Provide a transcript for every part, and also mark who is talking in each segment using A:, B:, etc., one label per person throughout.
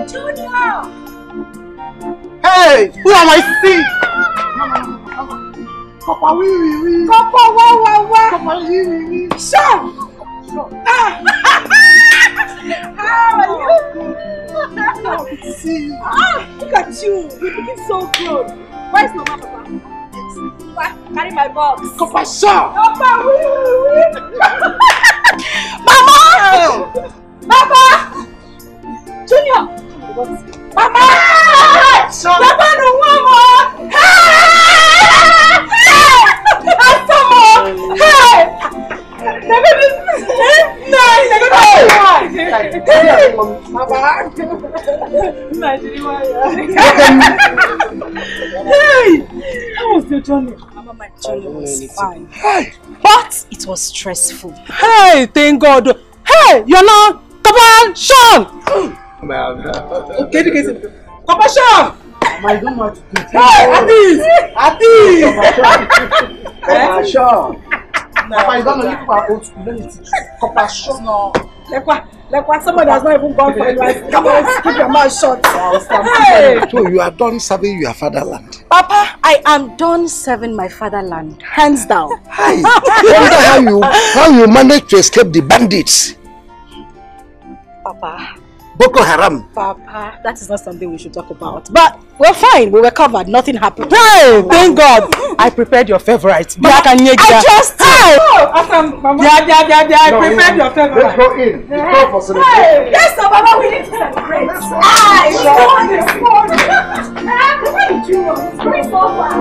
A: Junior!
B: Hey! Who am I seeing? Papa, oui.
A: Papa, wa.
B: Papa, oui.
A: Sean! How are you?
B: Good to see you.
A: Look at you. You're looking so good. Where's Mama, Papa? Carry my box.
B: Papa, Sean!
A: Papa, oui. Mama! Papa! Junior! Mama!
B: Sean!
A: Papa, no mama! Hey! How was your journey? Mama, my journey was fine.
B: Hey!
A: But it was stressful.
B: Hey! Thank God! Hey! You're not... Come on! Sean! Okay, Papa, Sean!
C: I don't know what to do.
B: Hey! Atis!
C: Papa, Sean! Papa, you don't know you are old school. Let me teach you. Papa, Sean!
A: No. Like what somebody has not even gone for it. Like, come on, keep your mouth shut. Hey!
C: So you are done serving your fatherland.
A: Papa, I am done serving my fatherland. Hands down.
C: Hi! I wonder how you managed to escape the bandits.
A: Papa.
C: Boko Haram.
A: Papa, that is not something we should talk about. But we're fine. We were covered. Nothing happened.
B: Hey! Thank God! I prepared your favorite.
A: I trust you.
B: I prepared your favorite.
C: Let's go in. Let's go for celebration.
A: Hey, yes, so Mama, we need to celebrate. Where did you go? It's going so far.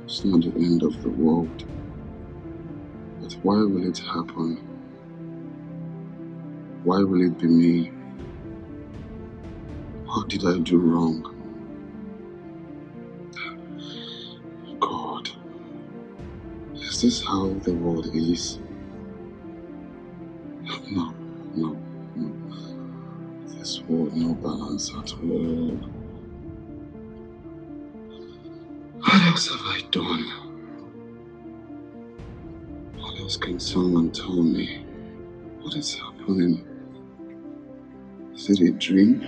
D: It's not the end of the world. But why will it happen? Why will it be me? What did I do wrong? God, is this how the world is? No. This world, no balance at all. What else have I done? What else can someone tell me? What is happening? Is it a dream?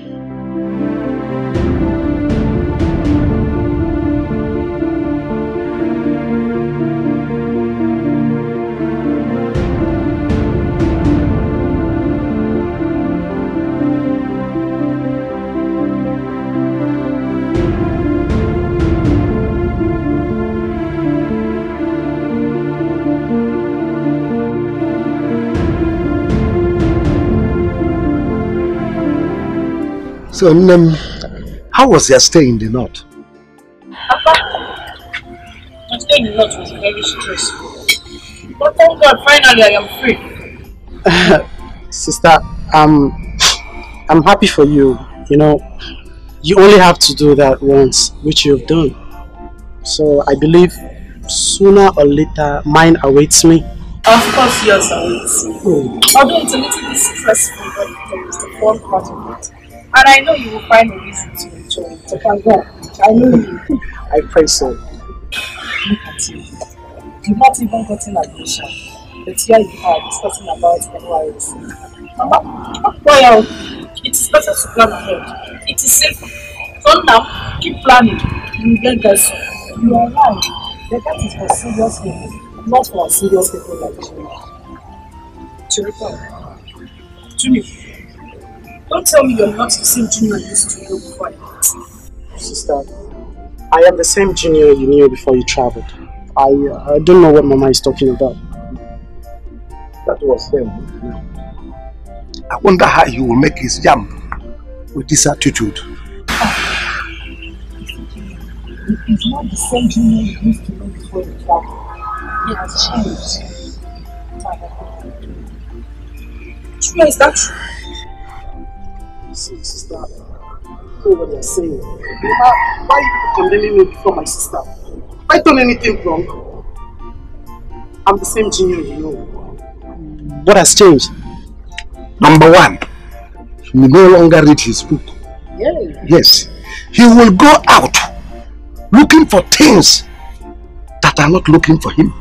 C: So, how was your stay in the north?
A: Papa, my stay in the north was very stressful. But thank God, finally I am free.
B: Sister, I'm happy for you. You know, you only have to do that once, which you've done. So I believe sooner or later mine awaits me.
A: Of course yours awaits me. Although it's a little bit stressful, but there is the fun part of it. And I know you will find a reason to enjoy it. So thank God. I know you.
B: I pray so.
A: Look at you. You've not even gotten admission. But here you are discussing about MAURICE. Well, it is better to plan ahead. It is safer. So now, keep planning. You will get there soon. You are right. But that is for serious people, not for serious people like Jimmy. Don't tell me you're not the same junior you used to know before.
B: Sister, I am the same junior you knew before you traveled. I don't know what Mama is talking about.
C: That was him. I wonder how he will make his jump with this attitude.
A: He's not the same junior you used to know before you traveled. He has changed. Junior, is that true?
B: Sister, I know what you're saying. Why are you condemning me before my sister? Have I done anything wrong? I'm the same junior you know. What has changed?
C: Number one, he will no longer read his book.
A: Yeah.
C: Yes, he will go out looking for things that are not looking for him.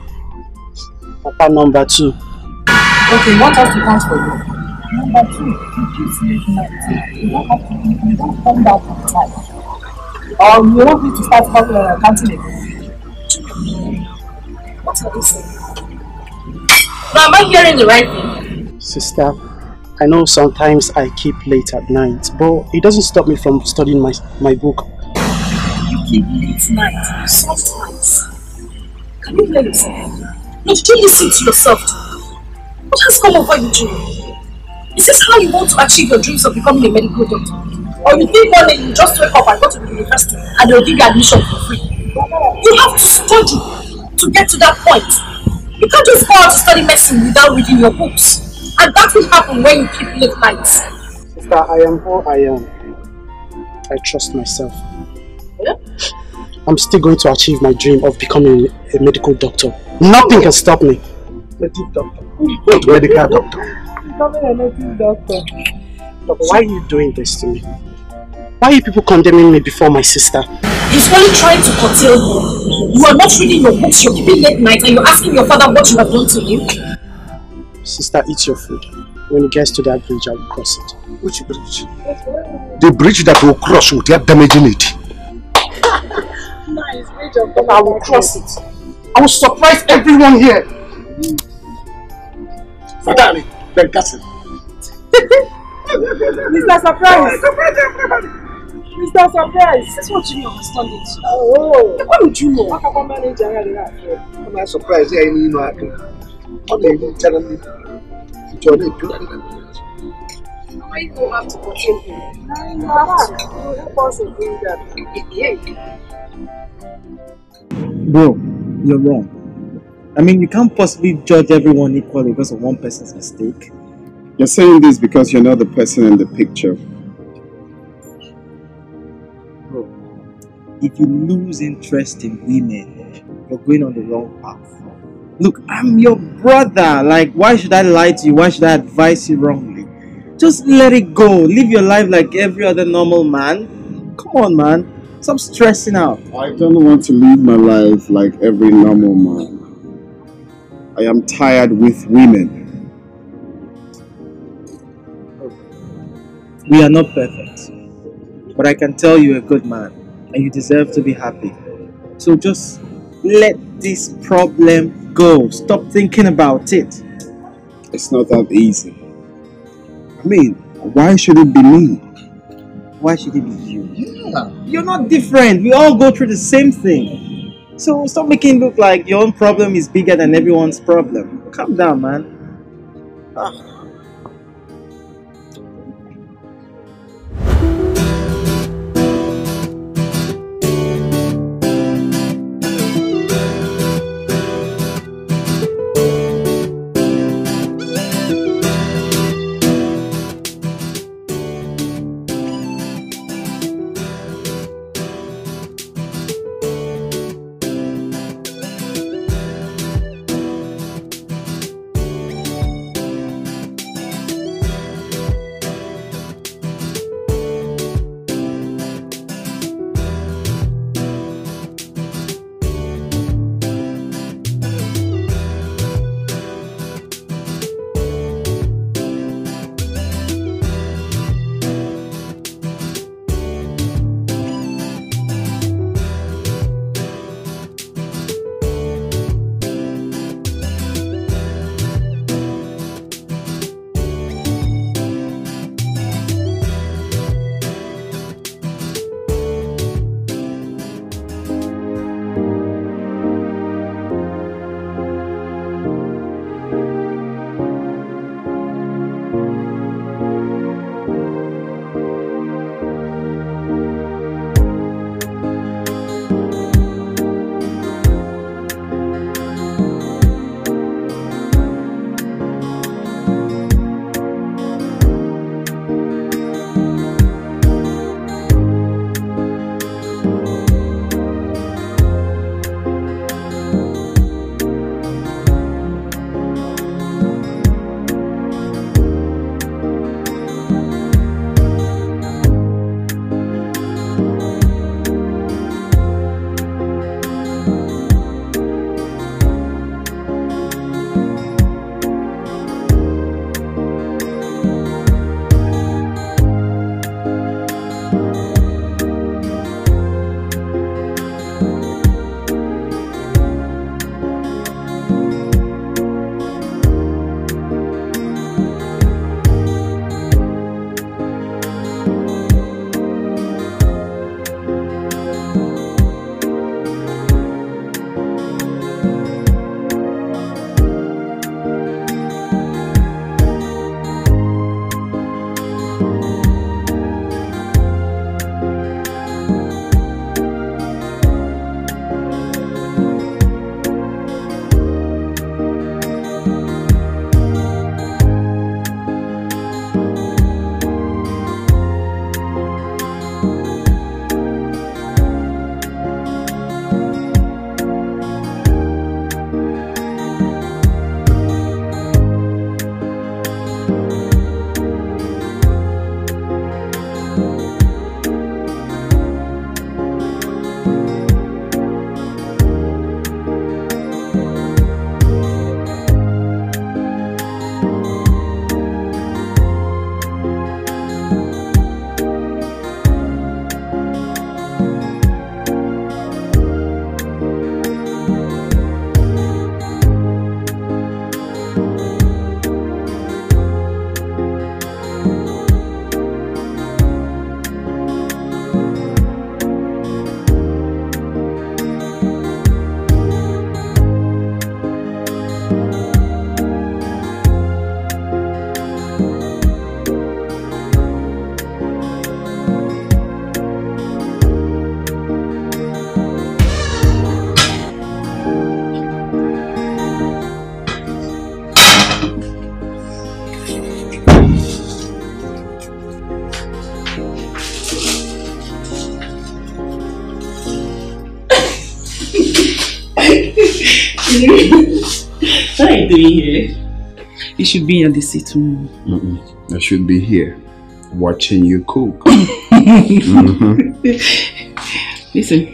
B: Papa, number two.
A: Okay, what has to count for you? Number two, you keep late night. You don't have to, you don't come back on time. You want me to start counting again? What are you saying? Now, am I hearing the right thing?
B: Sister, I know sometimes I keep late at night, but it doesn't stop me from studying my book.
A: You keep late night sometimes. Can you hear yourself? No, did you listen to yourself too? What has come over you, Jimmy? Is this how you want to achieve your dreams of becoming a medical doctor? Or you think one day you just wake up and go to the university and they'll give you admission for free? You have to study to get to that point. You can't just go out to study medicine without reading your books. And that will happen when you keep late nights.
B: Sister, I am who I am. I trust myself.
A: Yeah?
B: I'm still going to achieve my dream of becoming a medical doctor. Nothing can stop me.
C: Medical doctor. What medical doctor?
A: Becoming a medical doctor.
B: But why are you doing this to me? Why are you people condemning me before my sister?
A: He's only trying to curtail you. You are not reading your books, you're keeping late nights, and you're asking your father what you have done to him.
B: Sister, eat your food. When it gets to that bridge, I will cross it.
C: Which bridge? The bridge that will cross without damaging it.
A: Nice bridge of
B: I will cross it. I will surprise everyone here.
C: Fatali, then Castle.
A: Mr. Surprise! Mr. Surprise! That's what you understand it. Oh! What would you know? I'm
C: surprised I didn't know. I'm
B: I know how to control him. You will help us in doing that. Yeah.
E: Bro, you're wrong. I mean, you can't possibly judge everyone equally because of one person's mistake.
D: You're saying this because you're not the person in the picture.
E: Bro, if you lose interest in women, you're going on the wrong path. Look, I'm your brother. Like, why should I lie to you? Why should I advise you wrongly? Just let it go. Live your life like every other normal man. Come on, man. Stop stressing out.
D: I don't want to live my life like every normal man. I am tired with women.
E: We are not perfect. But I can tell you're a good man. And you deserve to be happy. So just let this problem go. Stop thinking about it.
D: It's not that easy. I mean, why should it be me?
E: Why should it be you? Yeah. You're not different. We all go through the same thing. So stop making it look like your own problem is bigger than everyone's problem. Calm down, man. Ah.
A: What are you doing here? You should be in the sitting room.
D: I should be here, watching you cook.
A: Listen.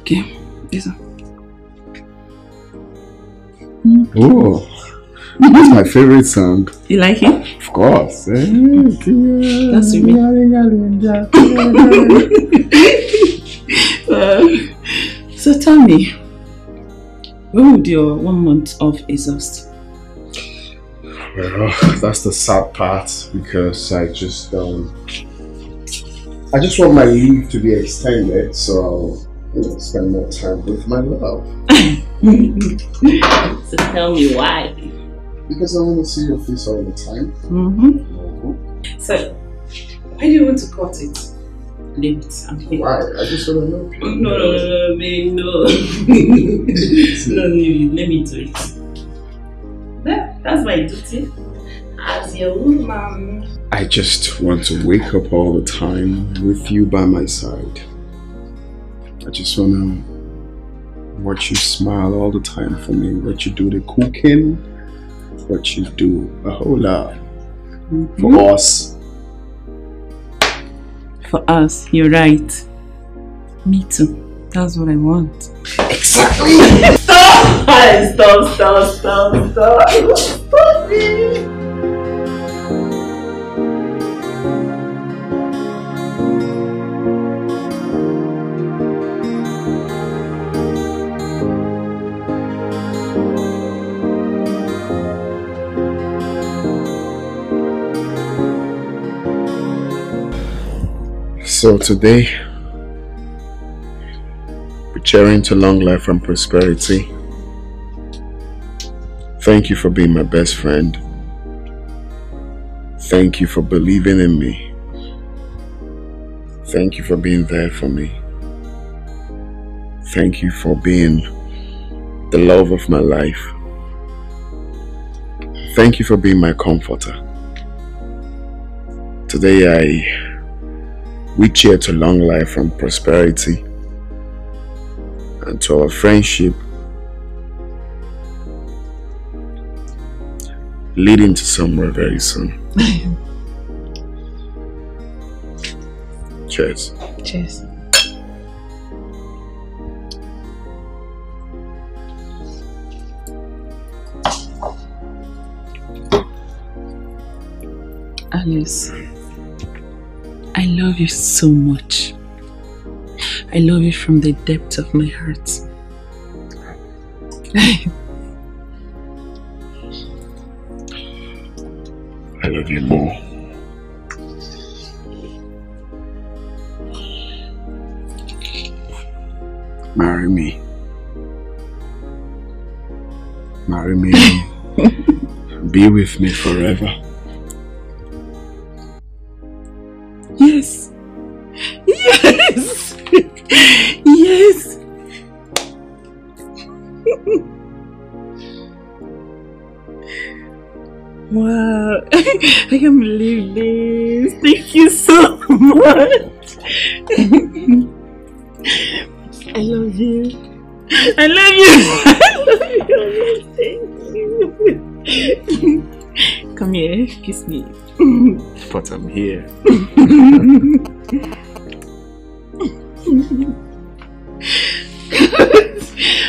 A: Okay, listen.
D: Oh, that's my favorite song.
A: You like it?
D: Of course.
A: That's me. So tell me, when would your 1 month off exhaust?
D: Well, that's the sad part because I just want my leave to be extended, so I'll spend more time with my love.
A: So tell me why?
D: Because I want to see your face all the time.
A: So, why do you want to cut it? Leave it.
D: Why? I just want to know.
A: No, babe, no. No, let me do it. That's my duty as your woman.
D: I just want to wake up all the time with you by my side. I just want to watch you smile all the time for me. What you do the cooking, what you do a whole lot for us.
A: For us, you're right. Me too. That's what I want.
D: Exactly.
A: Stop it.
D: So today, we're cheering to long life and prosperity. Thank you for being my best friend. Thank you for believing in me. Thank you for being there for me. Thank you for being the love of my life. Thank you for being my comforter. Today we cheer to long life and prosperity and to our friendship leading to somewhere very soon. Cheers.
A: Cheers. Alice, I love you so much. I love you from the depth of my heart.
D: I love you more. Marry me. Marry me. Be with me forever.
A: Yes. Yes. Yes. Wow. I can't believe this. Thank you so much. I love you. I love you. I love you. Thank you. Come here, kiss me.
D: But I'm here.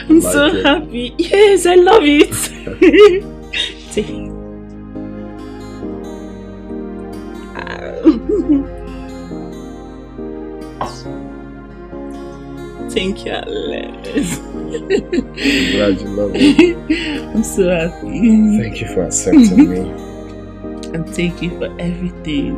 A: I'm so happy. Yes, I love it. Take it. Thank you, Alice.
D: I'm glad you love me.
A: I'm so happy.
D: Thank you for accepting me.
A: And thank you for everything.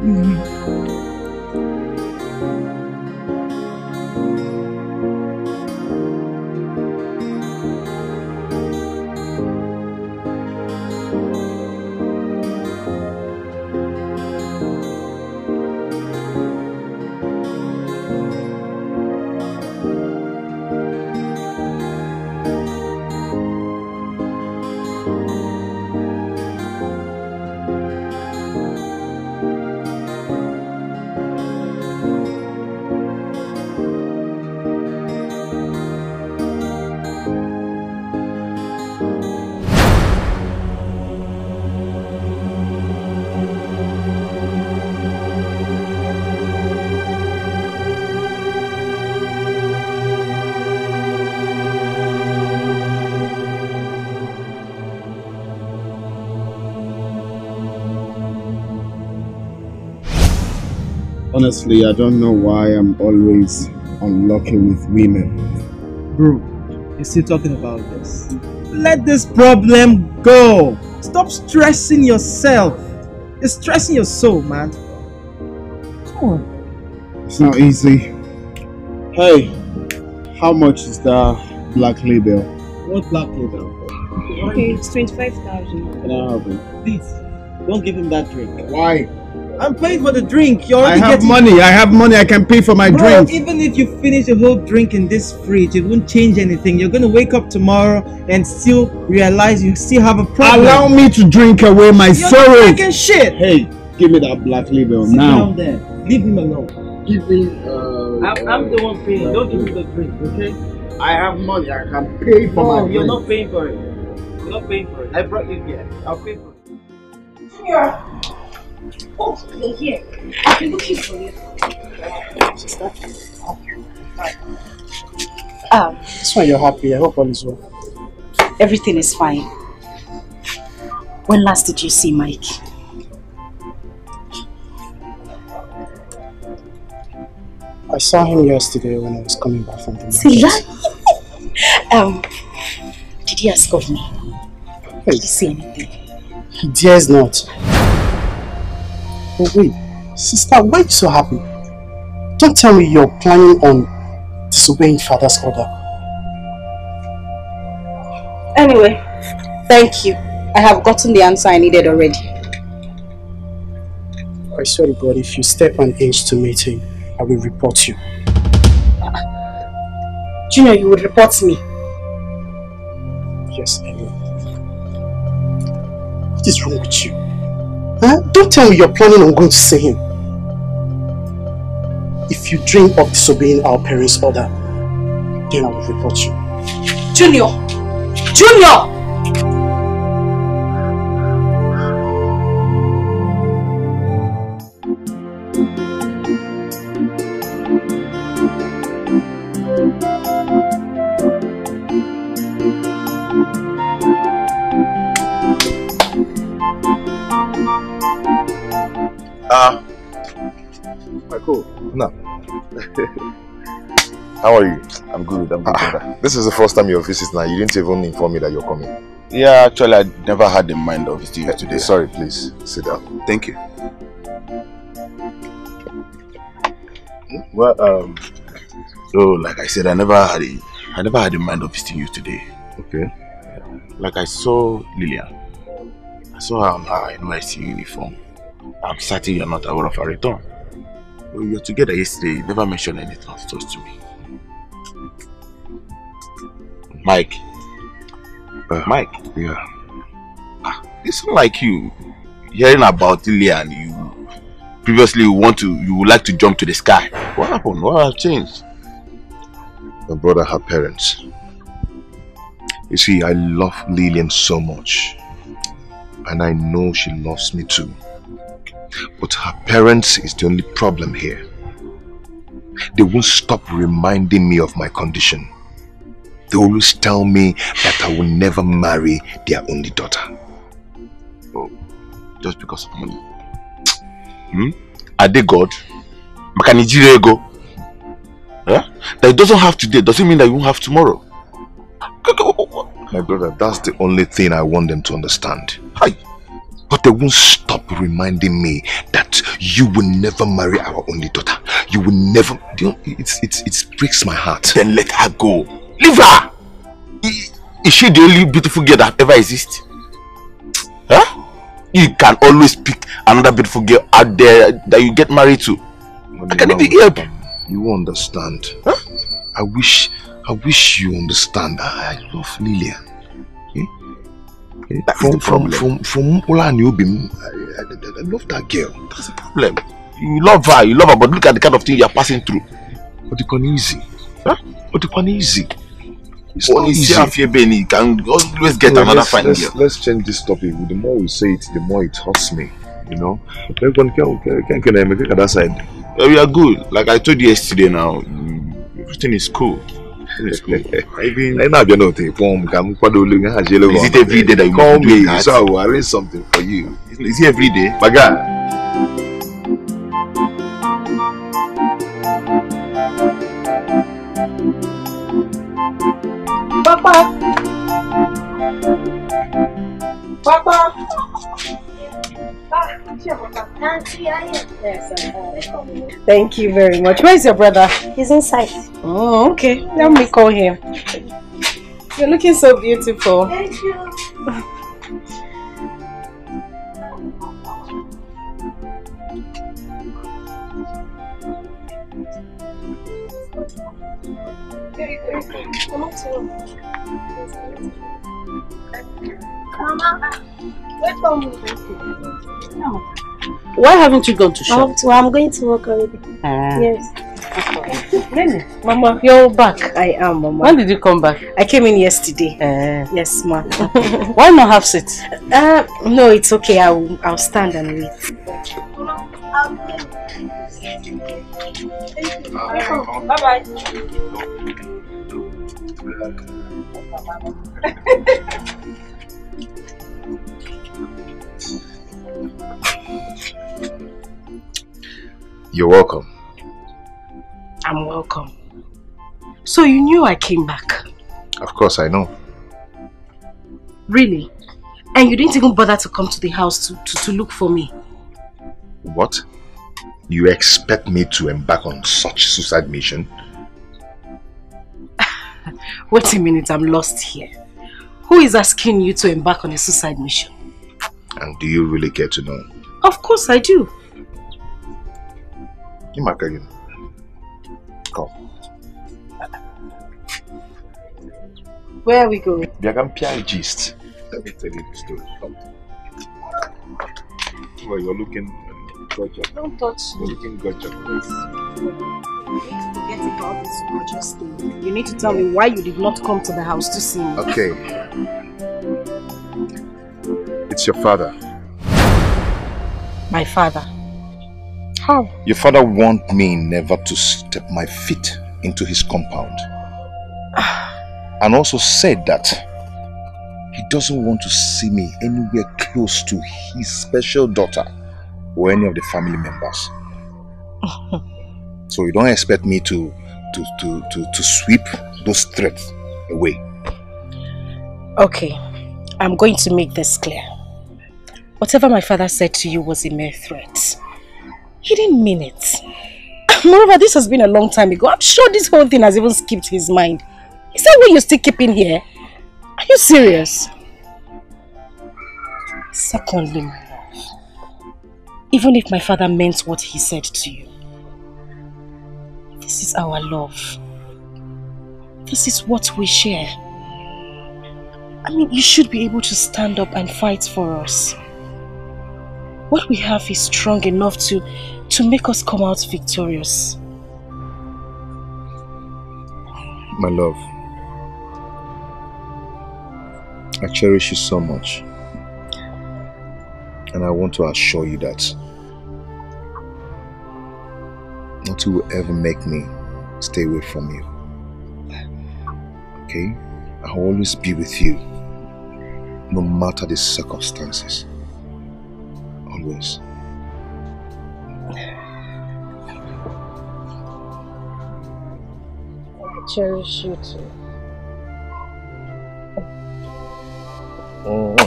D: Honestly, I don't know why I'm always unlucky with women.
E: Bro, you're still talking about this. Let this problem go. Stop stressing yourself. You're stressing your soul, man. Come on.
D: It's not easy. Hey, how much is that black label?
E: What black label?
A: Okay, it's 25,000.
E: Can I have it? Please, don't give him that drink.
D: Why?
E: I'm paying for the drink. You're
D: I
E: already
D: have
E: getting
D: money. I have money. I can pay for my
E: Bro,
D: drink.
E: even if you finish the whole drink in this fridge, it won't change anything. You're gonna wake up tomorrow and still realize you still have a problem.
D: Allow me to drink away my
E: You're
D: sorrow.
E: not taking shit.
D: Hey, give me that black label
E: Sit
D: now.
E: down there. Leave him alone.
D: Give me.
E: I'm the one paying. Don't give me the drink, okay?
D: I have money. I can pay for my
E: No, you're
D: drink.
E: not paying for it. You're not paying for it. I brought you here. I'll pay for it.
A: Here. Oh, you're here. I've been looking for you.
B: Sister.
A: That's
B: why you're happy. I hope all is well.
A: Everything is fine. When last did you see Mike?
B: I saw him yesterday when I was coming back from the market.
A: See that? Did he ask of me? Did he say anything?
B: He dares not. But wait, sister, why are you so happy? Don't tell me you're planning on disobeying father's order.
A: Anyway, thank you. I have gotten the answer I needed already.
B: I swear to God, if you step an inch to meet him, I will report you.
A: Junior, you would report me?
B: Yes, I will. What is wrong with you? Huh? Don't tell me you're planning on going to see him. If you dream of disobeying our parents' order, then I will report you.
A: Junior! Junior!
F: Cool. No. How are you? I'm good. I'm good. This is the first time you're visiting now. You didn't even inform me that you're coming.
G: Yeah, actually, I never had in mind of visiting you today.
F: Sorry, please sit down.
G: Thank you.
F: Well,
G: so like I said, I never had in mind of visiting you today.
F: Okay.
G: Like I saw Lillian. I saw her on her NYC uniform. I'm certain you're not aware of her return. We were together yesterday. You never mentioned anything of those to me. Mike. Mike.
F: Yeah.
G: It's not like you hearing about Lillian. You previously you would like to jump to the sky. What happened? What has changed?
F: My brother, her parents. You see, I love Lillian so much, and I know she loves me too. But her parents is the only problem here. They won't stop reminding me of my condition. They always tell me that I will never marry their only daughter.
G: Oh, just because of money? Are they God? Makanijirego? Yeah? That it doesn't have today doesn't mean that you won't have tomorrow.
F: My brother, that's the only thing I want them to understand. Hi. But they won't stop reminding me that you will never marry our only daughter. You will never. You know, it breaks my heart.
G: Then let her go. Leave her. Is she the only beautiful girl that ever exists? Huh? You can always pick another beautiful girl out there that you get married to. I can even help.
F: You understand? Huh? I wish you understand. I love Lillian.
G: That is the problem.
F: From Ola and Yobim, I love that girl.
G: That's the problem. You love her, but look at the kind of thing you are passing through.
F: But it can easy. Huh? But it can easy.
G: It's not easy. You can always get another fine girl.
F: Let's change this topic. The more we say it, the more it hurts me. You know? We
G: are good. Like I told you yesterday now, everything is cool. Is it every day that you
F: call me? So I will arrange something for you.
G: Is it every day?
F: My guy.
B: Papa! Papa! Thank you very much. Where is your brother?
H: He's inside.
B: Oh, okay. Let me call him. You're looking so beautiful.
H: Thank you. Mama, wait for me.
B: Why haven't you gone to shop?
H: I'm going to work already. Yes.
B: Mama, you're back.
H: I am, Mama.
B: When did you come back?
H: I came in yesterday. Yes, ma.
B: Why not have seat?
H: No, it's okay. I'll stand and wait.
B: Bye-bye.
F: You're welcome.
B: I'm welcome. So you knew I came back?
F: Of course I know.
B: Really? And you didn't even bother to come to the house to look for me?
F: What? You expect me to embark on such suicide mission?
B: Wait a minute, I'm lost here. Who is asking you to embark on a suicide mission?
F: And do you really care to know?
B: Of course I do.
F: Come.
B: Where are we going?
F: Gist. Let me tell you the story. Come. Well, you're looking gorgeous.
B: Don't touch me.
F: You're looking gorgeous.
B: Forget about this gorgeous thing. You need to tell me why you did not come to the house to see me.
F: Okay. It's your father.
B: My father? How?
F: Your father warned me never to step my feet into his compound. And also said that he doesn't want to see me anywhere close to his special daughter or any of the family members. So you don't expect me to sweep those threats away.
B: Okay, I'm going to make this clear. Whatever my father said to you was a mere threat. He didn't mean it. Moreover, this has been a long time ago. I'm sure this whole thing has even skipped his mind. Is that what you're still keeping here? Are you serious? Secondly, my love, even if my father meant what he said to you, this is our love. This is what we share. I mean, you should be able to stand up and fight for us. What we have is strong enough to make us come out victorious.
F: My love, I cherish you so much. And I want to assure you that nothing will ever make me stay away from you. Okay? I'll always be with you, no matter the circumstances. Always.
B: I cherish you too.
F: What?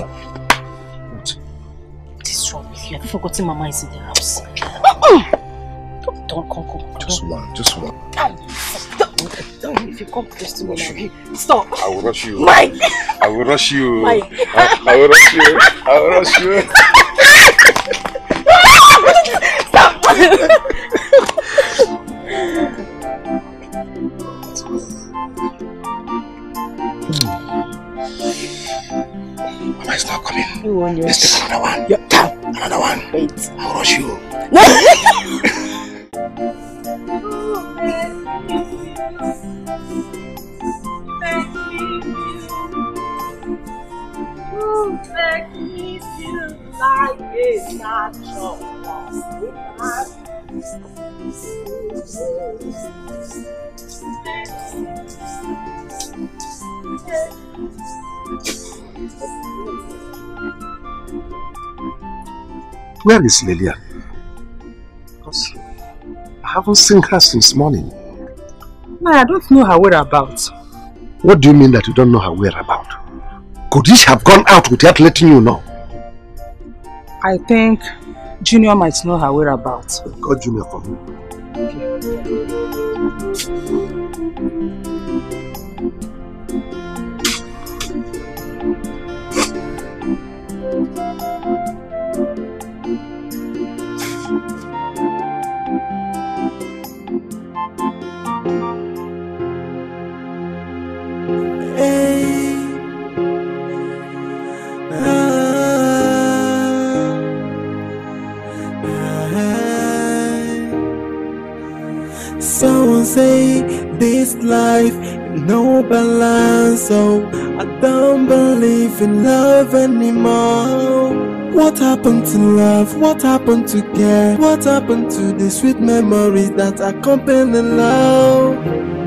B: What is wrong with you? Have you forgotten Mama is in the house? Don't come.
F: Just one.
B: Don't, if you come close to me now, stop.
F: I will rush you.
B: Mike!
F: I will rush you.
B: Mike!
F: I will rush you. I will rush you.
B: Stop!
F: Mama is not coming.
B: You want yours?
F: Let's take another one.
B: Yeah.
F: Another one.
B: Wait.
F: I'll rush you.
A: Make me feel like it's not so
C: Where is Lillian? I haven't seen her since morning.
I: No, I don't know her whereabouts.
C: What do you mean that you don't know her whereabouts? Could this have gone out without letting you know?
A: I think Junior might know her whereabouts.
C: Call Junior for me.
I: Someone say this life no balance, so I don't believe in love anymore. What happened to love? What happened to care? What happened to the sweet memories that accompany love?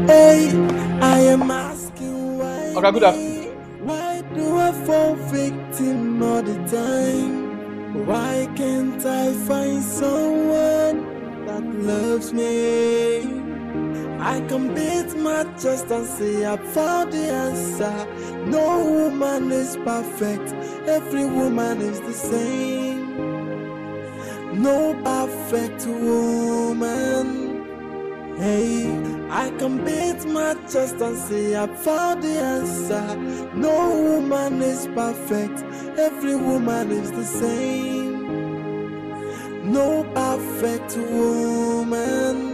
I: Hey, I am asking why.
J: Okay, good afternoon.
I: Why do I fall victim all the time? Why can't I find someone that loves me? I can beat my chest and say I found the answer. No woman is perfect, every woman is the same. No perfect woman. Hey, I can beat my chest and say I found the answer. No woman is perfect, every woman is the same. No perfect woman.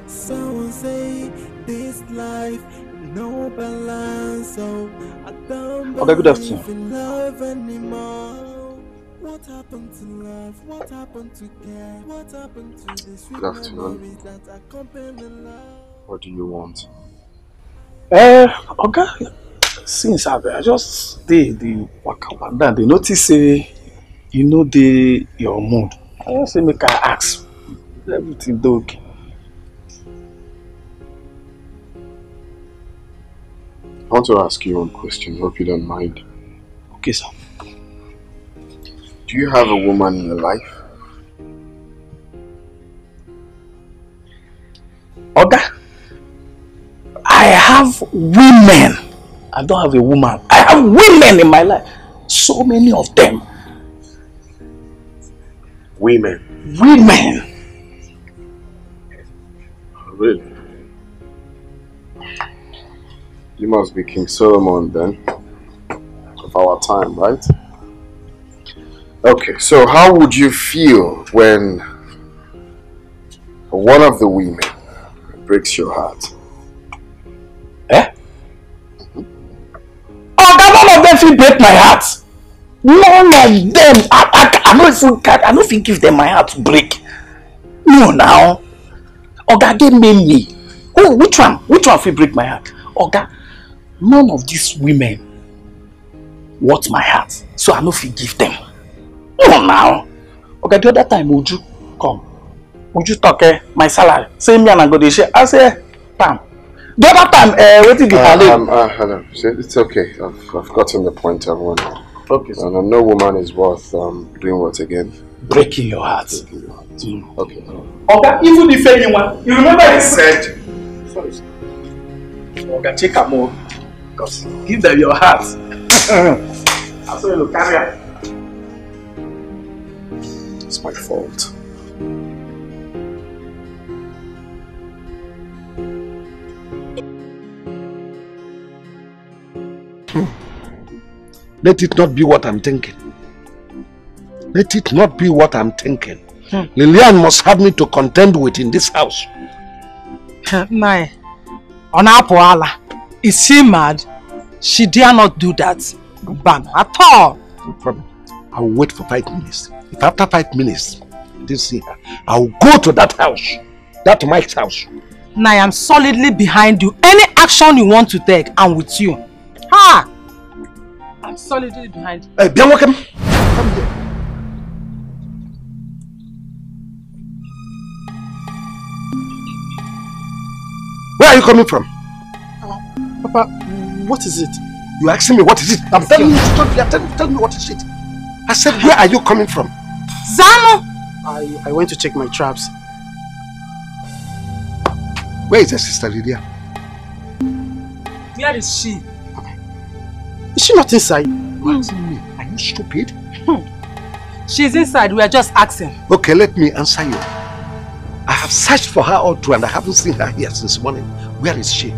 I: Someone say this life no balance, so I don't believe in love anymore. What happened to love? What happened to care? What happened to the sweet memories that accompany love?
D: What do you want?
J: Okay. Since I just the waka down, they notice say you know your mood. I just say make I ask. Everything okay.
D: I want to ask you one question. Hope you don't mind.
J: Okay, sir.
D: Do you have a woman in your life?
J: Okay. I have women. I don't have a woman. I have women in my life. So many of them.
D: Women?
J: Women.
D: Really? You must be King Solomon then, of our time, right? Okay, so how would you feel when one of the women breaks your heart?
J: Eh? Oh, none of them will break my heart. None of them. I don't think give them my heart to break. No, now. Oga, they made me. Oh, which one? Which one will break my heart? Oga, none of these women want my heart, so I no fit give them. No, now. Okay, the other time, Uju come. Uju talk, my salary. Say me and I go to share. I say, Pam. The other time, what did you
D: Hello. It's okay. I've gotten the point, everyone.
J: Okay.
D: And no woman is worth doing what again?
J: Breaking your heart.
D: Breaking your heart. Okay.
J: Okay, even if anyone, you remember I said, sorry. Okay, take a more. Because give them your heart. I saw you carry her.
D: It's my fault.
C: Let it not be what I'm thinking. Let it not be what I'm thinking. Lillian must have me to contend with in this house.
A: Nai, on Apoala, is she mad? She dare not do that. Bam, at all.
C: No problem. I will wait for 5 minutes. If after 5 minutes I didn't see her, I will go to that house, that Mike's house,
K: Now I am solidly behind you. Any action you want to take, I'm with you. Ha! I'm solidly behind you.
C: Hey, bien welcome. Come here. Where are you coming from?
B: Papa, what is it?
C: You asking me what is it? I'm telling you, tell me what is it. I said, where are you coming from?
K: Zano!
B: I went to check my traps.
C: Where is your sister Lydia?
K: Where is she?
B: Is she not inside?
C: You asking me? Are you stupid?
K: She's inside. We are just asking.
C: Okay, let me answer you. I have searched for her all through and I haven't seen her here since morning. Where is she?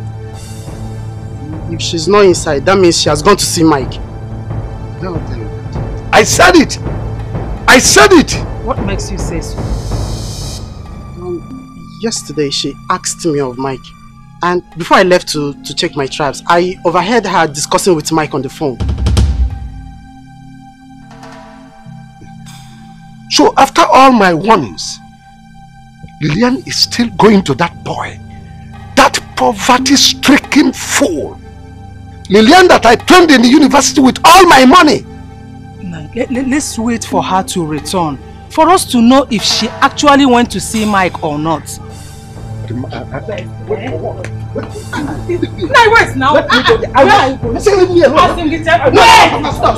B: If she's not inside, that means she has gone to see Mike.
C: Don't tell you that. I said it! I said it!
K: What makes you say so?
B: Yesterday she asked me of Mike. And before I left to check my traps, I overheard her discussing with Mike on the phone.
C: So after all my warnings, Lillian is still going to that boy. That poverty-stricken fool. Lillian that I trained in the university with all my money.
K: Let's wait for her to return. For us to know if she actually went to see Mike or not.
C: Wait
K: now.
C: Let me go. Where are you going? Leave me alone. Stop.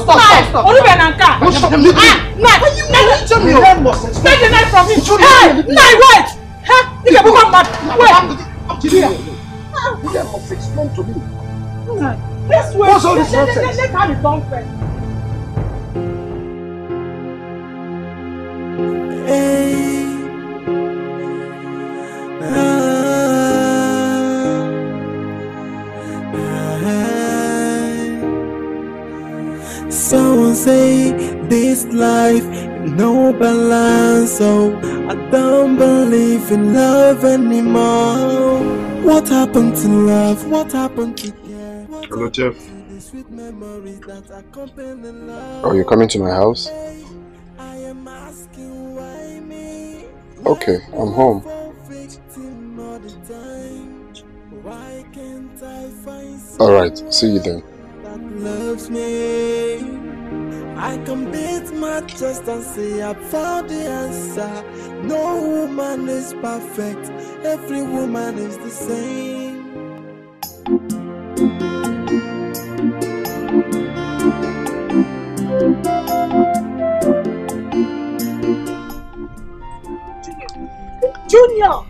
C: Tell me your must explain.
K: Take the knife from him. Wait. You can become mad.
C: You must explain to me.
K: Let's wait.
C: What's all this nonsense?
K: Let's have it done first.
I: Someone say this life no balance, so I don't believe in love anymore. What happened to love? What happened to care?
D: Hello, Jeff. Oh, you're coming to my house? Okay, I'm home. Alright, see you then.
I: Loves me, I can beat my chest and say I found the answer. No woman is perfect, every woman is the same.
A: Junior!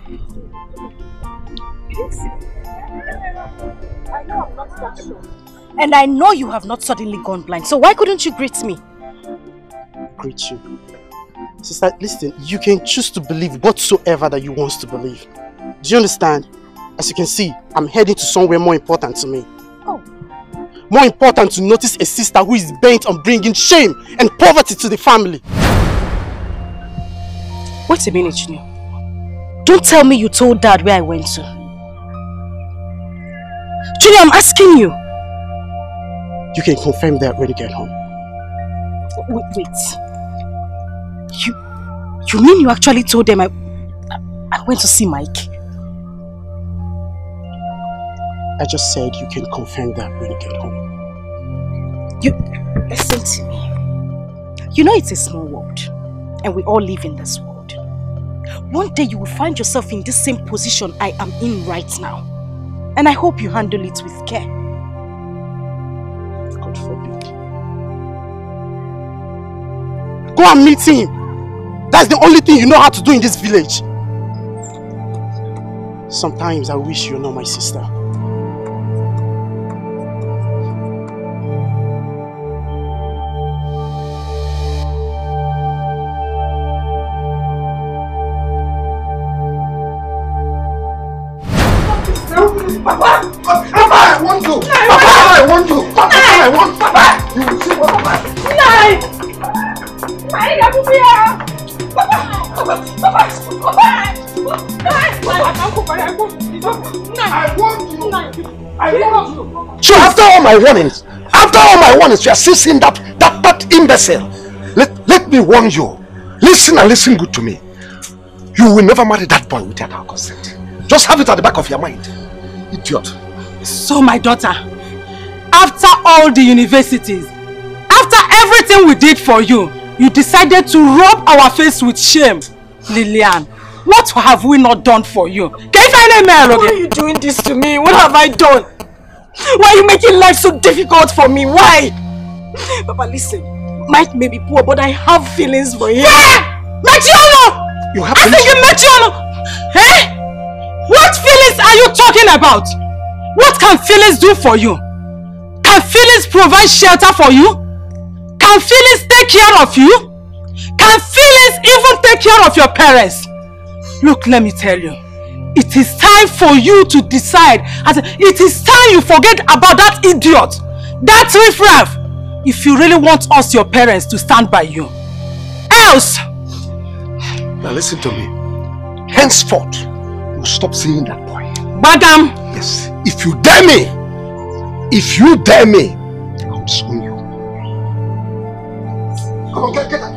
A: I know I'm not that sure. And I know you have not suddenly gone blind, so why couldn't you greet me?
B: Greet you? Sister, listen, you can choose to believe whatsoever that you want to believe. Do you understand? As you can see, I'm heading to somewhere more important to me.
A: Oh.
B: More important to notice a sister who is bent on bringing shame and poverty to the family.
A: Wait a minute, Junior. Don't tell me you told Dad where I went to. Junior, I'm asking you.
B: You can confirm that when you get home.
A: Wait. You mean you actually told them I went to see Mike?
B: I just said you can confirm that when you get home.
A: Listen to me. You know it's a small world, and we all live in this world. One day you will find yourself in this same position I am in right now. And I hope you handle it with care.
B: God forbid. Go and meet him. That's the only thing you know how to do in this village. Sometimes I wish you're not my sister.
C: Papa, I want you. I want you. I want Papa. You will see what Papa. I want you. So after all my warnings, you are still seeing that imbecile. Let me warn you. Listen and listen good to me. You will never marry that boy without our consent. Just have it at the back of your mind. Idiot.
K: So my daughter, after all the universities, after everything we did for you, you decided to rub our face with shame. Lillian, what have we not done for you?
A: Why are you doing this to me? What have I done? Why are you making life so difficult for me? Why? Papa, listen. Mike may be poor, but I have feelings for him.
K: Machiano!
C: You have
K: feelings? I Machiano! Eh? What feelings are you talking about? What can feelings do for you? Can feelings provide shelter for you? Can feelings take care of you? Can feelings even take care of your parents? Look, let me tell you. It is time for you to decide. It is time you forget about that idiot. That riffraff. If you really want us, your parents, to stand by you. Else.
C: Now listen to me. Henceforth, you stop seeing that boy.
K: Madam.
C: Yes. If you dare me, I'll swing you. Come on, get out.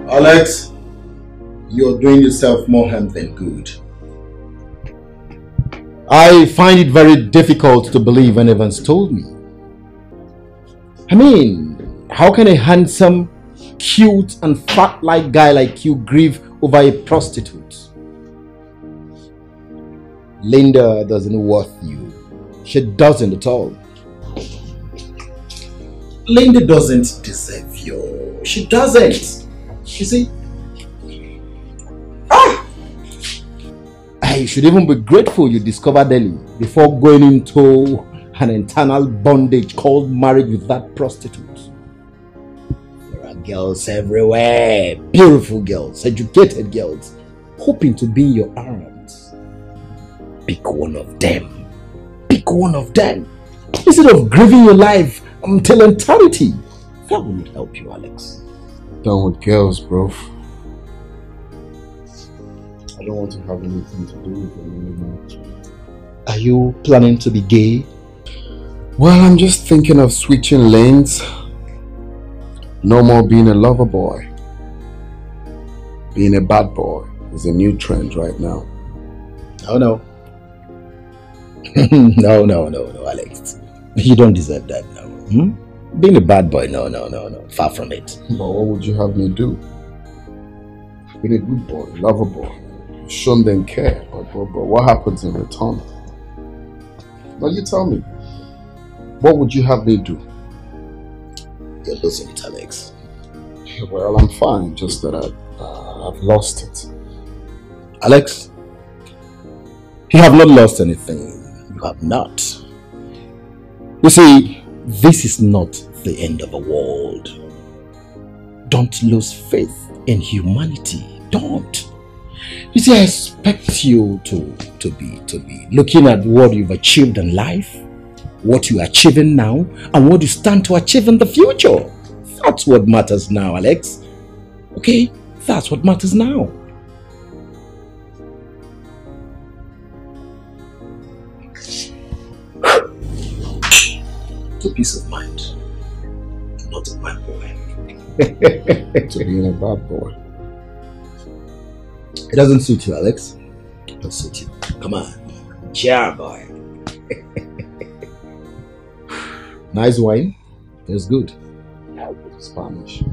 L: Alex, you're doing yourself more harm than good. I find it very difficult to believe when Evans told me. I mean, how can a handsome, cute and fat-like guy like you grieve over a prostitute? Linda doesn't worth you. She doesn't at all. Linda doesn't deserve you. She doesn't. You see? I should even be grateful you discovered Ellie before going into an internal bondage called marriage with that prostitute. There are girls everywhere, beautiful girls, educated girls, hoping to be in your arms. Pick one of them. Pick one of them. Instead of grieving your life until eternity. That won't help you, Alex.
D: Done with girls, bro. I don't want to have anything to do with them anymore.
L: Are you planning to be gay?
D: Well, I'm just thinking of switching lanes. No more being a lover boy. Being a bad boy is a new trend right now.
L: Oh no. No, Alex. You don't deserve that now. Being a bad boy, no. Far from it.
D: But what would you have me do? Being a good boy, lover boy. Shown them care, but what happens in return? Now you tell me. What would you have me do?
L: You're losing it, Alex.
D: Well, I'm fine, just that I've lost it.
L: Alex, you have not lost anything. You have not. You see, this is not the end of the world. Don't lose faith in humanity. Don't. You see, I expect you to be looking at what you've achieved in life, what you're achieving now, and what you stand to achieve in the future. That's what matters now, Alex. Okay? That's what matters now. To peace of mind. Not a bad boy.
D: To being a bad boy.
L: It doesn't suit you, Alex. It doesn't suit you. Come on. Cheer, boy. Nice wine. It's good.
D: Spanish.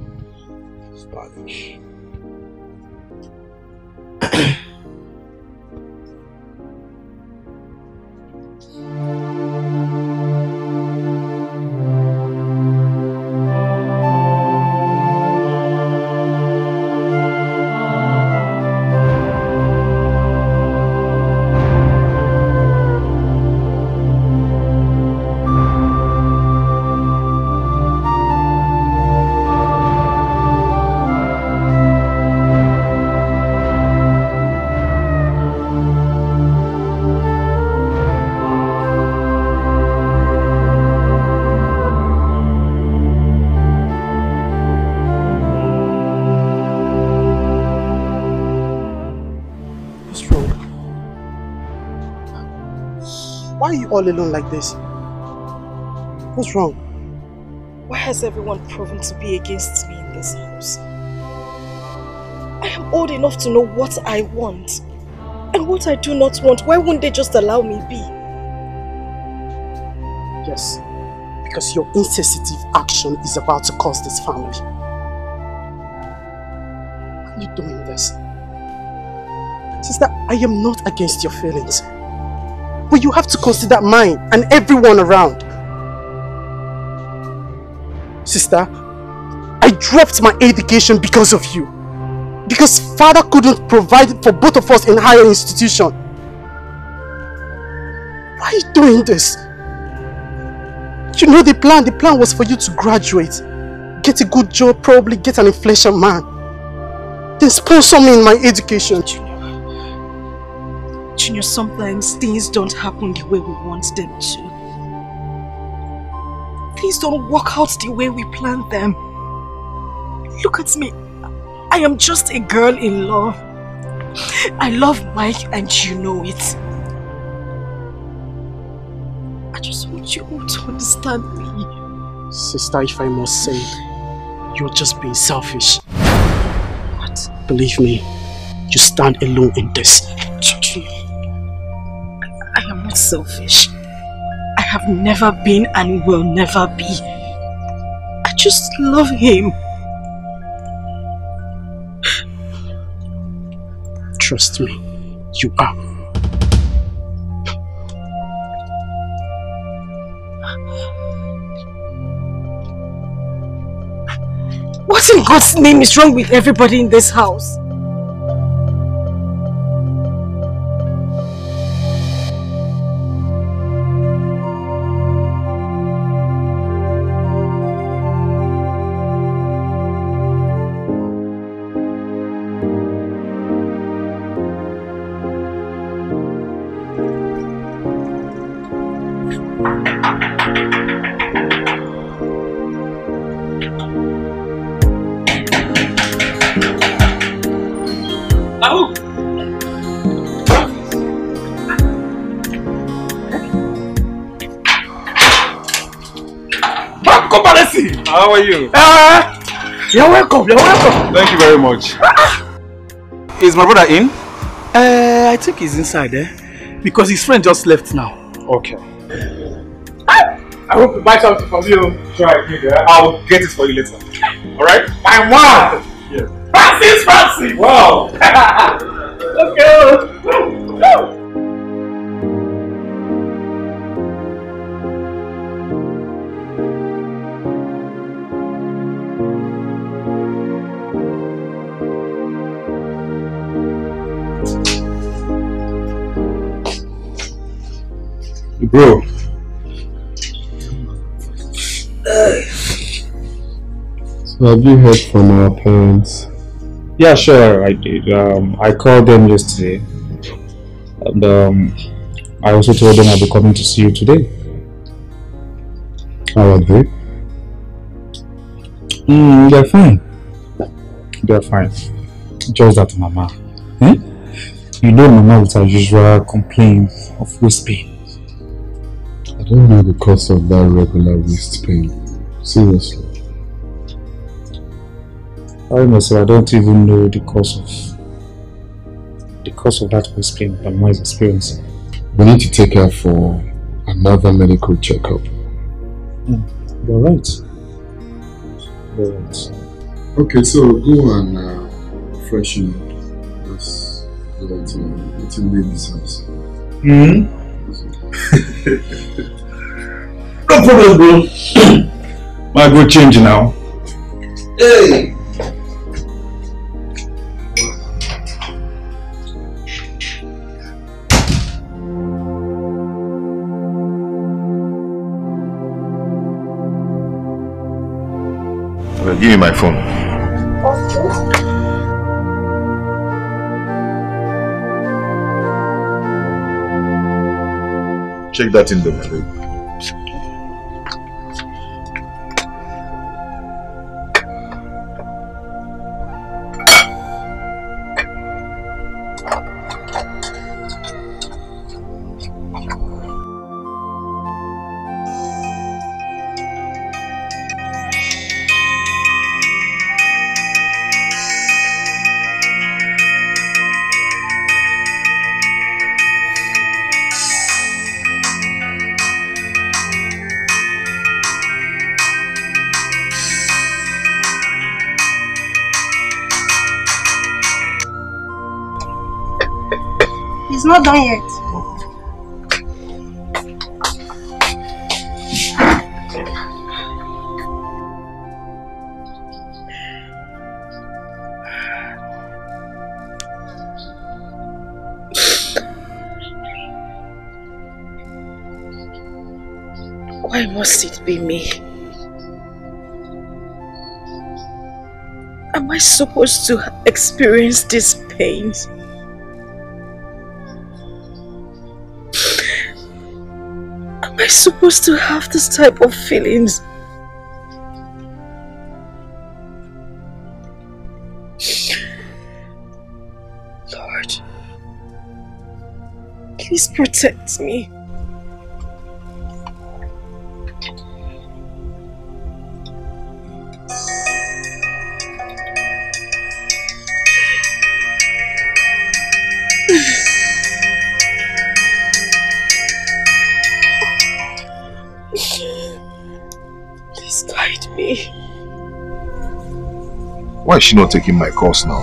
B: why are you all alone like this? What's wrong?
A: Why has everyone proven to be against me in this house? I am old enough to know what I want and what I do not want. Why won't they just allow me be?
B: Yes, because your insensitive action is about to cause this family. Why are you doing this? Sister, I am not against your feelings. But you have to consider mine and everyone around. Sister, I dropped my education because of you. Because father couldn't provide for both of us in higher institution. Why are you doing this? You know the plan was for you to graduate, get a good job, probably get an inflation man. Then sponsor me in my education.
A: Junior, sometimes things don't happen the way we want them to. Things don't work out the way we planned them. Look at me. I am just a girl in love. I love Mike and you know it. I just want you all to understand me.
B: Sister, if I must say, you're just being selfish.
A: What?
B: Believe me, you stand alone in this.
A: I am not selfish. I have never been and will never be. I just love him.
B: Trust me, you are.
A: What in God's name is wrong with everybody in this house?
M: How are you?
J: You're welcome, you're welcome.
M: Thank you very much. Is my brother in?
J: I think he's inside there. Because his friend just left now.
M: Okay.
J: I hope to buy something from you.
M: Sure, I can. I'll get it for you later. Alright?
J: My man!
M: Yes.
J: Francis!
M: Wow!
J: Let's go!
M: Bro.
D: So have you heard from our parents?
M: Yeah, sure, I did. I called them yesterday. And I also told them I'll be coming to see you today.
D: How are they?
M: They're fine. They're fine. Just that Mama. You know Mama with her usual complaints of waist pain.
D: I don't know the cause of that regular waist pain. Seriously.
M: I don't even know the cause of that waist pain that Mama is experiencing.
D: We need to take her for another medical checkup.
M: You're right. You're right.
D: Okay, so go and freshen up. Let's go to leave this house.
M: No problem, bro. My good change now.
J: Hey!
F: Well, give me my phone. Check that in the babe.
H: She's not done yet.
A: Why must it be me? Am I supposed to experience this pain? Am I supposed to have this type of feelings? Lord, please protect me. Please guide me.
F: Why is she not taking my calls now?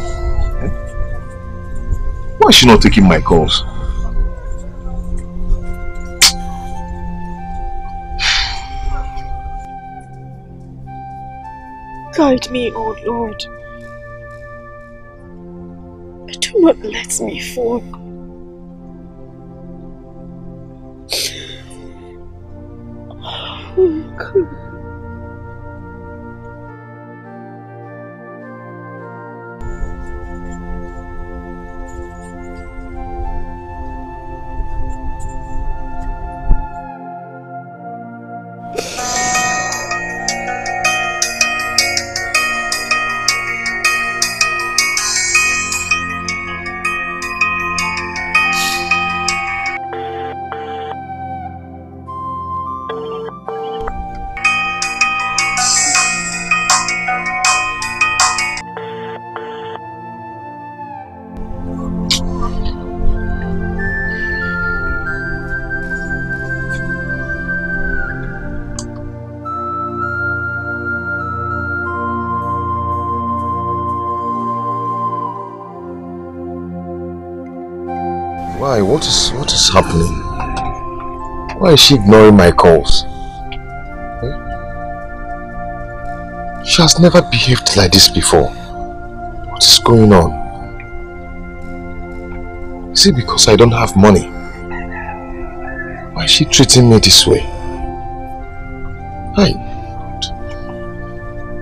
F: Why is she not taking my calls?
A: Guide me, oh Lord. Do not let me fall. Oh God.
F: Why? What is happening? Why is she ignoring my calls? She has never behaved like this before. What is going on? Is it because I don't have money? Why is she treating me this way? Hi.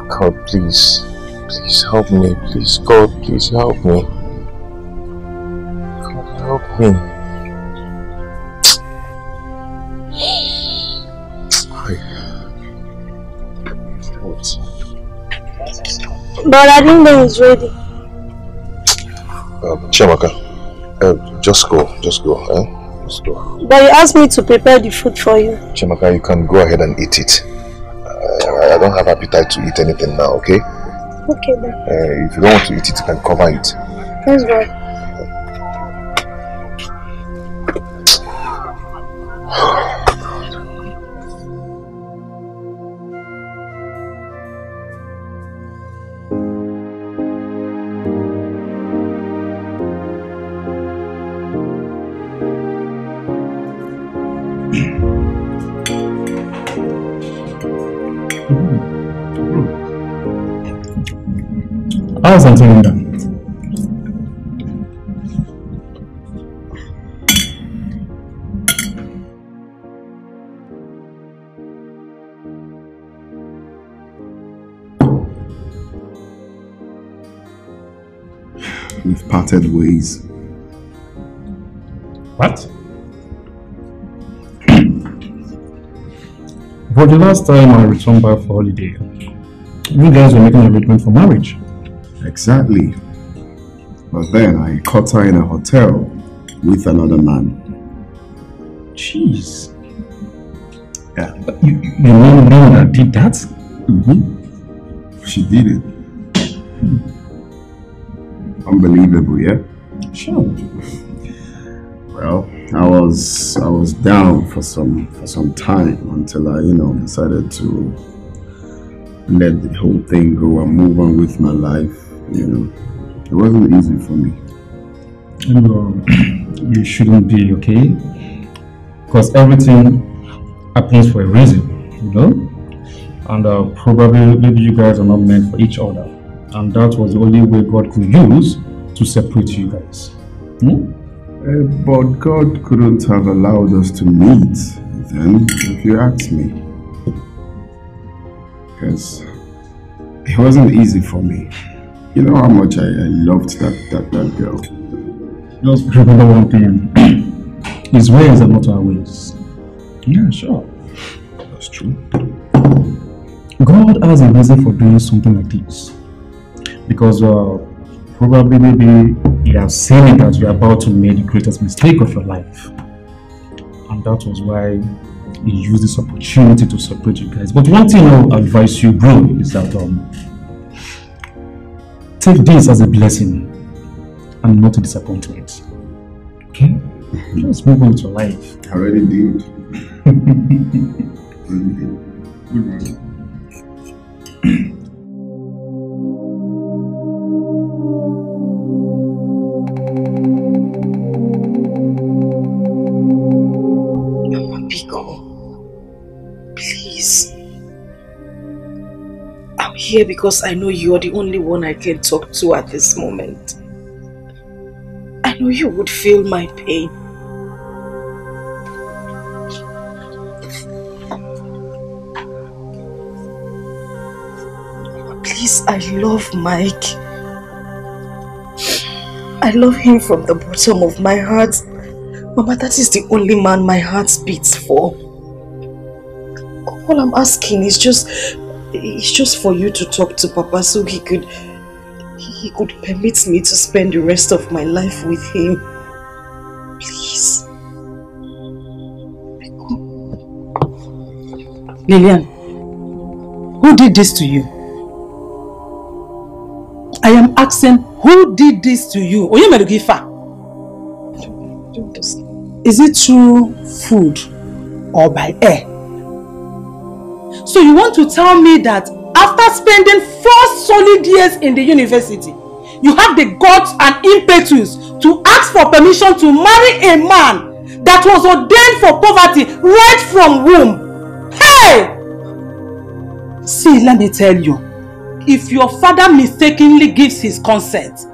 F: God, please. Please help me. Please, God, please help me. God, help me.
H: But I didn't know it's ready.
F: Chiamaka, just go, eh? Just go.
H: But you asked me to prepare the food for you.
F: Chiamaka, you can go ahead and eat it. I don't have appetite to eat anything now, okay?
H: Okay then.
F: If you don't want to eat it, you can cover it.
H: Let's go.
M: How's Antonio?
D: We've parted ways.
M: What? For the last time I returned back for holiday, you guys were making an arrangement for marriage.
D: Exactly. But then I caught her in a hotel with another man.
M: Jeez.
D: Yeah.
M: But you know that did that?
D: Mm-hmm. She did it. Unbelievable, yeah?
M: Sure.
D: Well, I was down for some time until I, decided to let the whole thing go and move on with my life. It wasn't easy for me.
M: You shouldn't be, okay? Because everything happens for a reason, you know? And probably maybe you guys are not meant for each other. And that was the only way God could use to separate you guys.
D: But God couldn't have allowed us to meet then, if you ask me. Because it wasn't easy for me. You know how much I loved that girl.
M: Just remember one thing. His ways are not our ways. Yeah, sure.
D: That's true.
M: God has a reason for doing something like this. Because probably maybe He has seen it that you're about to make the greatest mistake of your life. And that was why He used this opportunity to separate you guys. But one thing I'll advise you, bro, is that take this as a blessing and not a disappointment. Okay? Just move on with your life.
D: I already did.
A: Please. I'm here because I know you're the only one I can talk to at this moment. I know you would feel my pain. Please, I love Mike. I love him from the bottom of my heart. Mama, that is the only man my heart beats for. All I'm asking is just for you to talk to Papa so he could permit me to spend the rest of my life with him. Please.
K: Lillian, who did this to you? I am asking, who did this to you? Is it through food or by air? So you want to tell me that after spending 4 solid years in the university, you have the guts and impetus to ask for permission to marry a man that was ordained for poverty right from womb? Hey! See, let me tell you, if your father mistakenly gives his consent,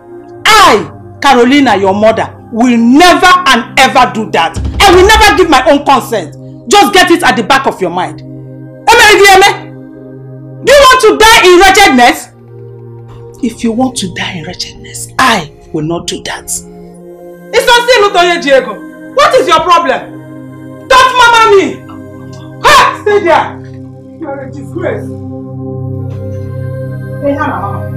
K: I, Carolina, your mother, will never and ever do that. I will never give my own consent. Just get it at the back of your mind. Do you want to die in wretchedness? If you want to die in wretchedness, I will not do that. What is your problem? Don't mama me! Ha! Stay there! You are a disgrace. Hey, Hannah.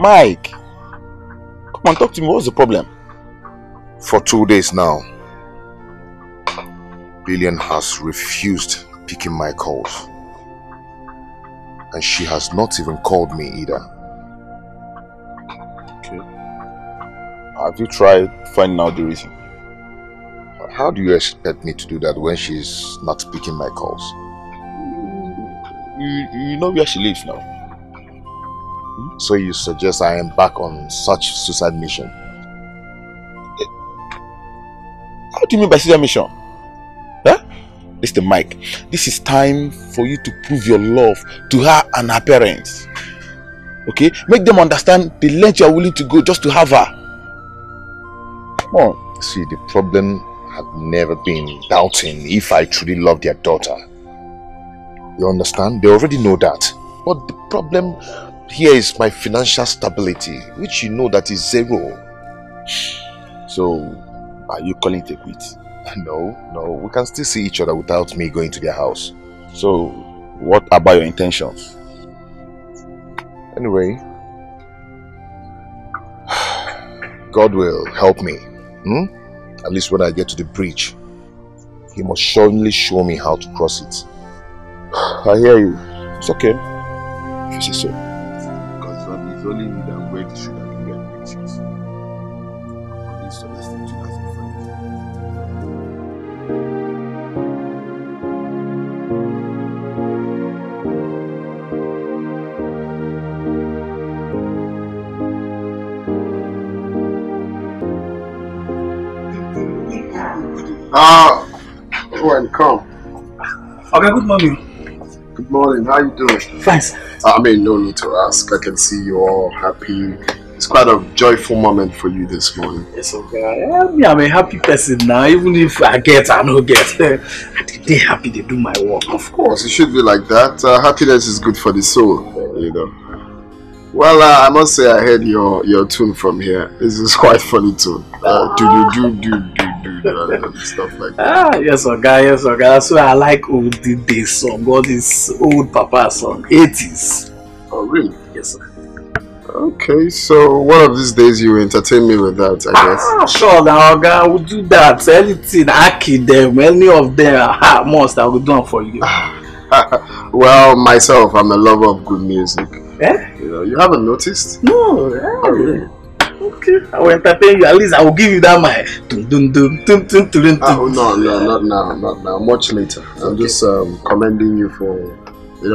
G: Mike, come on, talk to me. What's the problem?
F: For 2 days now, Lillian has refused picking my calls. And she has not even called me either.
G: Okay. Have you tried finding out the reason?
F: How do you expect me to do that when she's not picking my calls?
G: You know where she lives now.
F: So you suggest I am back on such suicide mission?
G: How do you mean by suicide mission? Huh? Listen, Mike, this is time for you to prove your love to her and her parents. Okay? Make them understand the length you are willing to go just to have her.
F: Come on. See, the problem had never been doubting if I truly love their daughter. You understand? They already know that. But the problem here is my financial stability, which you know that is zero.
G: So, are you calling it a quit?
F: No, we can still see each other without me going to their house.
G: So, what about your intentions?
F: Anyway, God will help me. At least when I get to the bridge, He must surely show me how to cross it.
G: I hear you. It's okay. If you say so. Because it's only me that wear the shoe that can get pictures. Please understand 2005.
C: Go and come.
J: Okay, good morning.
C: Good morning, how you doing?
J: Fine.
C: I mean, no need to ask. I can see you all happy. It's quite a joyful moment for you this morning.
J: Yes, okay. I'm a happy person now. Even if I get, I don't get. They happy they do my work.
C: Of course, it should be like that. Happiness is good for the soul, you know. Well, I must say I heard your tune from here. This is quite funny tune. And stuff like that.
J: Yes, okay. So I like old days song, all this old papa song, 80s.
C: Oh, really?
J: Yes, sir.
C: Okay, so one of these days you entertain me with that, I guess.
J: Sure, now I will do that. Anything, Aki them, any of them, most I will do them for you.
C: Well, myself, I'm a lover of good music.
J: Eh?
C: You know, you haven't noticed?
J: No.
C: Oh, really?
J: Okay, I will entertain you. At least I will give you that my
C: Oh no, not now. Much later. I'm just commending you for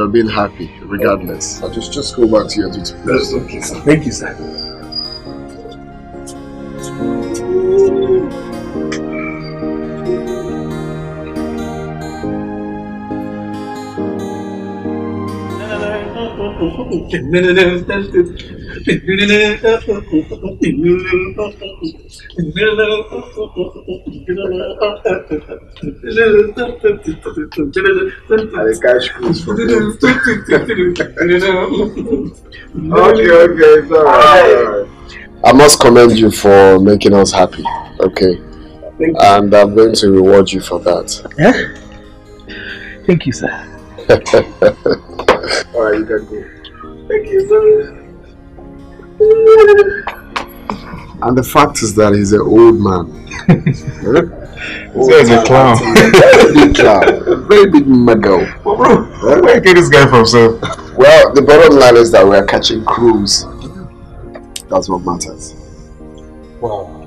C: being happy, regardless. I'll just go back to your duty.
J: That's okay, sir. Thank you, sir.
C: Okay, it's alright. I must commend you for making us happy, okay? And I'm going to reward you for that.
J: Yeah? Thank you, sir.
C: Alright, you can go.
J: Thank you, sir.
C: And the fact is that he's an old man.
M: He's a clown.
C: Very big clown. Very big muggle.
M: Well, bro, where you get this guy from, sir?
C: Well, the bottom line is that we're catching crews. That's what matters.
M: Wow.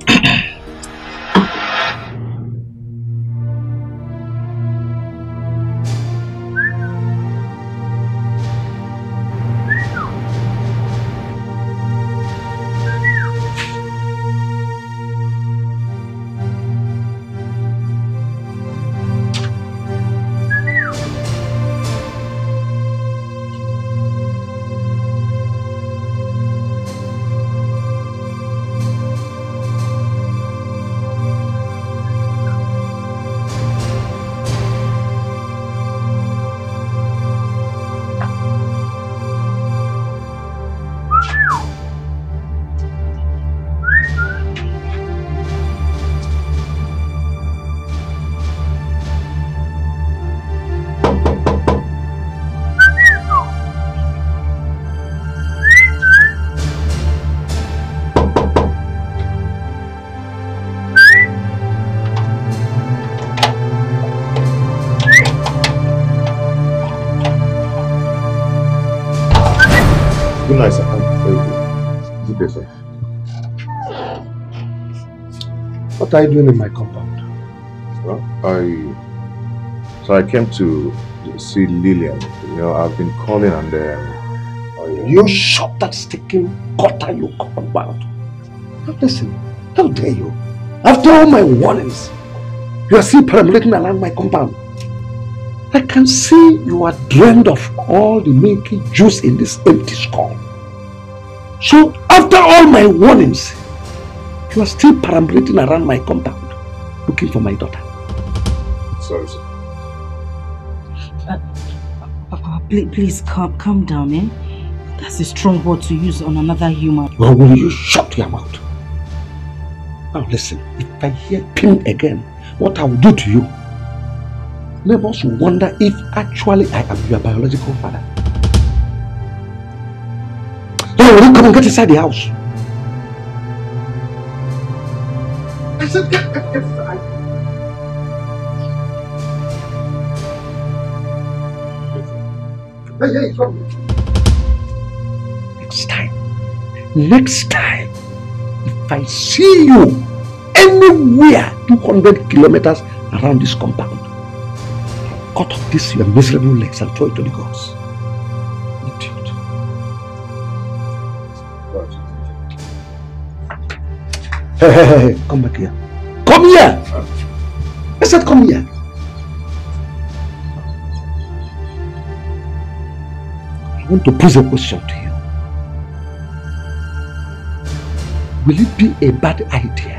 C: What are you doing in my compound?
F: Well, I came to see Lillian. You know, I've been calling and
C: You shot that sticking cutter you compound. Now listen, how dare you? After all my warnings, you are still perambulating around my compound. I can see you are drained of all the milky juice in this empty skull. So after all my warnings, you are still perambulating around my compound looking for my daughter.
F: Sorry, sir.
H: Papa, please calm down, eh? That's a strong word to use on another human.
C: Well, will you shut your mouth? Now listen, if I hear pin again, what I will do to you, neighbors will wonder if actually I am your biological father. Now will you come and get inside the house? I said get inside. Hey, come. Next time, if I see you anywhere 200 kilometers around this compound, cut off this your miserable legs and throw it to the gods. Idiot. Hey, come back here. Come here! I said come here. I want to pose a question to you. Will it be a bad idea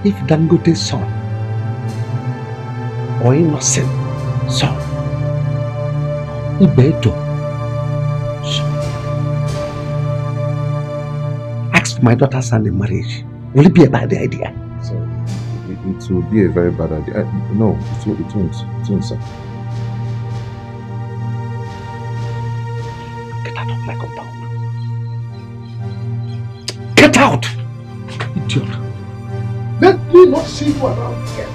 C: if Dangote's son or innocent son, Ibeto, ask for my daughter's hand in marriage? Will it be a bad idea?
F: So, it will be a very bad idea. No, it won't, sir.
C: Get out of my compound. Get out! Idiot. Let me not see you around here.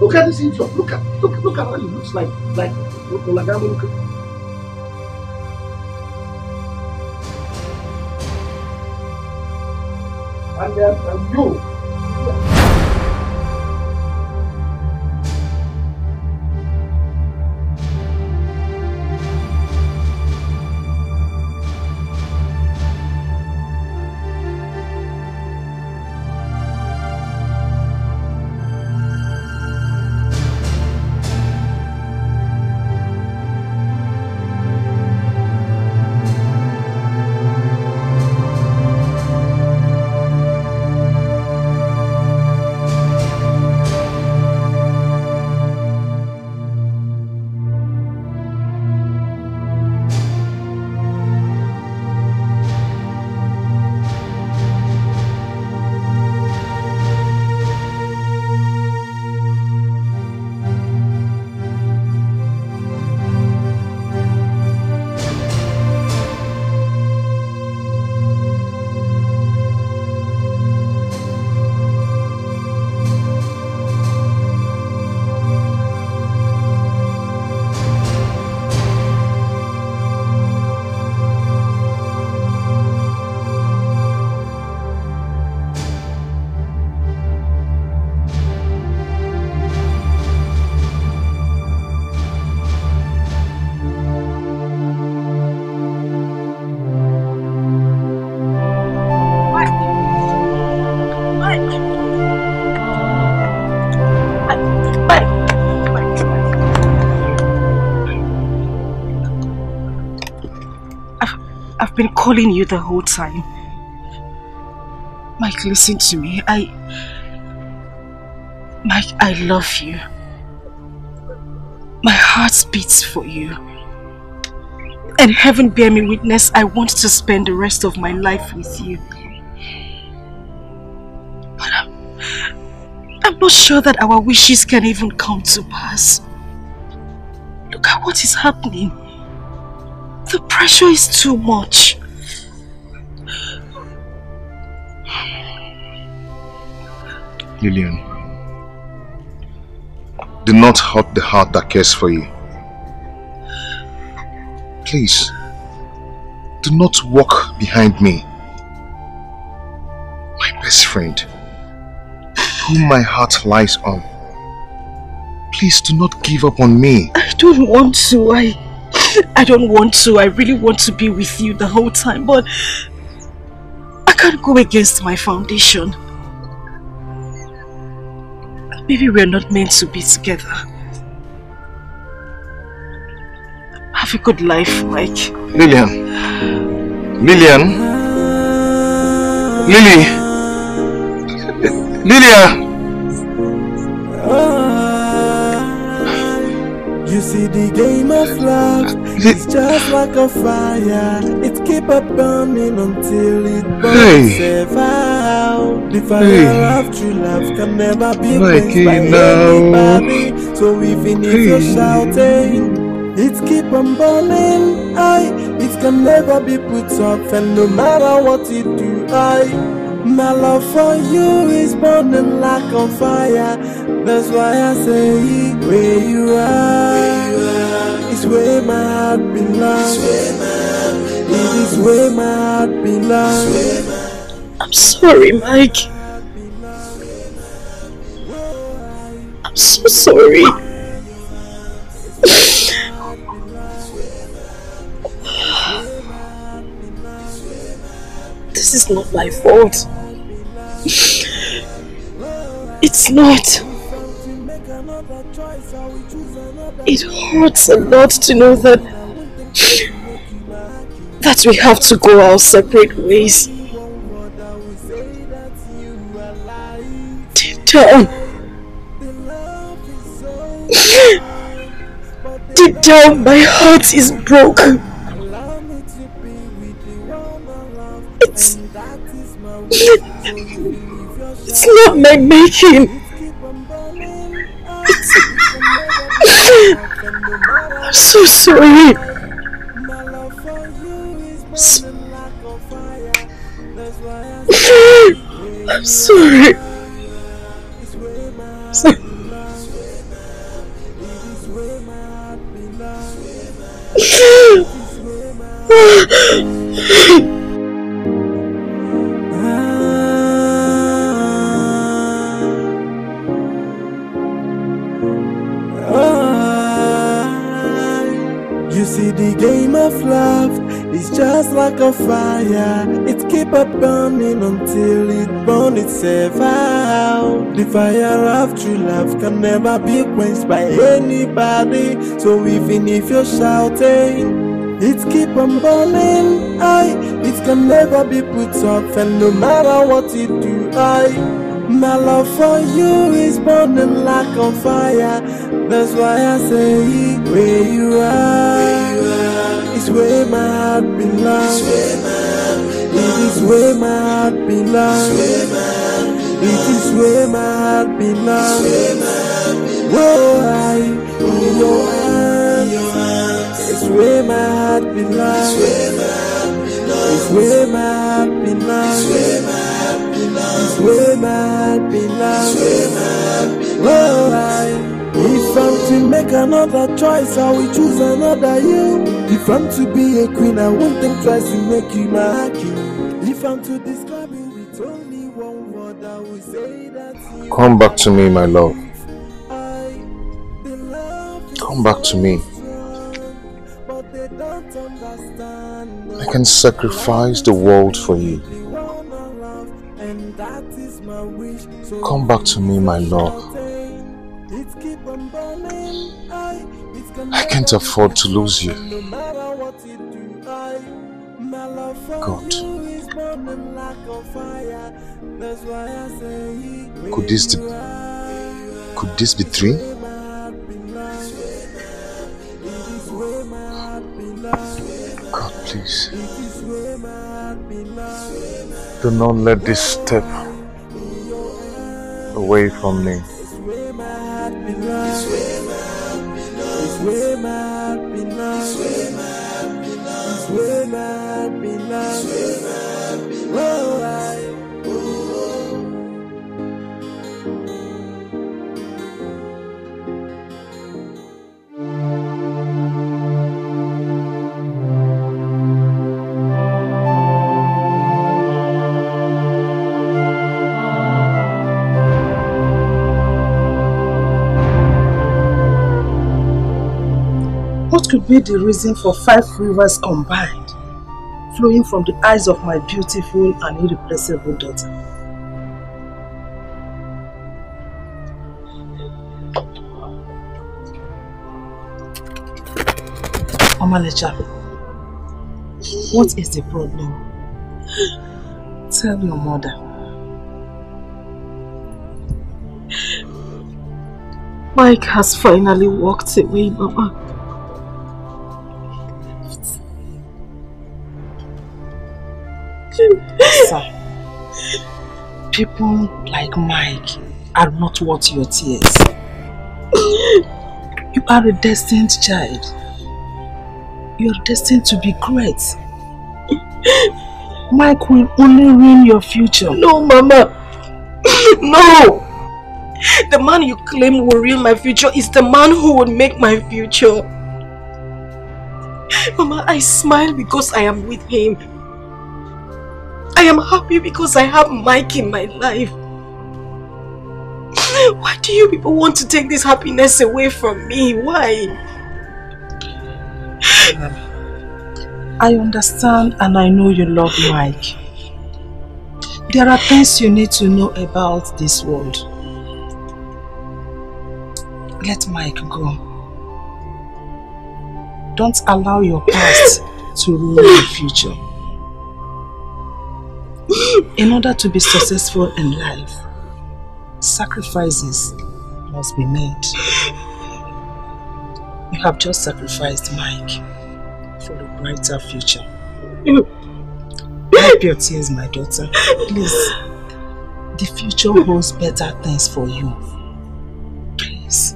C: Look at this idiot. Look at how he looks like Olagamo. And you.
A: I've been calling you the whole time. Mike, listen to me. Mike, I love you. My heart beats for you. And heaven bear me witness, I want to spend the rest of my life with you. But I'm not sure that our wishes can even come to pass. Look at what is happening. The pressure is too much.
F: Lillian, do not hurt the heart that cares for you. Please, do not walk behind me friend, whom my heart lies on. Please do not give up on me.
A: I don't want to. I don't want to. I really want to be with you the whole time, but I can't go against my foundation. Maybe we're not meant to be together. Have a good life, Mike.
F: Lillian. Lillian. Lily. Lilia.
I: You see the game of love, it's just like a fire. It keep up burning until it burns itself out. The fire of true love can never be quenched by anybody. So even if you're shouting, it keep on burning. It can never be put off, and no matter what you do, my love for you is burning like a fire. That's why I say, where you are, it's where my heart belongs. It is where my heart belongs.
A: I'm sorry, Mike. I'm so sorry. This is not my fault. It's not. It hurts a lot to know that we have to go our separate ways. Deep down, my heart is broken. It's not my making. I'm so sorry. I'm sorry.
I: You see the game of love, it's just like a fire. It keep up burning until it burns itself out. The fire of true love can never be quenched by anybody. So even if you're shouting, it keep on burning. It can never be put off, and no matter what you do, my love for you is burning like a fire. That's why I say, where you are, it's where my heart belongs. It is where my heart belongs. It is where my heart belongs. Whoa, in your hands, it's where my heart belongs. It's where my heart belongs. It's where my heart belongs. Whoa, if I'm to make another choice, I will choose another you. If I'm to be a queen, I won't think twice to make you my king. If I'm to describe you with only one word, I will say that you
F: Come back to me, my love. Come back to me. I can sacrifice the world for you. Come back to me, my love. I can't afford to lose you. God. Could this be dream? God, please. Do not let this step away from me.
I: It's where my heart belongs. It's where my heart belongs. It's where my heart belongs.
B: What could be the reason for 5 rivers combined, flowing from the eyes of my beautiful and irreplaceable daughter? Omalecha, what is the problem? Tell your mother.
A: Mike has finally walked away, Mama.
B: Sir, people like Mike are not worth your tears. You are a destined child. You are destined to be great. Mike will only ruin your future.
A: No, Mama. No! The man you claim will ruin my future is the man who will make my future. Mama, I smile because I am with him. I am happy because I have Mike in my life. Why do you people want to take this happiness away from me? Why?
B: I understand and I know you love Mike. There are things you need to know about this world. Let Mike go. Don't allow your past to ruin your future. In order to be successful in life, sacrifices must be made. You have just sacrificed Mike for a brighter future. Wipe your tears, my daughter. Please. The future holds better things for you. Please.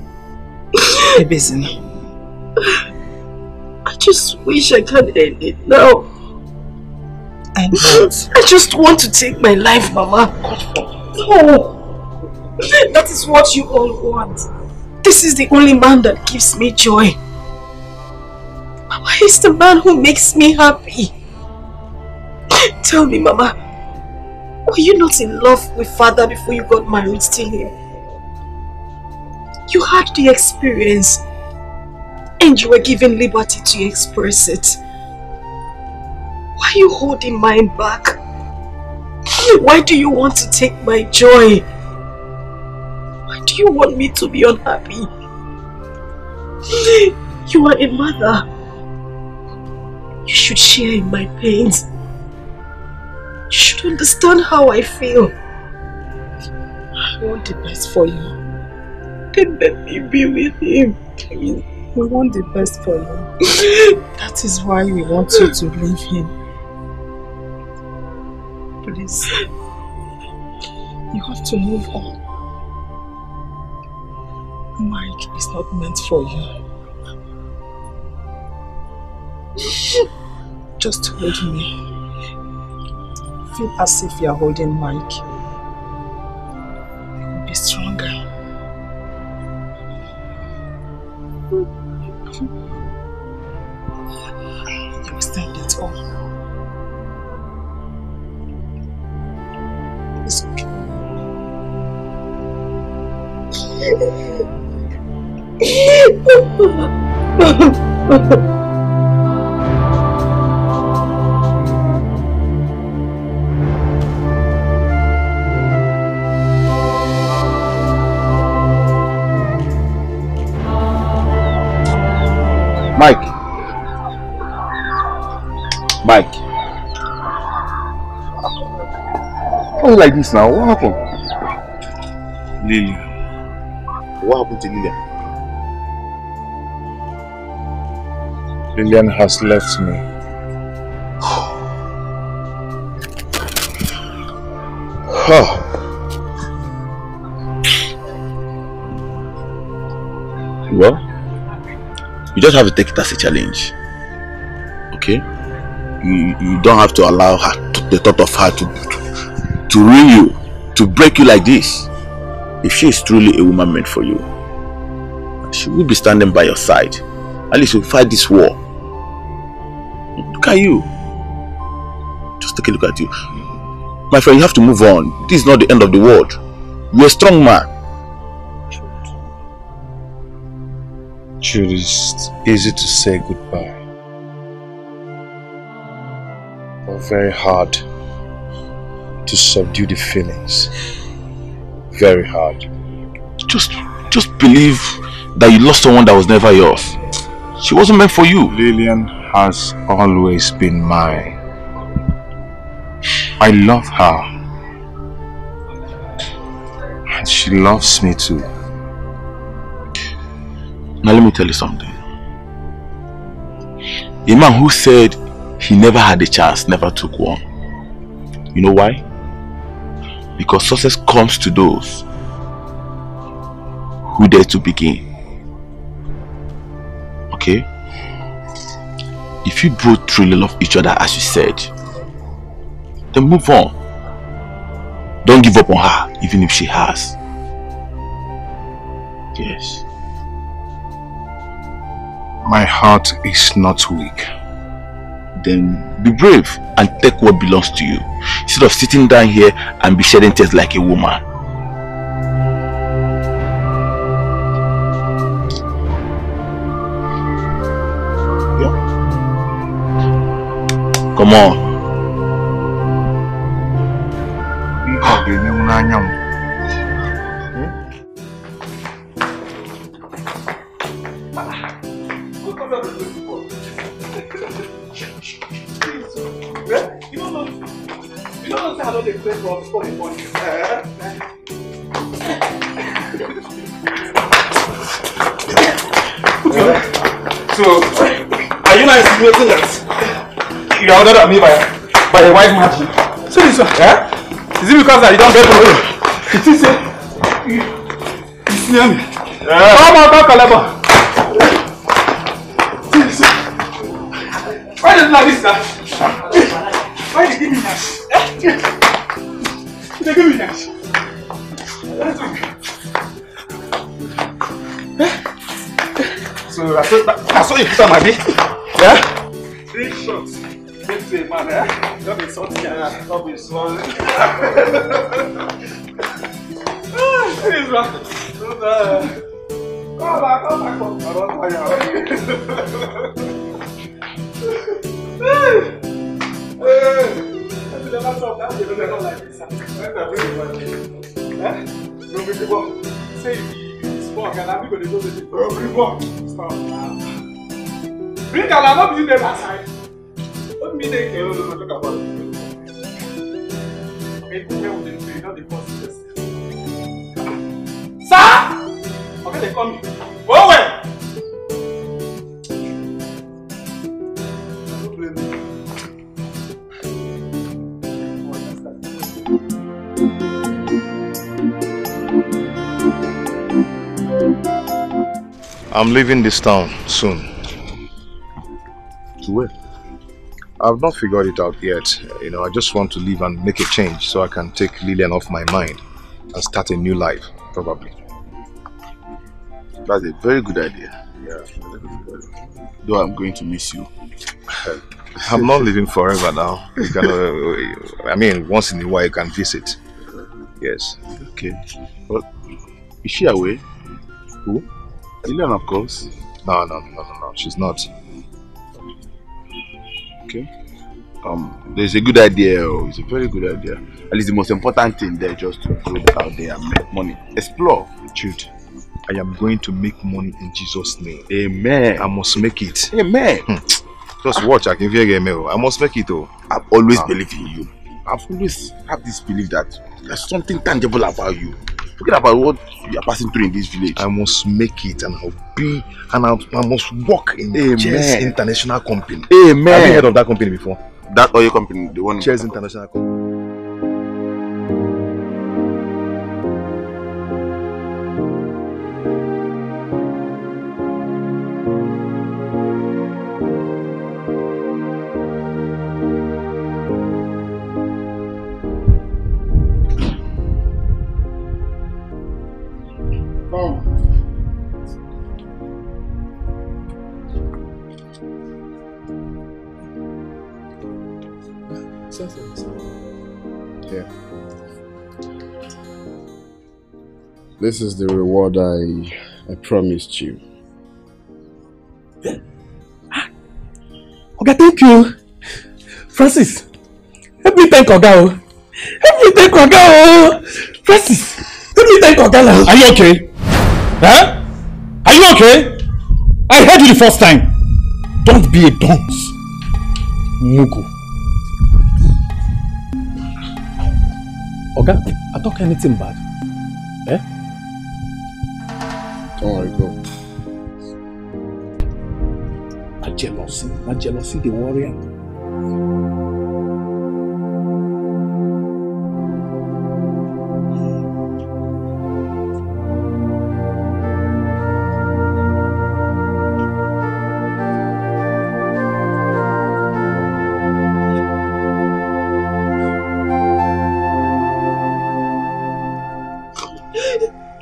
B: Ebezina.
A: I just wish I could end it now.
B: And what?
A: I just want to take my life, Mama. No. That is what you all want. This is the only man that gives me joy. Mama, he's the man who makes me happy. Tell me, Mama, were you not in love with Father before you got married to him? You had the experience and you were given liberty to express it. Why are you holding mine back? Why do you want to take my joy? Why do you want me to be unhappy? You are a mother. You should share in my pains. You should understand how I feel.
B: I want the best for you.
A: Then let me be with him, please.
B: We want the best for you. That is why we want you to leave him. Please. You have to move on. Mike is not meant for you. Just hold me. Feel as if you are holding Mike. You will be stronger. You will stand it all. It's okay.
G: Mike. Why are you like this now? What happened?
F: Lillian.
G: What happened to Lillian?
F: Lillian has left me.
G: Well, you just have to take it as a challenge. Okay? You don't have to allow her, the thought of her to ruin you, to break you like this. If she is truly a woman meant for you, she will be standing by your side. At least you'll fight this war. Look at you. Just take a look at you. My friend, you have to move on. This is not the end of the world. You're a strong man.
F: Jude, it's easy to say goodbye, but very hard to subdue the feelings. Very hard.
G: Just believe that you lost someone that was never yours. She wasn't meant for you.
F: Lillian has always been mine. I love her. And she loves me too.
G: Now let me tell you something. A man who said he never had a chance never took one. You know why? Because success comes to those who dare to begin. Okay? If you both truly love each other as you said, then move on. Don't give up on her, even if she has. Yes.
F: My heart is not weak.
G: Then be brave and take what belongs to you, instead of sitting down here and be shedding tears like a woman. Yeah. Come on.
J: So, are you not insinuating that you are ordered at me by a white magic? So this one, yeah? Is it because that you don't get to know? It is you see me? Come on, Kalaba. Why is it like this, sir? Why did you give me that? They give me that. So that's what you put on my bed. Yeah? 3 shots. Let's say, man, eh? Don't be salty and don't be swollen. Please, man. Come back. I don't know you. Say and I'm going to go to the stop now. Drink and I'm not using them aside. What me they can talk about it? Okay, who will do not the boss? Sir! Okay, they come. Go away!
F: I'm leaving this town soon.
G: To where?
F: I've not figured it out yet. You know, I just want to leave and make a change so I can take Lillian off my mind and start a new life, probably.
G: That's a very good idea. Yeah. Though I'm going to miss you.
F: I'm not living forever now. You can, I mean, once in a while you can visit. Yes.
G: Okay. But is she away? Who? Lillian, of course.
F: No. She's not.
G: Okay. There's a good idea. It's a very good idea. At least the most important thing there, just to go out there and make money. Explore.
F: Jude, I am going to make money in Jesus' name.
G: Amen.
F: I must make it.
G: Amen.
F: Just watch. I can hear a mail. I must make it. Oh.
G: I've always believed in you. I've always had this belief that there's something tangible about you. Forget about what you are passing through in this village.
F: I must make it, and I must work in Chess International Company.
G: Amen.
F: Have you heard of that company before?
G: That oil company, the one
F: Chess International Company.
D: Yeah. This is the reward I promised you.
L: Oga, thank you. Francis, help me thank Oga. Help me thank Oga. Francis, help me thank Oga now.
M: Are you okay? Huh? Are you okay? I heard you the first time. Don't be a dunce. Mugu.
L: Oga, I talk anything bad. Eh?
D: Don't worry, go.
L: My jealousy, the warrior.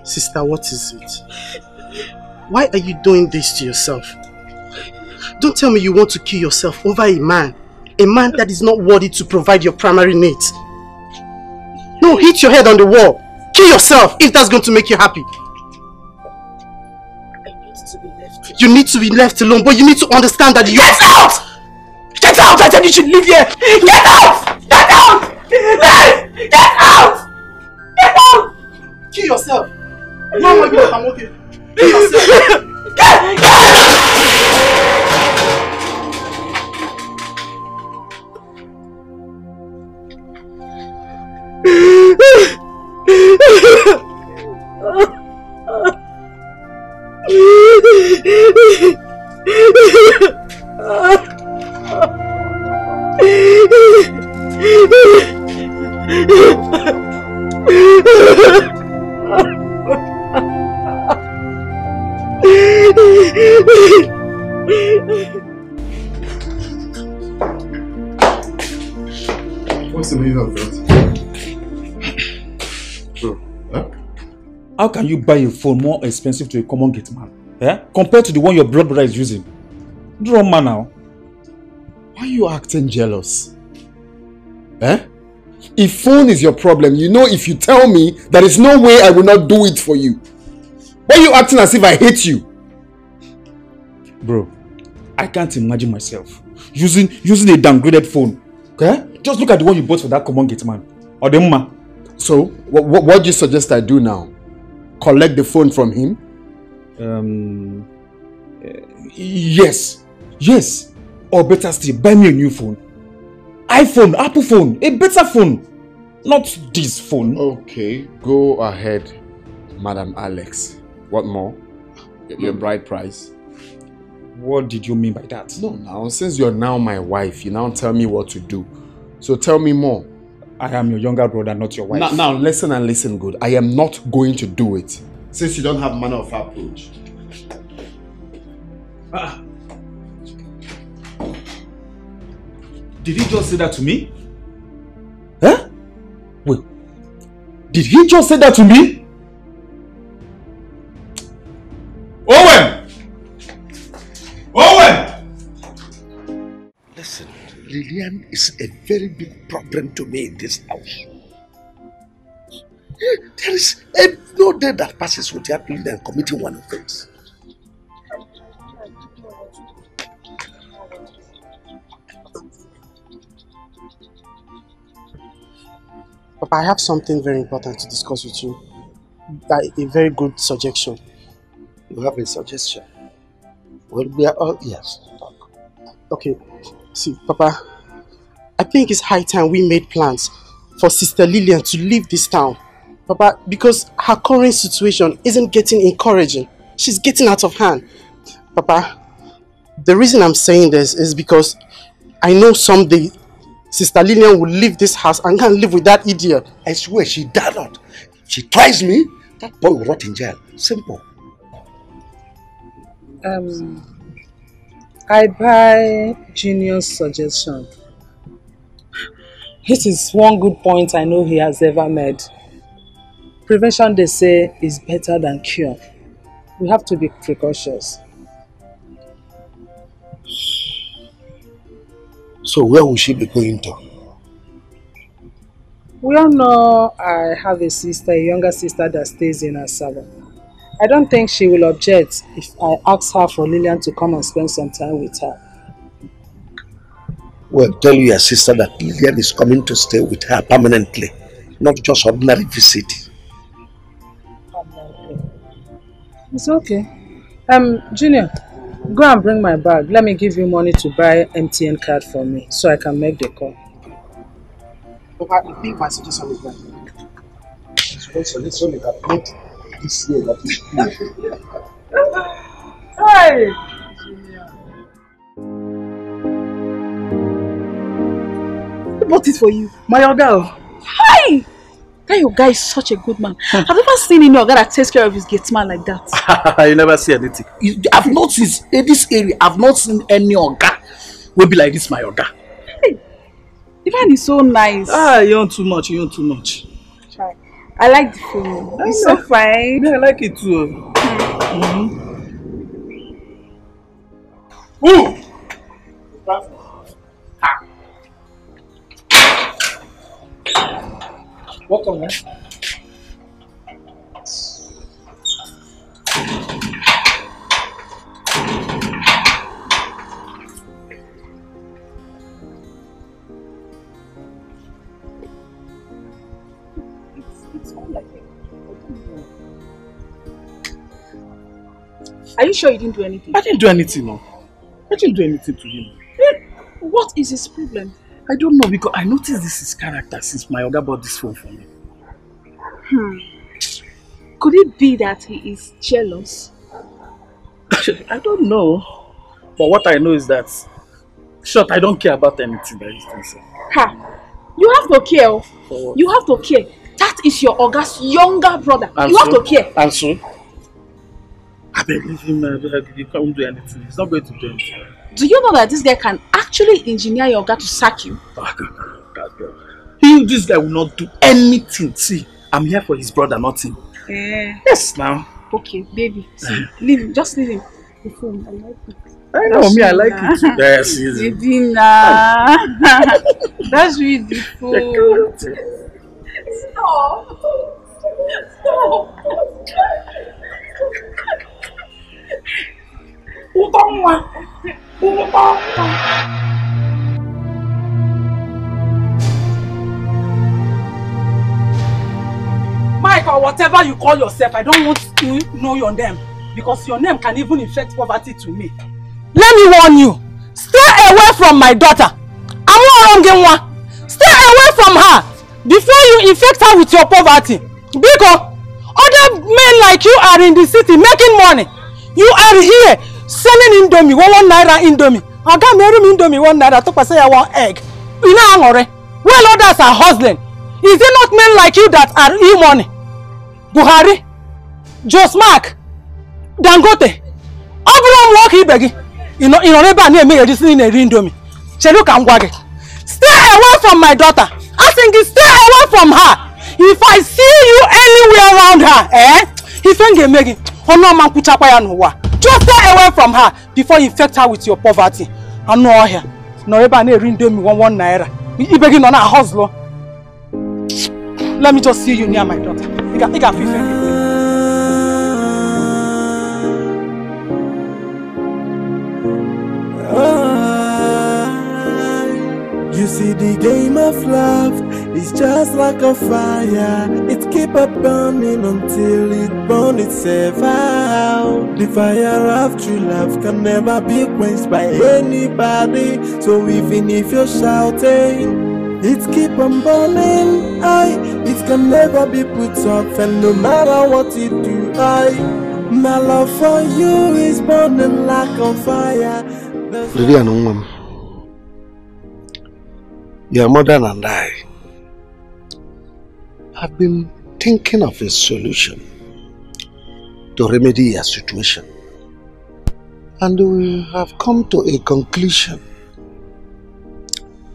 B: Sister, what is it? Why are you doing this to yourself? Don't tell me you want to kill yourself over a man that is not worthy to provide your primary needs. No, hit your head on the wall. Kill yourself if that's going to make you happy. You need to be left alone, but you need to understand that you— Get out! Get out! I said you should leave here! Get out! Get out! Get out! Get out! Kill yourself! No, I'm okay. Kill yourself! Get
D: What's the meaning of that? Bro, huh?
M: How can you buy a phone more expensive to a common gate man? Compared to the one your blood brother is using? Draw man now.
L: Why are you acting jealous? If phone is your problem, you know if you tell me, there is no way I will not do it for you. Why are you acting as if I hate you?
M: Bro, I can't imagine myself using a downgraded phone. Okay? Just look at the one you bought for that common gate man. Or the mama.
L: So, what do you suggest I do now? Collect the phone from him?
M: Yes. Yes. Or better still, buy me a new phone. iPhone, Apple phone, a better phone. Not this phone.
L: Okay, go ahead, Madam Alex. What more? Your bride price.
M: What did you mean by that?
L: No, now, since you're now my wife, you now tell me what to do. So tell me more.
M: I am your younger brother, not your wife.
L: Now listen and listen good. I am not going to do it. Since you don't have manner of approach.
M: Did he just say that to me? Huh? Wait. Did he just say that to me? Owen! Owen!
C: Listen, Lillian is a very big problem to me in this house. There is no day that passes without Lillian committing one offense.
B: Papa, I have something very important to discuss with you. A very good suggestion.
C: You have a suggestion? Well, we are all ears to talk.
B: Okay, see, Papa, I think it's high time we made plans for Sister Lillian to leave this town. Papa, because her current situation isn't getting encouraging. She's getting out of hand. Papa, the reason I'm saying this is because I know someday Sister Lillian will leave this house and can't live with that idiot.
C: I swear she dare not. If she tries me, that boy will rot in jail. Simple.
K: I buy Junior's suggestion. It is one good point I know he has ever made. Prevention, they say, is better than cure. We have to be precautious.
C: So where will she be going to?
K: We all know I have a younger sister that stays in Asaba. I don't think she will object if I ask her for Lillian to come and spend some time with her.
C: Well, tell your sister that Lillian is coming to stay with her permanently, not just ordinary visit.
K: It's okay. Junior, go and bring my bag. Let me give you money to buy MTN card for me so I can make the call.
B: Papa, I think my suggestion is right. Let's only have made this year that is
K: Hey!
B: Who bought it for you? My girl.
A: Hi! That your guy is such a good man. I've never seen any guy that takes care of his gate man like that.
J: You never see anything. I've not seen in this area. I've not seen any oga will be like this. My oga.
A: Hey, the man is so nice.
J: You want too much. You want too much.
A: I like the food. It's so fine.
J: Yeah, I like it too.
B: Ooh! Welcome, man.
A: Are you sure you didn't do anything?
J: I didn't do anything, no. I didn't do anything to him.
A: What is his problem?
J: I don't know, because I noticed this is character since my oga bought this phone for me.
A: Could it be that he is jealous?
J: I don't know. But what I know is that, short, I don't care about anything that he's doing.
A: Ha! You have to care. You have to care. That is your oga's younger brother.
J: And
A: you
J: so?
A: have to care.
J: And so? I believe him, he can't do anything. He's not going to do anything.
A: Do you know that this guy can actually engineer your oga to sack you?
J: This guy will not do anything. See, I'm here for his brother, not him. Yes, now.
A: Okay, baby. See, leave him. Just leave him. The phone, I like it.
J: I know, me, I like it too. Yes, easy.
A: Baby, nah. That's really beautiful. Stop. Stop.
K: Mike, or whatever you call yourself, I don't want to know your name because your name can even infect poverty to me. Let me warn you, stay away from my daughter. I'm not wronging one. Stay away from her before you infect her with your poverty. Because other men like you are in the city making money. You are here selling indomie, one naira indomie. I got married indomie 1 naira to say I want egg. You know, well, others are hustling. Is it not men like you that are e-money? Buhari, Josmark, Dangote, Abraham Walkie Beggy. You know, never near me in a indomie. Cheluka Mwage. Stay away from my daughter. I think you stay away from her. If I see you anywhere around her, if you get making, just stay away from her before you infect her with your poverty. I know here. No, ever near indomie 1 naira. You begin on a hustle. Let me just see you near my daughter. You can take a feel.
I: You see the game of love is just like a fire. It keep on burning until it burns itself out. The fire of true love can never be quenched by anybody. So even if you're shouting, it keep on burning. It can never be put off, and no matter what you do, my love for you is burning like a fire.
C: Your mother and I have been thinking of a solution to remedy your situation, and we have come to a conclusion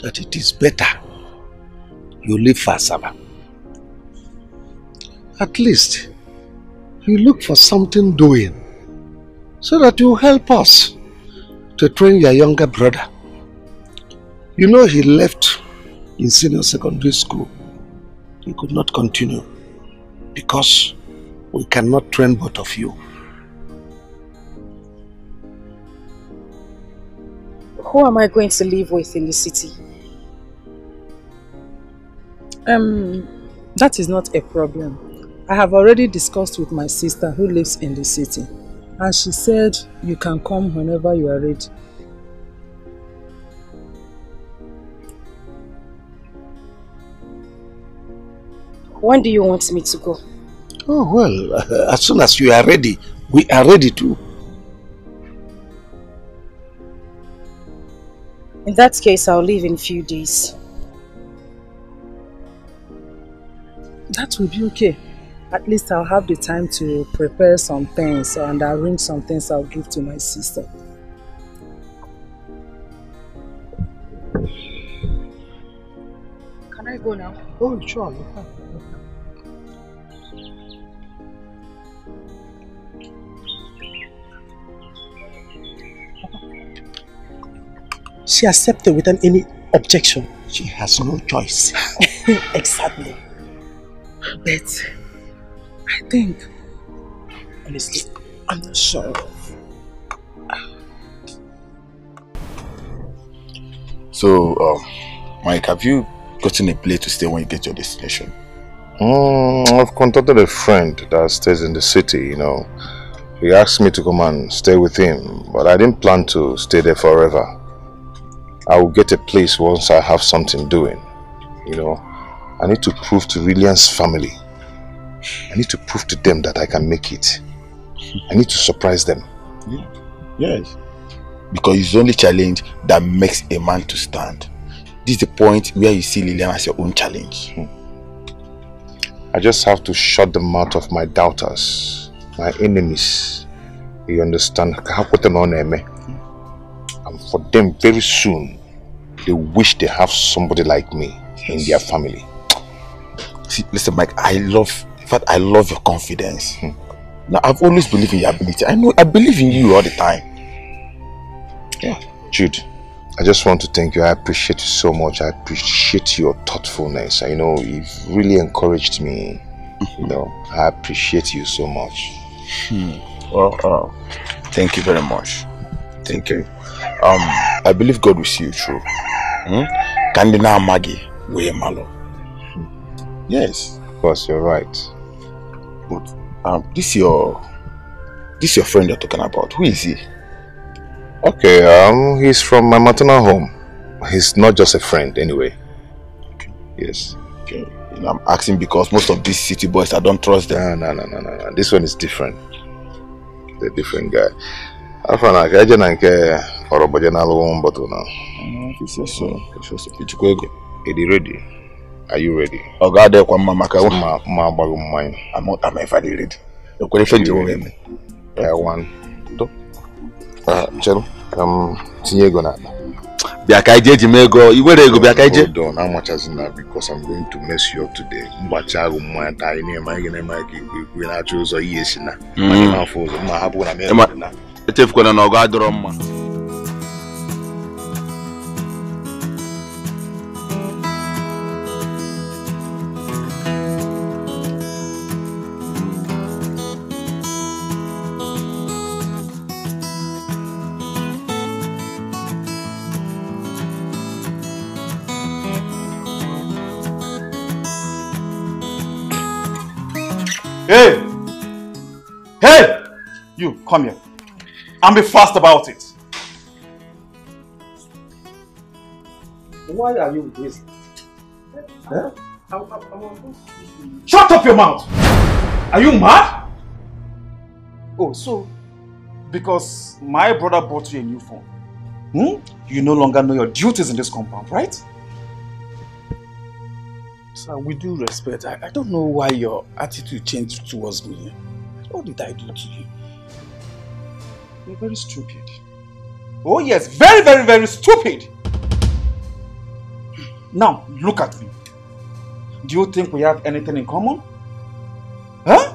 C: that it is better you leave Fasaba. At least you look for something doing so that you help us to train your younger brother. You know, he left in senior secondary school. He could not continue because we cannot train both of you.
A: Who am I going to live with in the city?
N: That is not a problem. I have already discussed with my sister who lives in the city, and she said you can come whenever you are ready.
A: When do you want me to go?
C: Oh, well, as soon as you are ready, we are ready too.
A: In that case, I'll leave in a few days.
N: That will be okay. At least I'll have the time to prepare some things and arrange some things I'll give to my sister.
A: Can I go now?
C: Oh, sure.
B: She accepted without any objection.
C: She has no choice.
B: Exactly.
N: But I think,
B: honestly, I'm not sure.
G: So, Mike, have you gotten a place to stay when you get your destination?
F: I've contacted a friend that stays in the city, you know. He asked me to come and stay with him, but I didn't plan to stay there forever. I will get a place once I have something doing, you know. I need to prove to Lillian's family. I need to prove to them that I can make it. I need to surprise them.
G: Yeah. Yes. Because it's the only challenge that makes a man to stand. This is the point where you see Lillian as your own challenge.
F: I just have to shut the mouth of my doubters, my enemies. You understand? And for them, very soon, they wish they have somebody like me in their family.
G: See, listen, Mike, I love your confidence. Now, I've always believed in your ability. I believe in you all the time.
F: Yeah. Jude, I just want to thank you. I appreciate you so much. I appreciate your thoughtfulness. I know you've really encouraged me. You know, I appreciate you so much.
G: Well, thank you very much. Thank you. I believe God will see you through. Kandina Maggie, we malo. Yes.
F: Of course, you're right.
G: But this your friend you're talking about. Who is he?
F: Okay, he's from my maternal home. He's not just a friend anyway.
G: Okay.
F: Yes.
G: Okay. You know, I'm asking because most of these city boys, I don't trust them.
F: No. This one is different. The different guy. Are you ready? Are you ready?
G: Oh God, I'm
F: not
G: ready.
F: Hold on, how much has enough? Because I'm going to mess you up today.
L: Hey! Hey! You, come here. And be fast about it.
B: Why are you with this? Huh?
L: Shut up your mouth! Are you mad? Oh, so, because my brother bought you a new phone, you no longer know your duties in this compound, right?
C: Sir, with due respect, I don't know why your attitude changed towards me. What did I do to you?
L: You're very stupid. Oh yes, very, very, very stupid! Now, look at me. Do you think we have anything in common? Huh?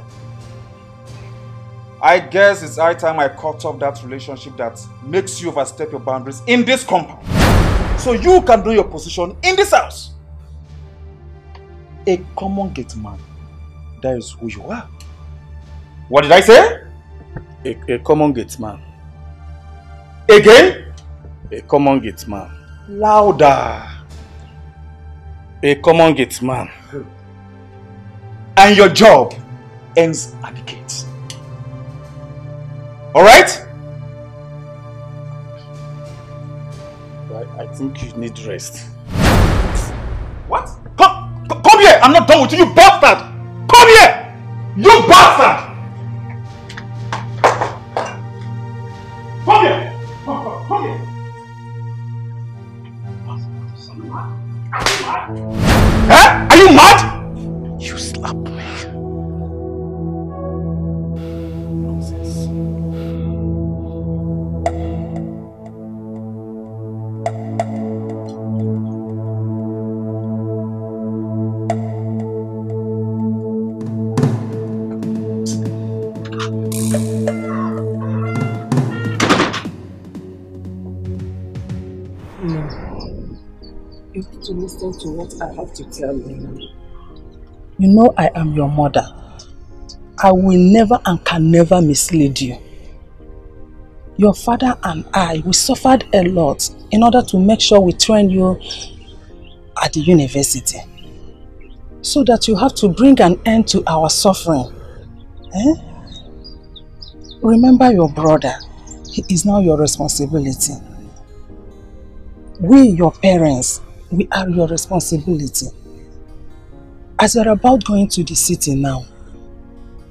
L: I guess it's high time I cut off that relationship that makes you overstep your boundaries in this compound. So you can do your position in this house. A common gate man. That is who you are.
J: What did I say?
E: A common gate man.
J: Again?
E: A common gate man.
J: Louder.
E: A common gate man.
J: And your job ends at the gate. Alright?
E: I think you need rest.
J: What? Come here! I'm not done with you, you bastard! Come here! You bastard! Come here! Come here! Huh? Are you mad?
C: You slapped me.
N: You have to listen to what I have to tell you. You know I am your mother. I will never and can never mislead you. Your father and I, we suffered a lot in order to make sure we train you at the university. So that you have to bring an end to our suffering. Eh? Remember your brother. He is now your responsibility. We, your parents, we are your responsibility. As you're about going to the city now,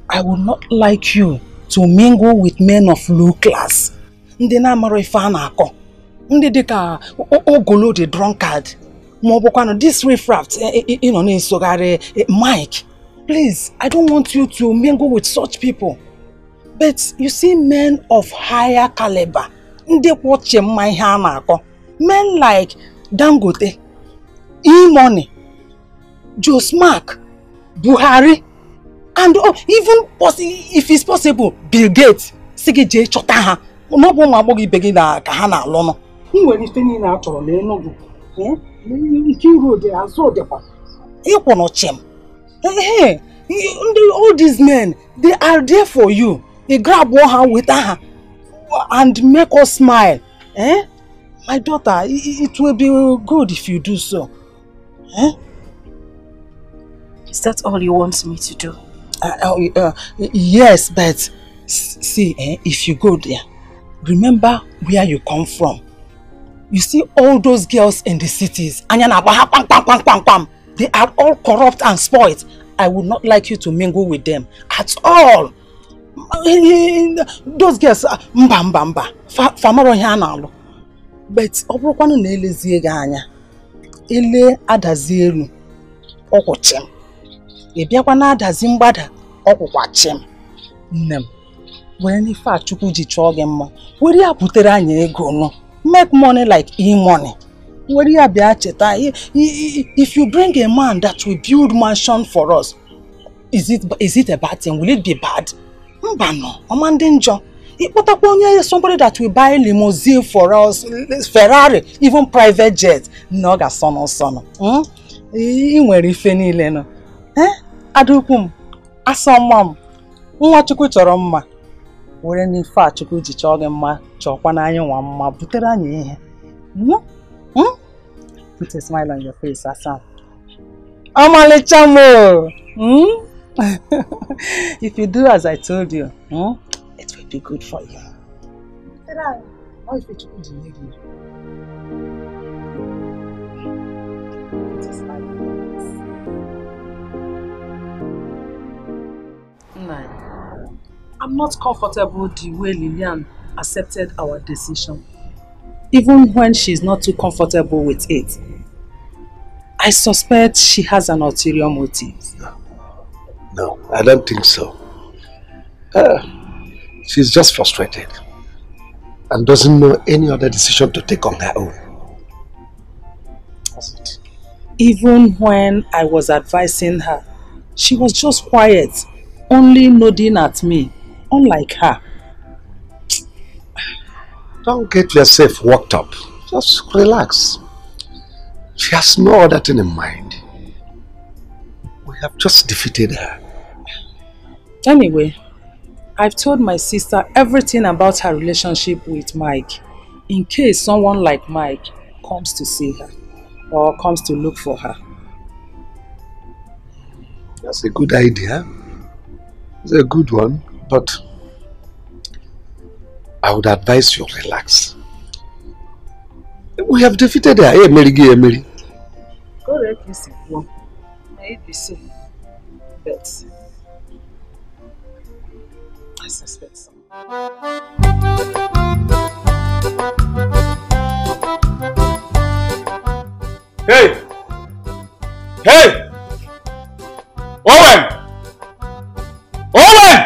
N: I would not like you to mingle with men of low class. Ndị na-amara ife a na-akọ. Ndị dịka ogolo the drunkard. This riffraff, Mike. Please, I don't want you to mingle with such people. But you see men of higher caliber. Ndị kwọche mma ihe a na-akọ. Men like Dangote, E-Money, Joe Smack, Buhari, and even if it's possible, Bill Gates. Sige je chọta ha. No bo ma bogi begi na ka ha na alọ no. Nwere ife ni na achọrọ na Enugu. Iki road dey aso dey kwa. Ikwo no chem. Hey, all these men, they are there for you. They grab one hand with her and make us smile. Eh? My daughter, it will be good if you do so. Eh?
H: Is that all you want me to do?
N: Yes, but see, if you go there, remember where you come from. You see all those girls in the cities, they are all corrupt and spoiled. I would not like you to mingle with them at all. Those girls, mbamba, famaro hianalo. But obrokwana na elezie ga anya. Ele adazi elu okwuchem. Ebiakwa na adazi mgbada okwukwachem. Nnem. Were ni fa chukwu ji chọọ gị mma. Were ya butere anya ego no. Make money like e-money. Were ya bịa cheta. If you bring a man that will build mansion for us, is it a bad thing? Will it be bad? Mbano, omande njọ. Somebody that will buy limousine for us, Ferrari, even private jet. No ga sono. I nwere ife niile no. Adukum, asomam. Nwa Chukwu chọrọ mma. Were ni fa Chukwu ji chọọ gị mma, chọkwa na anyị nwa mma, butere anyị ihe. Put a smile on your face, Asam. Amalichamo. If you do as I told you, it will be good for you. I'm not comfortable the way Lillian accepted our decision, even when she's not too comfortable with it. I suspect she has an ulterior motive.
C: No, I don't think so. She's just frustrated and doesn't know any other decision to take on her own. That's it.
N: Even when I was advising her, she was just quiet, only nodding at me, unlike her.
C: Don't get yourself worked up. Just relax. She has no other thing in mind. We have just defeated her.
N: Anyway, I've told my sister everything about her relationship with Mike, in case someone like Mike comes to see her or comes to look for her.
C: That's a good idea. It's a good one, but I would advise you relax. We have defeated her. Hey, Mary, Mary.
N: Correct, Mr. Kwon. May it be so. But I suspect so.
G: Hey! Hey! Owen! Owen!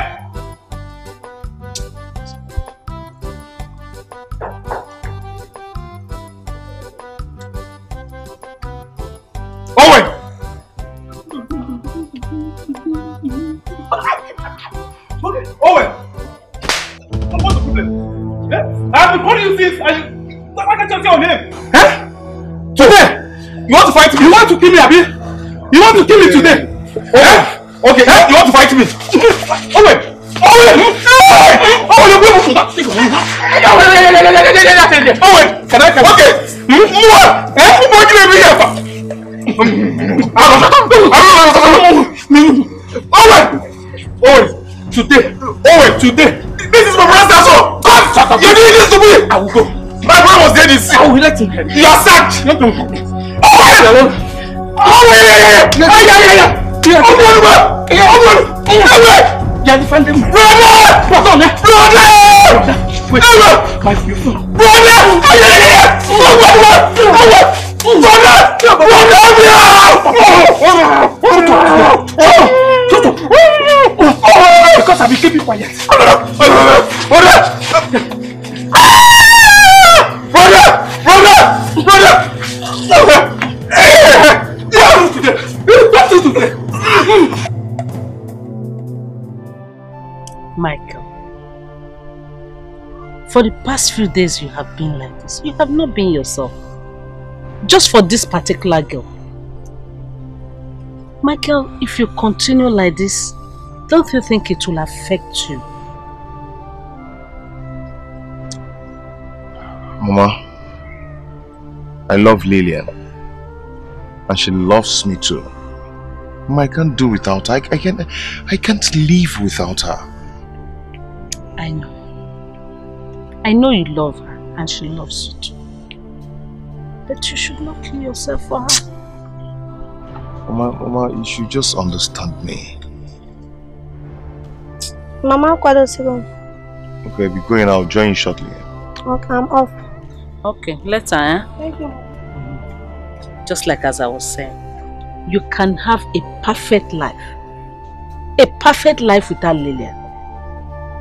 G: Owen! Owen! What's the problem? I've been calling you since and why can't you say your name? Today! You want to fight me? You want to kill me, Abi? You want to kill me today? Okay, you want to fight me? Owen! Owen! Owen! Can I come? Okay! Owen! Today! This is my brother's house! Come! Shut up! You're doing this to me! I will go. My brother was dead in sin. I will let him hear. You are sacked! Owen! You're defending me. Brother! Wait. My future. Because I've been keeping quiet.
H: Michael, for the past few days you have been like this. You have not been yourself. Just for this particular girl. Michael, if you continue like this, don't you think it will affect you?
F: Mama, I love Lillian. And she loves me too. Mama, I can't do without her. I can't live without her.
H: I know. I know you love her and she loves you too. But you should not kill yourself for her.
F: Mama, you should just understand me.
O: Mama, what is it?
F: Okay, I'll be going. I'll join you shortly.
O: Okay, I'm off.
H: Okay, later, eh?
O: Thank you.
H: Just like as I was saying, you can have a perfect life. A perfect life without Lillian.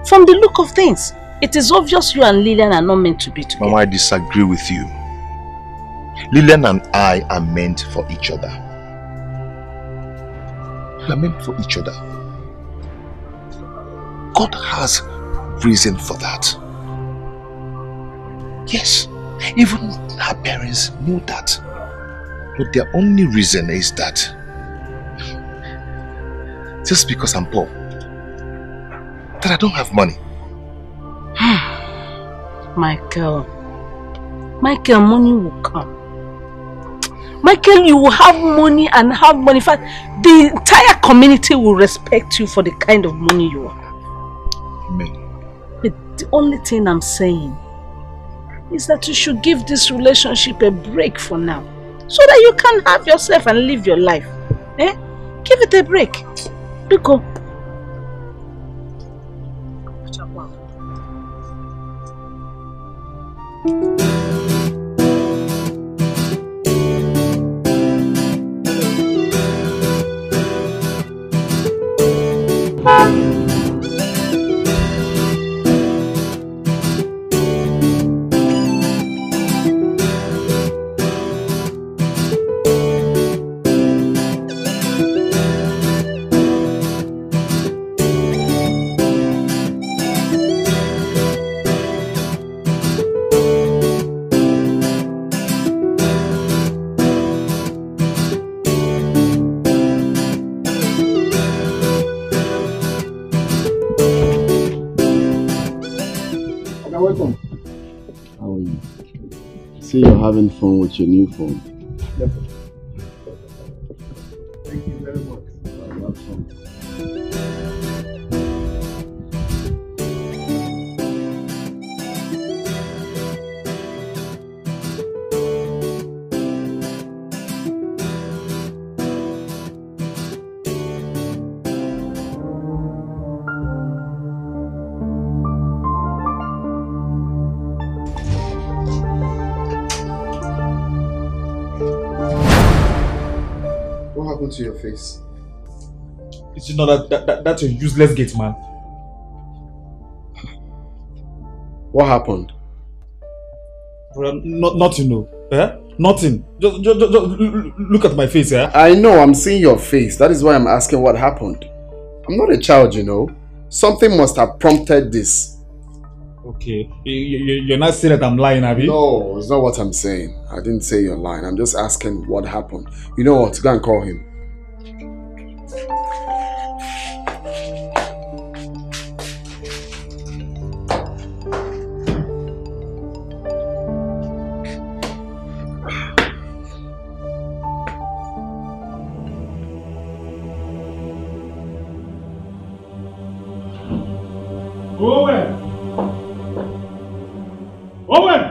H: From the look of things, it is obvious you and Lillian are not meant to be together.
F: Mama, I disagree with you. Lillian and I are meant for each other. We are meant for each other. God has reason for that. Yes, even her parents knew that. But their only reason is that just because I'm poor, that I don't have money.
H: Michael, money will come. Michael, you will have money and have money. In fact, the entire community will respect you for the kind of money you have.
F: Amen.
H: But the only thing I'm saying is that you should give this relationship a break for now. So that you can have yourself and live your life. Eh? Give it a break. Biko.
D: see you're having fun with your new phone.
M: Thank you very much.
D: Have fun. What happened to your face?
M: It's you know that's a useless gate man.
D: What happened?
M: Bro, nothing, no. Eh? Nothing. Just look at my face, eh?
D: I know, I'm seeing your face. That is why I'm asking what happened. I'm not a child, you know. Something must have prompted this.
M: Okay. You're not saying that I'm lying, Abby?
D: No, it's not what I'm saying. I didn't say you're lying. I'm just asking what happened. You know what? Go and call him.
M: Owen! Owen!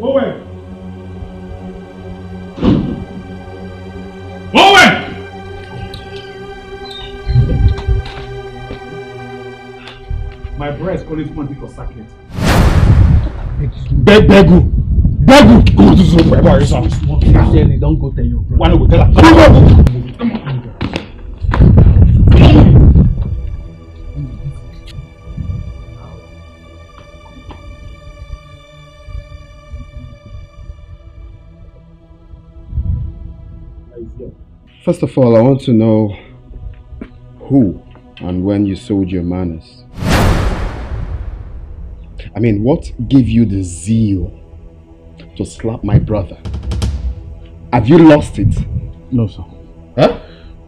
M: Owen! Owen! My brother is calling someone to sachet. Begu! Go to the room by yourself.
J: Sincerely, don't go tell your brother.
M: Why not go tell her? Come on.
D: First of all, I want to know who and when you sold your manners. I mean, what gave you the zeal to slap my brother? Have you lost it?
M: No, sir.
D: Huh?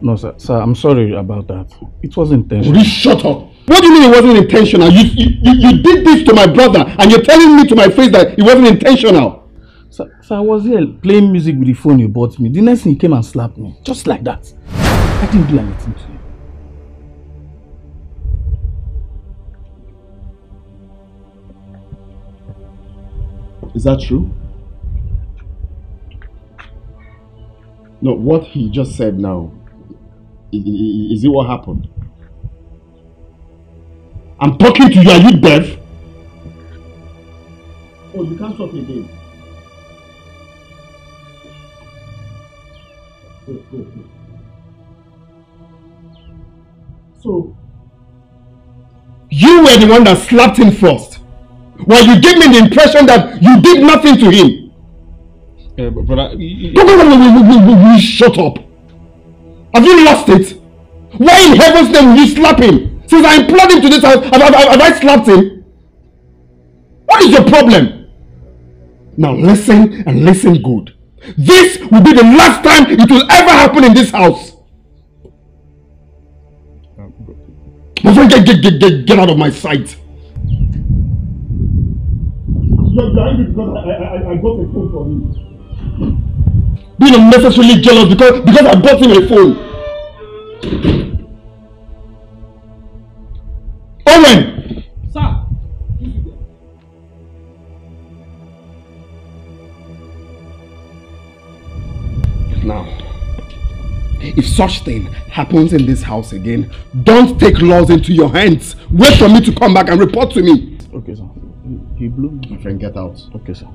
M: No, sir. Sir, I'm sorry about that. It wasn't intentional.
D: Will you shut up? What do you mean it wasn't intentional? You did this to my brother and you're telling me to my face that it wasn't intentional.
M: Sir, I was here playing music with the phone you bought me. The next thing he came and slapped me. Just like that. I didn't do anything to you.
D: Is that true? No, what he just said now, is it what happened? I'm talking to you, are you deaf? Oh, you can't talk again. Go. So, you were the one that slapped him first. Well, you gave me the impression that you did nothing to him.
M: But
D: shut up. Have you lost it? Why in heaven's name will you slap him? Since I implored him to this house, have I slapped him? What is your problem? Now listen and listen good. This will be the last time it will ever happen in this house. My friend, get out of my sight. You're angry because I got a phone for him. Being unnecessarily jealous because I bought him a phone. Owen!
M: Sir!
D: Now, if such thing happens in this house again, don't take laws into your hands. Wait for me to come back and report to me.
M: Okay, sir. He blew me.
D: My friend, get out.
M: Okay, sir.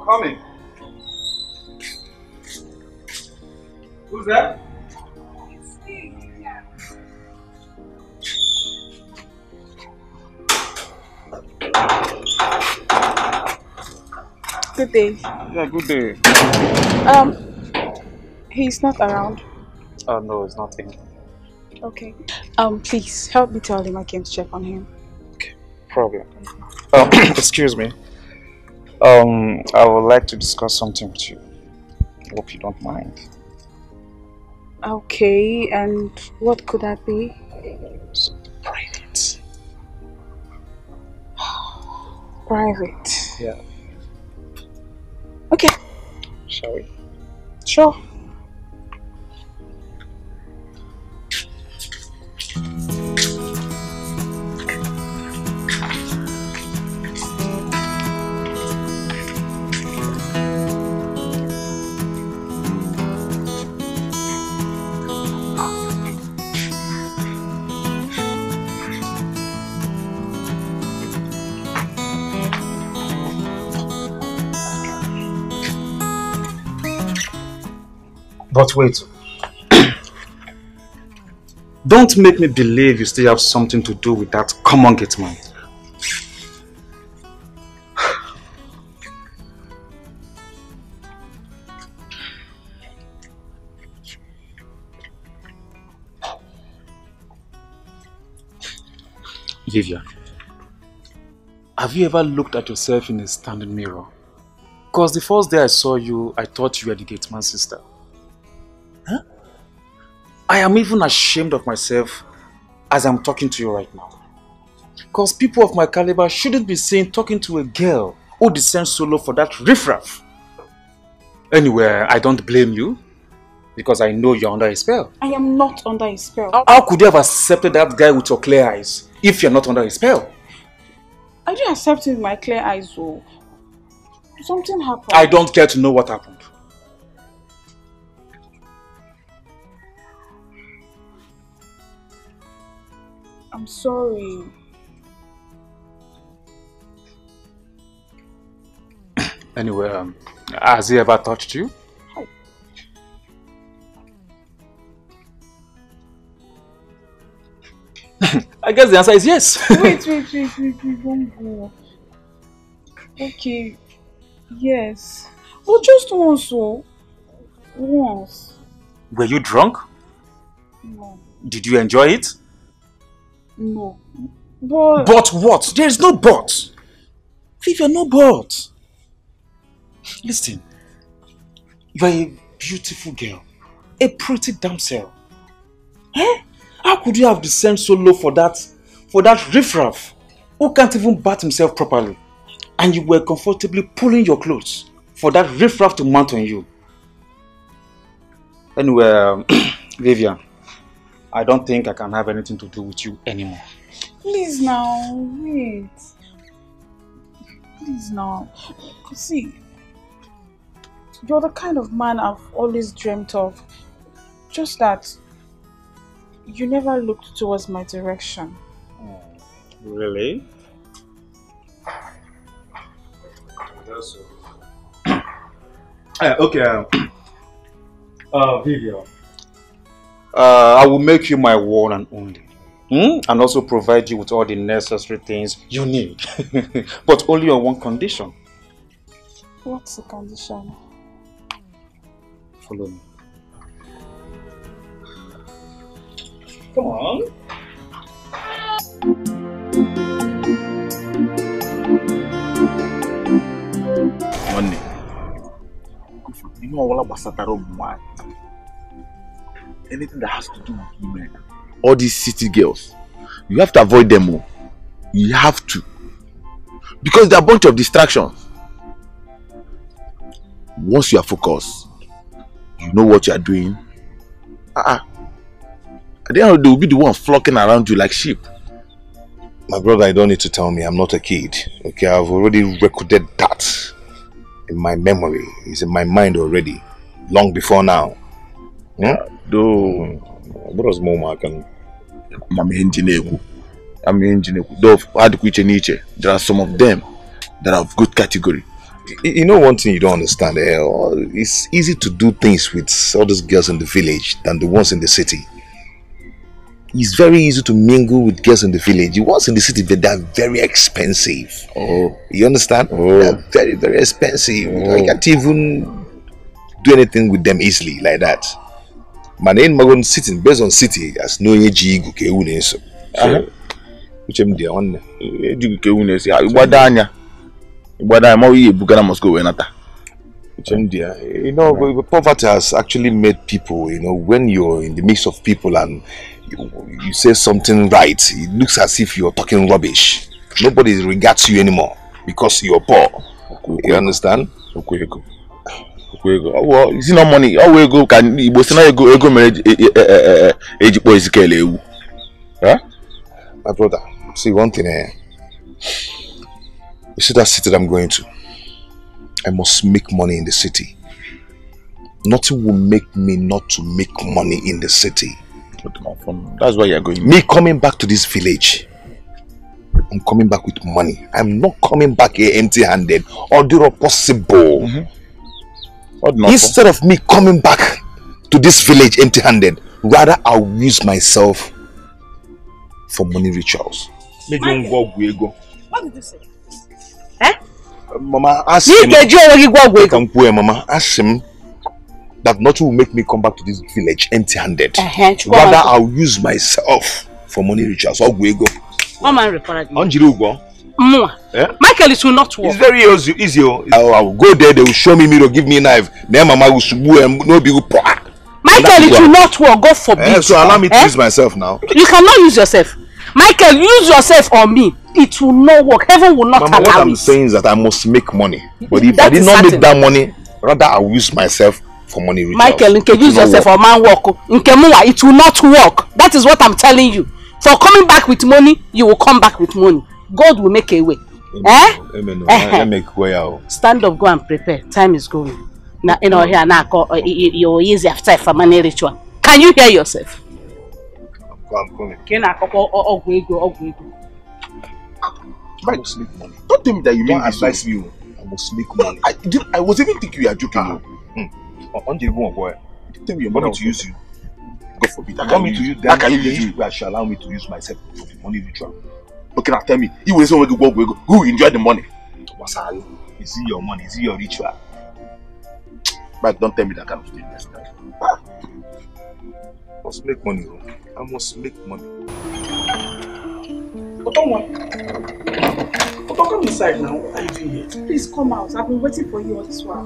E: coming. Who's that?
P: Good day.
E: Yeah, good day.
P: He's not around.
E: Oh no, it's nothing.
P: Okay. Please help me tell him I came to check on him.
E: Problem. Excuse me. I would like to discuss something with you. Hope you don't mind.
P: Okay, and what could that be?
E: Private.
P: Private.
E: Yeah.
P: Okay.
E: Shall we?
P: Sure.
E: But wait. Don't make me believe you still have something to do with that common gate man. Vivian, have you ever looked at yourself in a standing mirror? Because the first day I saw you, I thought you were the gate man's sister. Huh? I am even ashamed of myself as I'm talking to you right now. Because people of my caliber shouldn't be seen talking to a girl who descends solo for that riffraff. Anyway, I don't blame you because I know you're under a spell.
P: I am not under a spell.
E: How could you have accepted that guy with your clear eyes if you're not under a spell?
P: I didn't accept him with my clear eyes, though. Something happened.
E: I don't care to know what happened.
P: I'm sorry.
E: Anyway, has he ever touched you? I guess the answer is yes.
P: Wait, don't go. Okay, yes. But just once, oh. Once.
E: Were you drunk?
P: No.
E: Did you enjoy it?
P: No. But...
E: But what? There is no but. Vivian, no but. Listen. You are a beautiful girl. A pretty damsel. Eh? How could you have descended so low for that riffraff who can't even bat himself properly? And you were comfortably pulling your clothes for that riffraff to mount on you. Anyway, Vivian, I don't think I can have anything to do with you anymore.
P: Please now, wait. Please now. See, you're the kind of man I've always dreamt of. Just that you never looked towards my direction.
E: Really? Okay. Vivian. I will make you my one and only. And also provide you with all the necessary things you need. But only on one condition.
P: What's the condition?
E: Follow me. Come on.
G: Money. You know all about anything that has to do with women. All these city girls, you have to avoid them all. You have to. Because they're a bunch of distractions. Once you are focused, you know what you are doing. At the end of the day, they will be the one flocking around you like sheep.
F: My brother, you don't need to tell me. I'm not a kid. Okay, I've already recorded that in my memory. It's in my mind already. Long before now.
G: Though,
F: what was more I can...
G: There are some of them that are of good category.
F: You know one thing you don't understand, it's easy to do things with all those girls in the village than the ones in the city. It's very easy to mingle with girls in the village. The ones in the city, they're very expensive.
G: Oh.
F: You understand?
G: Oh.
F: They're very, very expensive. Oh. I can't even do anything with them easily like that. My name Magon sitting based on city as no AG Guke so. Which am dear one.
G: Must go
F: you know, poverty has actually made people, you know, when you're in the midst of people and you say something right, it looks as if you're talking rubbish. Nobody regards you anymore because you're poor. You understand?
G: Well, you see no money. Oh, we go can you go marriage age boys kele. Huh?
F: My brother, see one thing here. You see that city that I'm going to? I must make money in the city. Nothing will make me not to make money in the city.
G: That's why you're going.
F: Me coming back to this village, I'm coming back with money. I'm not coming back here empty-handed. Or do possible. Instead of me coming back to this village empty-handed, rather I'll use myself for money rituals.
P: What did you say?
F: Mama, ask him. Mama, ask him that nothing will make me come back to this village empty-handed. Rather, I'll use myself for money rituals. I'll go.
H: Michael, it will not work.
F: It's very easy. I'll go there, they will show me mirror, give me a knife. Then Mama will subu and no be
H: Michael, it will not work. God forbid.
F: So allow me to use myself now.
H: You cannot use yourself. Michael, use yourself on me. It will not work. Heaven will not allow
F: what I'm
H: it.
F: saying is that I must make money. But if I did not make that money, rather I'll use myself for money rituals.
H: Michael, you can use yourself for man work. It will not work. That is what I'm telling you. For coming back with money, you will come back with money. God will make a way.
F: Amen. Let me make way out.
H: Stand up, go and prepare. Time is going. Now, you know, here now, you're easy after for money ritual. Can you hear yourself?
F: I'm coming.
G: I must make money. Don't tell me that you don't advise me.
F: I must make money.
G: I was even thinking you are joking.
F: On the one boy.
G: Tell me you want me to use you. God forbid.
F: I want me to use them.
G: How can you use you?
F: You shall allow me to use myself for the money ritual.
G: Okay, now tell me. You will say who enjoy the money?
F: Wasal, is it your money? Is it your ritual?
G: But don't tell me that kind of thing next time.
F: I must make money. I must make money.
B: Come inside now. What are you doing here?
P: Please come out. I've been waiting for you all this while.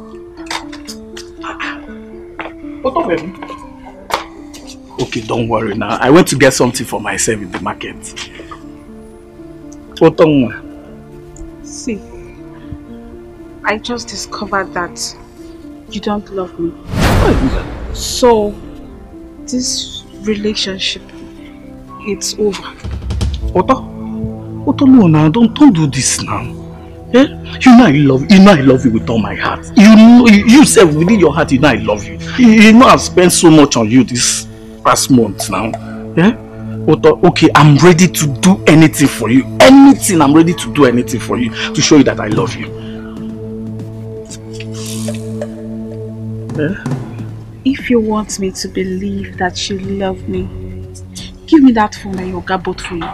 B: Okay, don't worry now. I went to get something for myself in the market.
P: See, I just discovered that you don't love me. So, this relationship, it's over.
B: Otto, no, now don't do this now. Eh? You know I love you with all my heart. You self within your heart, you know I love you. You know I've spent so much on you this past month now. Yeah? Otto, okay, I'm ready to do anything for you. I'm ready to do anything for you to show you that I love you.
P: Yeah? If you want me to believe that you love me, give me that phone that you got bought for you.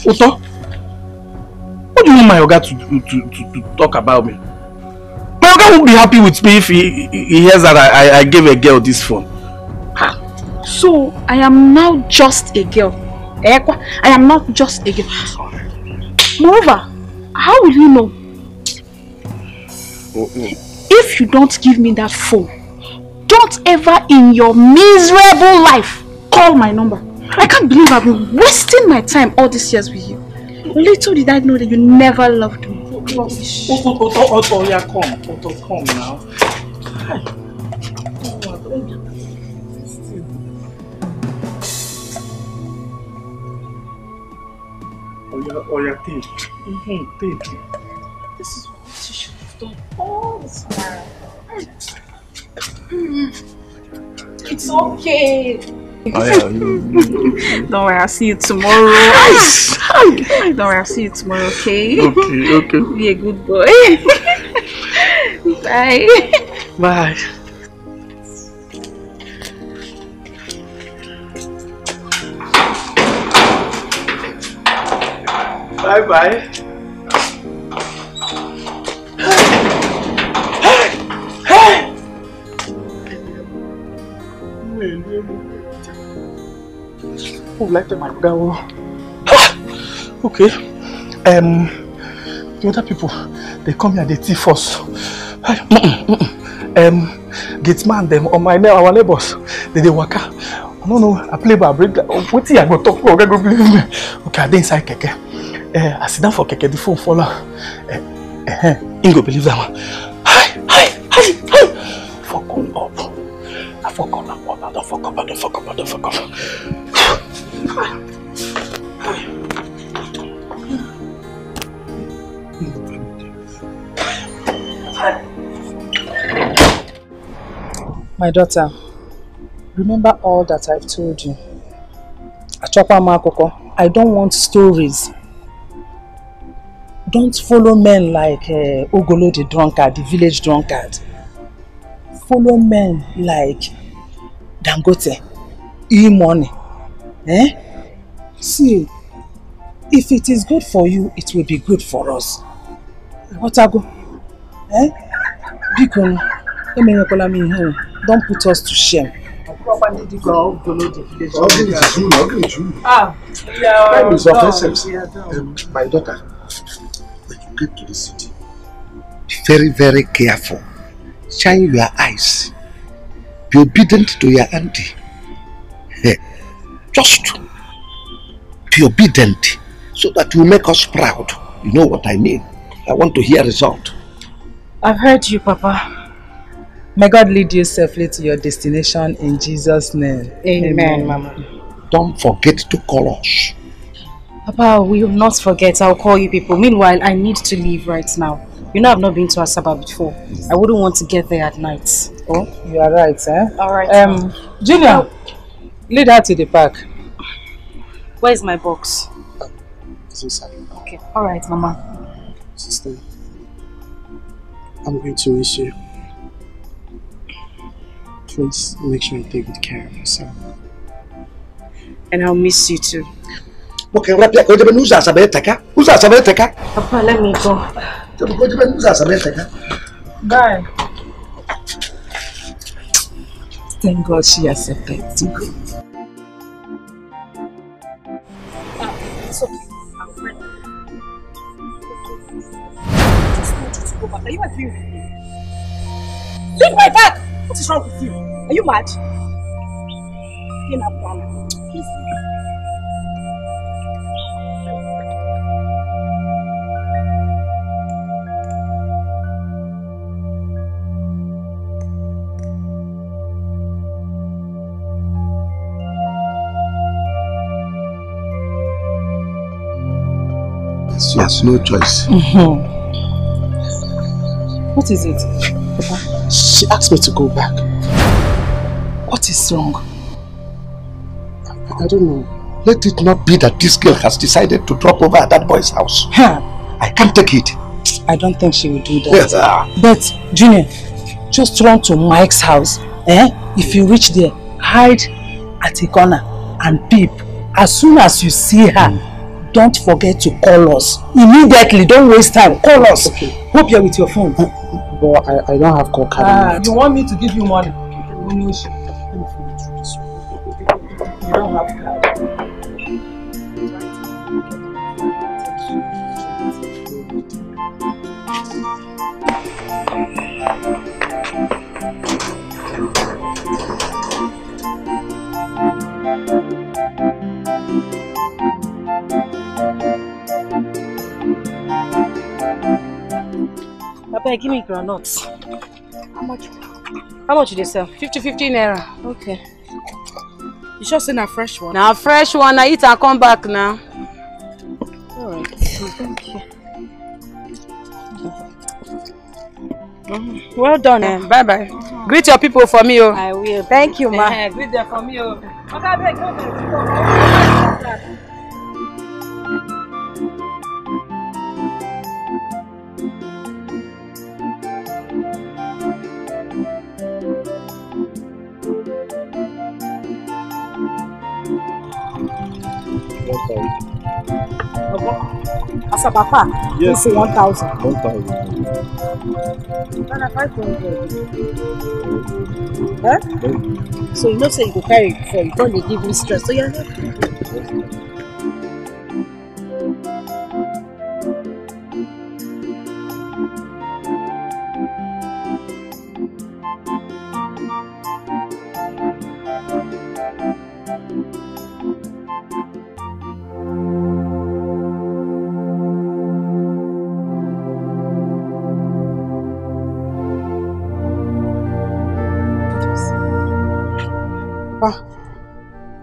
B: Otto, what do you want my Oga to talk about me? My Oga won't be happy with me if he hears that I gave a girl this phone.
P: So, I am now just a girl. I am not just a girl. Moreover, how will you know? If you don't give me that phone, don't ever in your miserable life call my number. I can't believe I've been wasting my time all these years with you. Little did I know that you never loved me.
B: Otto, yeah, come. Otto, come now. Take. Take.
P: This is what you should have done all the time. It's okay. Oh, yeah. Don't worry, I'll see you tomorrow.
J: Nice.
P: Don't worry, I'll see you tomorrow, okay?
J: Okay.
P: Be a good boy. Bye.
J: Bye. Bye. Hey! Who like my girl? Okay. The other people, they come here, they thief us. Gate man them on our neighbors, they waka. I don't know, I play by break. What I go talk for? Go believe me. Okay, I dey inside keke. I sit down for keke, the phone fall out. You go believe that man. Hi. Fuck on up. I fuck on up. I don't fuck up.
N: My daughter, remember all that I've told you. I don't want stories. Don't follow men like Ogolo the drunkard, the village drunkard. Follow men like Dangote, E-Money. See, if it is good for you, it will be good for us. Otago, Bikon, don't put us to shame.
C: My daughter, when you get to the city, be very, very careful. Shine your eyes. Be obedient to your auntie. Just be obedient so that you make us proud. You know what I mean? I want to hear result.
N: I've heard you, Papa. May God lead you safely to your destination in Jesus' name. Amen, Mama.
C: Don't forget to call us.
Q: Papa, we will not forget. I'll call you people. Meanwhile, I need to leave right now. You know I've not been to Asaba before. I wouldn't want to get there at night.
N: Oh, you are right,
Q: Alright.
N: Junior, lead her to the park.
Q: Where's my box?
B: It's inside.
Q: Okay. Alright, Mama.
B: Sister, I'm going to miss you. Please make sure you take good care of yourself.
Q: And I'll miss you too.
C: Okay, Papa,
Q: let me go.
N: Bye. Thank God she accepted to go.
A: It's okay. I'm ready. Just want you to go back. Are you agreeing with me? Leave my bag! What is wrong with you? Are you mad? Please.
C: She has no choice.
N: What is it?
B: Papa, she asked me to go back.
N: What is wrong?
B: I don't know.
C: Let it not be that this girl has decided to drop over at that boy's house. I can't take it.
N: I don't think she will do that.
C: Yes,
N: But, Junior, just run to Mike's house. If you reach there, hide at a corner and peep. As soon as you see her, don't forget to call us. Immediately, don't waste time. Call us.
B: Okay.
N: Hope you're with your phone.
B: But I don't have call card.
N: You want me to give you money? You don't have card.
Q: Papa, give me granuts.
A: How much?
Q: How much do they sell?
K: 50 naira.
Q: Okay.
K: You sure seen a fresh one? Now fresh one, I eat and come back now.
Q: Alright, thank you.
K: Well done. Bye bye. Greet your people for me.
Q: I will. Thank you, ma.
K: Greet them for me. Okay, break, go there.
N: As a papa,
M: Yes.
N: this is 1,000.
M: 1,000.
N: And a 500. Huh? So you know, say you go carry it before you don't give me stress. So you're not.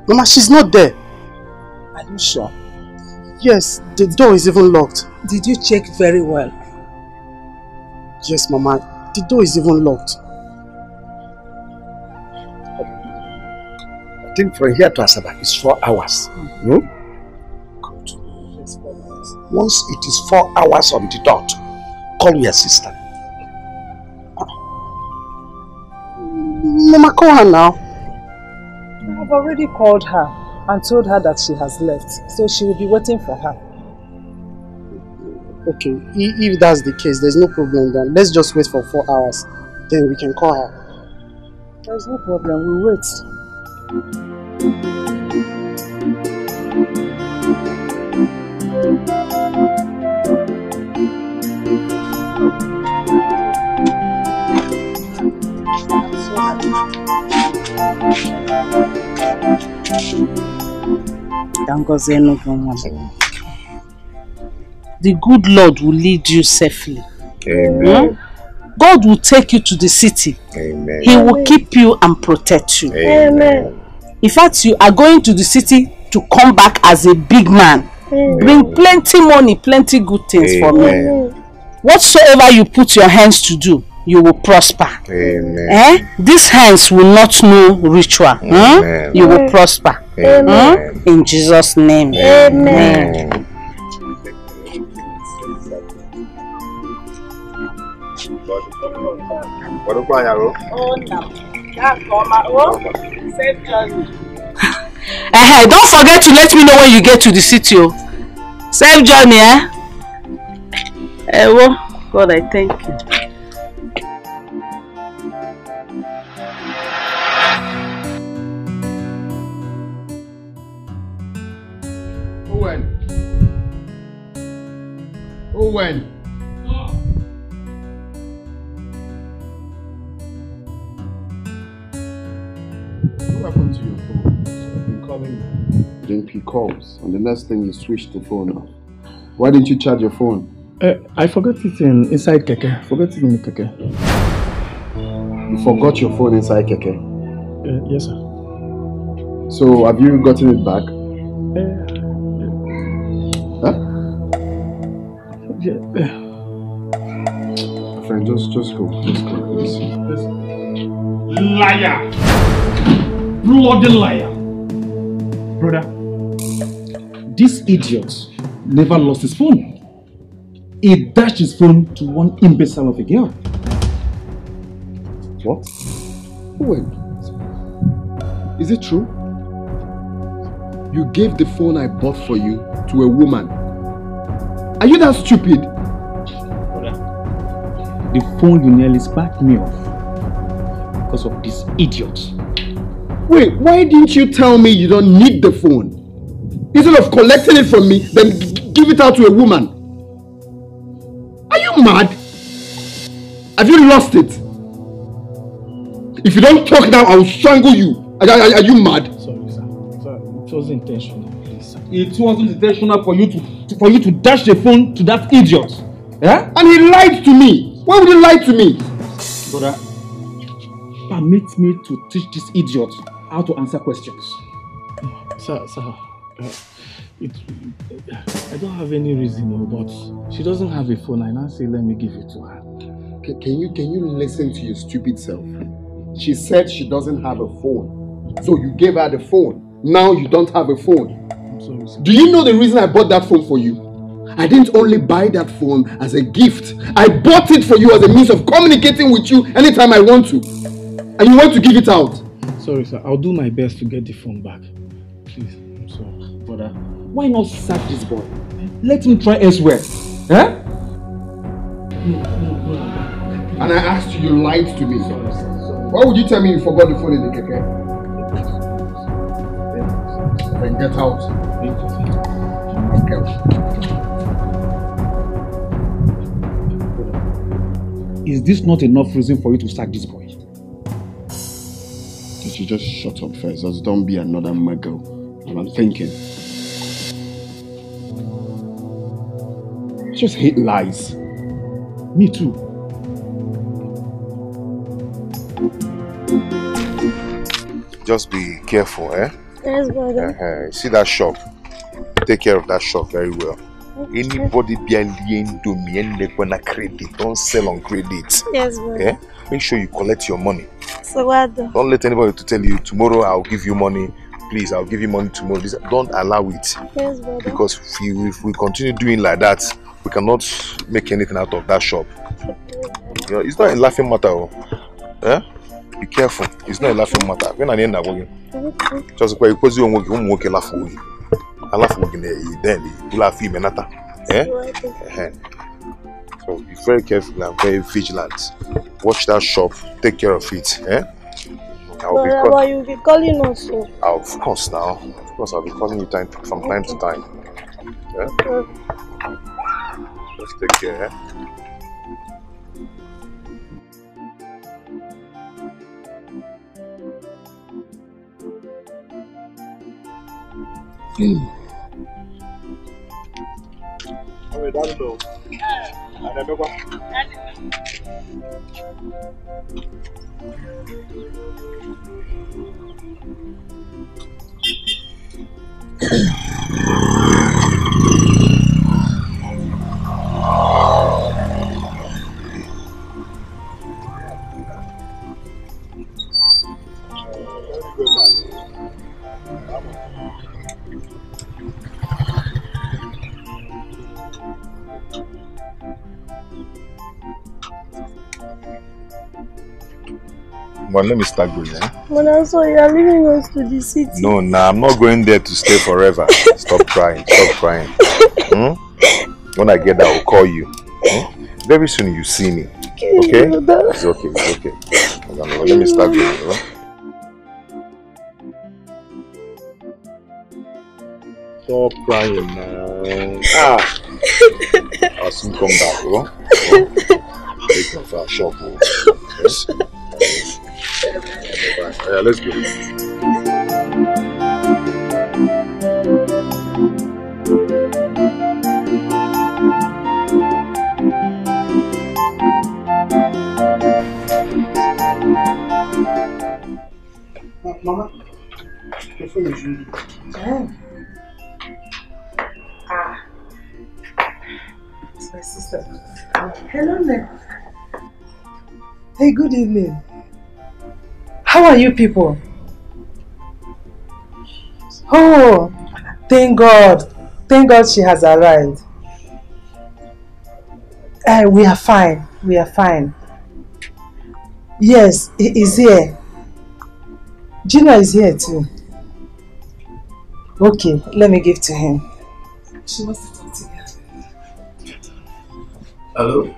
B: Mama, she's not there.
N: Are you sure?
B: Yes, the door is even locked.
N: Did you check very well?
B: Yes, Mama, the door is even locked.
C: I think from here to Asaba is 4 hours. No? Once it is 4 hours on the dot, call your sister.
B: Mama, call her now.
N: I've already called her and told her that she has left, so she will be waiting for her.
B: Okay, if that's the case, there's no problem then. Let's just wait for 4 hours. Then we can call her.
N: There's no problem, we'll wait.
H: The good Lord will lead you safely.
C: Amen.
H: God will take you to the city.
C: Amen.
H: He will keep you and protect you.
C: Amen.
H: In fact, you are going to the city to come back as a big man.
C: Amen.
H: Bring plenty money, plenty good things for me. Whatsoever you put your hands to do, you will prosper.
C: Amen.
H: These hands will not know ritual. You will prosper.
C: Amen.
H: In Jesus' name.
C: Amen.
H: Don't forget to let me know when you get to the city. Safe journey, God, I thank you.
C: Owen. What happened to your phone? I've been calling you. You didn't pick calls, and the next thing you switched the phone off. Why didn't you charge your phone?
M: I forgot it inside Keke. Forgot it in the Keke.
C: You forgot your phone inside Keke?
M: Yes, sir.
C: So, have you gotten it back? Friend, just go. Just go, please.
M: Liar! Bloody liar! Brother, this idiot never lost his phone. He dashed his phone to one imbecile of a girl.
C: What? Wait. Is it true? You gave the phone I bought for you to a woman. Are you that stupid?
M: The phone you nearly sparked me off because of this idiot.
C: Wait, why didn't you tell me you don't need the phone? Instead of collecting it from me, then give it out to a woman. Are you mad? Have you lost it? If you don't talk now, I will strangle you. Are you mad?
M: Sorry, sir. It wasn't intentional, please, sir. It wasn't intentional for you to dash the phone to that idiot. Yeah?
C: And he lied to me. Why would he lie to me?
M: Brother, permit me to teach this idiot how to answer questions. Sir, I don't have any reason, but she doesn't have a phone. I now say, let me give it to her.
C: Can you listen to your stupid self? She said she doesn't have a phone.
D: So you gave her the phone. Now you don't have a phone.
M: I'm sorry, sir.
D: Do you know the reason I bought that phone for you? I didn't only buy that phone as a gift. I bought it for you as a means of communicating with you anytime I want to. And you want to give it out.
M: Sorry, sir. I'll do my best to get the phone back. Please, I'm sorry. Brother, why not sack this boy? Let him try elsewhere. Huh? No.
D: And I asked you, you lied to me. Why would you tell me you forgot the phone in the keke? Then get out.
M: Is this not enough reason for you to sack this boy?
D: You should just shut up first. Just don't be another muggle. And I'm thinking. I just hate lies.
M: Me too.
F: Just be careful, eh?
O: Yes, brother.
F: See that shop? Take care of that shop very well. Okay. Anybody be alien to me and they wanna credit. Don't sell on credit.
O: Yes, brother.
F: Eh? Make sure you collect your money.
O: So what?
F: Don't let anybody to tell you tomorrow I'll give you money. Please, I'll give you money tomorrow. Don't allow it.
O: Yes, brother.
F: Because if we continue doing like that, we cannot make anything out of that shop. You know, it's not a laughing matter. Eh? Be careful. It's not a laughing matter. When I end up working, just because you won't laugh with you. I laugh working there. Then you laugh him and eh? So be very careful and very vigilant. Watch that shop. Take care of it. Eh?
O: But you'll be calling us.
F: Of course now. Of course I'll be calling you from time to time. Yeah? Just take care. Eh? But let me start going, eh?
O: But so you are leaving us to the city.
F: No, I'm not going there to stay forever. Stop crying, stop crying. When I get there, I'll call you. Very soon you see me. Okay? It's okay, it's okay. Let me start going, right? Stop crying now. I'll soon come back, bro. Take off our shop. Yes? Yeah, let's go.
B: Mama, your phone is ringing. It's my sister.
N: Hello, Nick. Hey, good evening. How are you people? Oh, thank God. Thank God she has arrived. We are fine. We are fine. Yes, he is here. Gina is here too. Okay, let me give to him. She wants to talk to you.
R: Hello.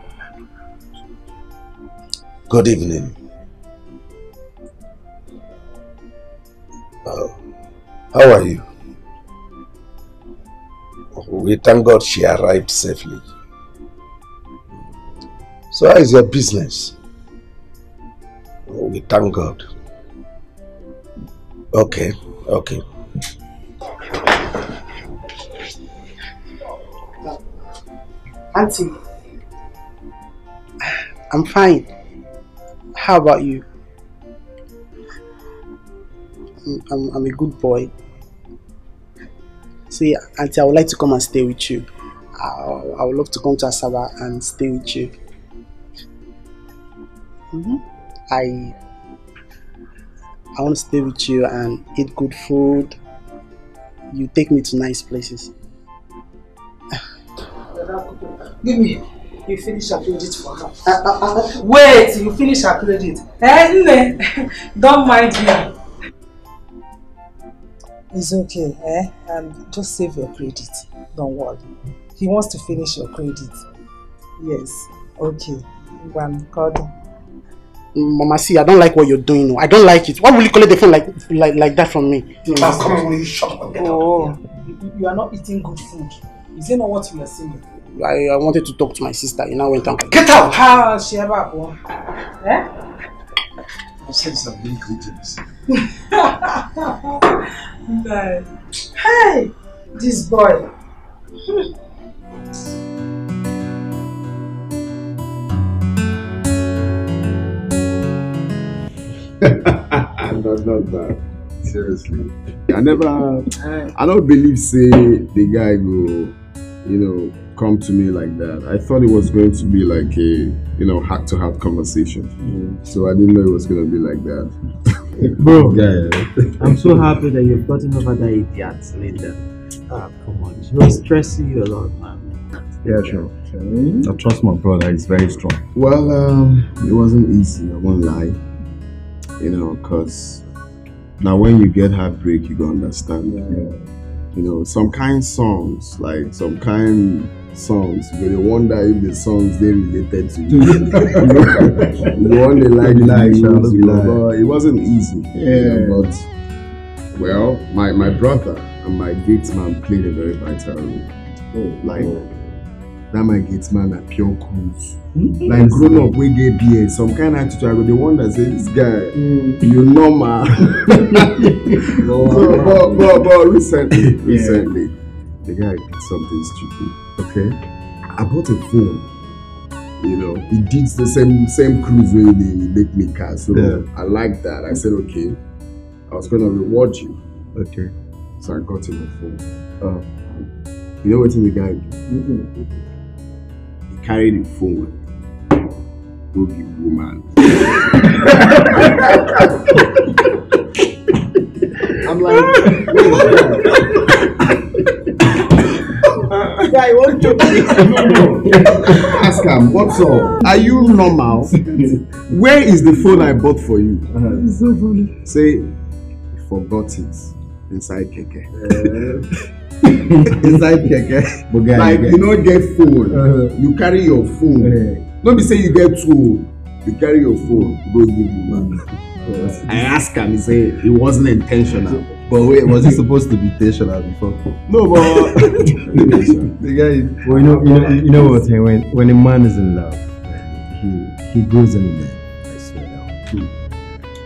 R: Good evening. How are you? We thank God she arrived safely. So how is your business? We thank God. Okay, okay.
B: Auntie, I'm fine. How about you? I'm a good boy. See, Auntie, I would like to come and stay with you. I would love to come to Asaba and stay with you. I want to stay with you and eat good food. You take me to nice places.
N: Give me. You finish her credit for her. Wait, you finish her credit. Don't mind him. It's okay, just save your credit. Don't worry. He wants to finish your credit. Yes. Okay.
B: Mama, see, I don't like what you're doing. I don't like it. Why will you collect the phone like that from me?
C: Come on, will you shut up?
N: You are not eating good food. Is it not what you are saying?
B: I wanted to talk to my sister. You now went and
C: get out!
R: I said some big greetings.
N: Hey, this boy.
D: Not bad. Seriously. I don't believe say the guy go, come to me like that. I thought it was going to be like a, heart-to-heart conversation. So I didn't know it was going to be like that.
E: Bro, I'm so happy that you've gotten over that idiot later. Come on. He was stressing you a lot, man.
D: Yeah, sure.
L: I trust my brother, he's very strong.
D: Well, it wasn't easy, I won't lie. Because now when you get heartbreak, you go understand. Some kind songs, you wonder if the songs they related to you. You want to like but it wasn't easy. But my brother and my gate man played a very vital role. That my gate man are pure cruise. Like grown up we get beer, some kind of attitude. I go, they wonder say this guy, you know man. But recently, the guy did something stupid. Okay, I bought a phone. He did the same cruise where they make me car. So I like that. I said okay, I was gonna reward you. Okay, so I got him a phone. You know what the guy did? He carried the phone. Go be woman. I'm like, guy, what you ask him, what's up? Are you normal? Where is the phone I bought for you? It's so funny. Say, you forgot it inside keke. Inside keke. Like, you don't get phone. You carry your phone. Don't be saying you get two. You carry your phone, go give you man. I asked him, he said it wasn't intentional.
L: But wait, was it supposed to be intentional before?
D: No, but
L: the guy. Well, you know what? When a man is in love, he goes in there. I swear now.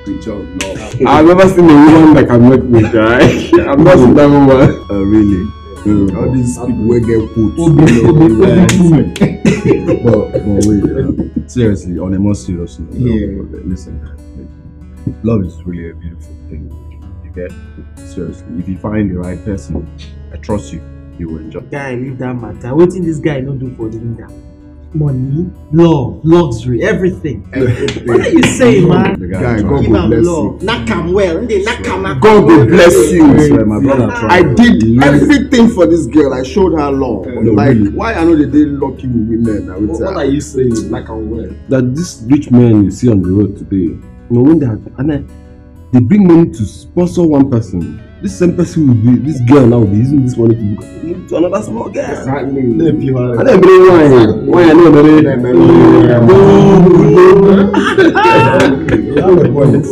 D: Good job, no. I've never seen a woman that can make me cry. I'm not seen that woman. Oh, really? All these people will get put.
L: But wait, seriously, on a more serious note, listen, love is really a beautiful thing. You get? Seriously, if you find the right person, I trust you, you will enjoy.
E: Guy, leave that matter. What did this guy not do for Linda? Money, love, luxury, everything. What are you saying, man?
D: Guy, God will bless you.
E: Knock him well.
D: God will bless you.
L: My brother
D: I did everything for this girl. I showed her love. Why I know they did lucky with women?
R: What are you saying? Knock him well.
L: That this rich man you see on the road today, they bring money to sponsor one person. This same person will be, this girl now will be using this money to another small girl.
D: Exactly.
L: And then bring why I know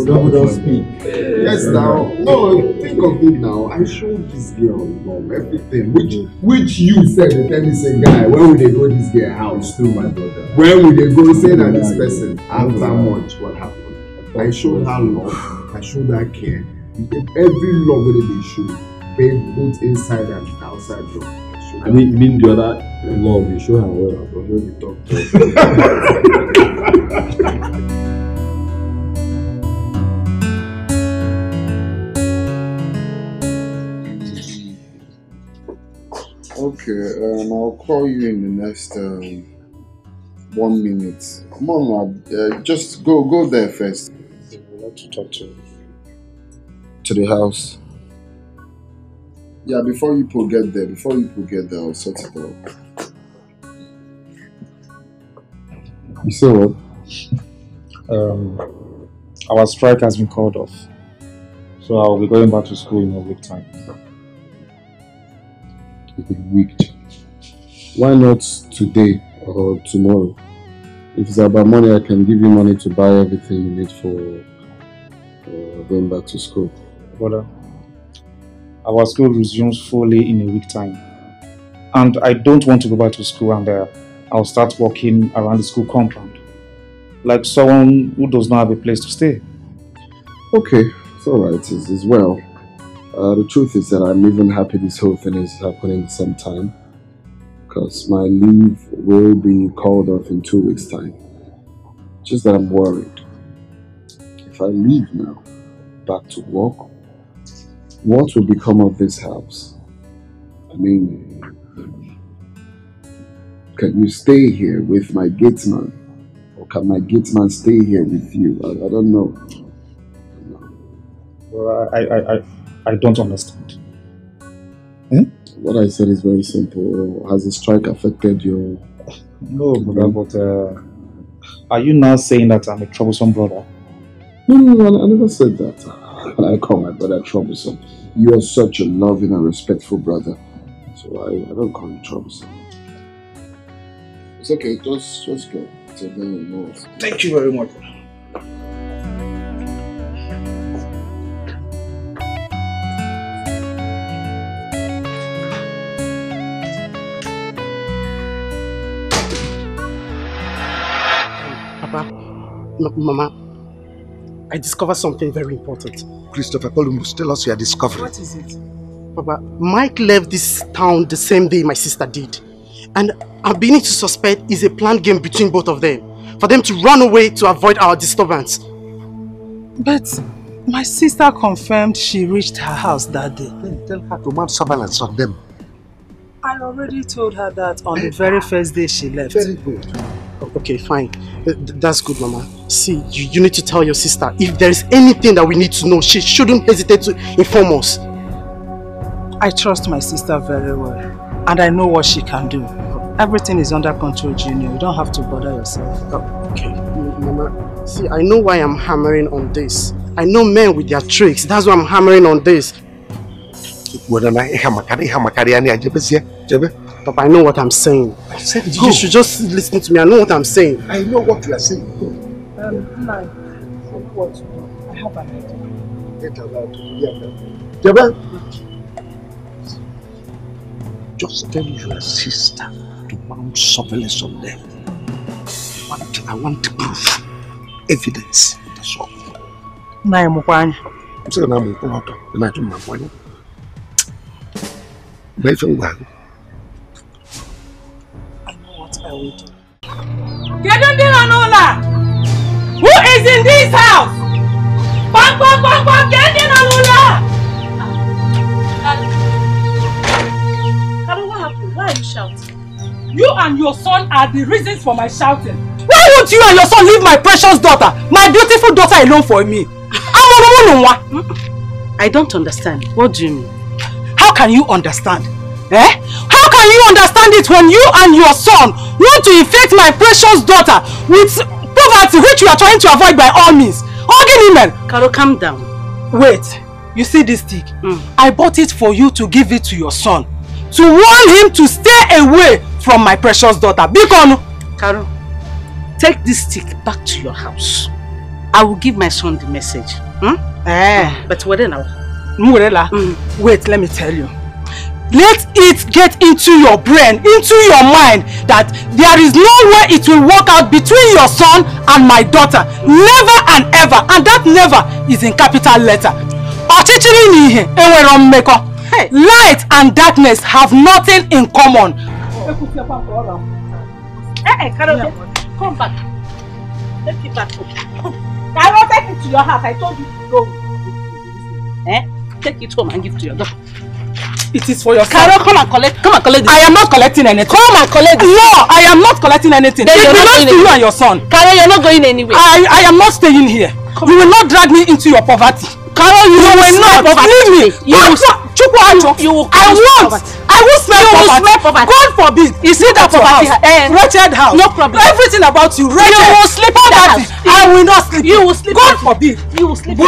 R: Don't speak.
D: Yes, now. No, think of it now. I showed this girl love, everything. Which you said, the time you say, guy, when will they go this girl house?
R: Still my brother.
D: When will they go say that this person? After much, what happened? I showed her love. I showed her care. Every love that they show, both inside and outside love.
R: I mean the other love, you show her well, but when you talk to
D: Okay, I'll call you in the next 1 minute. Come on, just go there first.
R: I want to talk to you.
D: to the house. Yeah, before you get there, I'll sort it out. You say what?
M: Our strike has been called off. So I'll be going back to school in a week time.
D: A week? Why not today or tomorrow? If it's about money, I can give you money to buy everything you need for going back to school.
M: Brother, our school resumes fully in a week time. And I don't want to go back to school and I'll start walking around the school compound. Like someone who does not have a place to stay.
D: Okay, it's alright, it's well. The truth is that I'm even happy this whole thing is happening at the same time. Because my leave will be called off in 2 weeks' time. Just that I'm worried. If I leave now, back to work, what will become of this house? I mean, can you stay here with my gatesman? Or can my gatesman stay here with you? I don't know.
M: Well, I don't understand.
D: What I said is very simple. Has the strike affected your...
M: No, brother, but are you now saying that I'm a troublesome brother?
D: No, I never said that. I call my brother troublesome. You are such a loving and respectful brother. So I don't call you troublesome. It's okay, just go. It's okay, no.
M: Thank you very much.
B: Mama, I discovered something very important.
C: Christopher Columbus, tell us your discovery.
B: What is it? Papa, Mike left this town the same day my sister did. And I'm beginning to suspect it's a planned game between both of them. For them to run away to avoid our disturbance.
N: But my sister confirmed she reached her house that day.
C: Then tell her to mount surveillance on them.
N: I already told her that on the very first day she left.
C: Very good.
B: Okay, fine. That's good, Mama. See, you need to tell your sister if there is anything that we need to know, she shouldn't hesitate to inform us.
N: I trust my sister very well, and I know what she can do. Everything is under control, Junior. You don't have to bother yourself.
B: Okay, Mama. See, I know why I'm hammering on this. I know men with their tricks. That's why I'm hammering on this. Papa, I know what I'm saying.
C: I said
B: go. You should just listen to me. I know what I'm saying.
C: I know what you are saying. Go.
N: I know what to do. I have an idea.
C: Get allowed to Jebe, just tell your sister to mount surveillance on them. I want proof, evidence. That's all.
N: I'm saying
C: I'm going to
N: I know what I will do.
K: Who is in this house? Bang, bang, bang, bang, get in, Anula!
H: Carol, what happened? Why are you shouting?
K: You and your son are the reasons for my shouting. Why won't you and your son leave my precious daughter, my beautiful daughter, alone for me?
H: I don't understand. What do you mean?
K: How can you understand? How can you understand it when you and your son want to infect my precious daughter with poverty which you are trying to avoid by all means?
H: Carol, calm down.
K: Wait, you see this stick? I bought it for you to give it to your son. To warn him to stay away from my precious daughter.
H: Carol, take this stick back to your house. I will give my son the message. But what now?
K: Wait, let me tell you. Let it get into your brain, into your mind that there is no way it will work out between your son and my daughter. Never and ever. And that never is in capital letter. Light and darkness have nothing in common.
H: Carol, come back. Take it back.
K: I will take it to your house. I told you to go.
H: Take it home and give it to your daughter.
K: It is for your son.
H: Carol, come and collect this.
K: I am not collecting anything.
H: Come and collect this.
K: No, I am not collecting anything. It belongs to you and your son.
H: Carol, you're not going anywhere.
K: I am not staying here. You will not drag me into your poverty. Carol, you will not leave me. You will smell poverty. God forbid. You see that poverty? Wretched house. No problem. Everything about you, wretched. You will sleep in that house. I will not sleep. You will sleep. God forbid. You will sleep.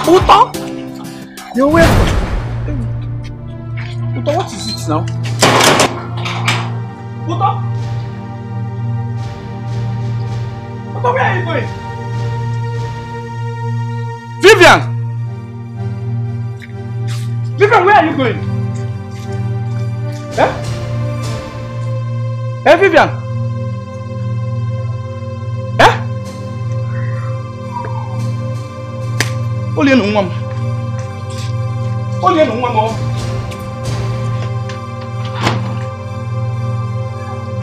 J: Uto? You're welcome. Uto, what is it now? Uto? Uto, where are you going? Vivian! Vivian, where are you going? Eh? Hey, Vivian! Only no one. Only no one more.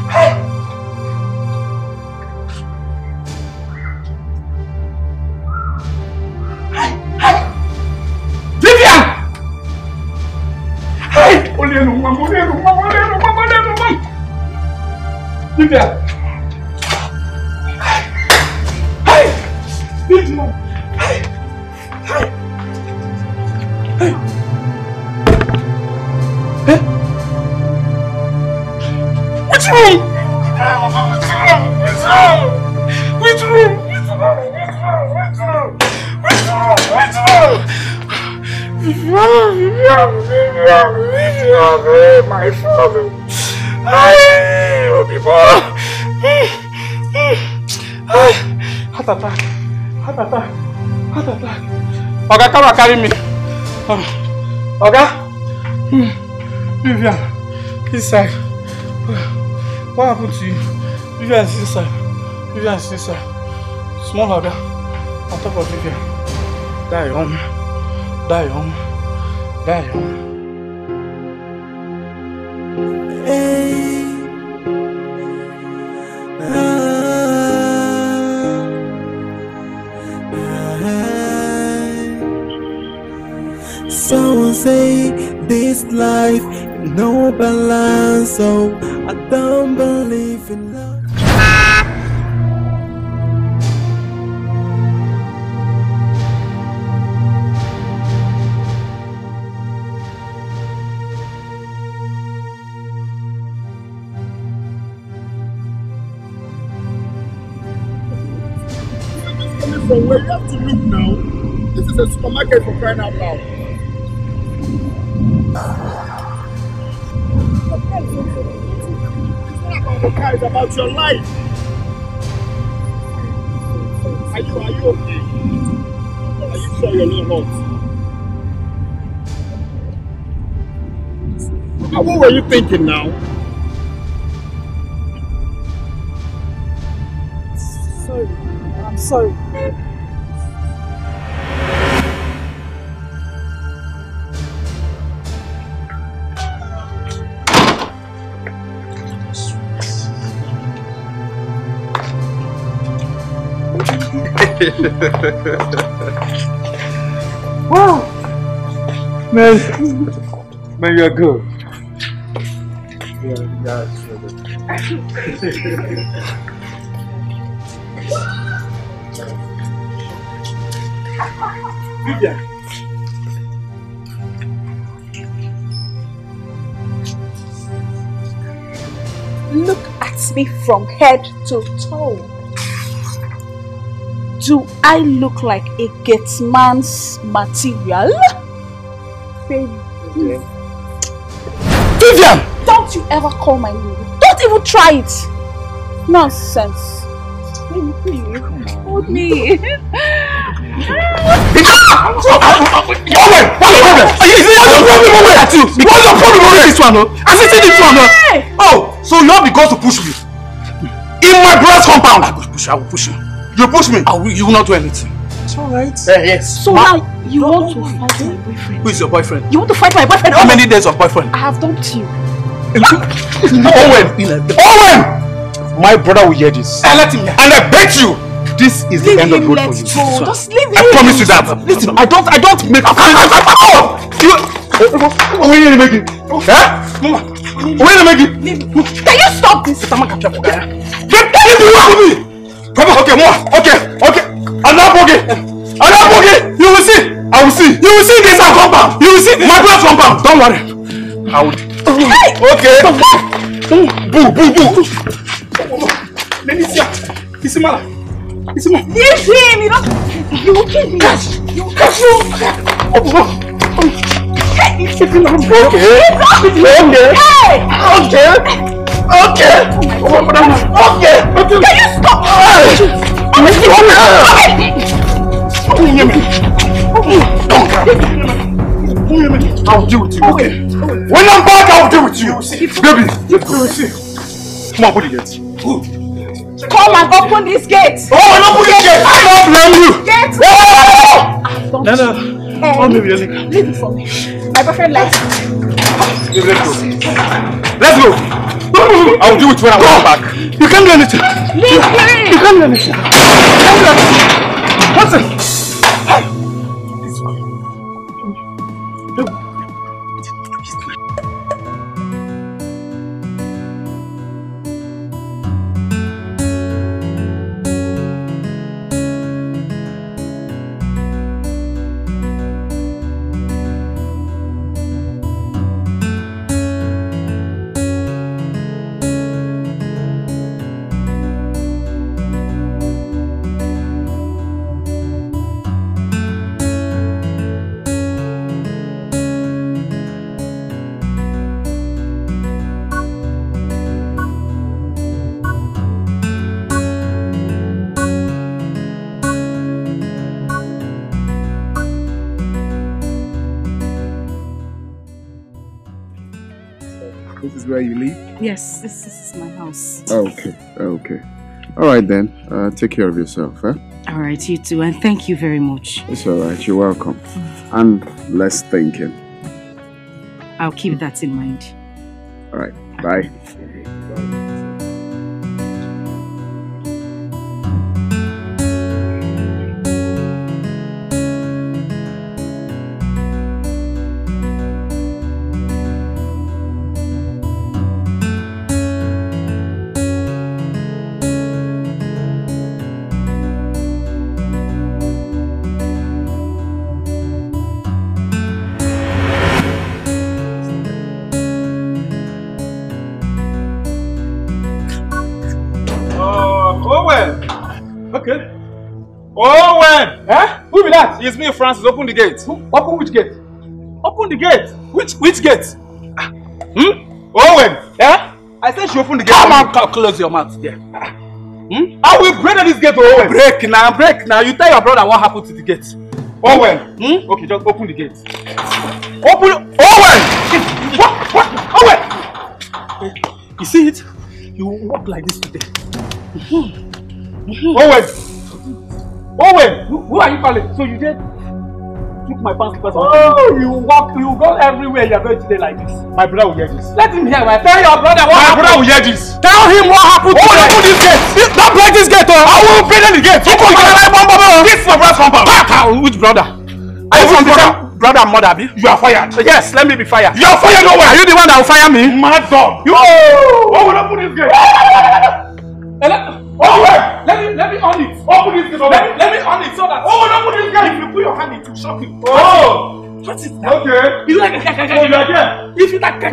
J: Hey! Hey! Hey! Vivian! Hey! Only no one. Vivian! Hey! Vivian! What's wrong? What's wrong? My father. Heart attack. Oga, come and carry me. Oga. Vivian, inside. What happened to you? Vivian is inside. Vivian is inside. Small Oga. On top of Vivian. Die on.
I: Someone say this life no balance, so I don't believe in love.
C: From where you have to look now. This is a supermarket for crying out loud. The car is about your life. Are you okay? Are you sure you're not hot? What were you thinking now?
N: Sorry, I'm sorry.
J: Wow, man, you're good. Yeah, Vivian.
P: Look at me from head to toe. Do I look like a Getman's material?
J: Vivian!
P: Don't you ever call my name. Don't even try it. Nonsense. Hold me.
J: What's your problem with this one? I see this one. Oh, so you have the guts to push me in my brother's compound? I will push you. You push me. You will not do anything.
N: It's alright.
J: Yes.
P: So now you want to fight my boyfriend?
J: Who is your boyfriend?
P: You want to fight my boyfriend?
J: How many days of boyfriend?
P: I have dumped you.
L: Owen! Owen! My brother will hear this.
J: Let him hear.
L: And I bet you, this is the end of the road for you.
J: Go. Just leave him.
L: I promise you that. Listen, I don't make a What are you making? Huh? What are you making?
J: Can you stop this?
L: Get the me. Okay, more. Okay. You will see. I will see. You will see this compound. You will see this. My brother's compound. Don't worry. I will. Okay. Boo. Let me see.
J: Leave him. You will kill me. You will catch you. Okay. Can you stop?
L: I'll deal with you. Okay. When I'm back, I'll deal with you. Baby, you will see. Come on, put the gate.
J: Come and open this gate.
L: Oh, don't put this gate. I don't blame you.
J: Gate.
L: No. Oh, baby,
J: leave it for me. My boyfriend likes it.
L: Let's go. I'll do it when I come back. You can't do anything.
J: Leave me.
L: You can't do anything. What's it?
D: Where you live?
P: Yes, this is my house.
D: Okay. All right then. Take care of yourself, eh?
P: All right, you too, and thank you very much.
D: It's all right. You're welcome. And less thinking.
P: I'll keep that in mind.
D: All right. Bye.
L: It's me, Francis. Open the gate. Open which gate? Open the gate. Which gate? Owen. Yeah? I said she opened the gate. Come on, close your mouth there. I will break this gate, Owen. Break now. You tell your brother what happened to the gate. Owen. Okay, just open the gate. Open. Owen. What? Owen. You see it? You walk like this today. Owen, who are you calling? So you just took my pants slippers. Oh, you go everywhere. You are going today like this. My brother will hear this. Let him hear. Tell your brother what happened. My brother will hear this. Tell him what happened. Oh, open this gate. Don't break this gate. I will break the gate. Open the gate. This is my brother's compound. Which brother? Are you from brother and mother? You are fired. Yes, let me be fired. You are fired. Owen. Are you the one that will fire me? Mad dog. You. Owen, open this gate. Let me on it. Open this gate. Let me on it so that. Oh, open this gate. If you put your hand, it will shock you. Oh. What is that? Okay. You like a caca? Oh, you are there. If you like caca,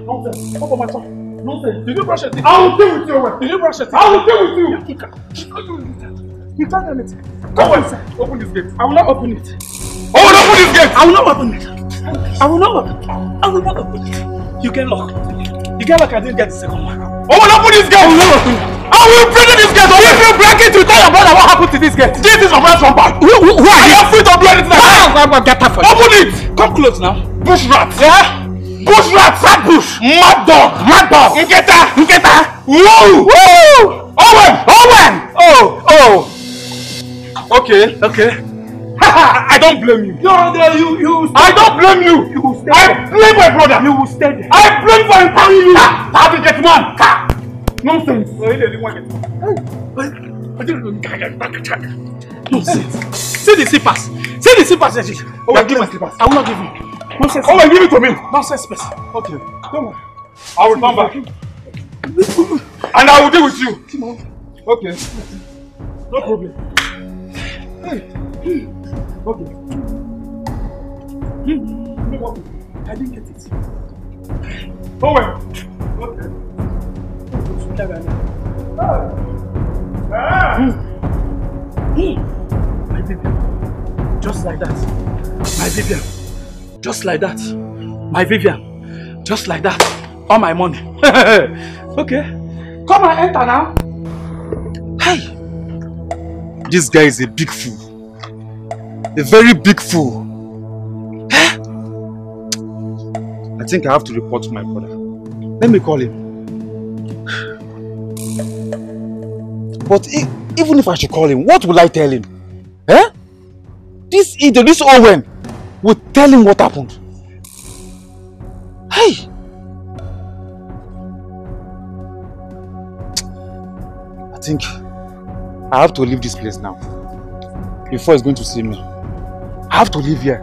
L: nonsense. Open my tongue. Nonsense. Did you brush your teeth? I will deal with you. Did you brush your teeth? I will deal with you. You can't do anything. Come on, sir. Open this gate. I will not open it. Oh, open this gate. I will not open it. I will not open it. You get locked. You get locked. I didn't get the second one. Oh, open this gate. I will not open it. I will break this gate. If you break it, you tell your brother what happened to this gate. This is my brother's compound. Who are you? I am free to do anything. Open it. Come close now. Bush rat. Yeah. Bush rat. Fat bush. Mad dog. Nketa. Woo. Owen. Oh. Okay.
J: I don't blame you.
S: No, you.
J: I don't blame you.
S: You will stay
J: I
S: there.
J: blame my brother.
S: You will stay there.
J: I blame for empowering you. Have a get man. Nonsense.
S: Nonsense. See the slippers. See the slippers. Oh, I give my slippers. I will not give you. Nonsense.
J: Oh, give it to me.
S: Nonsense, person. Okay. Don't worry.
J: I will come back. And I will deal with you. Okay. No problem.
S: Hey. Okay. I didn't get it.
J: Don't worry. Okay.
S: My Vivian. Just like that. My Vivian. Just like that. My Vivian. Just like that. All my money. Okay. Come and enter now.
J: Hey. This guy is a big fool. A very big fool. I think I have to report to my brother. Let me call him. But even if I should call him, what will I tell him? Eh? This idiot, this Owen, will tell him what happened. Hey! I think I have to leave this place now. Before he's going to see me. I have to leave here.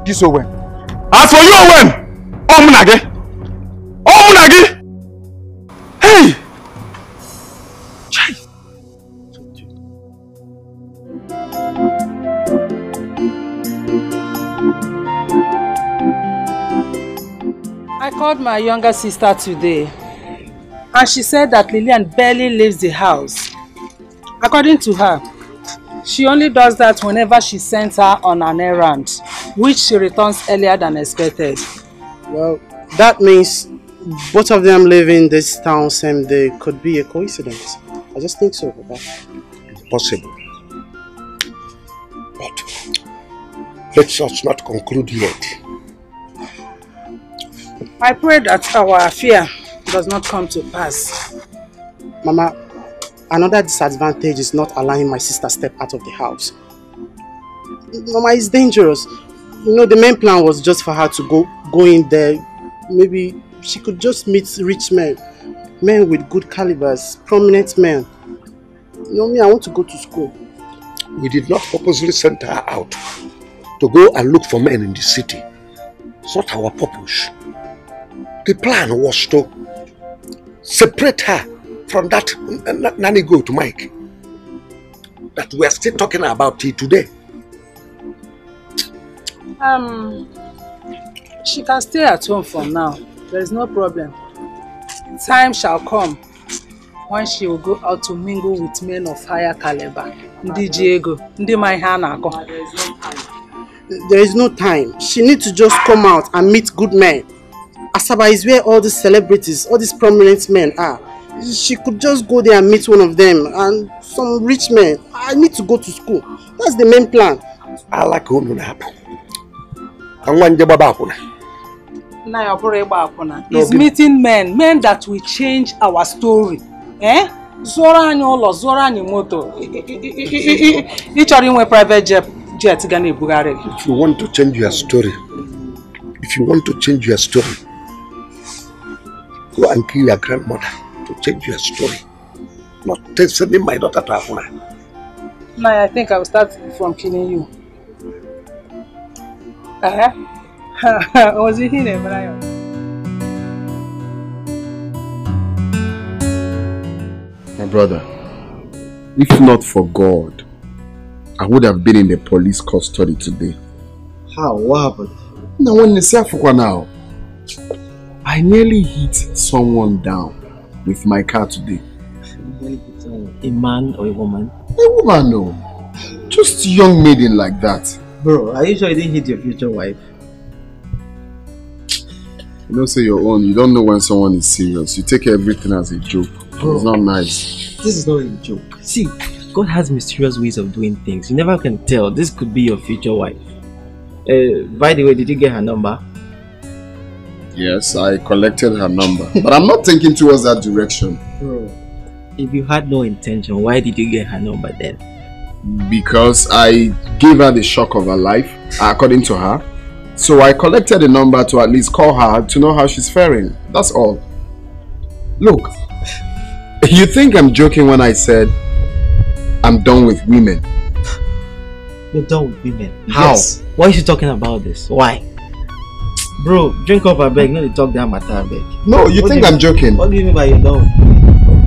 J: This Owen. As for you, Owen! Omunage! Omunage! Hey!
N: I called my younger sister today and she said that Lillian barely leaves the house. According to her, she only does that whenever she sends her on an errand, which she returns earlier than expected.
B: Well, that means both of them leaving this town same day could be a coincidence. I just think so.
C: Possible. But let us not conclude yet.
N: I pray that our affair does not come to pass.
B: Mama, another disadvantage is not allowing my sister step out of the house. Mama, it's dangerous. You know, the main plan was just for her to go in there. Maybe she could just meet rich men. Men with good calibers, prominent men. You know me, I want to go to school.
C: We did not purposely send her out to go and look for men in the city. It's not our purpose. The plan was to separate her from that nanny goat Mike that we are still talking about it today.
N: She can stay at home for now. There is no problem. Time shall come when she will go out to mingle with men of higher caliber. Ndi Diego, Ndi Maihanako.
B: There is no time. She needs to just come out and meet good men. Asaba is where all these celebrities, all these prominent men are. She could just go there and meet one of them and some rich men. I need to go to school. That's the main plan.
C: I like what will happen.
N: Is meeting men that will change our story. Eh? Zora any olo, zora any moto. Each are in a private jet gani Bugari.
C: If you want to change your story, go and kill your grandmother to change your story. Not sending my daughter to Afuna.
N: Now I think I will start from killing you. Was he here, Brian?
D: My brother, if not for God, I would have been in the police custody today.
E: How? What happened?
D: Now, when you say now, I nearly hit someone down with my car today.
E: A man or a woman?
D: A woman, no. Just a young maiden like that.
E: Bro, are you sure you didn't hit your future wife?
D: You don't say your own. You don't know when someone is serious. You take everything as a joke. Bro, it's not nice.
E: This is not a joke. See, God has mysterious ways of doing things. You never can tell. This could be your future wife. By the way, did you get her number?
D: Yes, I collected her number. But I'm not thinking towards that direction.
E: Bro, if you had no intention, why did you get her number then?
D: Because I gave her the shock of her life, according to her. So I collected a number to at least call her to know how she's faring. That's all. Look, you think I'm joking when I said I'm done with women?
E: You're done with women? How? Yes. Why is she talking about this? Why? Bro, drink up, I beg. No, you talk that matter, I beg.
D: No, you think I'm joking?
E: What do you mean by you're done?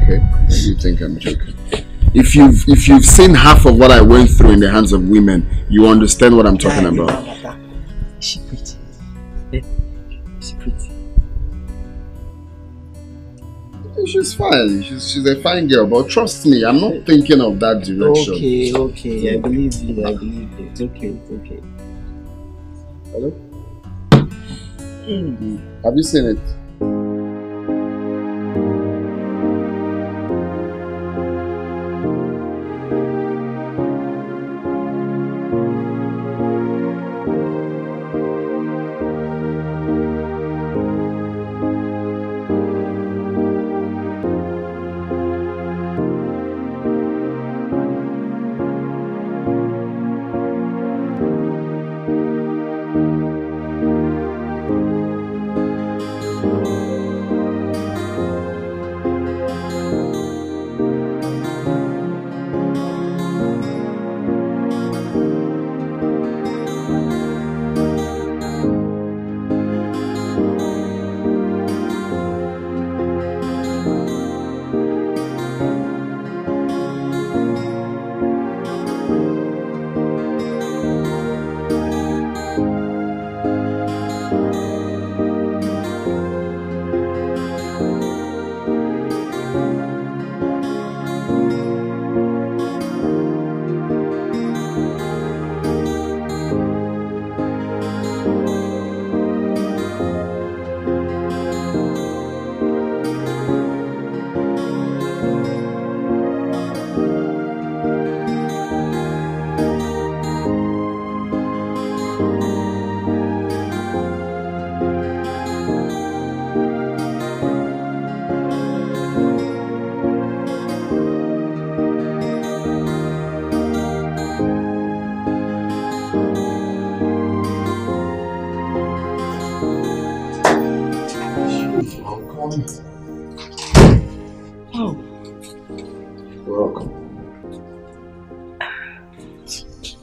D: Okay, you think I'm joking. If you've seen half of what I went through in the hands of women, you understand what I'm talking about.
E: Is she pretty? Is she pretty?
D: She's fine. She's a fine girl, but trust me, I'm not thinking of that direction.
E: Okay. I believe you. It's okay.
D: Hello? Have you seen it?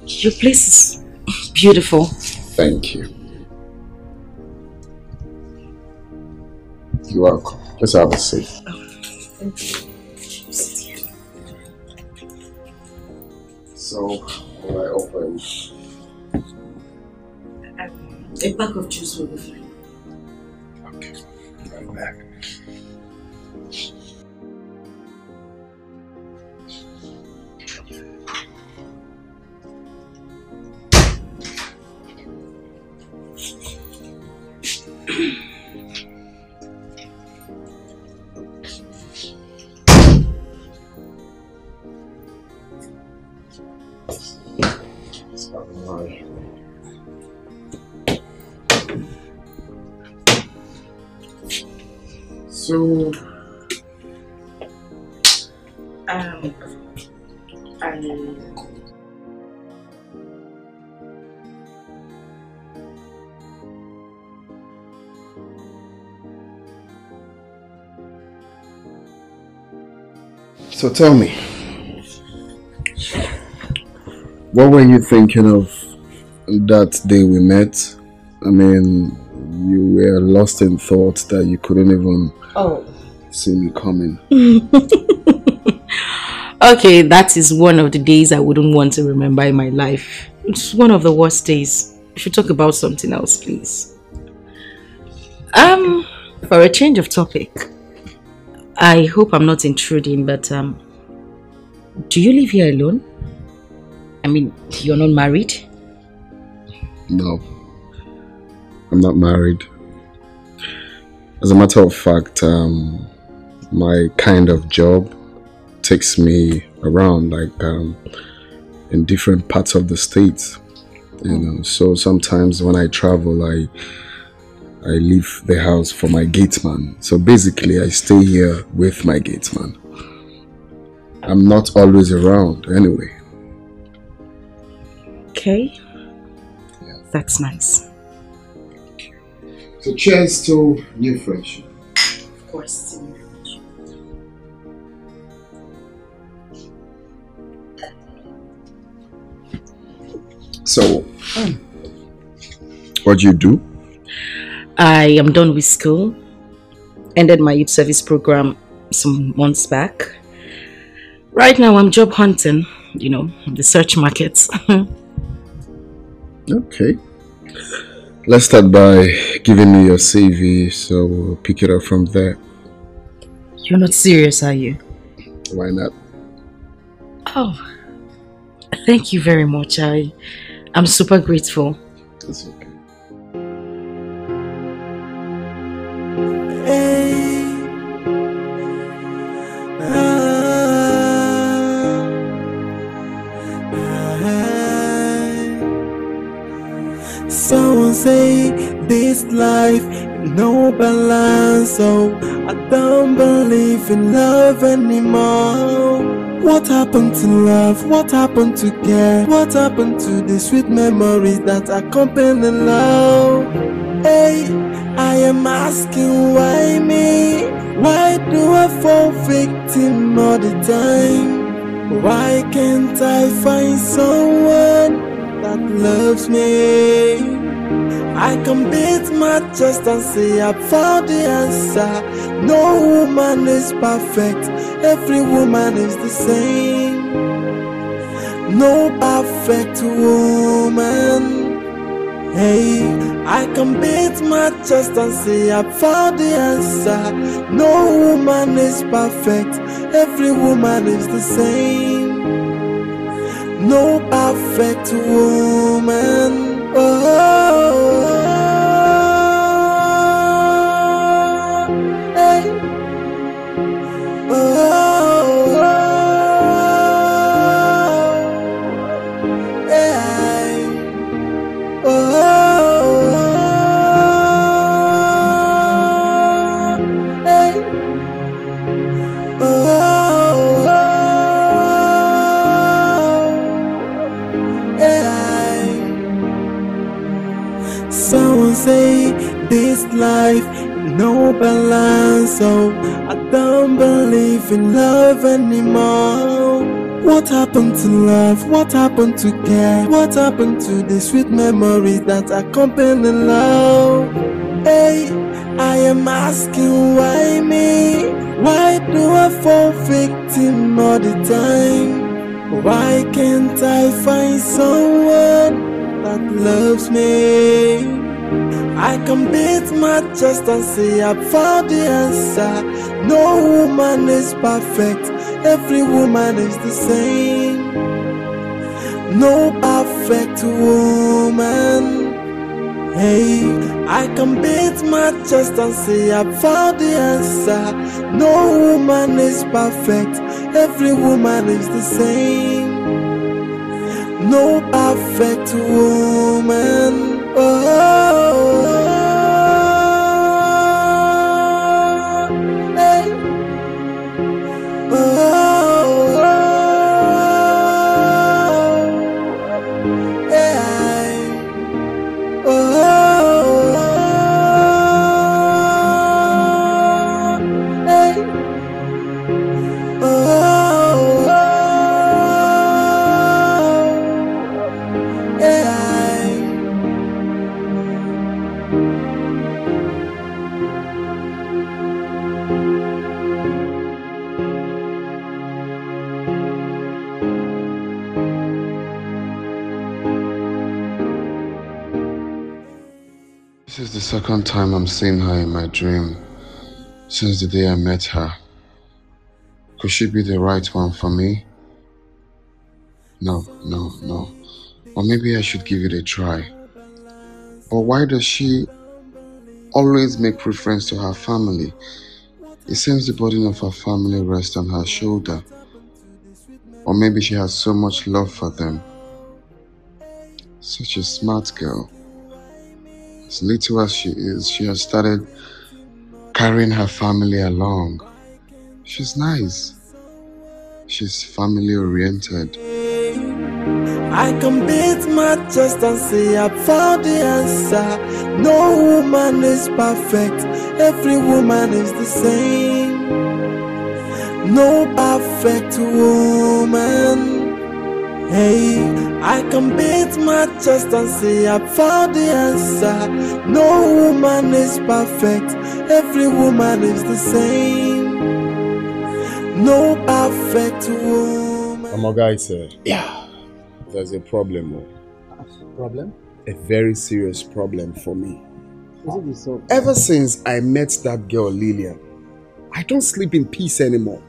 Q: Your place is beautiful.
D: Thank you. You're welcome. Let's have a seat.
Q: Thank you.
D: So, will I open?
Q: A pack of juice will be fine.
D: Okay. Right back. So, So tell me, what were you thinking of that day we met? I mean, you were lost in thought that you couldn't even see me coming.
Q: Okay, that is one of the days I wouldn't want to remember in my life. It's one of the worst days. We should talk about something else, please. For a change of topic, I hope I'm not intruding, but do you live here alone? I mean, you're not married?
D: No, I'm not married. As a matter of fact, my kind of job takes me around, like in different parts of the state, you know. So sometimes when I travel, I leave the house for my gateman. So basically, I stay here with my gateman. I'm not always around anyway.
Q: Okay. Yeah. That's nice.
D: So cheers to new friendship.
Q: Of course.
D: So, what do you do?
Q: I am done with school. Ended my youth service program some months back. Right now I'm job hunting, you know, the search markets.
D: Okay. Let's start by giving me your CV, so we'll pick it up from there.
Q: You're not serious, are you?
D: Why not?
Q: Oh, thank you very much. I'm super grateful.
D: That's okay.
I: Someone say this life no balance, so I don't believe in love anymore. What happened to love? What happened to care? What happened to the sweet memories that accompany love? Hey, I am asking why me? Why do I fall victim all the time? Why can't I find someone that loves me? I can beat my chest and say I found the answer. No woman is perfect, every woman is the same. No perfect woman. Hey, I can beat my chest and say I found the answer. No woman is perfect, every woman is the same. No perfect woman. Someone say this life no balance, so I don't believe in love anymore. What happened to love? What happened to care? What happened to the sweet memories that accompany love? Hey, I am asking why me? Why do I fall victim all the time? Why can't I find someone that loves me? I can beat my chest and say I found the answer. No woman is perfect, every woman is the same. No perfect woman. Hey, I can beat my chest and say I found the answer. No woman is perfect, every woman is the same. No perfect woman.
D: This is the second time I'm seeing her in my dream since the day I met her. Could she be the right one for me? No. Or maybe I should give it a try. But why does she always make reference to her family? It seems the burden of her family rests on her shoulder. Or maybe she has so much love for them. Such a smart girl. As little as she is, she has started carrying her family along. She's nice. She's family oriented.
I: I can beat my chest and say I found the answer. No woman is perfect, every woman is the same. No perfect woman. Hey, I can beat my chest and say I found the answer. No woman is perfect, every woman is the same. No perfect woman.
D: My guy said, yeah, there's a problem.
L: Problem?
D: A very serious problem for me.
L: Is it so?
D: Ever since I met that girl Lillian, I don't sleep in peace anymore.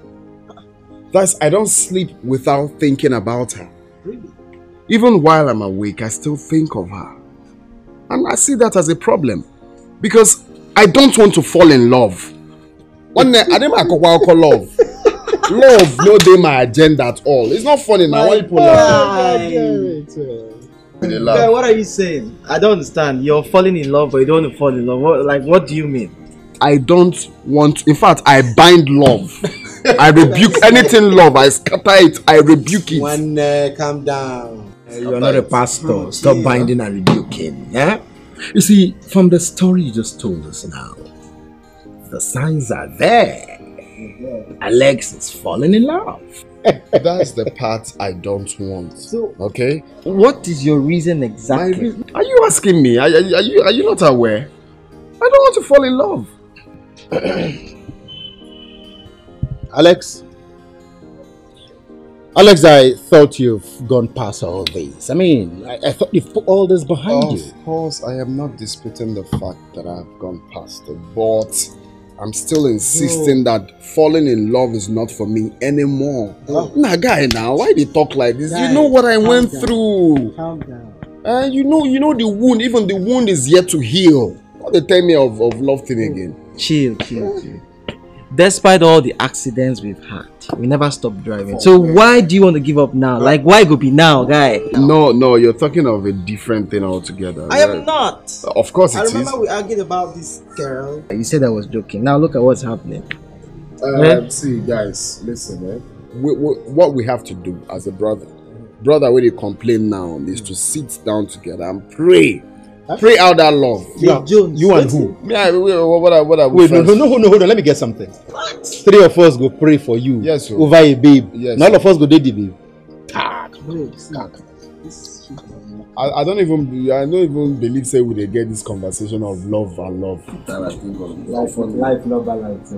D: Thus, I don't sleep without thinking about her.
L: Really?
D: Even while I'm awake, I still think of her. And I see that as a problem. Because I don't want to fall in love. One day, I didn't call love. Love, no day my agenda at all. It's not funny now. Why people
E: Guy, what are you saying? I don't understand. You're falling in love, but you don't want to fall in love. What do you mean?
D: I don't want. In fact, I bind love. I rebuke anything love. I scatter it. I rebuke it.
L: One, calm down. You're not a pastor. Stop binding and rebuking. Yeah. You see, from the story you just told us now, the signs are there. Alex is falling in love.
D: That's the part I don't want.
E: So,
D: okay.
E: What is your reason exactly?
D: Are you asking me? Are you not aware? I don't want to fall in love.
L: Alex, I thought you've gone past all this. I mean, I thought you've put all this behind you.
D: Of course, I am not disputing the fact that I've gone past it, but I'm still insisting that falling in love is not for me anymore. Nah, guy, now why they talk like this?
E: Guy,
D: you know what I went through.
E: Calm down.
D: You know the wound. Even the wound is yet to heal. What they tell me of love thing again?
E: Chill. Despite all the accidents we've had, we never stopped driving. So why do you want to give up now? Like, why go be now, guy?
D: No, you're talking of a different thing altogether.
E: I am not.
D: Of course it is.
E: I remember we argued about this girl. You said I was joking. Now look at what's happening.
D: See, guys, listen, what we have to do as a brother where they complain now is to sit down together and pray. Pray out that love.
L: You and who?
D: Yeah, what are we?
L: Wait, no, hold on. Let me get something. What? 3 of us go pray for you.
D: Yes, sir.
L: Over a babe.
D: Yes.
L: None of us go date the babe.
D: I don't even believe say we they get this conversation of love and love.
L: Life, love, balance.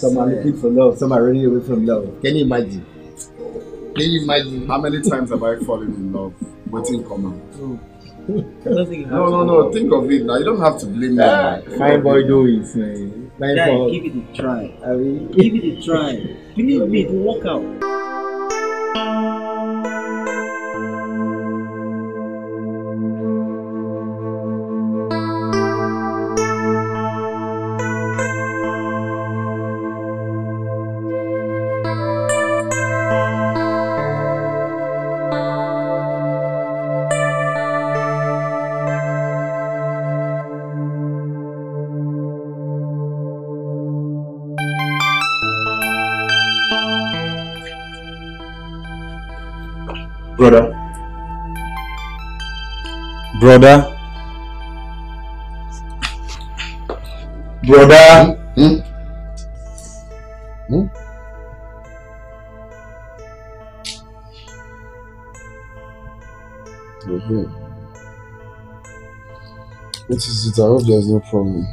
L: Some are looking for love. Some are running away from love. Can you imagine?
D: How many times have I fallen in love? Waiting common. No. Think of it now. You don't have to blame me.
L: Fine boy, do it, man.
E: Yeah, give it a try. Give it a try. Believe me, it will work out.
L: Brother.
D: What is it? I hope there's no problem.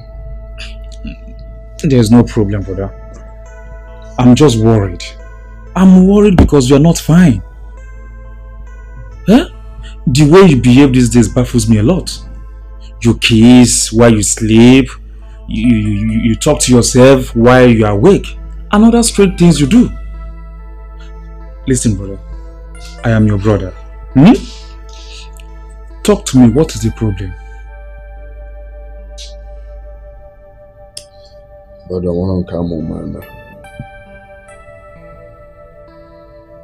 M: There's no problem, brother. I'm just worried. I'm worried because you're not fine. Huh? The way you behave these days baffles me a lot. You kiss while you sleep. You talk to yourself while you are awake. And other strange things you do. Listen, brother. I am your brother. Talk to me. What is the problem?
D: Brother, I want to come on, man.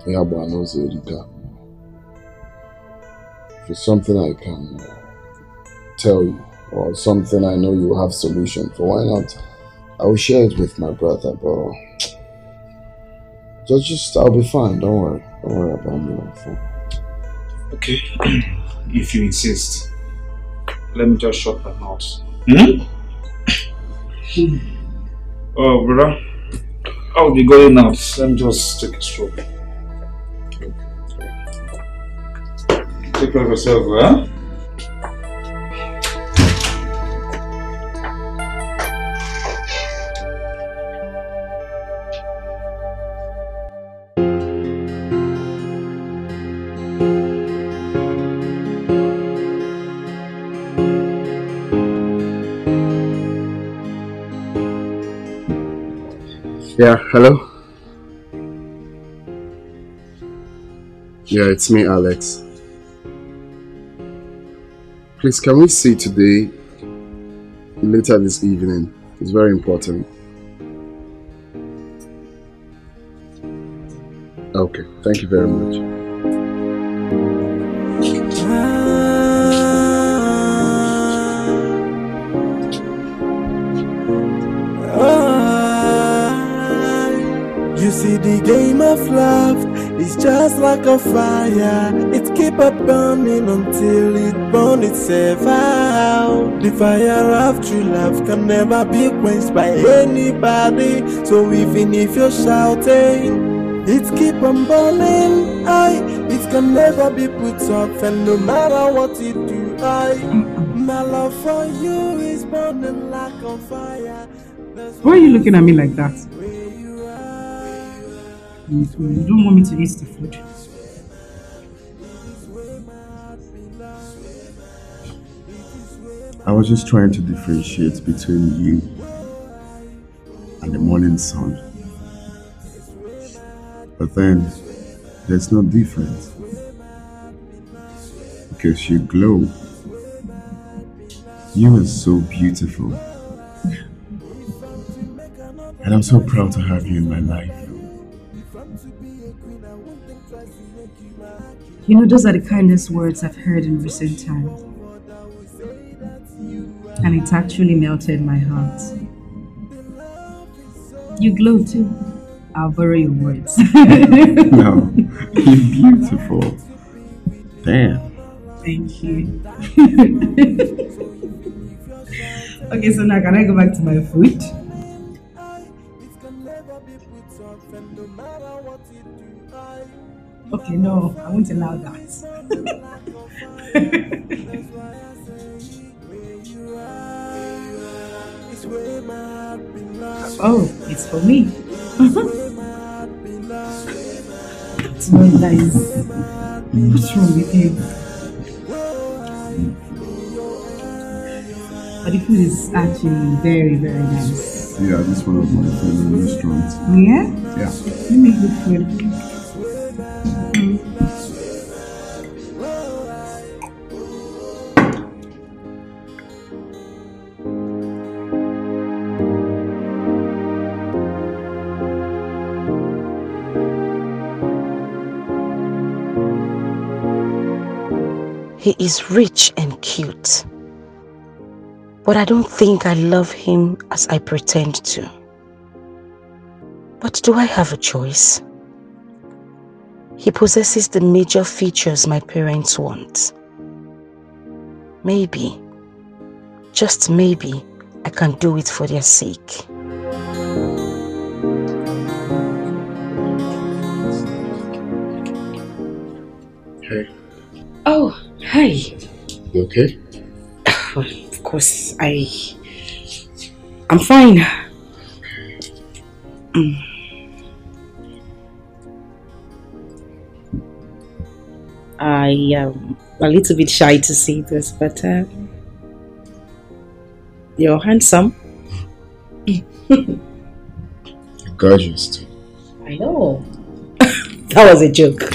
D: Yeah, but I know Zerika. If it's something I can tell you, or something I know you have solution for, why not? I will share it with my brother, but just I'll be fine. Don't worry about me.
M: Okay, if you insist, let me just shut my mouth. Hmm? Oh, brother, I'll be going out. Let me just take a stroll. Take care of yourself, huh?
D: Yeah, hello? Yeah, it's me, Alex. Please, can we see today, later this evening? It's very important. Okay, thank you very much.
I: You see, the game of love is just like a fire. It keep on burning until it burns itself out. The fire of true love can never be quenched by anybody. So even if you're shouting, it keep on burning. It can never be put off, and no matter what you do, my love for you is burning like a fire.
K: Why are you looking at me like that? You don't want me to eat the food?
D: I was just trying to differentiate between you and the morning sun. But then, there's no difference. Because you glow. You are so beautiful. And I'm so proud to have you in my life.
K: You know, those are the kindest words I've heard in recent times. And it actually melted my heart. You glow too. I'll borrow your words.
D: No, you're beautiful. Damn.
K: Thank you. Okay, so now can I go back to my food? Okay, no, I won't allow that. Oh, it's for me. It's not nice. What's wrong with you? But the food is actually very, very nice.
D: Yeah, this is one of my favorite restaurants.
K: Yeah?
D: Yeah.
K: You make good food.
H: He is rich and cute, but I don't think I love him as I pretend to. But do I have a choice? He possesses the major features my parents want. Maybe, just maybe, I can do it for their sake.
D: Hey.
Q: Oh, hi.
D: You okay?
Q: Of course, I'm fine. I am a little bit shy to say this, but you're handsome.
D: You're gorgeous too.
Q: I know. That was a joke.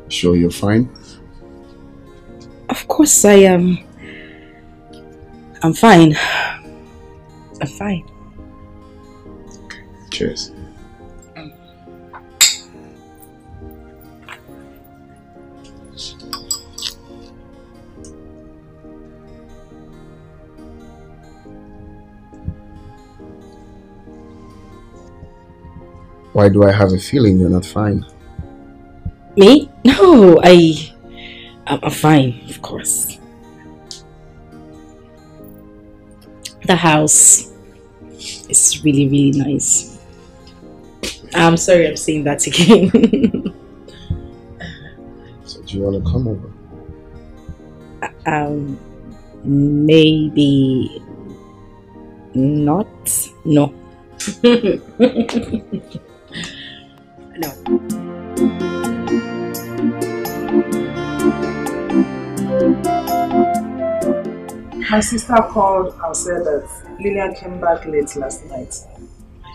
D: Sure you're fine?
Q: Of course I am. I'm fine. I'm fine.
D: Cheers. Why do I have a feeling you're not fine?
Q: Me? No, I'm fine, of course. The house is really, really nice. I'm sorry I'm saying that again.
D: So do you want to come over?
Q: Maybe not. No. No.
N: My sister called and said that Lillian came back late last night.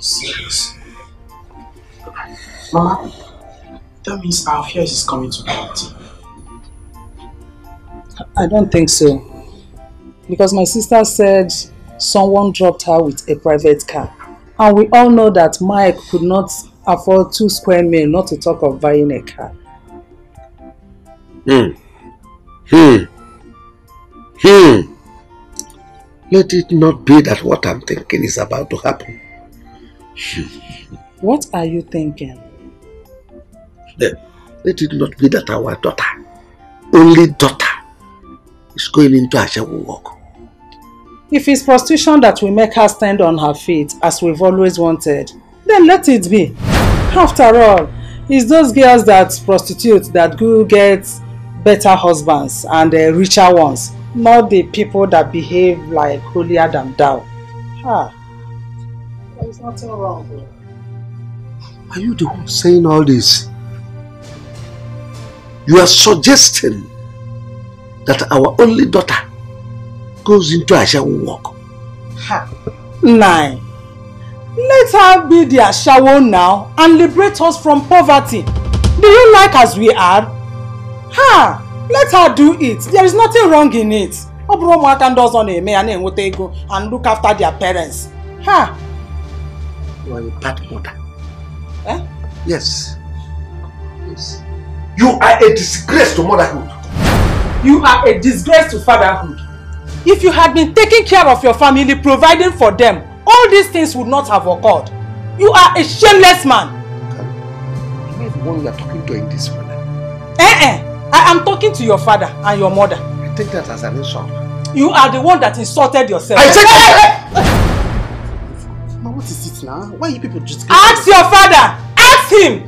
S: Serious? Mama, that means our affairs is coming to reality.
N: I don't think so. Because my sister said someone dropped her with a private car. And we all know that Mike could not afford 2 square meals, not to talk of buying a car.
C: Let it not be that what I'm thinking is about to happen.
N: What are you thinking?
C: Let it not be that our daughter, only daughter, is going into Ashawu work.
N: If it's prostitution that will make her stand on her feet as we've always wanted, then let it be. After all, it's those girls that prostitute that go get better husbands and richer ones, not the people that behave like holier than thou. There's nothing wrong with it.
C: Are you the one saying all this? You are suggesting that our only daughter goes into Ashawu work.
N: Nine. Let her be the Ashawo now and liberate us from poverty. Do you like as we are? Let her do it. There is nothing wrong in it. And look after their parents.
C: You are a bad mother. Yes. You are a disgrace to motherhood.
N: You are a disgrace to fatherhood. If you had been taking care of your family, providing for them, all these things would not have occurred. You are a shameless man.
C: Am I the one you are talking to in this manner?
N: I am talking to your father and your mother.
C: I take that as an insult.
N: You are the one that insulted yourself.
B: Mama, what is it now? Why are you people just...
N: Ask your father! Ask him!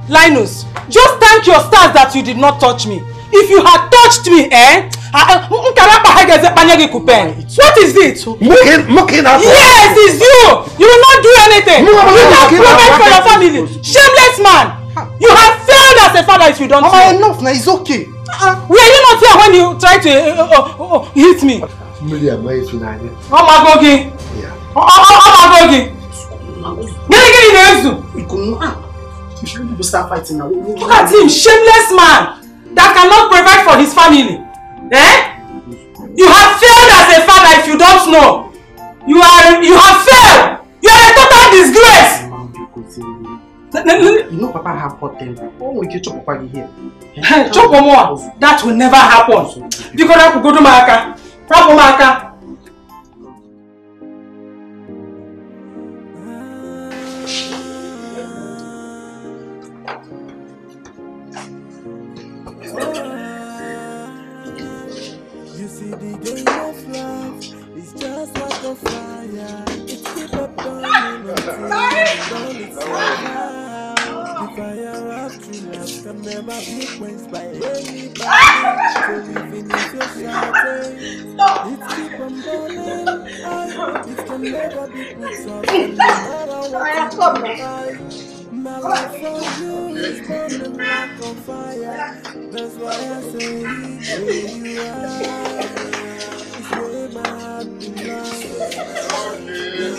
N: Linus, just thank your stars that you did not touch me. If you had touched me, what is it?
C: Mocking us?
N: Yes, it's you! You will not do anything! You can't provide for your family! Shameless man! You have failed as a father if you don't know.
B: Enough now, it's okay.
N: Were you not here when you tried to hit me?
B: You shouldn't start fighting now.
N: Look at him, shameless man that cannot provide for his family. You have failed as a father if you don't know. You have failed. You are a total disgrace.
B: You know Papa have hot temper. Oh, we can chop Papa here.
N: Chop more. That will never happen. Because I could go to Maka.
I: You see the game of love is just like a fire. It keep up burning until it's over. The fire of true love can never be quenched by anybody. So even if you're shouting, it keep on burning. It can never be put out. No matter what you try. My love for you is burning like a fire. That's why I say where you are. It's where my heart belongs.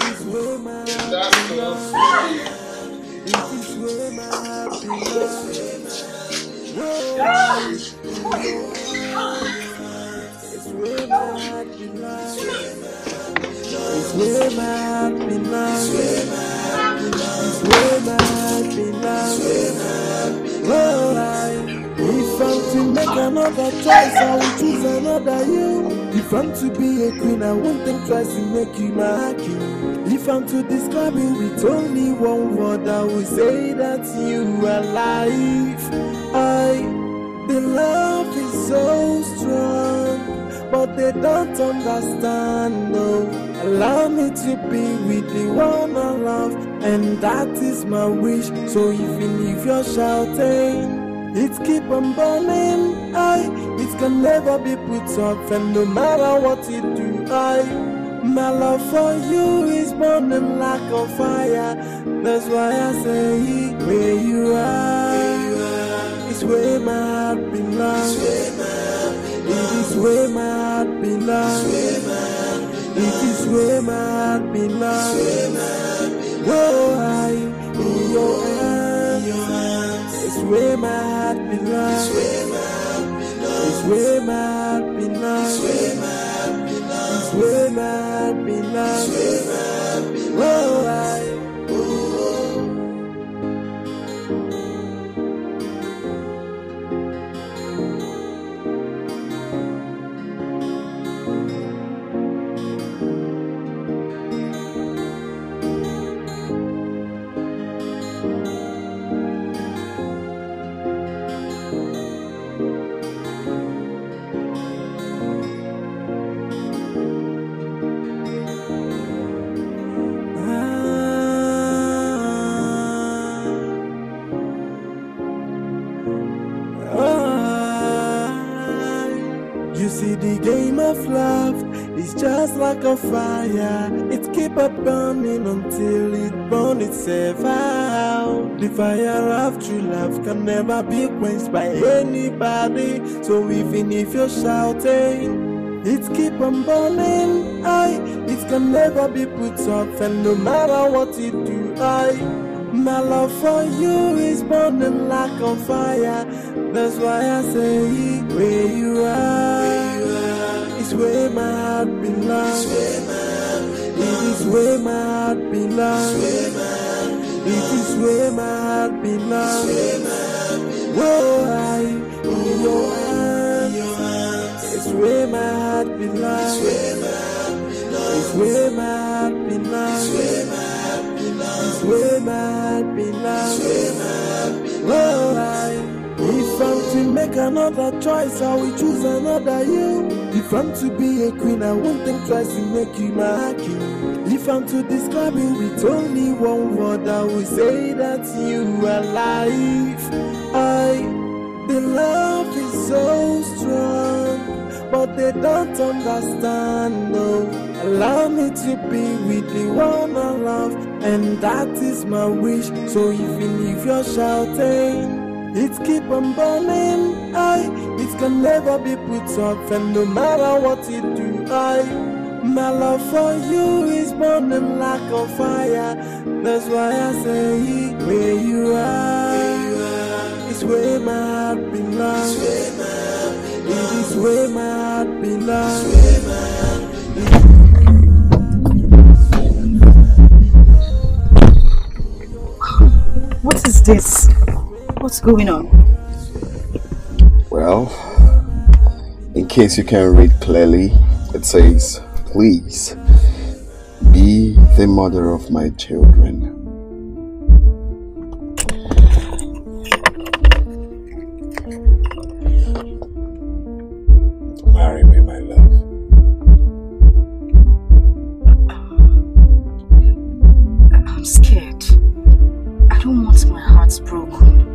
I: It's where my heart belongs. It's where my heart belongs. It's where my heart belongs. It's where my heart belongs. It's where my heart belongs. If I'm to make another choice, I will choose another you. If I'm to be a queen, I won't think twice to make you my king. If I'm to describe you with only one word, I would say that you are life. The love is so strong, but they don't understand, no. Allow me to be with the one I love, and that is my wish. So even if you're shouting, it keep on burning, it can never be put off, and no matter what you do, my love for you is burning like a fire. That's why I say, where you are, it's where my heart belongs. It is where my heart belongs. It is where my heart belongs. Whoa, I in your hands. It's where my heart belongs. It's where my heart belongs. It's where my heart belongs. Whoa, I. The game of love is just like a fire. It keep on burning until it burns itself out. The fire of true love can never be quenched by anybody. So even if you're shouting, it keep on burning, it can never be put off, and no matter what you do, my love for you is burning like a fire. That's why I say, where you are, it's where my heart belongs. It is where my heart belongs. It is where my heart belongs. Whoa, I in your hands. It's where my heart belongs. It's where my heart belongs. It's where my heart belongs. Whoa, if I'm to make another choice, I will choose another you. If I'm to be a queen, I won't think twice to make you my king. If I'm to describe you with only one word, I will say that you are life. The love is so strong, but they don't understand, no. Allow me to be with the one I love, and that is my wish. So even if you're shouting, it keep on burning, it can never be put off, and no matter what you do, my love for you is burning like a fire. That's why I say, where you are, it's where my heart belongs. It is where my heart belongs.
P: What is this? What's going on?
D: Well, in case you can't read clearly, it says, please be the mother of my children. Marry me, my love.
P: I'm scared. I don't want my heart broken.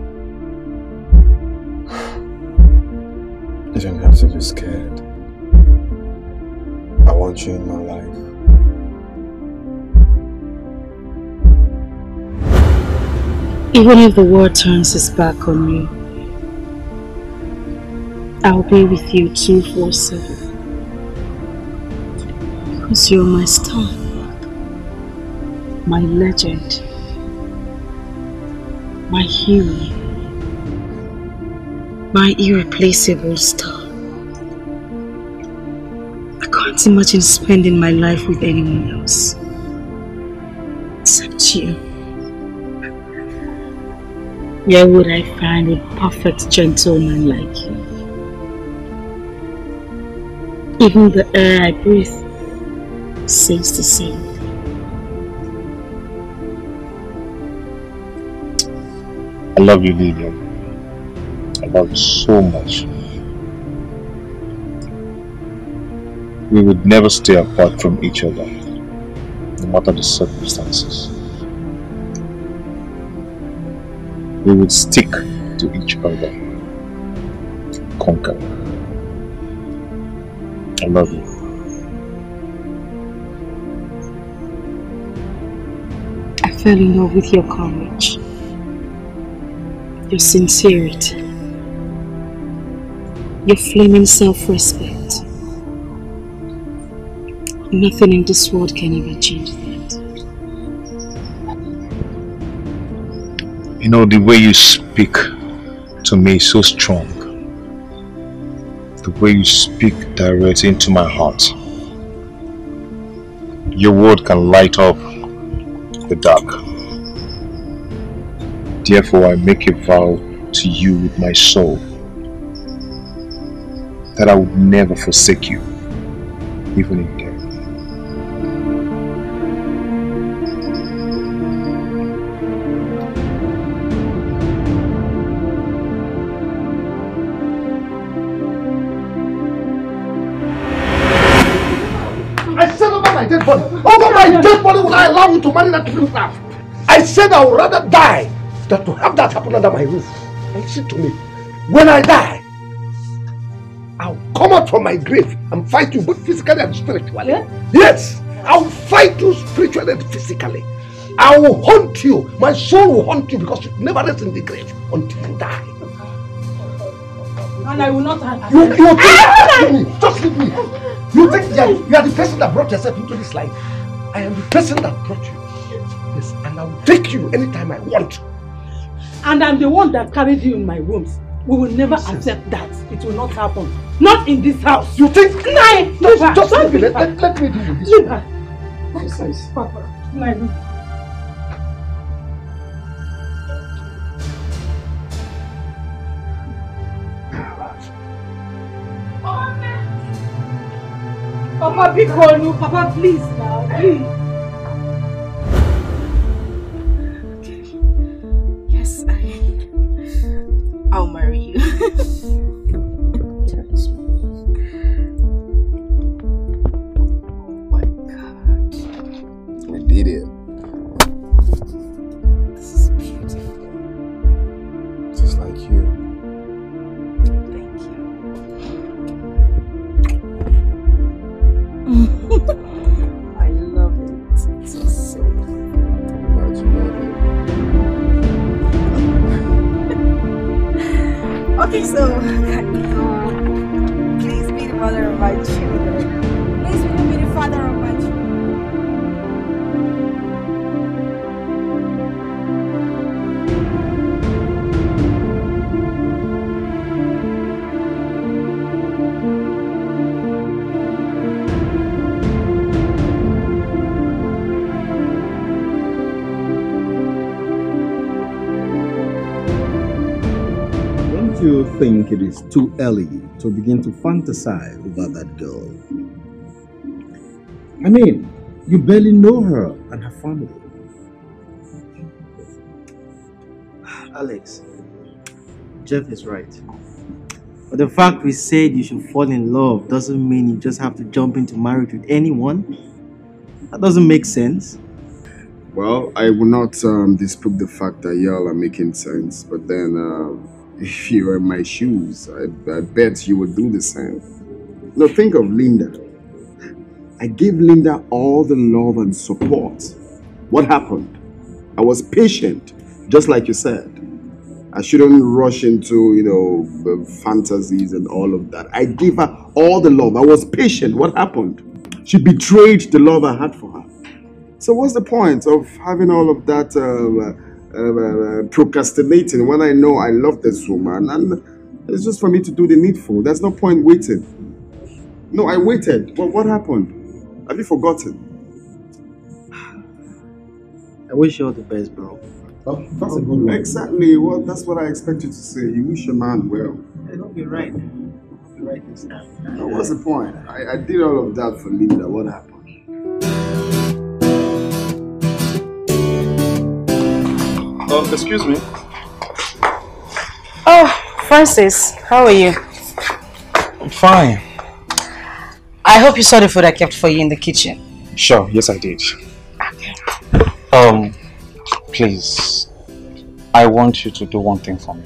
D: You don't have to be scared. I want you in my life.
Q: Even if the world turns its back on you, I'll be with you 247. Because you're my star, my legend, my hero, my irreplaceable star. I can't imagine spending my life with anyone else except you. Where would I find a perfect gentleman like you? Even the air I breathe says the same.
F: I love you, Lillian. I love you so much. We would never stay apart from each other, no matter the circumstances. We would stick to each other, conquer. I love you.
Q: I fell in love with your courage, your sincerity, your flaming self-respect. Nothing in this world can ever change that.
F: You know, the way you speak to me is so strong. The way you speak directly into my heart. Your word can light up the dark. Therefore, I make a vow to you with my soul that I would never forsake you, even in death.
C: I said over my dead body. Over my dead body will I allow you to marry that riffraff? I said I would rather die than to have that happen under my roof. Listen to me. When I die, I'll come out from my grave and fight you both physically and spiritually. Yeah? Yes, I'll fight you spiritually and physically. I will haunt you. My soul will haunt you because you never rest in the grave until you die.
K: And I will not
C: You think, just leave me. You think you are the person that brought yourself into this life. I am the person that brought you. Yes, and I will take you anytime I want.
K: And I'm the one that carried you in my wombs. We will never accept that. It will not happen. Not in this house.
C: You think?
K: No,
C: just leave me. Let me do this.
K: Leave her. Papa, no. Papa, be calm. Papa, please now. Please.
Q: Yes, I'll marry you. Oh my God.
D: We did it.
Q: This is beautiful.
D: Just like you.
Q: Thank you. I love it. It's so
D: Glad you love it.
T: Okay, so can you please be the mother of my children? Please will you be the father of my children?
L: Do you think it is too early to begin to fantasize about that girl? I mean, you barely know her and her family.
E: Alex, Jeff is right. But the fact we said you should fall in love doesn't mean you just have to jump into marriage with anyone. That doesn't make sense.
D: Well, I will not dispute the fact that y'all are making sense, but then if you were in my shoes, I bet you would do the same. Now think of Linda. I gave Linda all the love and support. What happened? I was patient, just like you said. I shouldn't rush into, the fantasies and all of that. I gave her all the love. I was patient. What happened? She betrayed the love I had for her. So what's the point of having all of that procrastinating when I know I love this woman and it's just for me to do the needful? There's no point waiting. No, I waited. But what happened? Have you forgotten?
E: I wish you all the best, bro.
D: Oh, that's a good one. Exactly. Well, that's what I expect you to say. You wish your man well.
E: I hope you're right. You're right this time.
D: No, what's the point? I did all of that for Linda. What happened?
S: Excuse me.
H: Francis, how are you?
E: I'm fine.
H: I hope you saw the food I kept for you in the kitchen.
E: Sure, yes I did.
H: Okay.
E: Please, I want you to do one thing for me.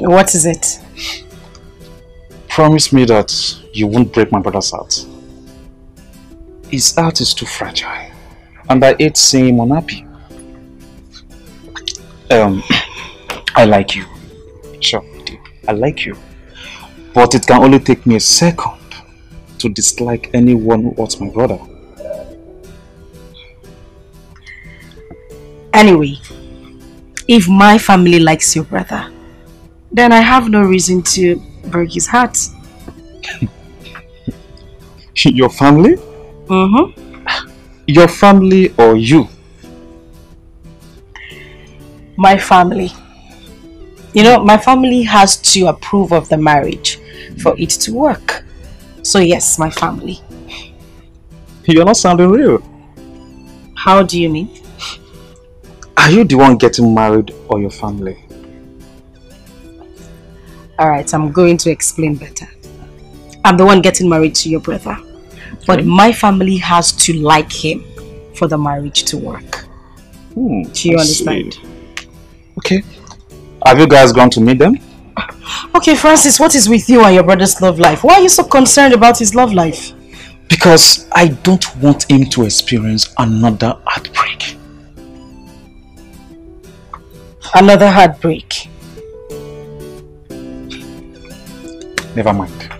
H: What is it?
E: Promise me that you won't break my brother's heart. His heart is too fragile, and I hate seeing him unhappy. I like you. Sure, I like you. But it can only take me a second to dislike anyone who hurts my brother.
H: Anyway, if my family likes your brother, then I have no reason to break his heart.
E: Your family?
H: Mm-hmm.
E: Your family or you?
H: My family. You know, my family has to approve of the marriage for it to work. So yes, my family.
E: You're not sounding real.
H: How do you mean?
E: Are you the one getting married or your family?
H: Alright, I'm going to explain better. I'm the one getting married to your brother. But my family has to like him for the marriage to work. Do you understand?
E: Okay. Have you guys gone to meet them?
H: Okay, Francis, what is with you and your brother's love life? Why are you so concerned about his love life?
E: Because I don't want him to experience another heartbreak.
H: Another heartbreak?
E: Never mind.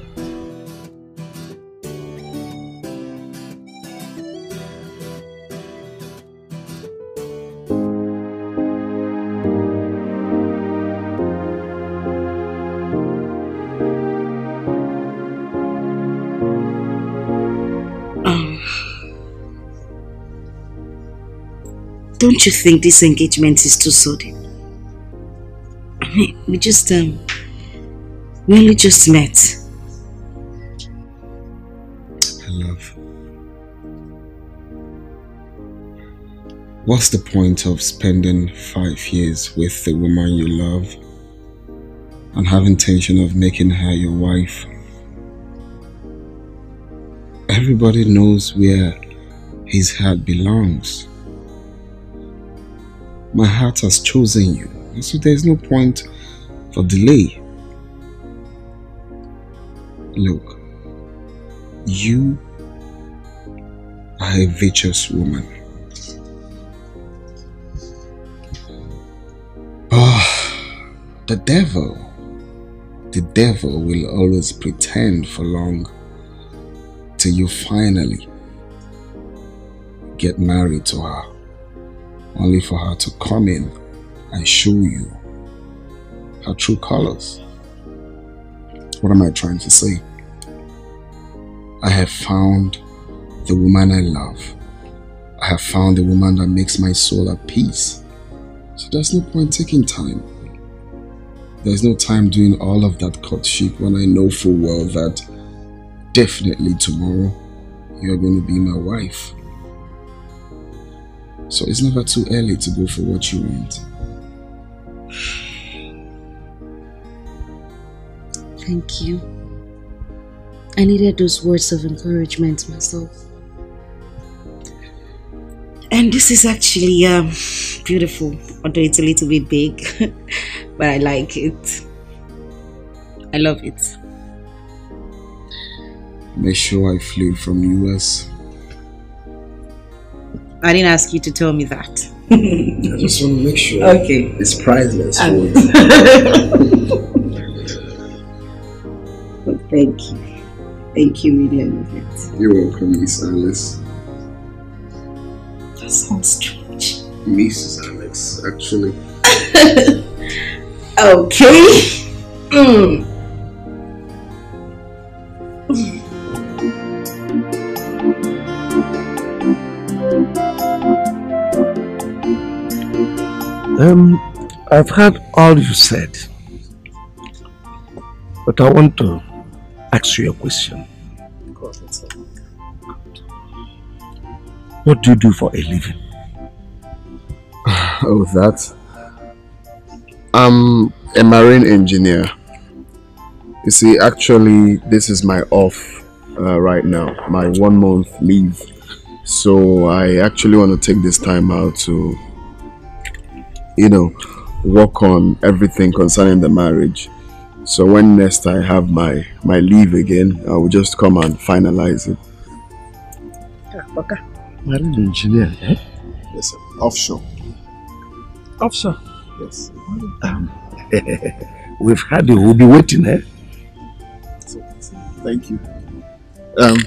Q: Don't you think this engagement is too sudden? I mean, we only just met.
D: Love. What's the point of spending 5 years with the woman you love and have intention of making her your wife? Everybody knows where his heart belongs. My heart has chosen you, so there's no point for delay. Look, you are a virtuous woman. The devil will always pretend for long till you finally get married to her, only for her to come in and show you her true colors. What am I trying to say? I have found the woman I love. I have found the woman that makes my soul at peace. So there's no point taking time. There's no time doing all of that courtship when I know full well that definitely tomorrow you're going to be my wife. So it's never too early to go for what you want.
Q: Thank you. I needed those words of encouragement myself. And this is actually beautiful, although it's a little bit big, but I like it. I love it.
D: Make sure I flew from US.
Q: I didn't ask you to tell me that.
D: I just want to make sure.
Q: Okay.
D: It's priceless.
Q: Thank you. Thank you, really, I love it.
D: You're welcome, Miss Alice.
Q: That sounds strange.
D: Mrs. Alex, actually.
Q: Okay.
C: I've heard all you said, but I want to ask you a question. What do you do for a living?
D: Oh, that? I'm a marine engineer. You see, actually, this is my off right now, my 1 month leave. So I actually want to take this time out to, work on everything concerning the marriage. So when next I have my leave again, I will just come and finalize it.
C: Okay. Marine engineer, eh?
D: Yes, sir. Offshore.
N: Offshore?
D: Yes.
C: We've had you. We'll be waiting, eh?
D: Thank you.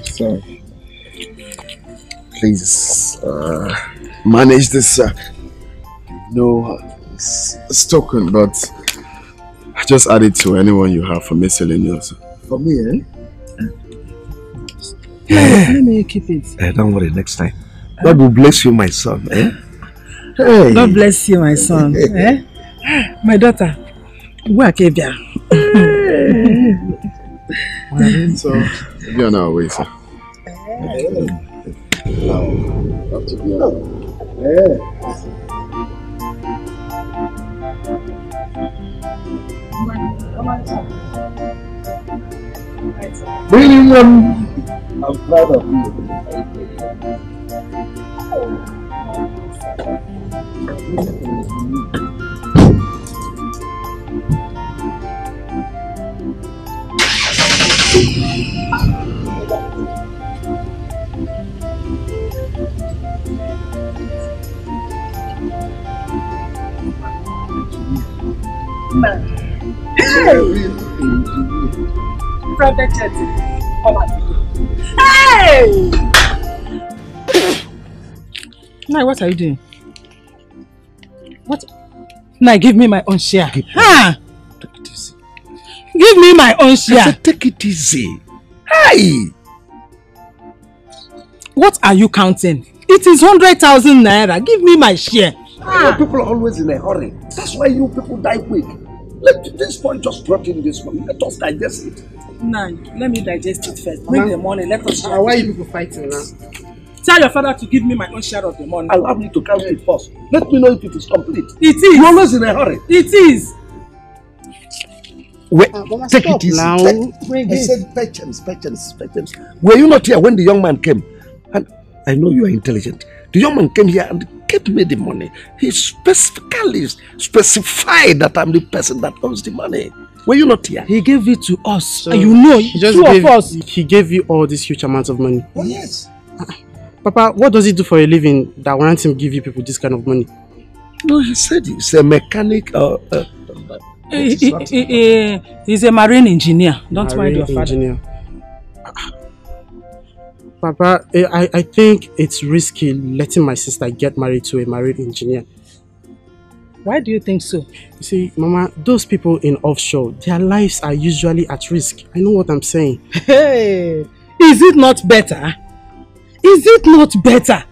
D: So please manage this. It's token, but just add it to anyone you have for miscellaneous.
C: For me, eh?
N: Let me keep it.
C: Don't worry, next time. God will bless you, my son, eh? Hey.
N: God bless you, my son. Eh? My daughter. Where can you
D: So, you're on our way, sir.
C: William, I'm proud of you.
N: Hey! Now, what are you doing? What? Now, give me my own share.
C: Take it easy.
N: Give me my own share.
C: I said, take it easy. Hey!
N: What are you counting? It is 100,000 naira. Give me my share.
C: You people are always in a hurry. That's why you people die quick. Let this point just brought in this one. Let us digest it.
N: Nah, let me digest it first. Bring the money. Let us share.
B: Why are you people fighting now?
N: Tell your father to give me my own share of the money.
C: Allow me to count it first. Let me know if it is complete.
N: It is.
C: You're always in a hurry.
N: It is.
C: Wait, take it easy.
B: Now.
C: I said patience. Were you not here when the young man came? And I know you are intelligent. The young man came here and gave me the money. He specifically specified that I'm the person that owns the money. Were you not here?
N: He gave it to us.
B: So
N: and you know,
B: he gave you all this huge amount of money.
C: Oh, yes.
B: Papa, what does he do for a living that warrants him give you people this kind of money?
C: No, he said he's a mechanic.
N: He's a marine engineer. Don't mind your father. Engineer.
B: Papa, I think it's risky letting my sister get married to a marine engineer.
N: Why do you think so?
B: You see, Mama, those people in offshore, their lives are usually at risk. I know what I'm saying.
N: Hey, is it not better? Is it not better?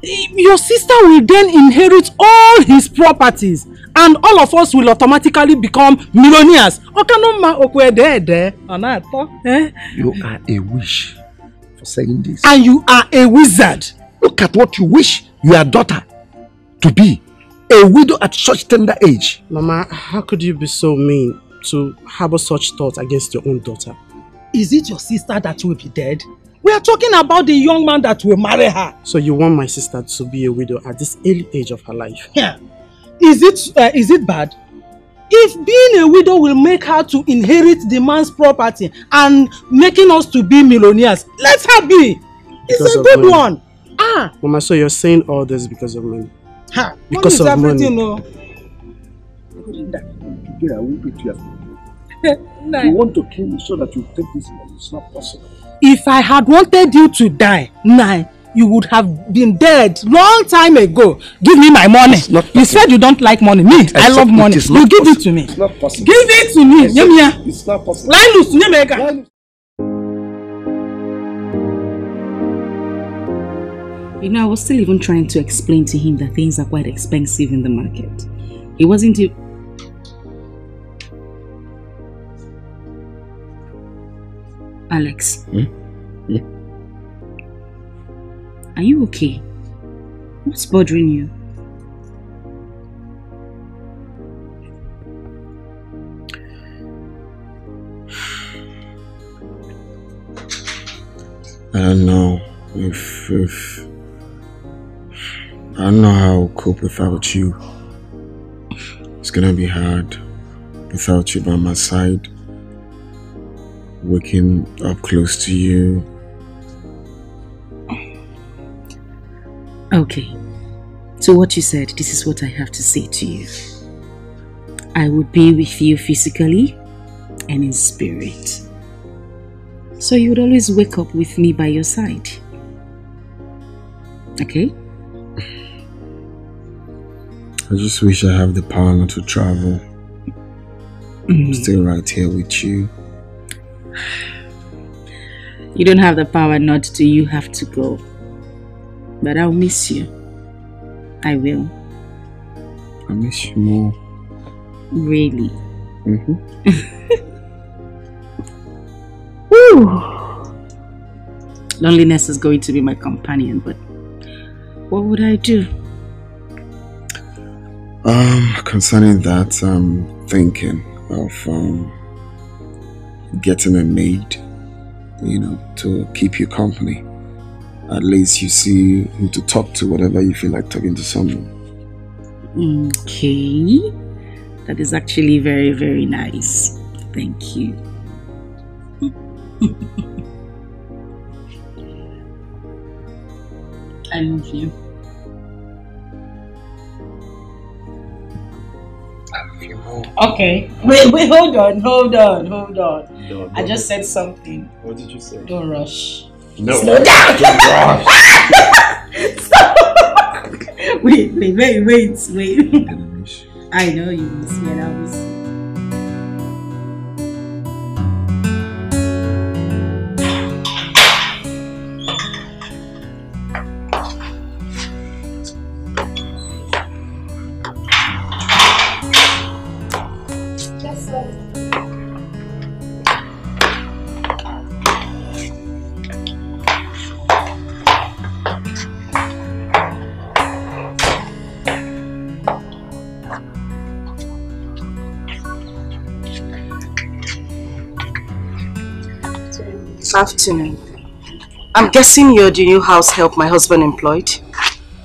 N: Your sister will then inherit all his properties and all of us will automatically become millionaires.
C: You are a wish for saying this.
N: And you are a wizard.
C: Look at what you wish your daughter to be. A widow at such tender age.
B: Mama, how could you be so mean to harbor such thoughts against your own daughter?
N: Is it your sister that will be dead? We are talking about the young man that will marry her.
B: So you want my sister to be a widow at this early age of her life?
N: Yeah. Is it bad? If being a widow will make her to inherit the man's property and making us to be millionaires, let her be. It's a good one.
B: Mama, so you're saying all this because of money?
N: Ha,
B: because of money.
C: You want to kill me so that you take this money. It's not possible.
N: If I had wanted you to die, you would have been dead long time ago. Give me my money. You said you don't like money. Me, I love money. You give it to me.
C: It's not possible.
N: Give it to me.
C: It's not possible.
N: Lie loose.
Q: You know, I was still even trying to explain to him that things are quite expensive in the market. He wasn't even... Alex. Are you okay? What's bothering you?
D: don't know if I don't know how I'll cope without you. It's gonna be hard without you by my side. Waking up close to you.
Q: Okay. So what you said, this is what I have to say to you. I would be with you physically and in spirit. So you would always wake up with me by your side. Okay?
D: I just wish I have the power not to travel. I'm still right here with you.
Q: You don't have the power not to, you have to go. But I'll miss you. I will.
D: I miss you more.
Q: Really?
D: Woo!
Q: Loneliness is going to be my companion, but what would I do?
D: Concerning that, I'm thinking of getting a maid, you know, to keep you company. At least you see who to talk to whenever you feel like talking to someone.
Q: Okay. That is actually very, very nice. Thank you. I love you. Okay. Wait, hold on. I just said something.
D: What did you say?
Q: Don't rush.
D: No.
Q: Slow down.
D: Don't rush.
Q: Wait. I know you miss me and I'll miss you. Afternoon. I'm guessing you're the new house help my husband employed?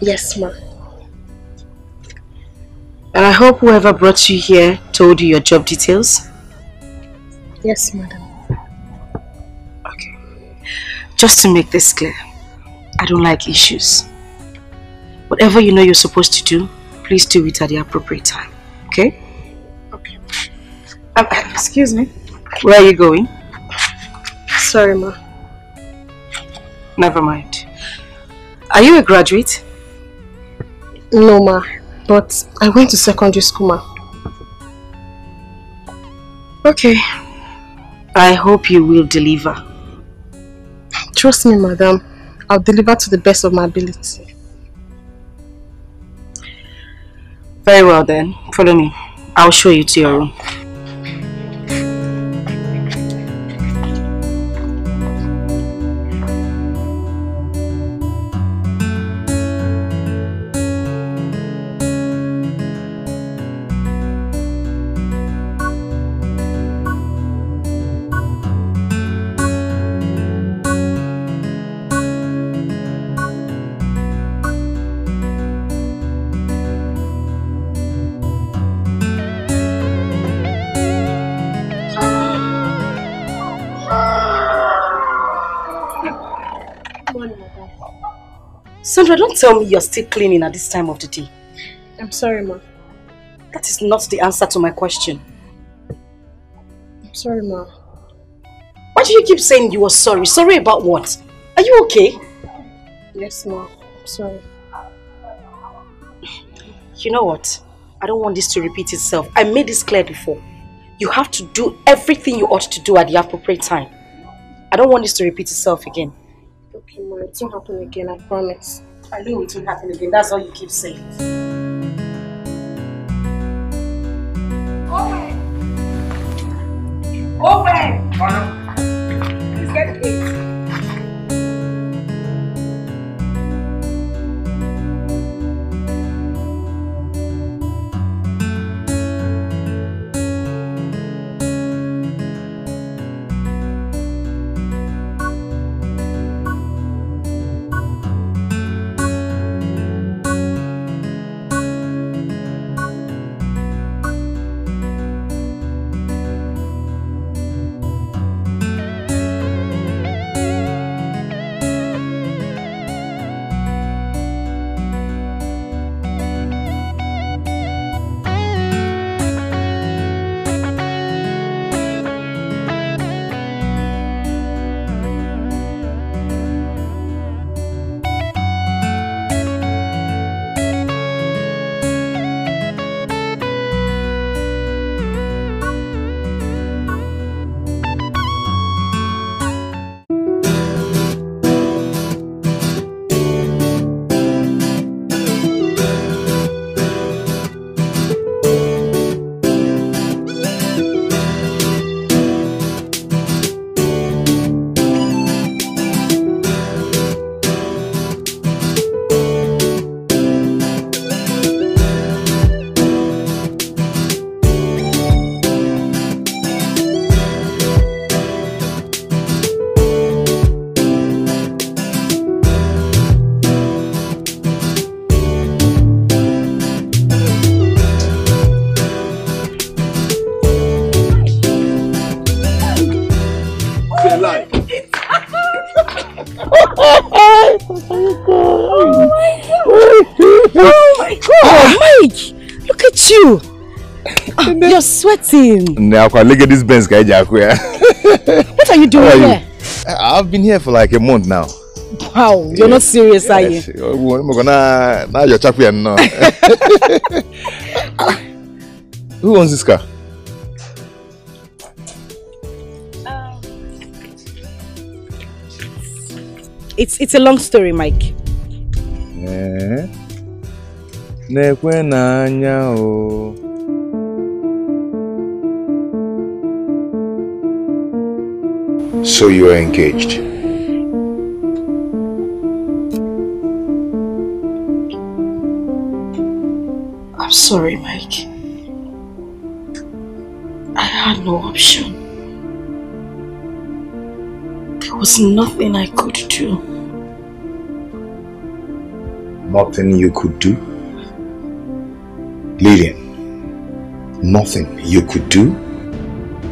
O: Yes, ma.
Q: And I hope whoever brought you here told you your job details?
O: Yes, madam.
Q: Okay. Just to make this clear, I don't like issues. Whatever you know you're supposed to do, please do it at the appropriate time. Okay?
O: Okay.
Q: Excuse me. Where are you going?
O: Sorry, ma.
Q: Never mind. Are you a graduate?
O: No, ma. But I went to secondary school, ma.
Q: Okay. I hope you will deliver.
O: Trust me, madam. I'll deliver to the best of my ability.
Q: Very well then. Follow me. I'll show you to your room. Sandra, don't tell me you're still cleaning at this time of the day.
O: I'm sorry, ma.
Q: That is not the answer to my question.
O: I'm sorry, ma.
Q: Why do you keep saying you were sorry? Sorry about what? Are you okay?
O: Yes, ma. I'm sorry.
Q: You know what? I don't want this to repeat itself. I made this clear before. You have to do everything you ought to do at the appropriate time. I don't want this to repeat itself again.
O: Okay, ma. It won't happen again, I promise.
Q: I know it won't happen again. That's all you keep saying.
K: Owen! Please get the gate. at you! You're sweating.
F: Now, look at this Benz guy.
K: What are you doing here?
F: I've been here for like a month now.
K: Wow, you're not serious, are you?
F: Now you're champion now. Who owns this car?
K: It's a long story, Mike.
F: So you are engaged?
A: I'm sorry, Mike. I had no option. There was nothing I could do.
F: Nothing you could do? Lillian, nothing you could do?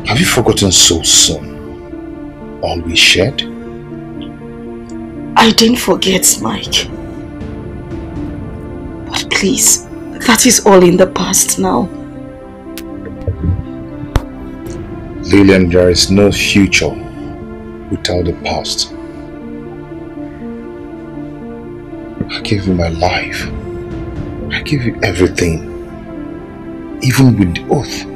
F: Have you forgotten so soon? All we shared?
A: I didn't forget, Mike. But please, that is all in the past now.
F: Lillian, there is no future without the past. I gave you my life. I gave you everything. Even with the oath.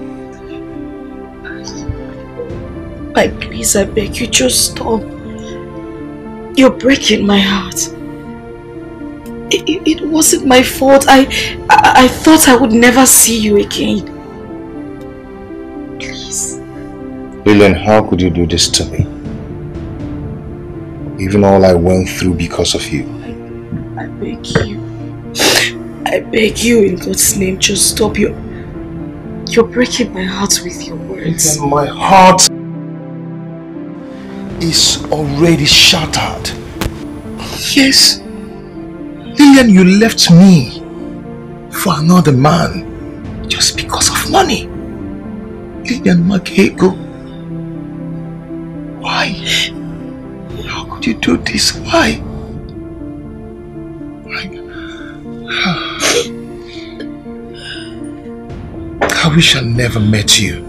A: Mike, please, I beg you, just stop. You're breaking my heart. It wasn't my fault. I thought I would never see you again. Please.
F: Lillian, how could you do this to me? Even all I went through because of you.
A: I beg you. I beg you in God's name, just stop. You're breaking my heart with your words.
F: Lillian, my heart is already shattered. Yes. Lillian, you left me for another man just because of money. Lillian Makego. Why? How could you do this? Why? I wish I never met you.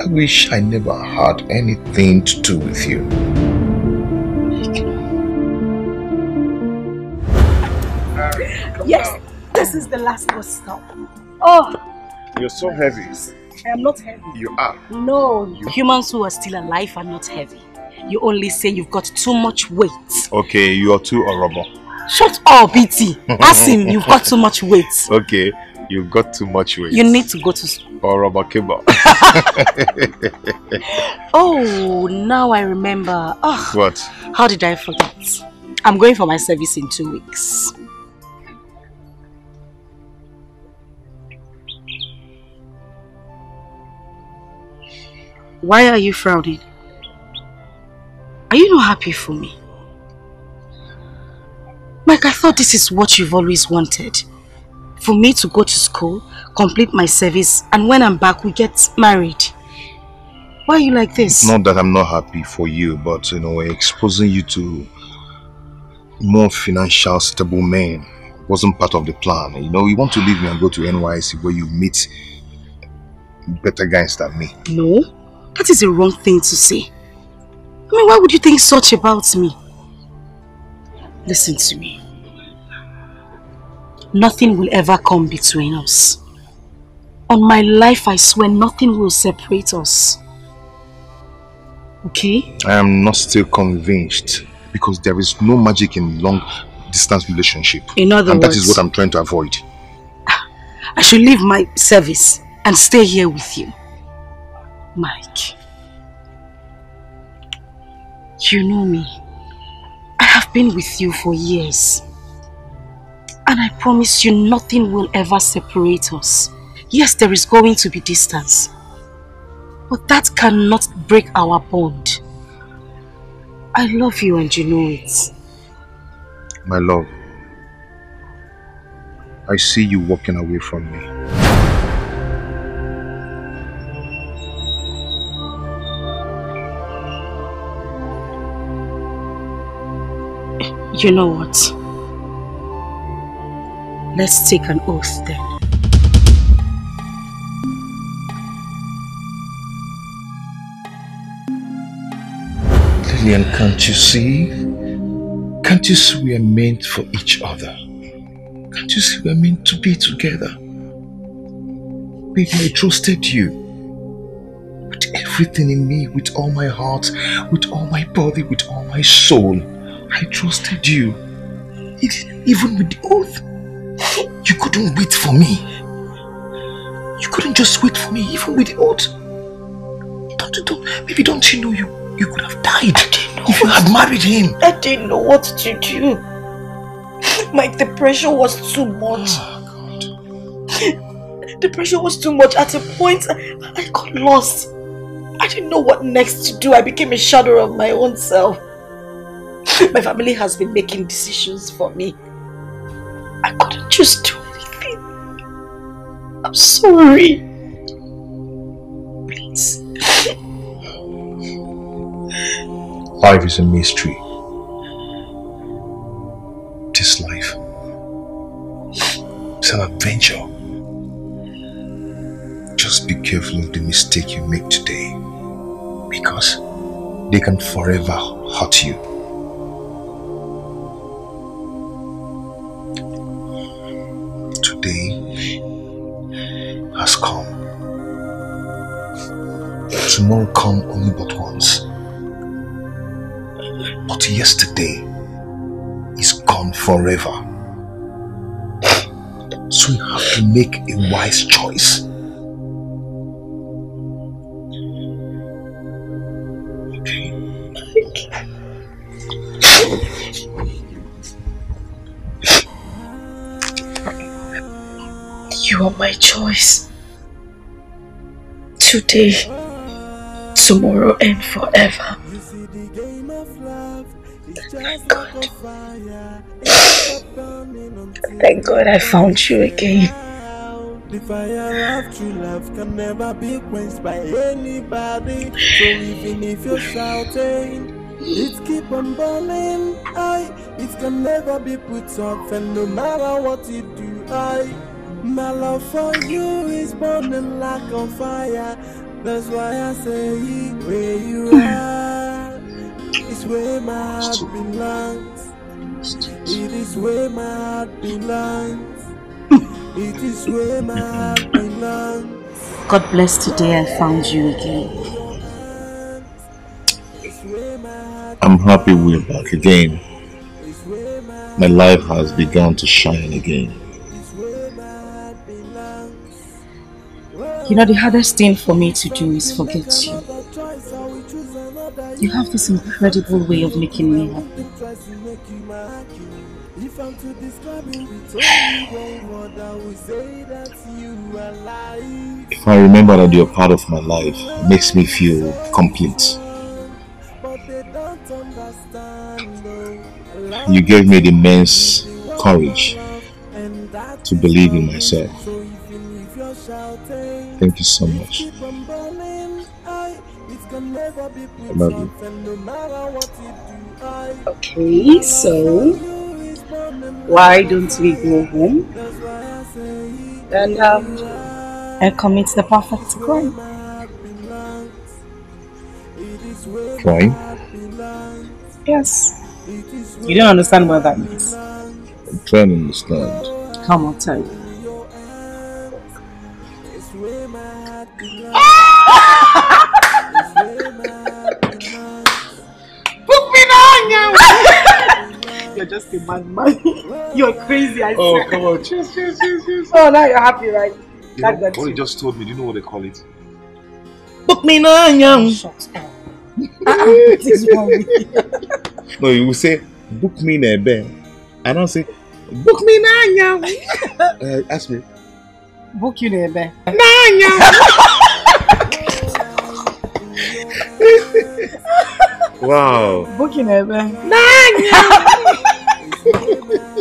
F: I wish I never had anything to do with you.
N: Yes, this is the last bus stop. Oh,
F: You're so heavy.
N: I am not heavy.
F: You are.
N: No.
H: Humans who are still alive are not heavy. You only say you've got too much weight.
F: Okay, you are too horrible.
H: Shut up, BT. Ask him, you've got too much weight.
F: Okay, you've got too much weight.
H: You need to go to school.
F: Horrible cable.
H: Oh, now I remember. Oh,
F: What?
H: how did I forget? I'm going for my service in 2 weeks. Why are you frowning? Are you not happy for me? Mike, I thought this is what you've always wanted. For me to go to school, complete my service, and when I'm back, we get married. Why are you like this?
F: Not that I'm not happy for you, but we're exposing you to more financial stable men wasn't part of the plan. You want to leave me and go to NYC where you meet better guys than me.
H: No, that is a wrong thing to say. I mean, why would you think such about me? Listen to me. Nothing will ever come between us. On my life, I swear nothing will separate us. Okay?
F: I am not still convinced because there is no magic in long-distance relationship.
H: In other
F: and that
H: words,
F: is what I'm trying to avoid.
H: I should leave my service and stay here with you. Mike. You know me. I have been with you for years. And I promise you nothing will ever separate us. Yes, there is going to be distance. But that cannot break our bond. I love you and you know it.
F: My love, I see you walking away from me.
H: You know what? Let's take an oath then.
F: Lillian, can't you see? Can't you see we are meant for each other? Can't you see we are meant to be together? Baby, I trusted you. With everything in me, with all my heart, with all my body, with all my soul. I trusted you. Even with the oath. You couldn't wait for me. You couldn't just wait for me, even with the oath. Baby, don't you know you could have died if you had married him?
N: I didn't know what to do. Mike, the pressure was too much.
F: Oh, God.
N: The pressure was too much. At a point, I got lost. I didn't know what next to do. I became a shadow of my own self. My family has been making decisions for me. I couldn't just do anything. I'm sorry. Please.
F: Life is a mystery. This life is an adventure. Just be careful of the mistake you make today, because they can forever hurt you. Today has come. Tomorrow come only but once. But yesterday is gone forever. So you have to make a wise choice. Okay?
N: You are my choice. Today, tomorrow, and forever. Thank God. Thank God I found you again.
I: The fire of true love can never be quenched by anybody. So even if you're shouting, it keep on burning. It can never be put off, and no matter what you do, my love for you is burning like a fire. That's why I say where you are is where my heart belongs. It is where my heart belongs. It is where my heart belongs.
H: God bless today I found you again.
L: I'm happy we're back again. My life has begun to shine again.
H: You know, the hardest thing for me to do is forget you. You have this incredible way of making me happy.
L: If I remember that you're part of my life, it makes me feel complete. You gave me the immense courage to believe in myself. Thank you so much. I love you.
H: Okay, so why don't we go home and commit the perfect crime?
L: Crime?
H: Yes. You don't understand what that means.
L: I'm trying to understand.
H: Come on, tell you. You're just a man. You're crazy, I
F: Oh,
H: swear.
F: come on. Cheers.
H: Oh, now you're happy, right?
F: You know, what you just told me, do you know what they call it?
L: Book me now, young.
H: Shut up. What is wrong with you?
L: No, you will say, book me in a bed. And I'll say, book me now, young. Ask me.
H: Book you in a bed.
L: Wow.
H: Book in a bed.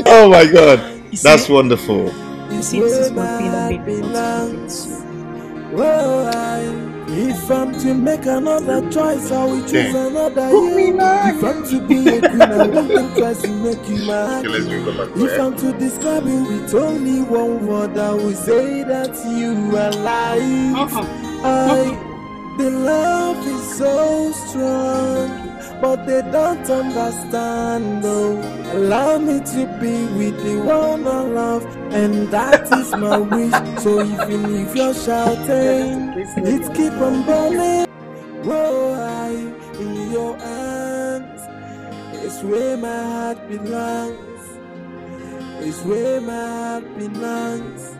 L: Oh my God. That's wonderful.
H: You see, this is what being a maid belongs.
I: If I'm to make another choice, I will choose another you. If I'm to be a queen, I won't think twice to make you my king. If I'm to describe you with only one word, I will say that you are life. The love is so strong, but they don't understand, though. Allow me to be with the one I love, and that is my wish. So even if you're shouting, it keep on burning. Whoa, in your hands, it's where my heart belongs. It's where my heart belongs.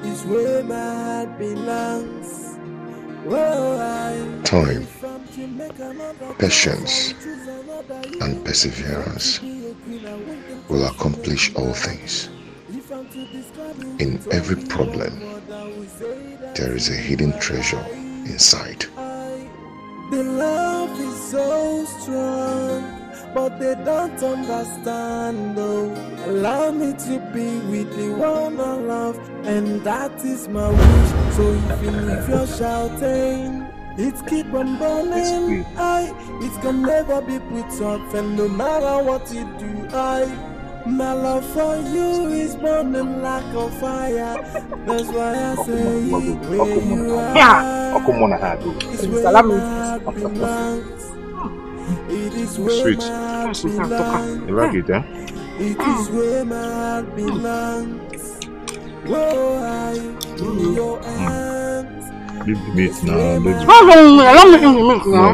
I: It's where my heart belongs.
F: Time, patience, and perseverance will accomplish all things. In every problem, there is a hidden treasure inside.
I: The love is so strong, but they don't understand, though. Allow me to be with the one I love, and that is my wish. So even if you're shouting, it keep on burning. It can never be put off, and no matter what you do, my love for you is burning like a fire. That's why I say where you are, it's where my heart belongs. It is where my heart belongs.
F: You like it, eh?
I: It is where my heart belongs. Whoa, in your hands.
F: Leave the meat now.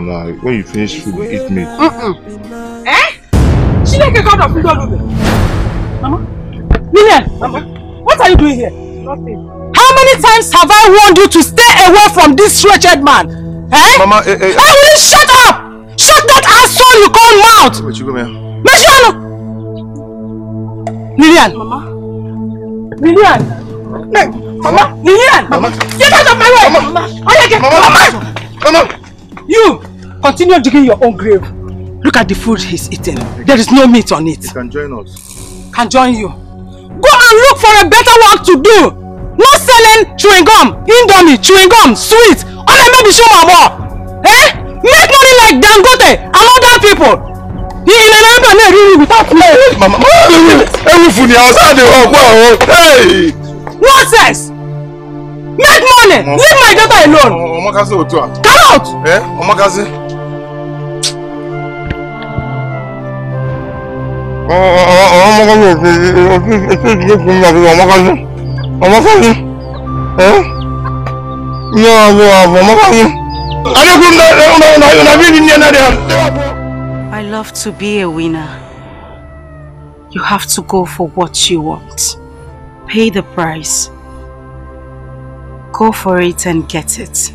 F: No. When you finish food, eat meat.
K: She like a god of food. Mama? Lillian! Mama? What are you doing here? Nothing. How many times have I warned you to stay away from this wretched man? Eh?
F: Mama,
K: Why will you shut up? Shut that asshole you call mouth!
F: Wait, you come here.
K: Lillian! Mama? Lillian! Mama! Lillian! Mama! Get out of my way! Mama! You! Continue digging your own grave. Look at the food he's eating. There is no meat on it.
F: You can join us.
K: Can join you. Go and look for a better work to do. Not selling chewing gum, indomie, chewing gum, sweet. All I maybe show my more. Eh? Make money like Dangote and other people. Without me.
F: Mama, every food outside the home. Hey!
K: Nonsense! Make money! Leave my daughter alone! Come out!
F: Eh? Omakazi?
Q: I love to be a winner. You have to go for what you want. Pay the price. Go for it and get it.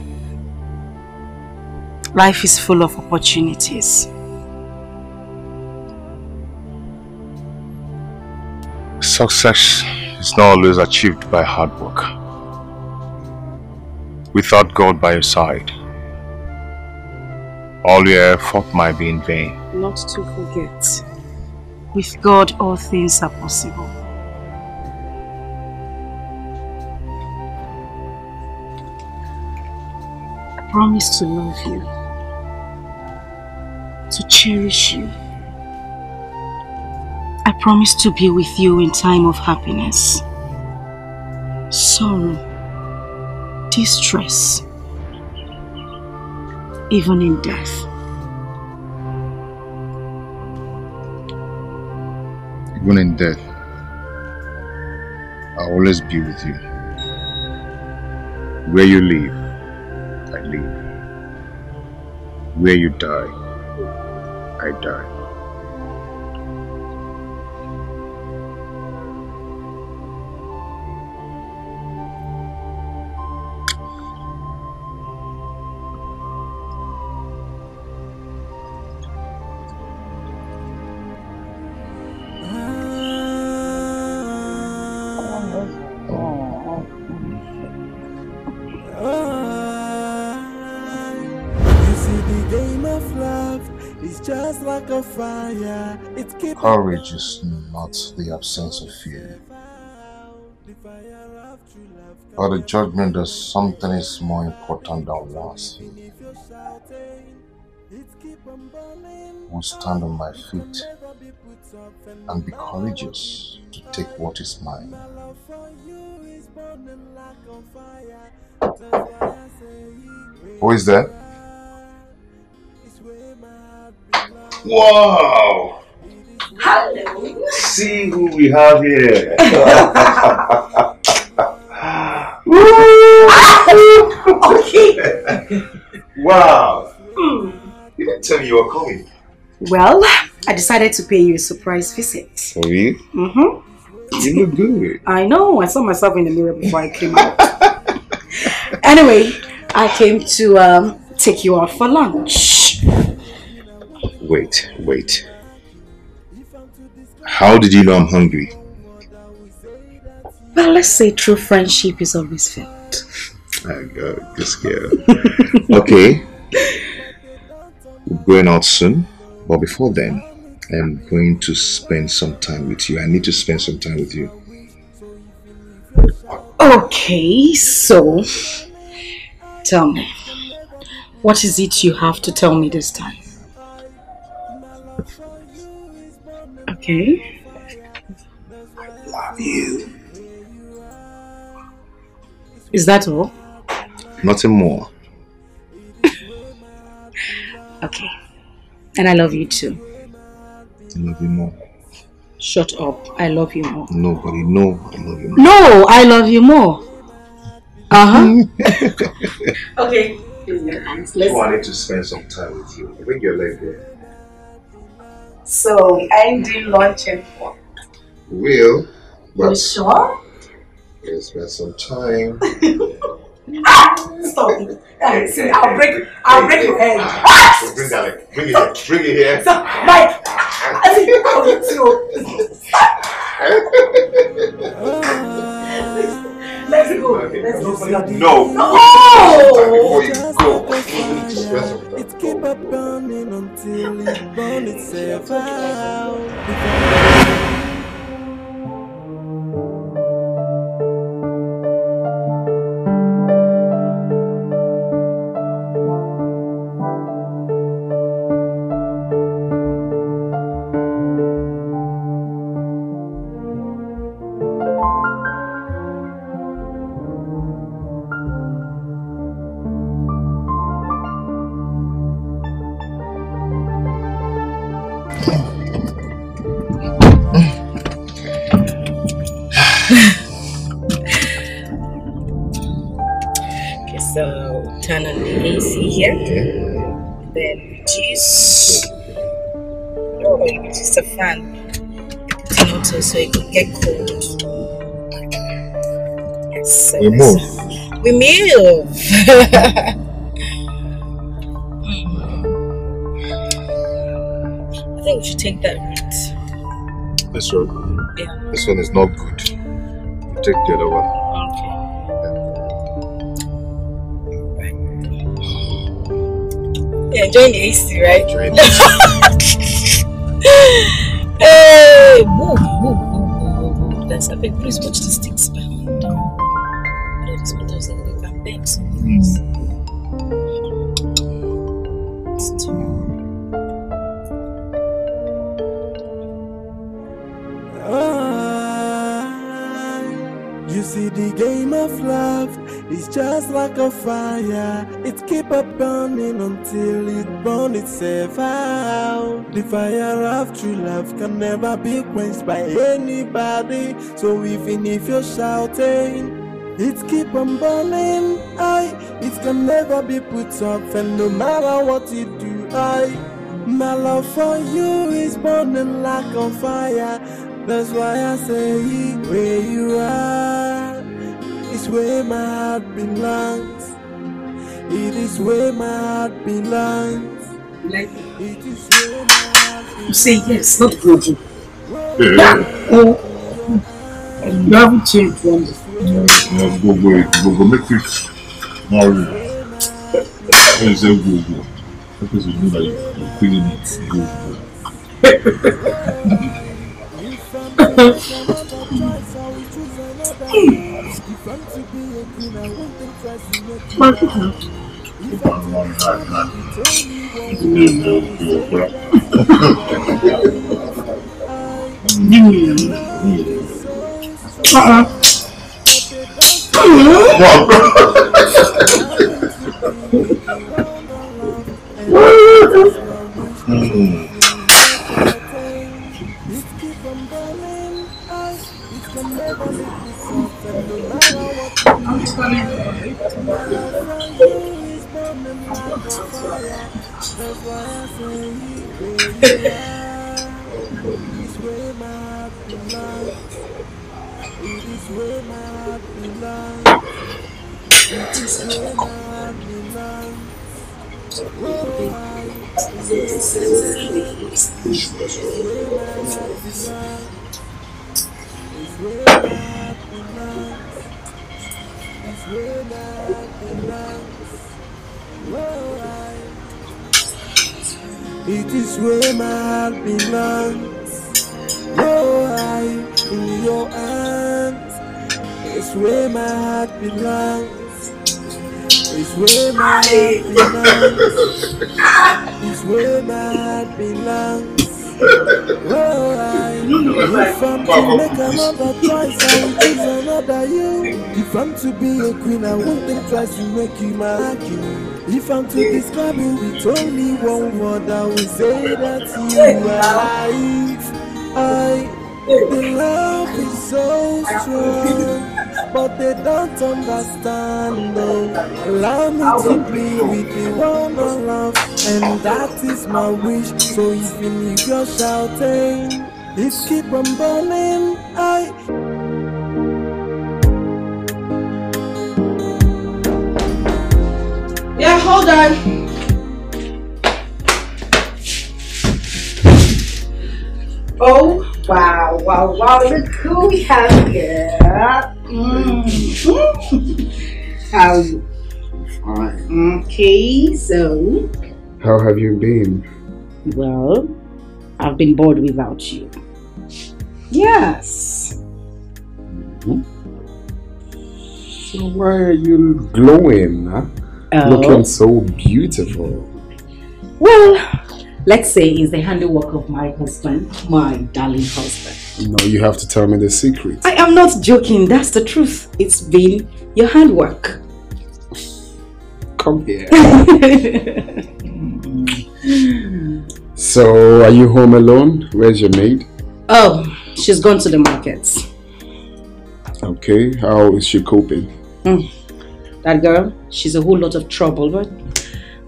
Q: Life is full of opportunities.
F: Success is not always achieved by hard work. Without God by your side, all your effort might be in vain.
Q: Not to forget, with God all things are possible. I promise to love you, to cherish you. I promise to be with you in time of happiness, sorrow, distress, even in death.
F: Even in death, I'll always be with you. Where you live, I live. Where you die, I die.
I: Like a fire,
F: Courage is not the absence of fear. But the judgment that something is more important than loss. I will stand on my feet and be courageous to take what is mine. Who is that? Wow!
A: Hello!
F: See who we have here!
A: Okay!
F: Wow! You didn't tell me you were coming.
A: Well, I decided to pay you a surprise visit.
F: For you?
A: Mm-hmm.
F: You look good.
A: I know, I saw myself in the mirror before I came out. Anyway, I came to take you out for lunch.
F: Wait. How did you know I'm hungry?
A: Well, let's say true friendship is always felt.
F: I got this girl. Okay. We're going out soon. But before then, I'm going to spend some time with you. I need to spend some time with you.
A: Okay, so tell me, what is it you have to tell me this time? Okay.
F: I love you.
A: Is that all?
F: Nothing more.
A: Okay. And I love you too.
F: I love you more.
A: Shut up. I love you more.
F: Nobody know I love you more.
A: No, I love you more. Okay.
F: I need to spend some time with you. Bring your leg here.
A: So, I'm doing lunch and for.
F: Will.
A: You sure?
F: We'll spend some time.
A: Stop it. See, I'll break your head.
F: Bring that leg. Bring it here. Bring it here.
A: So, Mike, I think I'll hit you. Let's go.
F: Okay.
A: Let's go.
F: No.
A: No.
F: Before you go.
I: It keep up burning until it burns itself out.
A: So turn on the AC here. Then reduce. Oh, you reduce the fan. Put in auto so it could get cold. Yes. So
F: We move.
A: We move. I think we should take that route.
F: This one?
A: Yeah.
F: This one is not good. You take the other one.
A: You're enjoying the AC, right?
F: Enjoying the AC.
A: Hey, move. That's a big. Please watch the sticks behind. No, this one doesn't look that big, so please. It's too.
I: You see the game of love is just like a fire. It keep up burning until it burns itself out. The fire of true love can never be quenched by anybody. So even if you're shouting, it keep on burning. It can never be put off, and no matter what you do, my love for you is burning like a fire. That's why I say where you are is where my heart belongs. It is where my heart belongs.
A: Like
I: it is where my heart belongs.
A: You say yes, not good.
C: Yeah.
A: You haven't changed one.
C: No, go make it more. When you say go, because you know that you're feeling it. Go.
I: another you. If I'm to be a queen, I want them twice to make you mine. If I'm to describe you with only one word, I will say that you are life. The love is so strong, but they don't understand though. Allow me to be with you all along, and that is my wish. So even if you're shouting, it keep on burning. It can never make me soft, and no matter what you do, my love for you is burning like a fire. That's why I say where you are is where my heart belongs. It is where my heart belongs. It is where my heart belongs. Oh, in your arms is where my heart belongs. It's where my heart belongs. It's where my heart belongs. Oh, it is where my heart belongs. Oh, in your hands. It's where my heart belongs. It's where my heart belongs. It's where my heart belongs. Oh, if I'm to make another choice, I will choose another you. If I'm to be a queen, I won't think twice to make you my king. If I'm to describe you with only one word, I will say that you are life. The love is so strong, but they don't understand though. Allow me to be with you one on love, and that is my wish. So even if you're shouting, it keep on burning.
N: Yeah, hold on. Oh, wow, look who we have here. How are you?
D: Fine.
N: Okay, so.
D: How have you been?
N: Well, I've been bored without you. Yes.
D: So why are you glowing, huh? Looking so beautiful.
N: Well, let's say it's the handiwork of my husband, my darling husband.
D: No, you have to tell me the secret.
N: I am not joking, that's the truth. It's been your handwork.
D: Come here. So, are you home alone? Where's your maid?
N: Oh, she's gone to the markets.
D: Okay, how is she coping?
N: That girl, she's a whole lot of trouble, but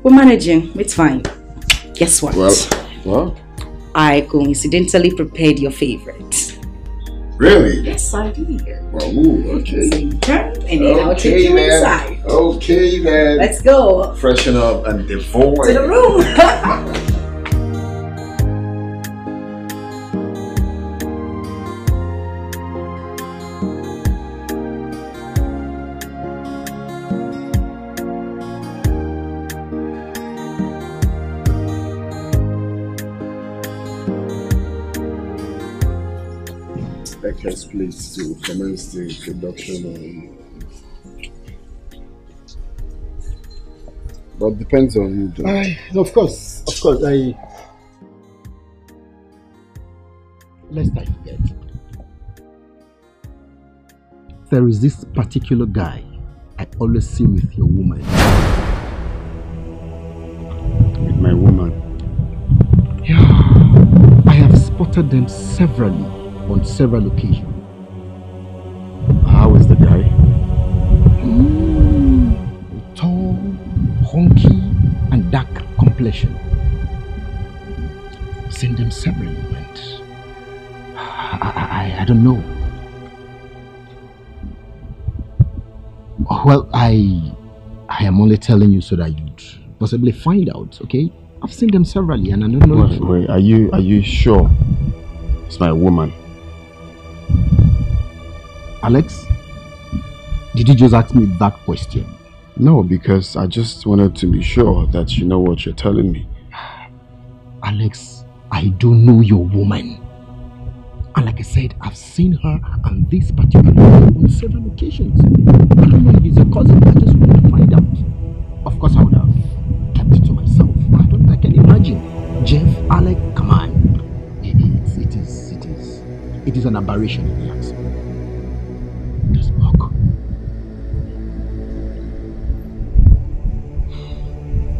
N: we're managing. It's fine. Guess what?
D: Well?
N: I coincidentally prepared your favorite.
D: Really?
N: Yes, I did.
D: Oh, okay.
N: So you turn and then I'll take you inside.
D: Okay then.
N: Let's go.
D: Freshen up and devour.
N: To the room.
D: Yes, please, to commence the production. But depends on you.
L: Of course. Lest I forget. There is this particular guy I always see with your woman.
D: With my woman?
L: Yeah. I have spotted them severally on several occasions.
D: How is the guy?
L: Tall, hunky, and dark complexion. I've seen them severally, and I don't know. Well, I am only telling you so that you'd possibly find out, okay? I've seen them severally, and I don't know.
D: Wait, are you sure it's my woman?
L: Alex, did you just ask me that question?
D: No, because I just wanted to be sure that you know what you're telling me.
L: Alex, I don't know your woman. And like I said, I've seen her and this particular woman on several occasions. I don't know if it's a cousin. I just want to find out. Of course, I would have kept it to myself. I can imagine. Jeff, Alec, come on. It is an aberration in the accent. It doesn't work.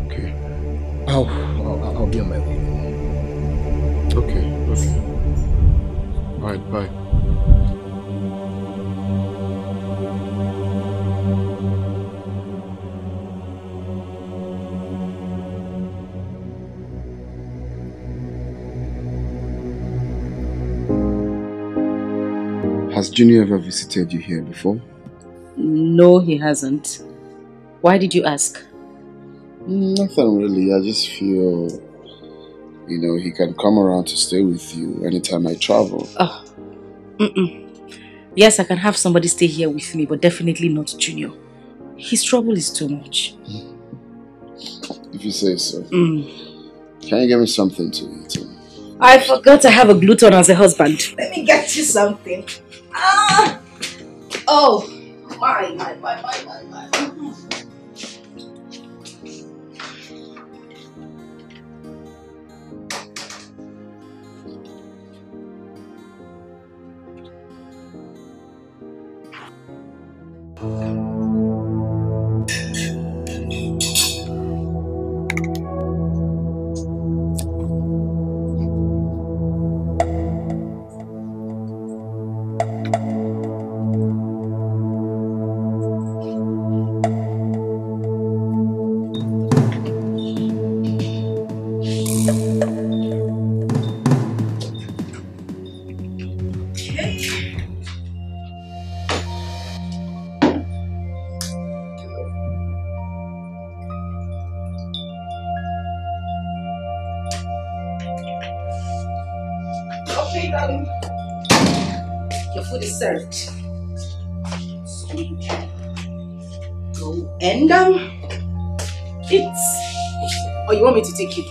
F: Okay.
L: I'll be on my way.
F: Okay. Alright, bye. Has Junior ever visited you here before?
Q: No, he hasn't. Why did you ask?
F: Nothing really. I just feel, he can come around to stay with you anytime I travel.
Q: Oh. Yes, I can have somebody stay here with me, but definitely not Junior. His trouble is too much.
F: If you say so. Can you give me something to eat?
Q: I forgot I have a gluten as a husband. Let me get you something. Oh, my. Okay, darling. Your food is served. Sweet. Go and eat. Or you want me to take you?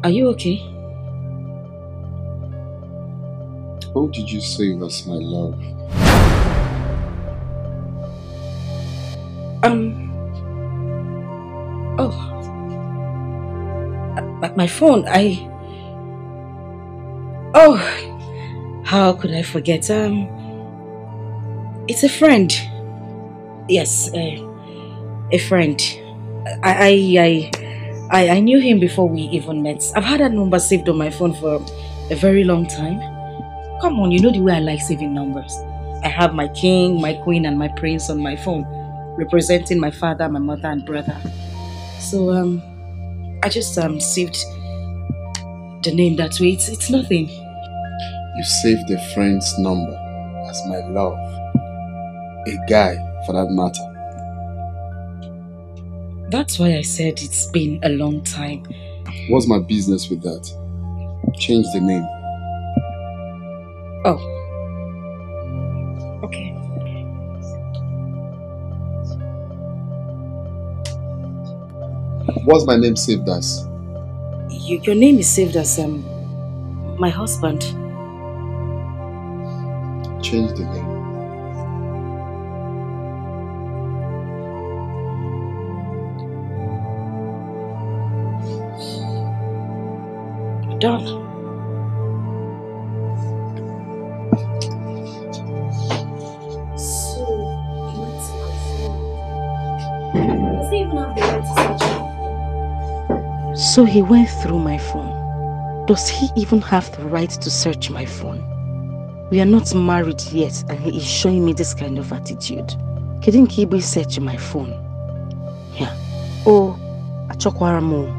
Q: Are you okay?
F: Who did you say was my love?
Q: My phone, oh, how could I forget? It's a friend. Yes, a friend. I knew him before we even met. I've had that number saved on my phone for a very long time. Come on, you know the way I like saving numbers. I have my king, my queen, and my prince on my phone, representing my father, my mother, and brother. So, I just saved the name that way. It's nothing.
F: You saved a friend's number as my love. A guy, for that matter.
Q: That's why I said it's been a long time.
F: What's my business with that? Change the name.
Q: Oh. Okay.
F: What's my name saved as?
Q: Your name is saved as my husband.
F: Change the name.
Q: Done. So, does he even have the right to search my phone? So he went through my phone. Does he even have the right to search my phone? We are not married yet and he is showing me this kind of attitude. Couldn't he be searching my phone? Yeah. Oh, achokwara mo.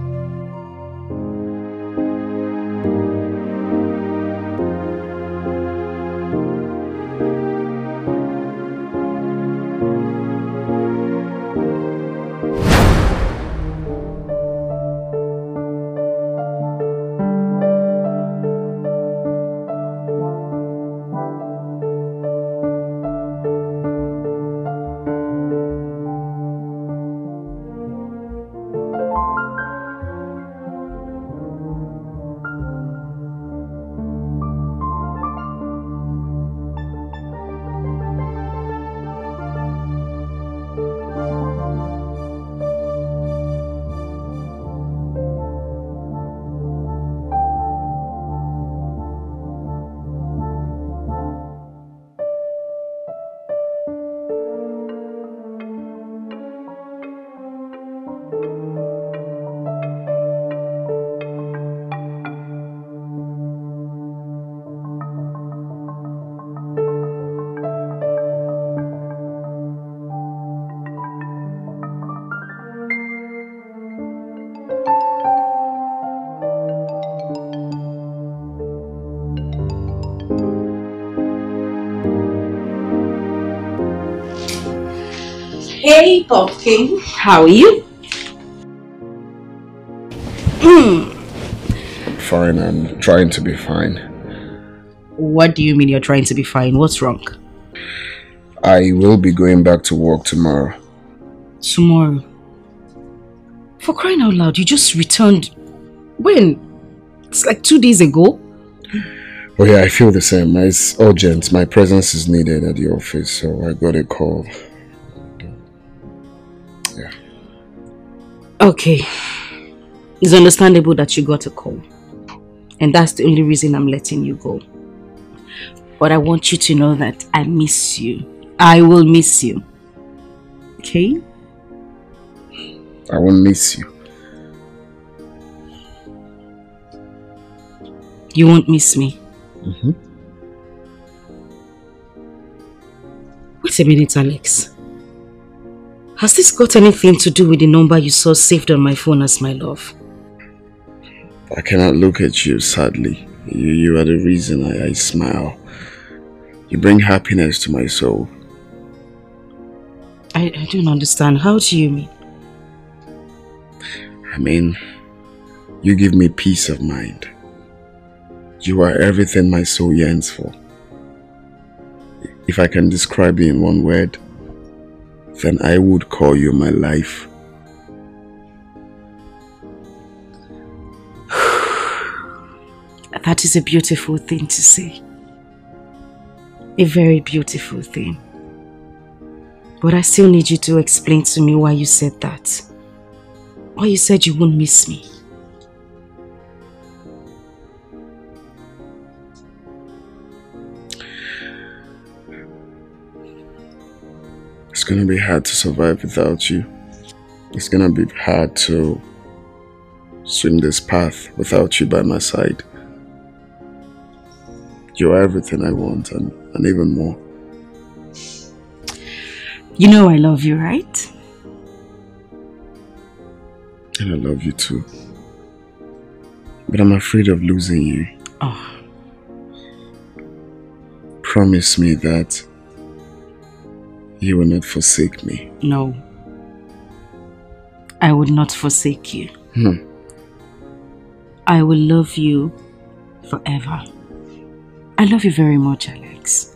Q: Hey, Pumpkin. How are you?
D: Fine, I'm trying to be fine.
Q: What do you mean you're trying to be fine? What's wrong?
D: I will be going back to work tomorrow.
Q: Tomorrow? For crying out loud, you just returned. When? It's like 2 days ago.
D: Oh yeah, I feel the same. It's urgent. My presence is needed at the office, so I got a call. Yeah.
Q: Okay. It's understandable that you got a call. And that's the only reason I'm letting you go. But I want you to know that I miss you. I will miss you. Okay?
D: I won't miss you.
Q: You won't miss me? Wait a minute, Alex. Has this got anything to do with the number you saw saved on my phone as my love?
D: I cannot look at you, sadly. You are the reason I smile. You bring happiness to my soul.
Q: I don't understand. How do you mean?
D: I mean, you give me peace of mind. You are everything my soul yearns for. If I can describe you in one word, then I would call you my life.
Q: That is a beautiful thing to say. A very beautiful thing. But I still need you to explain to me why you said that. Why you said you won't miss me.
D: It's gonna be hard to survive without you. It's gonna be hard to swim this path without you by my side. You're everything I want and even more.
Q: You know I love you, right?
D: And I love you too. But I'm afraid of losing you.
Q: Oh.
D: Promise me that you will not forsake me.
Q: No. I would not forsake you. I will love you forever. I love you very much, Alex.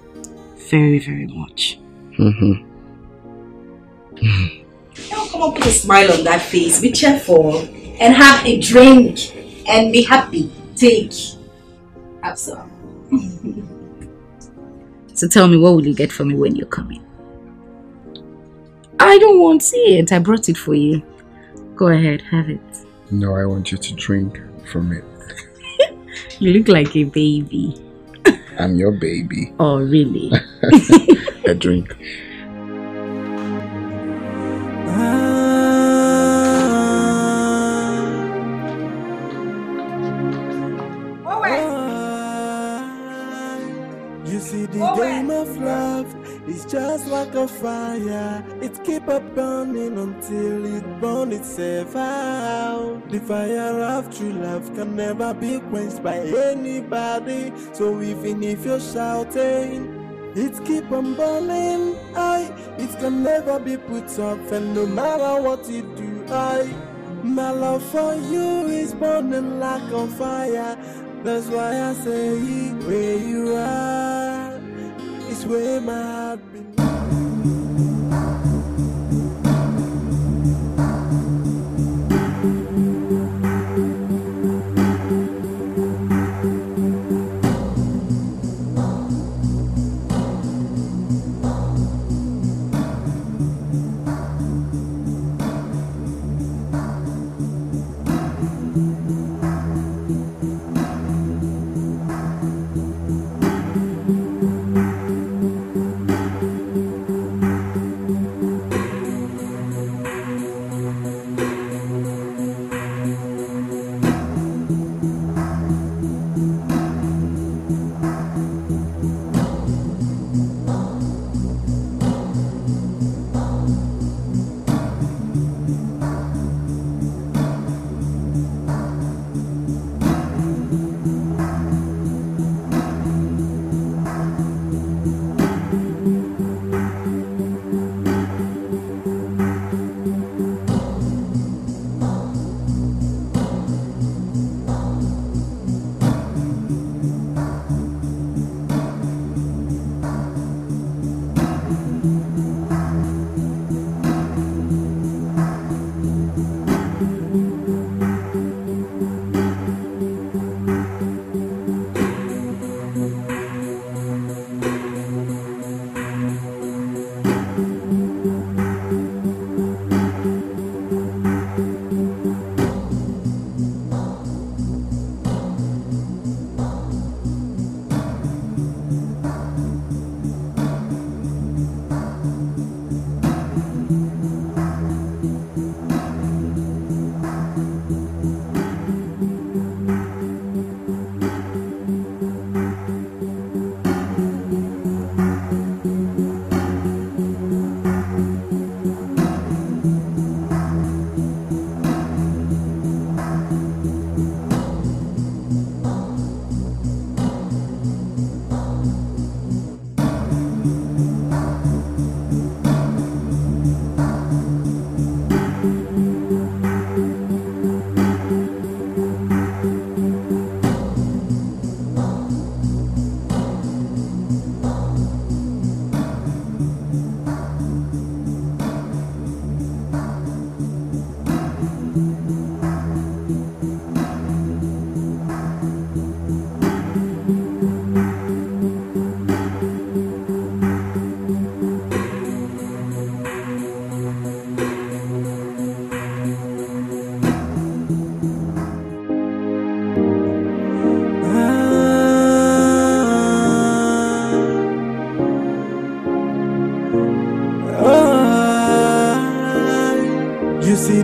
Q: Very, very much.
T: Don't come up with a smile on that face. Be cheerful and have a drink and be happy. Have some.
Q: So tell me, what will you get for me when you're coming? I don't want it. I brought it for you. Go ahead, have it.
D: No, I want you to drink from it.
Q: You look like a baby.
D: I'm your baby.
Q: Oh, really?
D: A drink.
I: You see the game of love is just like a fire. It keep on burning until it burns itself out. The fire of true love can never be quenched by anybody. So even if you're shouting, it keep on burning. It can never be put off, and no matter what you do, my love for you is burning like a fire. That's why I say where you are is where my heart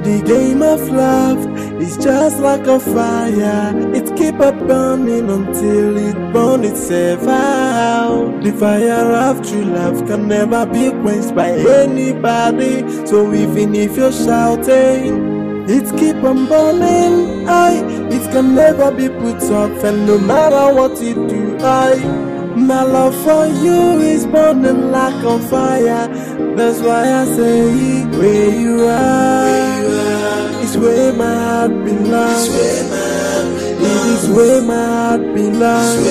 I: the game of love is just like a fire. It keep on burning until it burns itself out. The fire of true love can never be quenched by anybody. So even if you're shouting, it keep on burning. It can never be put off, and no matter what you do, my love for you is burning like a fire. That's why I say, where you are, it's where my heart belongs. It is where my heart belongs.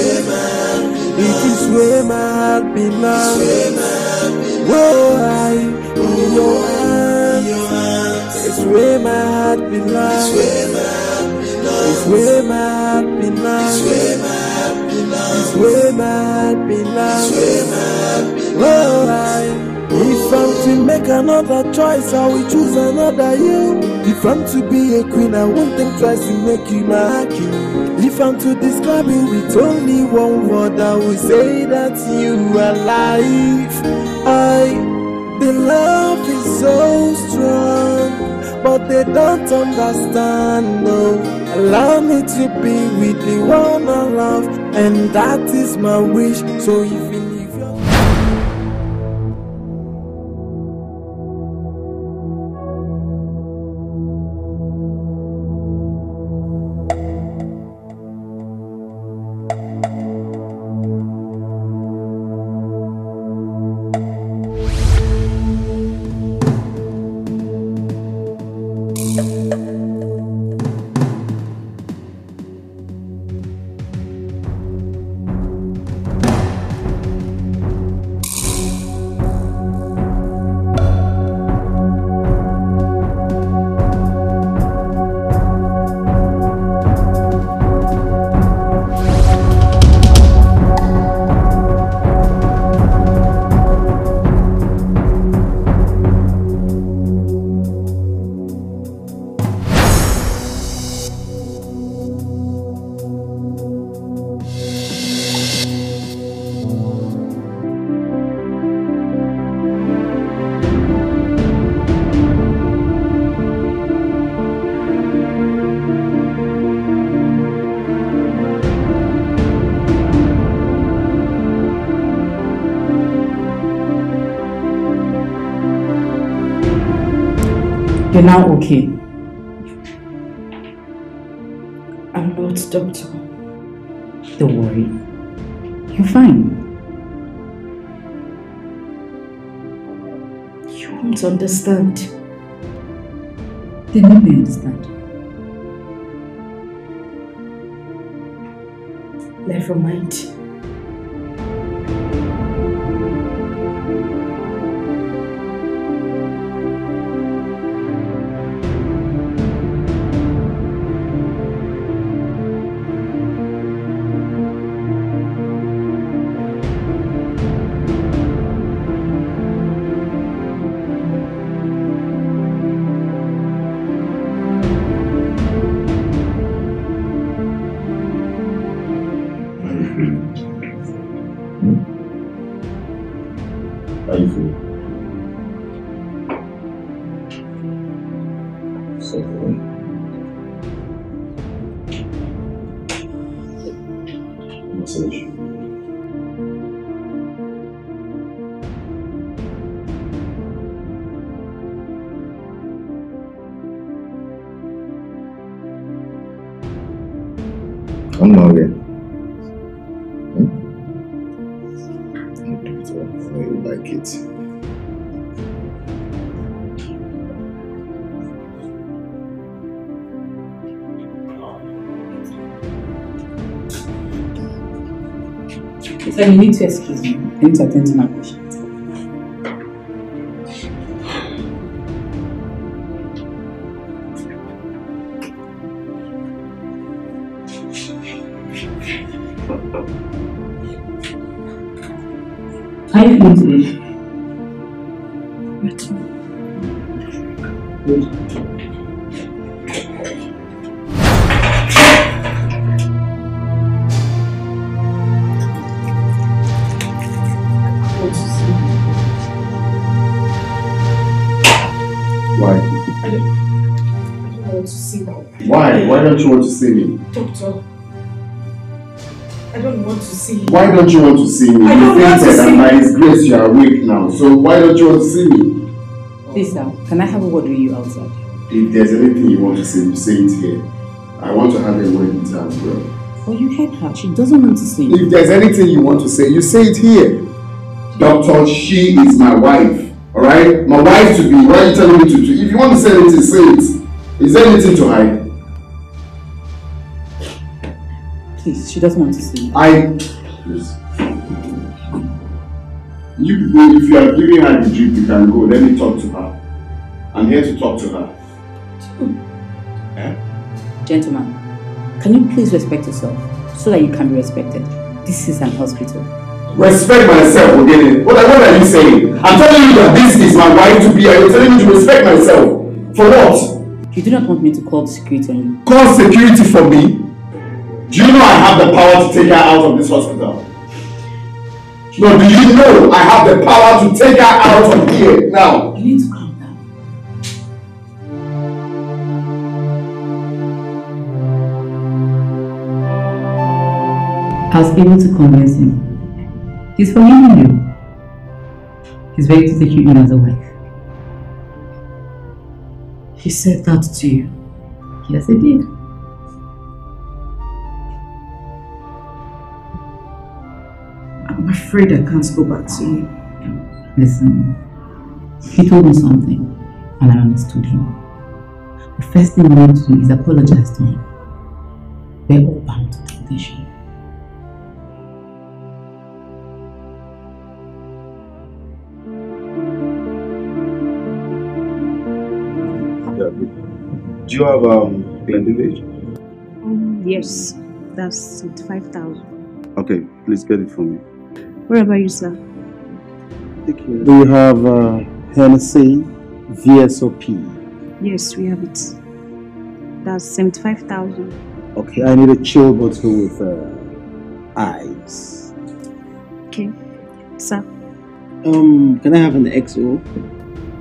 I: It is where my heart belongs. Whoa, in your hands, it's where my heart belongs. It's where my heart belongs. It's where my heart belongs. Whoa, if I'm to make another choice, I will choose another you. If I'm to be a queen, I won't think twice to make you my king. If I'm to describe you with only one word, I will say that you are life. The love is so strong, but they don't understand, no. Allow me to be with the one I love, and that is my wish. So even if you're
Q: You're now okay. I'm not, doctor. Don't worry. You're fine. You won't understand. Then let me understand. Never mind.
F: I'm not here. I'll do it all. I like it.
Q: So you need to excuse me. I need to attend to my patient. How are you feeling today? Good.
F: Why?
T: want to see me.
D: Why? Why don't you want to see me?
T: Doctor, I don't want to see you.
D: Why don't you want to see me?
T: I don't
D: You
T: want to
D: fainted
T: see
D: and by
T: you.
D: His grace you are awake now. So why don't you want to see me?
U: Please, sir, can I have a word with you outside?
D: If there's anything you want to say it here. I want to have a word with her as well.
U: Oh, you heard her. She doesn't want to see you.
D: If there's anything you want to say, you say it here. Doctor, she is my wife. Alright? My wife to be. Why are you telling me to do? If you want to say anything, say it. Is there anything to hide?
U: Please, she doesn't want to see you.
D: Please. You people, if you are giving her the drip, you can go. Let me talk to her. I'm here to talk to her.
U: Gentlemen, can you please respect yourself so that you can be respected? This is an hospital.
D: Respect myself, okay? What are you saying? I'm telling you that this is my wife to be, and you're telling me to respect myself. For what?
U: You do not want me to call the security on you.
D: Call security for me? Do you know I have the power to take her out of this hospital? No, do you know I have the power to take her out of here now?
U: You need to calm down. I was able to convince him. He's forgiving you. He's ready to take you in as a wife. He said that to you. Yes, he did. I'm afraid I can't go back to you. Listen, he told me something and I understood him. The first thing we need to do is apologize to him. We're all bound to temptation.
D: Do you have Glendive?
V: Yes, that's 75,000.
D: Okay, please get it for me.
V: What about you, sir?
E: Do you have Hennessy, VSOP?
V: Yes, we have it. That's 75,000.
E: Okay, I need a chill bottle with ice.
V: Okay, sir.
E: Can I have an XO?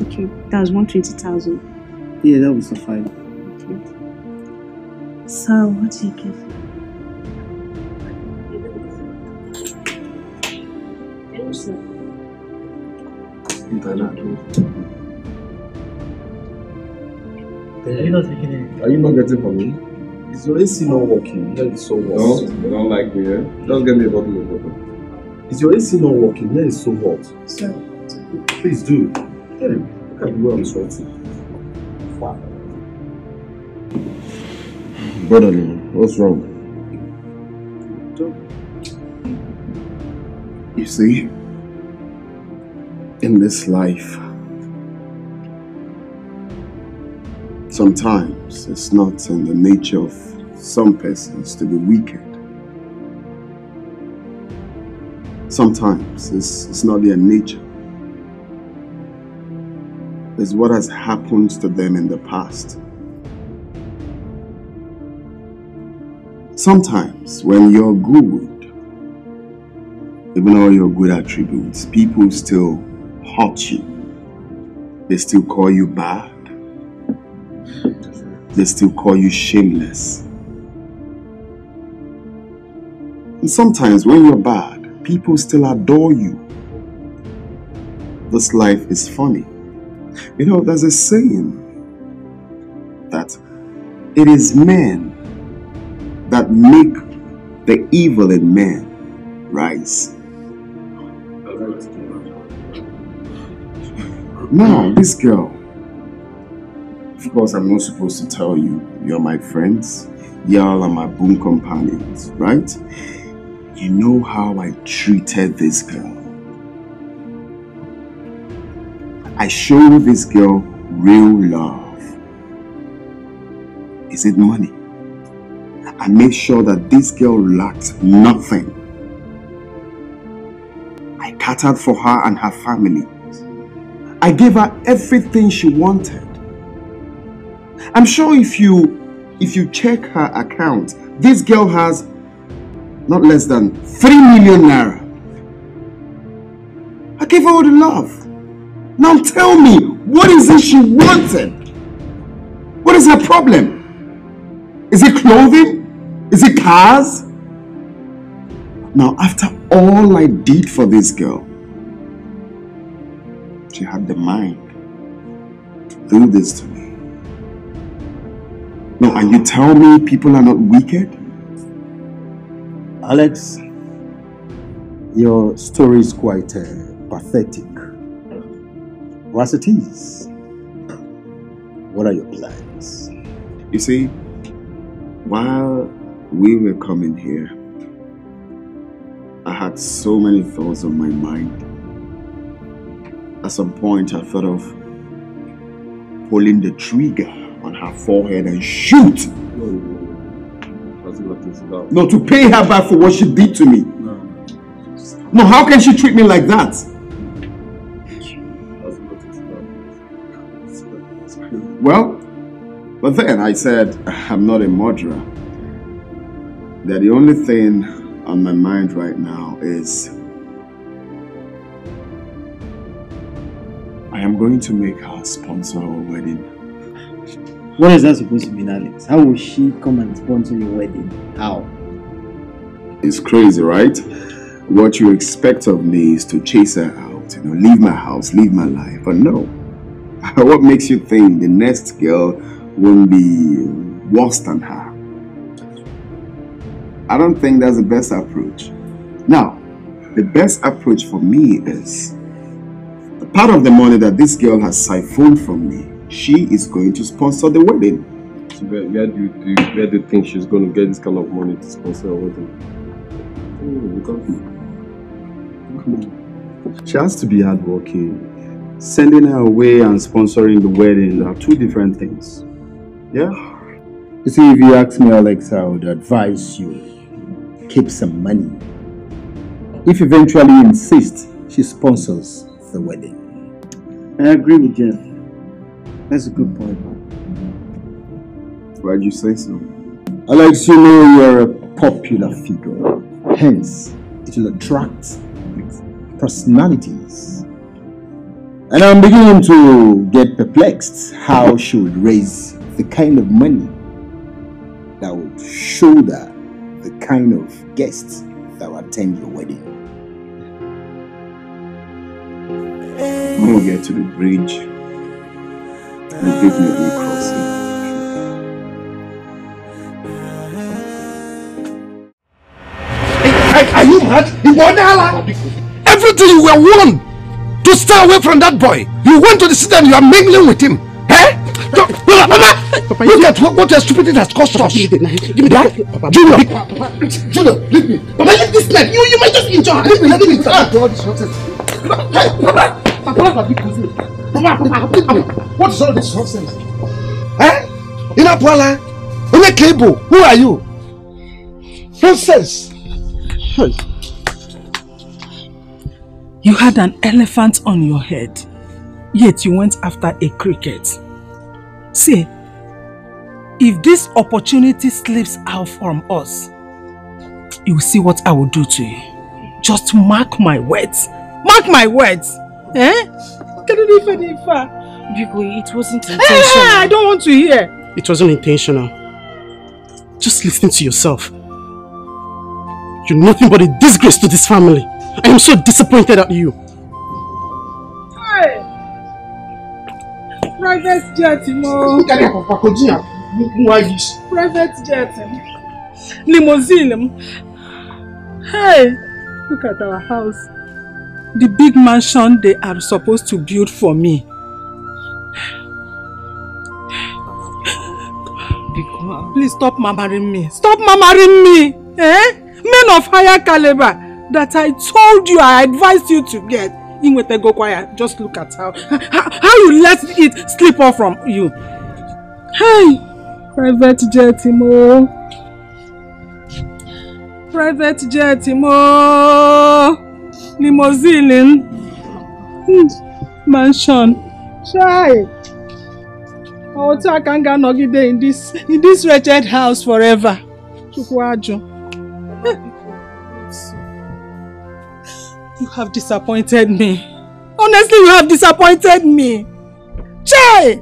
V: Okay, that was 120,000.
E: Yeah, that would suffice.
V: Okay. So, what do you give? Hello, sir.
R: Are you not taking it? Are you not getting for me? Is your AC not working? That is so hot. No, you don't like me, eh? Just get me a bottle of water. Is your AC not working? That is so hot.
V: Sir.
R: Please do. Get him. Look at the way I'm sweating. Wow. Brotherly, what's wrong?
D: You see, in this life, sometimes it's not in the nature of some persons to be wicked. Sometimes it's not their nature. It's what has happened to them in the past. Sometimes when you're good, even all your good attributes, people still hurt you. They still call you bad. They still call you shameless. And sometimes when you're bad, people still adore you. This life is funny. You know, there's a saying that it is men that make the evil in men rise. Now, this girl, of course, I'm not supposed to tell you, you're my friends, y'all are my boon companions, right? You know how I treated this girl. I showed this girl real love. Is it money? I made sure that this girl lacked nothing. I catered for her and her family. I gave her everything she wanted. I'm sure if you check her account, this girl has not less than 3 million naira. I gave her all the love. Now tell me, what is it she wanted? What is her problem? Is it clothing? Is it cars? Now, after all I did for this girl, she had the mind to do this to me. No, and you tell me people are not wicked?
L: Alex, your story is quite pathetic. As it is, what are your plans?
D: You see, while we were coming here, I had so many thoughts on my mind. At some point, I thought of pulling the trigger on her forehead and shoot. No, to pay her back for what she did to me. No, how can she treat me like that? Well, but then I said, I'm not a murderer. That the only thing on my mind right now is I am going to make her sponsor our wedding.
E: What is that supposed to mean, Alex? How will she come and sponsor your wedding? How?
D: It's crazy, right? What you expect of me is to chase her out, leave my house, leave my life. But no. What makes you think the next girl won't be worse than her? I don't think that's the best approach. Now, the best approach for me is the part of the money that this girl has siphoned from me, she is going to sponsor the wedding.
R: So where do you think she's going to get this kind of money to sponsor a wedding?
D: She has to be hardworking. Sending her away and sponsoring the wedding are two different things. Yeah?
L: You see, if you ask me, Alex, I would advise you keep some money. If eventually you insist, she sponsors the wedding.
E: I agree with Jeff. That's a good point, man.
D: Why'd you say so?
L: Alex, you know you're a popular figure. Hence, it will attract personalities. And I'm beginning to get perplexed how she would raise the kind of money that would show that the kind of guests that will attend your wedding.
D: When we get to the bridge, we'll definitely cross it.
C: Are you mad? Everything you were warned to stay away from that boy. You went to the city and you are mingling with him. Eh? Papa, look at what your stupidity has cost us. Give me that. Junior, leave me. Papa, leave this man. You might just enjoy. Leave me. Papa, what is all this nonsense? Eh? Inapwala, Kebo, who are you? Nonsense.
N: You had an elephant on your head, yet you went after a cricket. See, if this opportunity slips out from us, you will see what I will do to you. Just mark my words. Mark my words. Eh?
H: It wasn't intentional.
N: I don't want to hear.
B: It wasn't intentional. Just listen to yourself. You're nothing but a disgrace to this family. I am so disappointed at you.
N: Hey! Private jet, Private jet. Limousine. Hey! Look at our house. The big mansion they are supposed to build for me. Please stop murmuring me. Stop murmuring me. Eh? Men of higher caliber that I told you, I advised you to get. Just look at how you let it slip off from you. Hey, private jet, Imo. Private jet, Imo. Limousine. Mansion. Shy. Oh, I can't get in this wretched house forever. You have disappointed me. Honestly, you have disappointed me. Chai!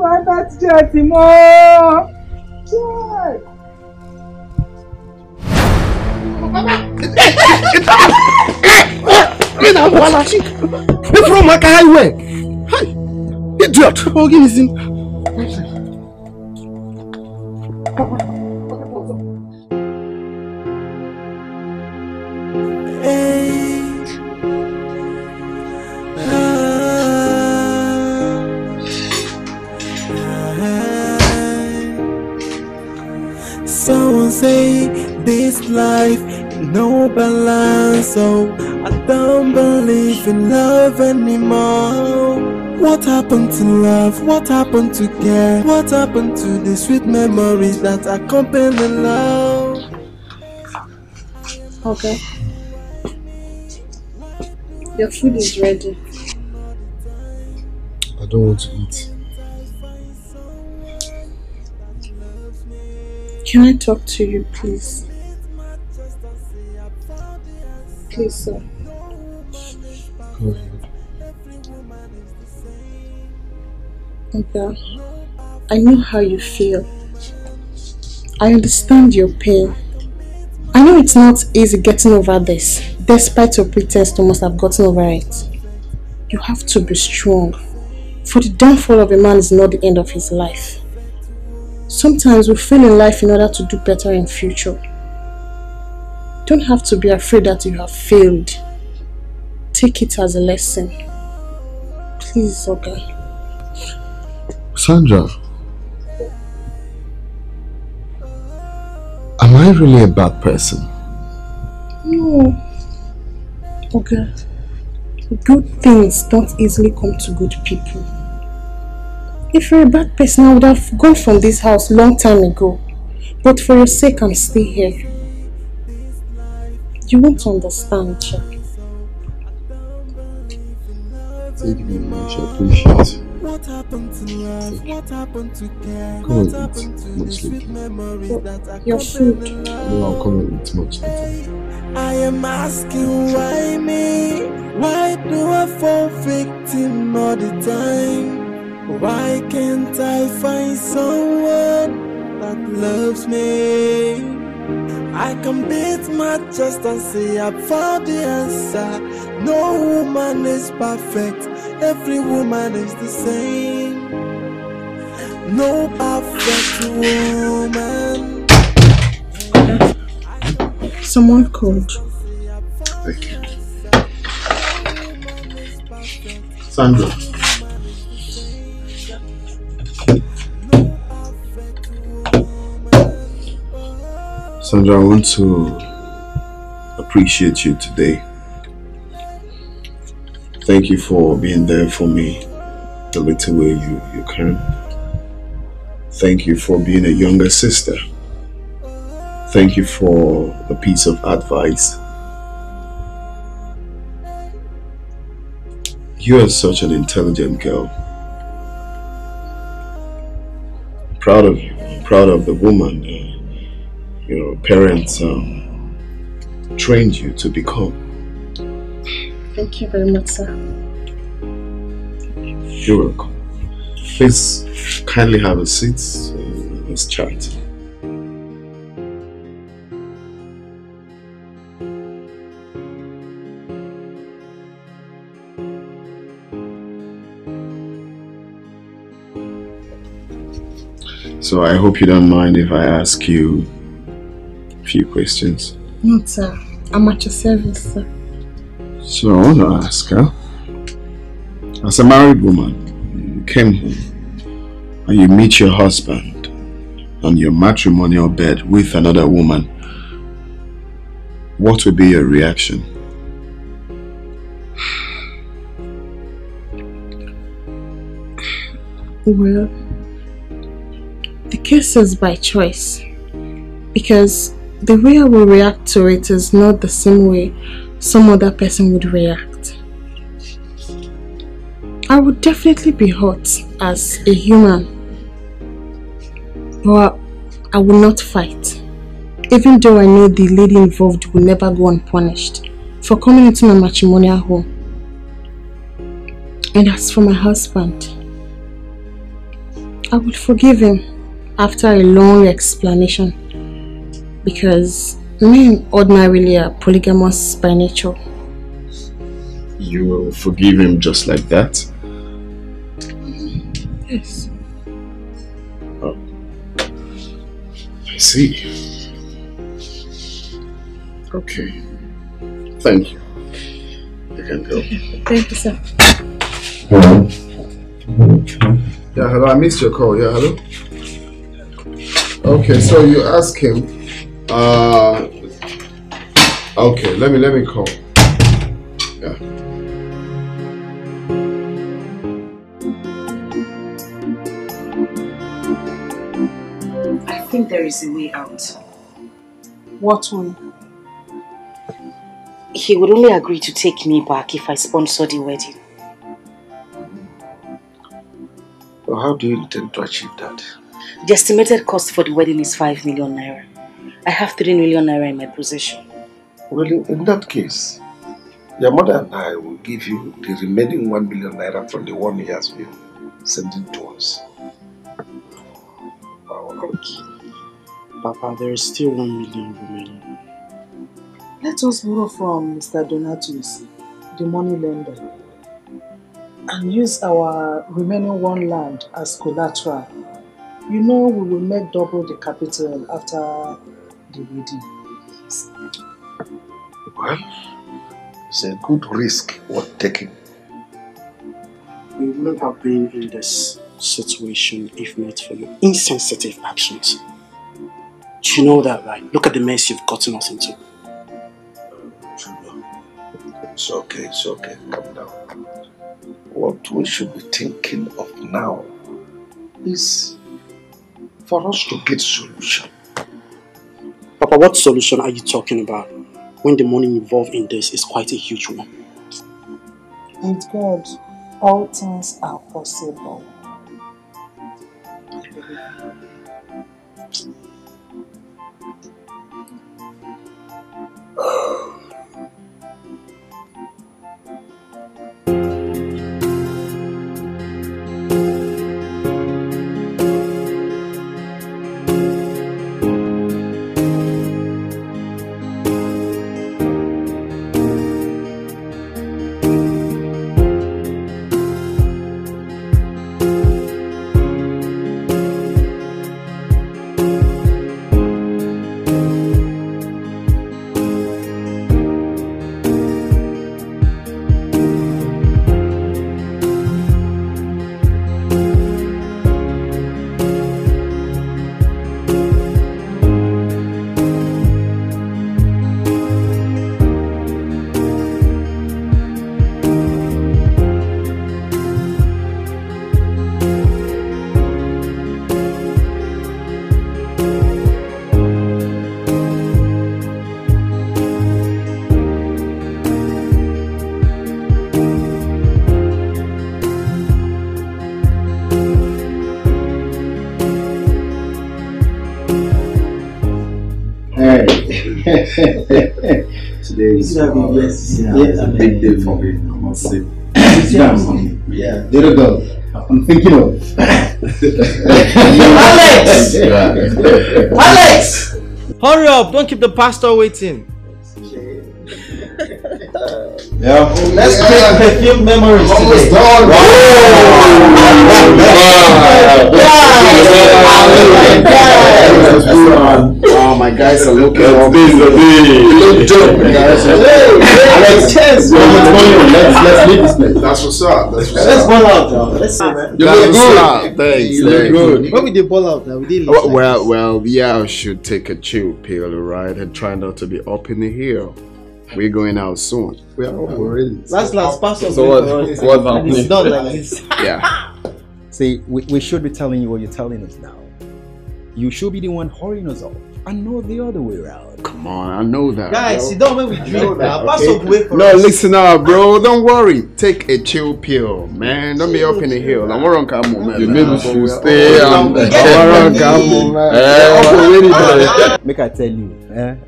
K: private jet, Mo.
C: It's from my highway. Idiot. Organism.
I: Someone say this life no balance, so I don't believe in love anymore. What happened to love? What happened to care? What happened to the sweet memories that accompany love?
O: Okay. Your food is ready.
F: I don't want to eat.
O: Can I talk to you, please? Please, sir.
F: Go ahead.
O: Okay. I know how you feel. I understand your pain. I know it's not easy getting over this. Despite your pretense, you must have gotten over it. You have to be strong. For the downfall of a man is not the end of his life. Sometimes we fail in life in order to do better in future. You don't have to be afraid that you have failed. Take it as a lesson. Please, okay?
F: Sandra, am I really a bad person?
O: No. Okay. Good things don't easily come to good people. If you're a bad person, I would have gone from this house long time ago. But for your sake, I'm still here. You won't understand, Jack.
F: Thank you very much, I appreciate it.
I: What happened to love? What happened to care?
F: Come and
I: What happened to the
F: eat
I: sweet memories that
O: your food.
F: No, I'll come and eat much later.
I: I am asking why me? Why do I fall victim all the time? Why can't I find someone that loves me? I can beat my chest and say I found the answer. No woman is perfect. Every woman is the same. No perfect woman.
O: Someone called.
F: Thank you. Sandra. Sandra, I want to appreciate you today. Thank you for being there for me the little way you can. Thank you for being a younger sister. Thank you for the piece of advice. You are such an intelligent girl. I'm proud of you. I'm proud of the woman your parents trained you to become.
O: Thank you very much, sir.
F: You're welcome. Please kindly have a seat. Let's chat. So I hope you don't mind if I ask you a few questions.
O: No, sir. I'm at your service, sir.
F: So I want to ask her, as a married woman, you came home and you meet your husband on your matrimonial bed with another woman, what would be your reaction?
O: Well, the case is by choice, because the way I will react to it is not the same way some other person would react. I would definitely be hurt as a human, but I will not fight, even though I know the lady involved will never go unpunished for coming into my matrimonial home. And as for my husband, I would forgive him after a long explanation because men ordinarily are polygamous by nature.
D: You will forgive him just like that?
O: Yes.
D: Oh. I see. Okay. Thank you. You can go.
O: Thank you, sir.
D: Yeah, hello. I missed your call. Yeah, hello. Okay, so you ask him. Okay, let me call. Yeah.
H: I think there is a way out.
N: What way?
H: He would only agree to take me back if I sponsor the wedding.
G: Well, how do you intend to achieve that?
H: The estimated cost for the wedding is 5 million naira. I have 3 million naira in my possession.
G: Well, in that case, your mother and I will give you the remaining 1 million naira from the one he has been sending to us.
B: Papa, there is still 1 million remaining.
N: Let us borrow from Mr. Donatus, the money lender, and use our remaining 1 land as collateral. You know we will make double the capital after the wedding.
G: Well, it's a good risk worth taking.
B: We wouldn't have been in this situation if not for your insensitive actions. You know that, right? Look at the mess you've gotten us into.
G: It's okay, calm down. What we should be thinking of now is for us to get solution.
B: Papa, what solution are you talking about when the money involved in this is quite a huge one?
N: With God, all things are possible.
R: Today is a big day for me, I must say.
L: Yeah, little girl, I'm thinking of.
E: Alex! Alex! Hurry up, don't keep the pastor waiting.
L: Yeah.
E: Let's make perfume memories today.
D: Oh, my guys are looking up. You look dope, guys.
L: Alex, let's leave this place.
D: That's what's up.
E: Let's ball out now. Let's see, man.
D: You look good. Thanks.
E: You look good. When we did ball out now, we did look
D: well, yeah, I should take a chill pill, right? And try not to be up in the hill. We're going out soon.
R: We are up already.
E: Last pastor.
R: So what's happening?
E: It's not like this.
D: Yeah.
L: See, we should be telling you what you're telling us now. You should be the one hurrying us up and not the other way around.
D: Come on, I know that.
E: Guys, sit down when we drink. Pastor wait for us.
D: No, listen up, bro. Don't worry. Take a chill pill, man. Don't be up in the hill. I'm on man.
R: You maybe should stay.
L: Make I tell you,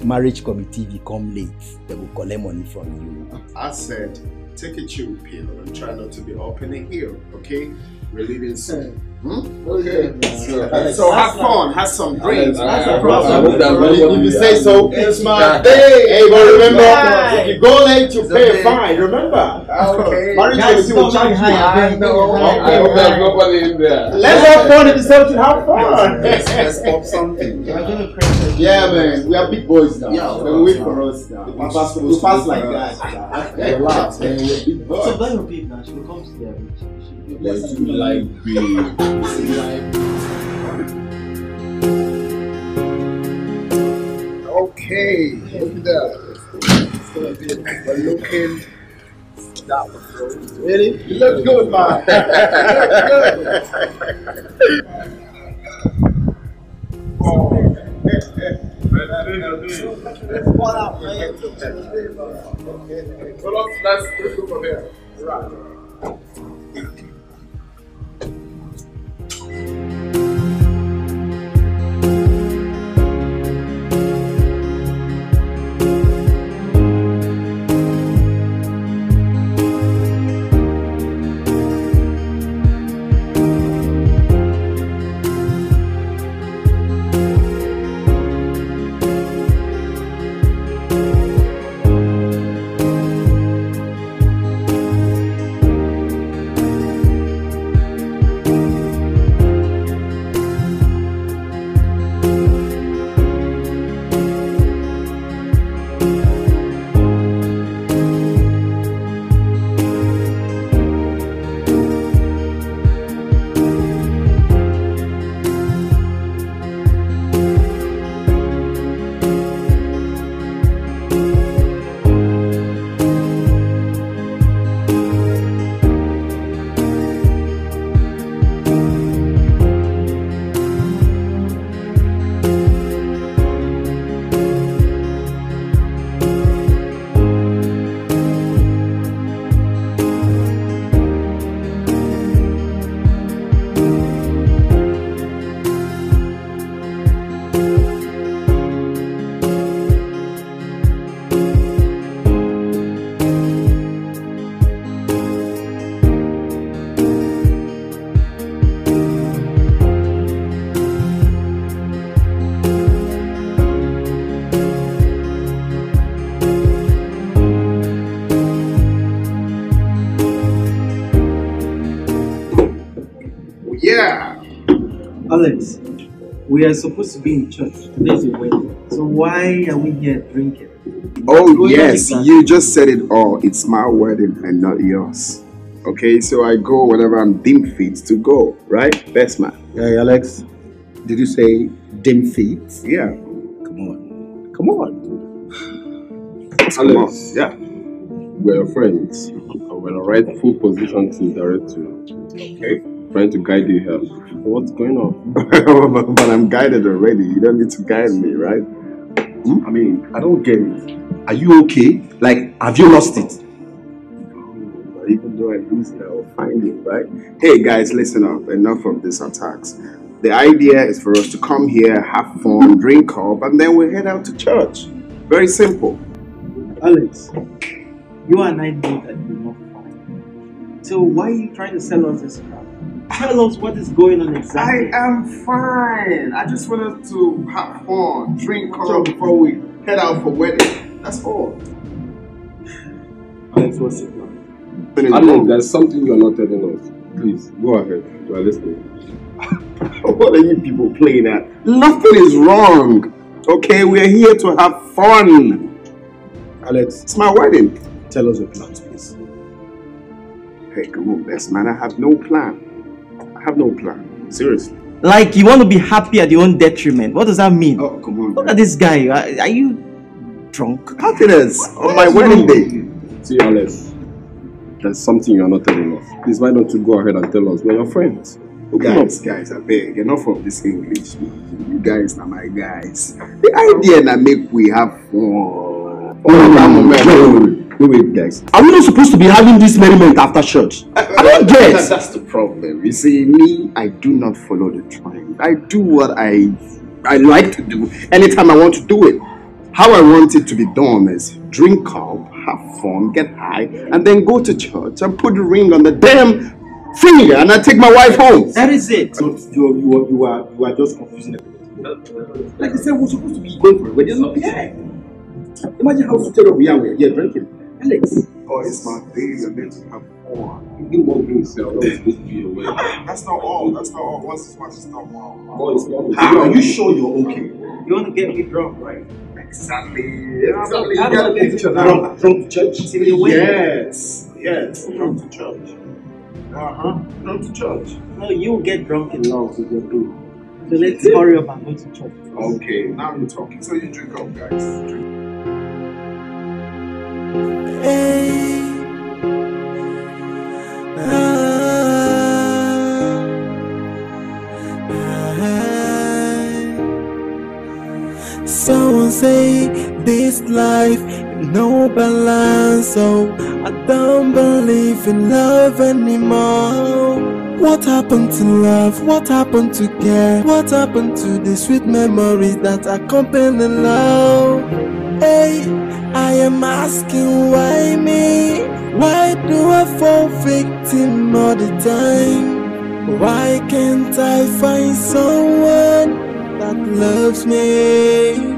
L: marriage committee will come late. They will collect money from you.
D: I said, take a chill pill and try not to be up in the hill, okay? We're leaving soon.
R: Okay.
D: So have fun, have some drinks.
R: If
D: you say so, it's my day. Hey, but remember, if you go late, you pay a fine. Remember? Okay.
E: Guys,
D: will charge you.
E: I know.
R: I hope there's nobody in there.
D: Let's have fun if you say to have fun.
R: Let's pop something.
D: Yeah, man. We are big boys now. Yeah, they wait for us now. We fast like that. Relax, man. We're big boys.
E: So, your babe now, she will come to there.
D: Okay, look at that. It's gonna be we're looking. That was ready? You look good, man. Let's go from here. Right. Yeah.
E: Alex, we are supposed to be in church. Today's a wedding. So why are we here drinking?
D: Oh yes, you just said it all. It's my wedding and not yours. Okay, so I go whenever I'm deemed fit to go, right? Best man.
L: Hey Alex, did you say deemed fit?
D: Yeah.
L: Come on. Come on.
R: Alex,
D: yeah.
R: We're your friends. We're in a rightful position to direct you.
D: Okay.
R: Trying to guide you here. What's going on?
D: But I'm guided already. You don't need to guide me, right?
L: I mean, I don't get it. Are you okay? Like, have you lost it?
D: Even though I lose it, I'll find it, right? Hey guys, listen up. Enough of these attacks. The idea is for us to come here, have fun, drink up, and then we head out to church. Very simple.
E: Alex, you and I know that you're not fine. So why are you trying to sell us this crap? Tell us what is going on exactly.
D: I am fine. I just wanted to have fun, drink up before we head out for wedding. That's all.
R: Alex, what's it now? Alex, there's something you're not telling us. Please, go ahead. You are listening.
D: What are you people playing at? Nothing is wrong. Okay, we're here to have fun.
L: Alex,
D: it's my wedding.
L: Tell us your plans, please.
D: Hey, come on, best man. I have no plan. I have no plan. Seriously.
E: Like, you want to be happy at your own detriment. What does that mean?
D: Oh, come on.
E: Look at this guy. Are you drunk?
D: Happiness on my wedding day.
R: See, Alex, there's something you're not telling us. Please, why don't you go ahead and tell us? We're your friends.
D: Guys, I beg. Enough of this English. You guys are my guys. The idea na make we have fun.
L: Wait, guys. Are we not supposed to be having this merriment after church? I don't get.
D: That's the problem. You see, me, I do not follow the trend. I do what I like to do anytime I want to do it. How I want it to be done is drink up, have fun, get high, and then go to church and put the ring on the damn finger and I take my wife home.
E: That is it. You are just confusing everything. Like I said, we're supposed to be going for it. We're just not here. Imagine how straight up we are. We're drinking. Alex.
D: Oh, it's my day. I'm meant to have fun.
R: You didn't want to yourself. That was supposed to be away.
D: That's not all. That's not all. Once it's much, it's not all.
R: Boy, it's not.
E: Are you sure you're okay? You want to get me drunk, right?
D: Exactly.
E: You gotta get each other drunk to church.
D: Yes. Drunk to church. Drunk to church.
E: No, you'll get drunk in love with your boo. So let's hurry up and go to church.
D: Okay, now you're talking. So you drink up, guys. Drink.
I: Hey. Someone say this life no balance, so I don't believe in love anymore. What happened to love? What happened to care? What happened to the sweet memories that accompany love? Hey, I am asking why me? Why do I fall victim all the time? Why can't I find someone that loves me?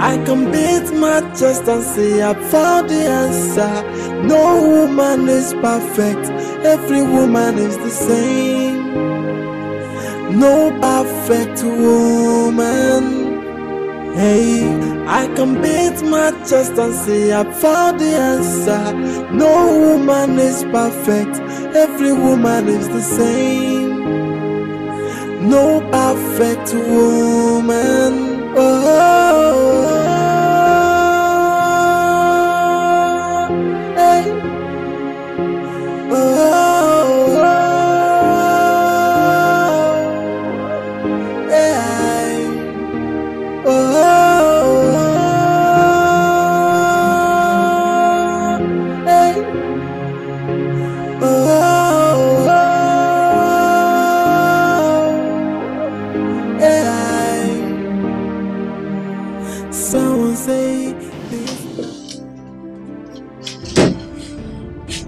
I: I can beat my chest and say I found the answer. No woman is perfect, every woman is the same. No perfect woman. Hey, I can beat my chest and say I found the answer. No woman is perfect, every woman is the same. No perfect woman.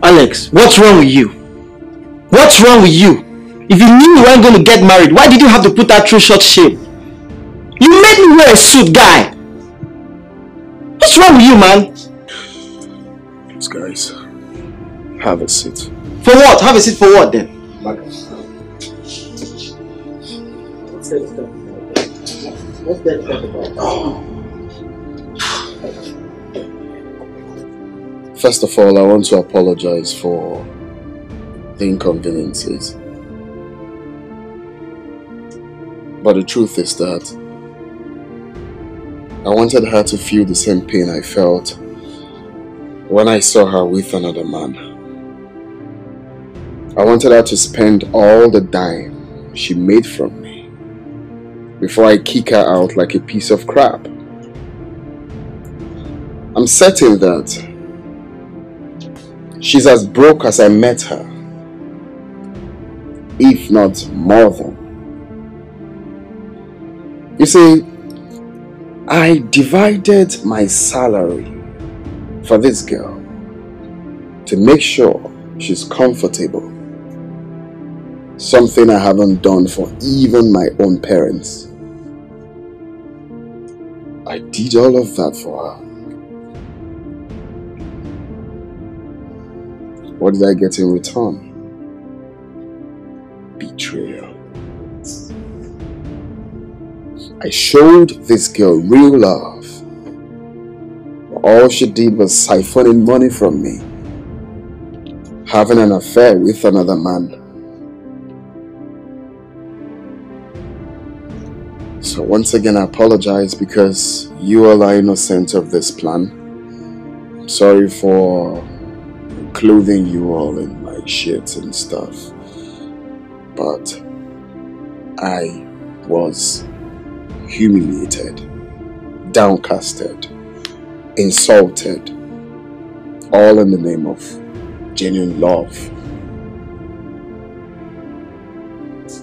E: Alex, what's wrong with you? What's wrong with you? If you knew you weren't going to get married, why did you have to put that through such shame? You made me wear a suit, guy. What's wrong with you, man?
D: Please, guys, have a seat.
E: For what? Have a seat for what then? What's that about?
D: First of all, I want to apologize for the inconveniences. But the truth is that I wanted her to feel the same pain I felt when I saw her with another man. I wanted her to spend all the dime she made from me before I kick her out like a piece of crap. I'm certain that she's as broke as I met her, if not more than. You see, I divided my salary for this girl to make sure she's comfortable. Something I haven't done for even my own parents. I did all of that for her. What did I get in return? Betrayal. I showed this girl real love. All she did was siphoning money from me, having an affair with another man. So once again, I apologize because you all are innocent of this plan. I'm sorry for clothing you all in my shit and stuff, but I was humiliated, downcasted, insulted, all in the name of genuine love.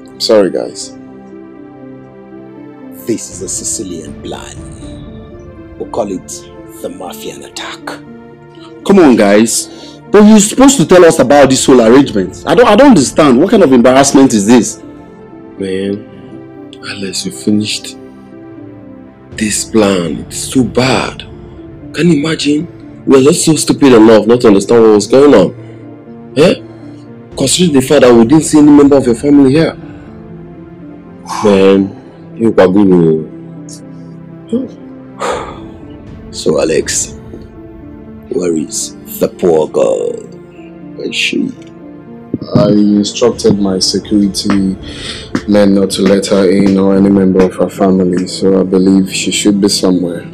D: I'm sorry, guys.
L: This is a Sicilian plan.
J: We'll call it the Mafian attack.
R: Come on, guys. But you're supposed to tell us about this whole arrangement. I don't understand. What kind of embarrassment is this?
M: Man, unless you finished this plan, it's too bad. Can you imagine? We're just so stupid enough not to understand what was going on. Eh? Considering the fact that we didn't see any member of your family here. Man, you are good.
J: So Alex, where is the poor girl? Where is she?
D: I instructed my security men not to let her in or any member of her family, so I believe she should be somewhere.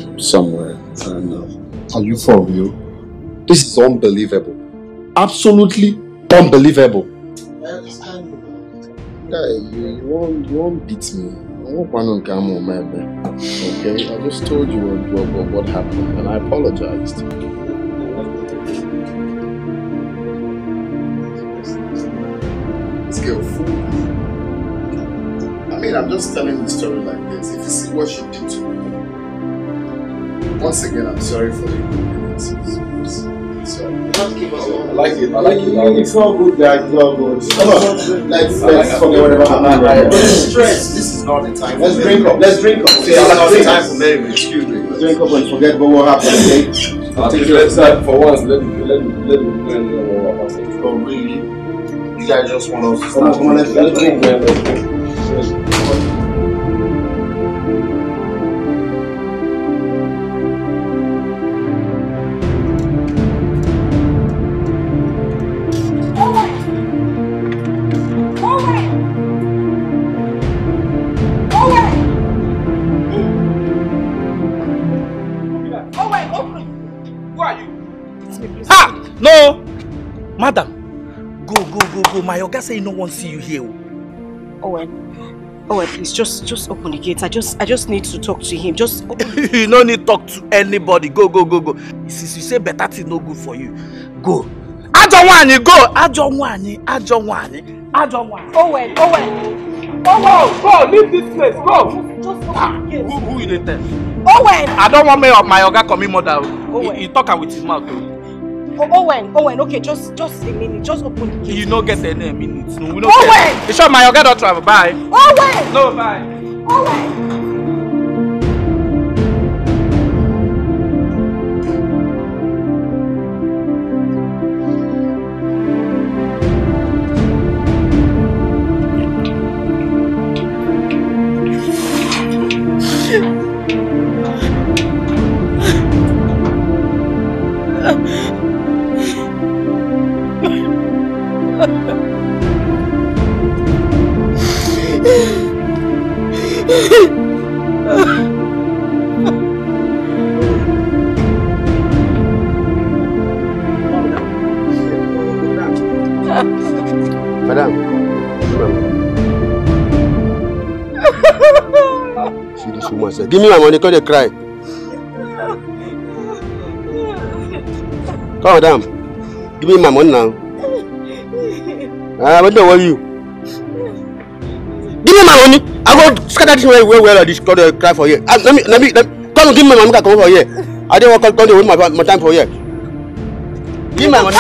R: Are you for real? This is unbelievable. Absolutely unbelievable.
D: You won't beat me. Okay, I just told you what happened and I apologized. This girl fooled me. I mean, I'm just telling the story like this. If you see what she did to me, once again, I'm sorry for the inconveniences. Sorry.
M: I like it.
R: It's all good, guys. It's all good. Come on. Let's forget whatever happened.
D: Stress. This is not the time.
R: Let's drink up. Let's drink up.
D: This is not the time for merriment. Excuse me.
R: Let's drink up and forget about what happened. Okay?
M: Let's for once. Let me
D: Oh really? You guys just want us to
R: start? Come on, let's drink.
S: No! Madam! Go. My Oga say he no want to see you here.
N: Owen, please, just open the gate. I just need to talk to him. Just open.
S: You no need to talk to anybody. Go. Since you say better thing no good for you, go. Ajawani, go! Ajawani.
N: Owen!
S: Go! Leave this place, go!
N: Just open the gate.
S: Who you dey tell?
N: Owen!
S: I don't want my Oga come in mother. He talk with his mouth.
N: Owen, okay, just a minute, just open the gate.
S: You no get any minutes. No, we no
N: Owen!
S: get. You sure my Oga don't travel? Bye.
N: Owen!
S: No, bye.
N: Owen!
C: Madam. See this woman say, give me my money, because they cry. Come on, madam. Give me my money now. What do you? Give me my money. I go scatter this where this call cry for you. Let me come and give me my money. Come over here. I don't want to come with my time for you. Give me my money.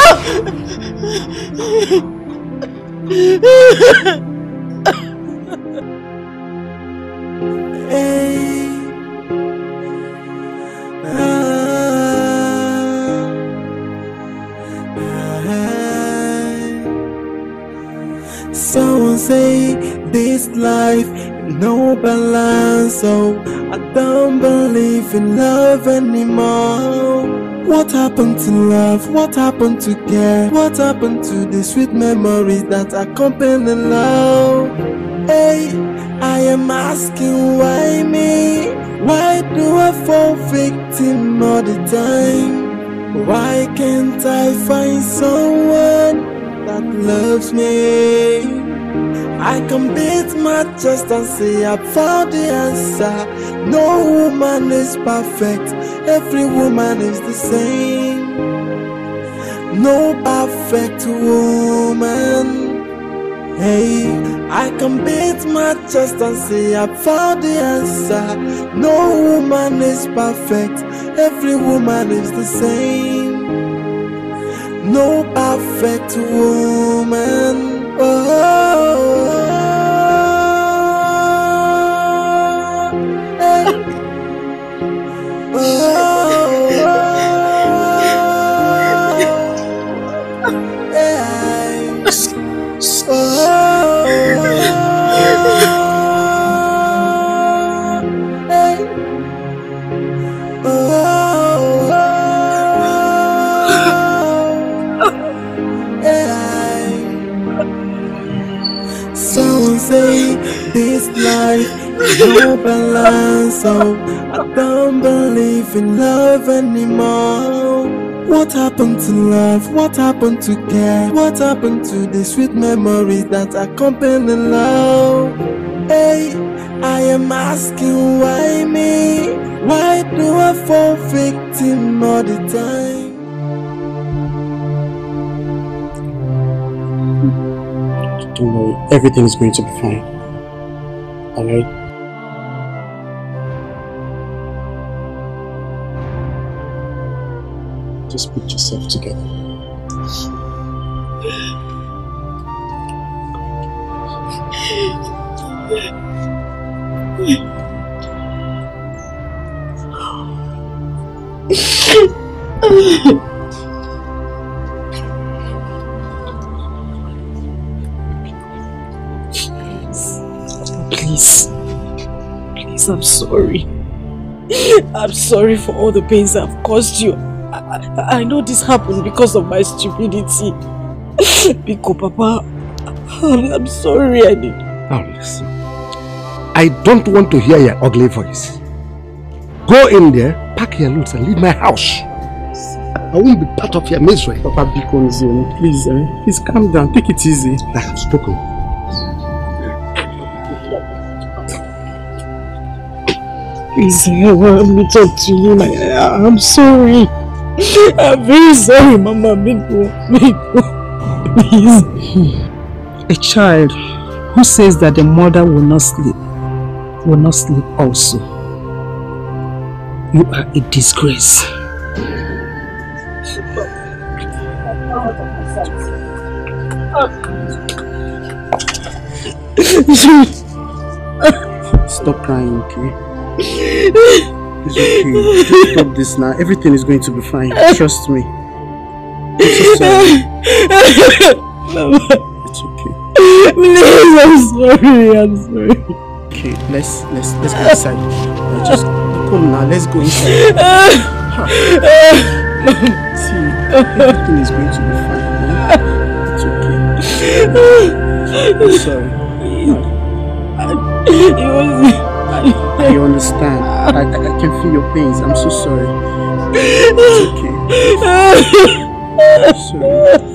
I: Someone say this life no balance, so I don't believe in love anymore. What happened to love? What happened to care? What happened to the sweet memories that accompany love? Hey, I am asking why me? Why do I fall victim all the time? Why can't I find someone that loves me? I can beat my chest and say I found the answer. No woman is perfect, every woman is the same. No perfect woman. Hey, I can beat my chest and say I found the answer. No woman is perfect, every woman is the same. No perfect woman. Someone say this life is no balance, so I don't believe in love anymore. What happened to love? What happened to care? What happened to the sweet memories that accompany love? Hey, I am asking why me? Why do I fall victim all the time?
B: Don't worry, everything is going to be fine. Alright? Just put yourself together.
H: Please, I'm sorry. I'm sorry for all the pains I've caused you. I know this happened because of my stupidity. Biko, Papa, I'm sorry I did.
C: Now listen, I don't want to hear your ugly voice. Go in there, pack your loads and leave my house. I won't be part of your misery.
B: Papa, Biko, please calm down, take it easy.
C: I have spoken.
H: Please, let me talk to you. I'm sorry. I'm very sorry, Mama. Biko, please.
N: A child who says that the mother will not sleep also. You are a disgrace.
B: Stop crying, okay? It's okay. Just stop this now. Everything is going to be fine. Trust me. I'm so sorry. It's okay.
H: Please, I'm sorry.
B: Okay, let's go inside. Just come now. Let's go inside. See, everything is going to be fine. It's okay. I'm sorry. I understand. I can feel your pains. I'm so sorry. It's okay. I'm sorry.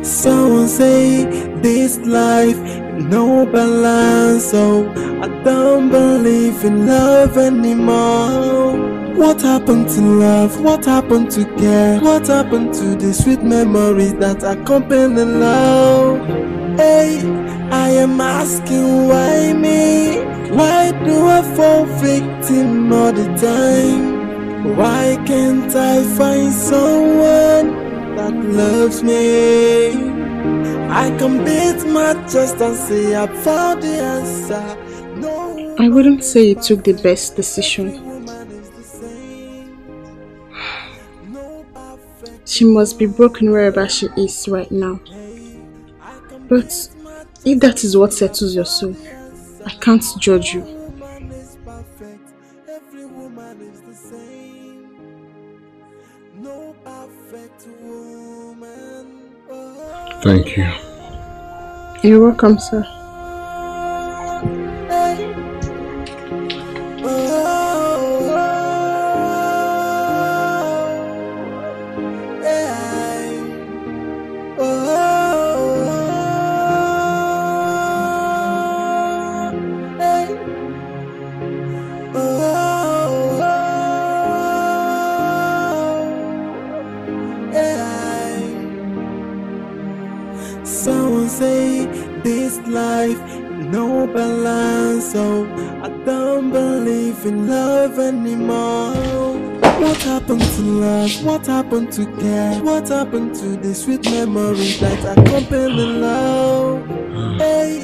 I: Someone say this life no balance, so I don't believe in love anymore. What happened to love? What happened to care? What happened to the sweet memories that accompany love? Hey, I am asking why me? Why do I fall victim all the time? Why can't I find someone that loves me? I can beat my chest and say I found the answer. No,
O: I wouldn't say you took the best decision. She must be broken wherever she is right now. But if that is what settles your soul, I can't judge you.
C: Thank you.
O: You're welcome, sir.
I: Someone say this life no balance, so I don't believe in love anymore. What happened to love? What happened to care? What happened to the sweet memories that accompany love? Hey,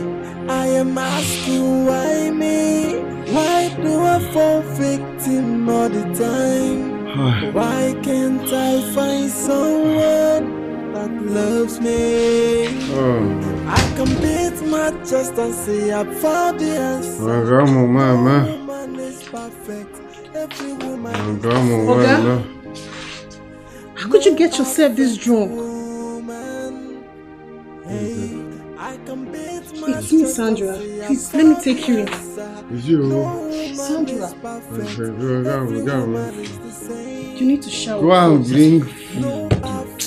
I: I am asking why me? Why do I fall victim all the time? Why can't I find someone that loves me? I can beat my chest and say I found the answer. No woman is perfect. Every woman is
N: Oga, how could you get yourself this drunk? It's me, Sandra. Please, let me take you in.
R: It's you.
N: Sandra, you need to shower.
R: Go and bring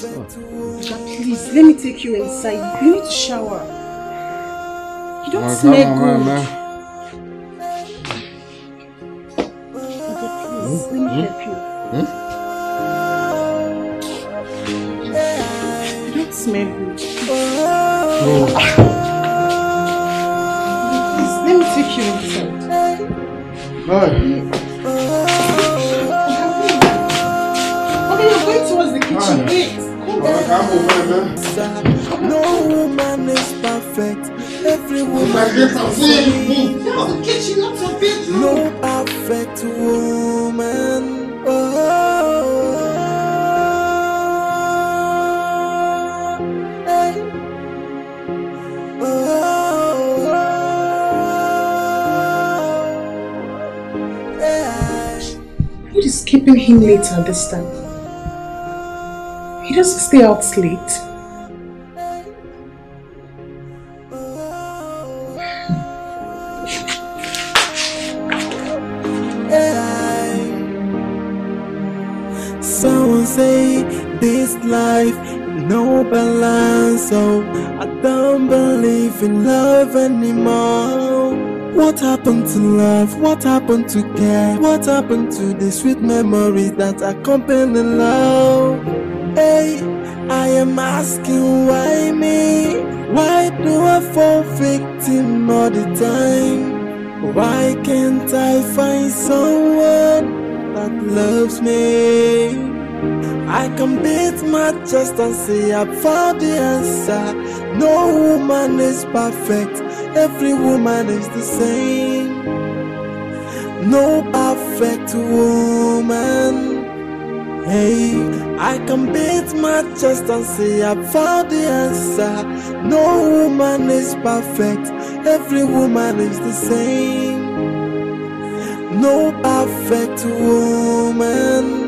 N: Please, let me take you inside. You need to shower. You don't smell good. Okay, please, let me help you. You don't smell good. Please, let me take you inside. Okay, you're going towards the kitchen. Wait.
I: No woman is perfect. Every woman is the same. No perfect woman.
N: What is keeping him late at this time? He doesn't stay out late.
I: Someone say this life no balance, so I don't believe in love anymore. What happened to love? What happened to care? What happened to the sweet memories that accompany love? Hey, I am asking why me? Why do I fall victim all the time? Why can't I find someone that loves me? I can beat my chest and say I found the answer. No woman is perfect. Every woman is the same. No perfect woman. Hey, I can beat my chest and say I found the answer. No woman is perfect. Every woman is the same. No perfect woman.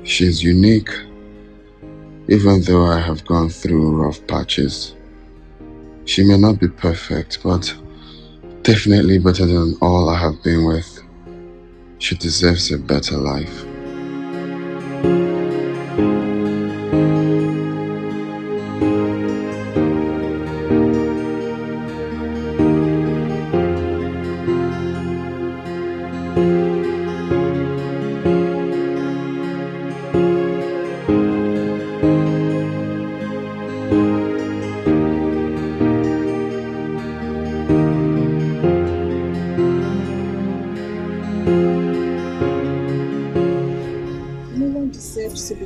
D: She's unique, even though I have gone through rough patches. She may not be perfect, but definitely better than all I have been with. She deserves a better life.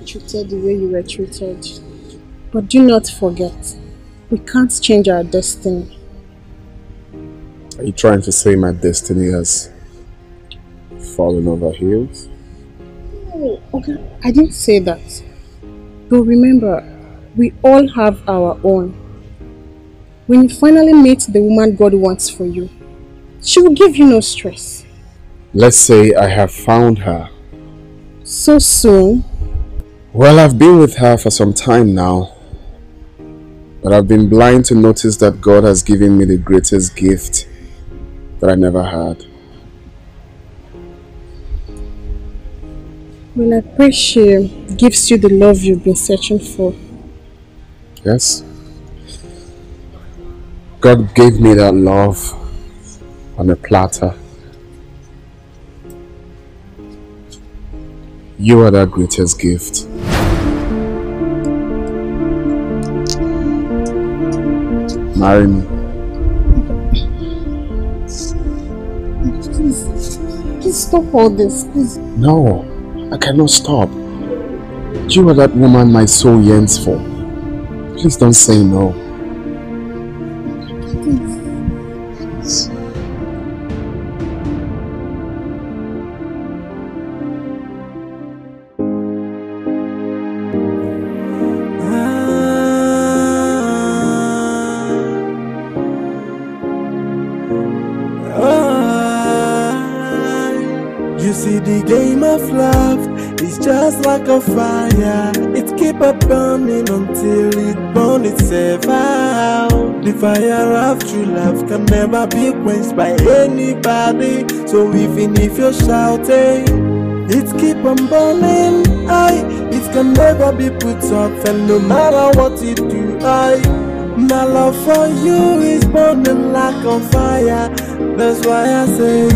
O: Treated the way you were treated. But do not forget, we can't change our destiny.
D: Are you trying to say my destiny has fallen over heels?
O: No, okay, I didn't say that. But remember, we all have our own. When you finally meet the woman God wants for you, she will give you no stress.
D: Let's say I have found her.
O: So soon?
D: Well, I've been with her for some time now, but I've been blind to notice that God has given me the greatest gift that I never had.
O: Well, I pray she gives you the love you've been searching for.
D: Yes. God gave me that love on a platter. You are that greatest gift. Marry me.
O: Please stop all this, please.
D: No, I cannot stop. You are that woman my soul yearns for. Please don't say no. Please.
I: You see, the game of love is just like a fire. It keep on burning until it burns itself out. The fire of true love can never be quenched by anybody. So even if you're shouting, it keep on burning. It can never be put off, and no matter what you do, my love for you is burning like a fire. That's why I say,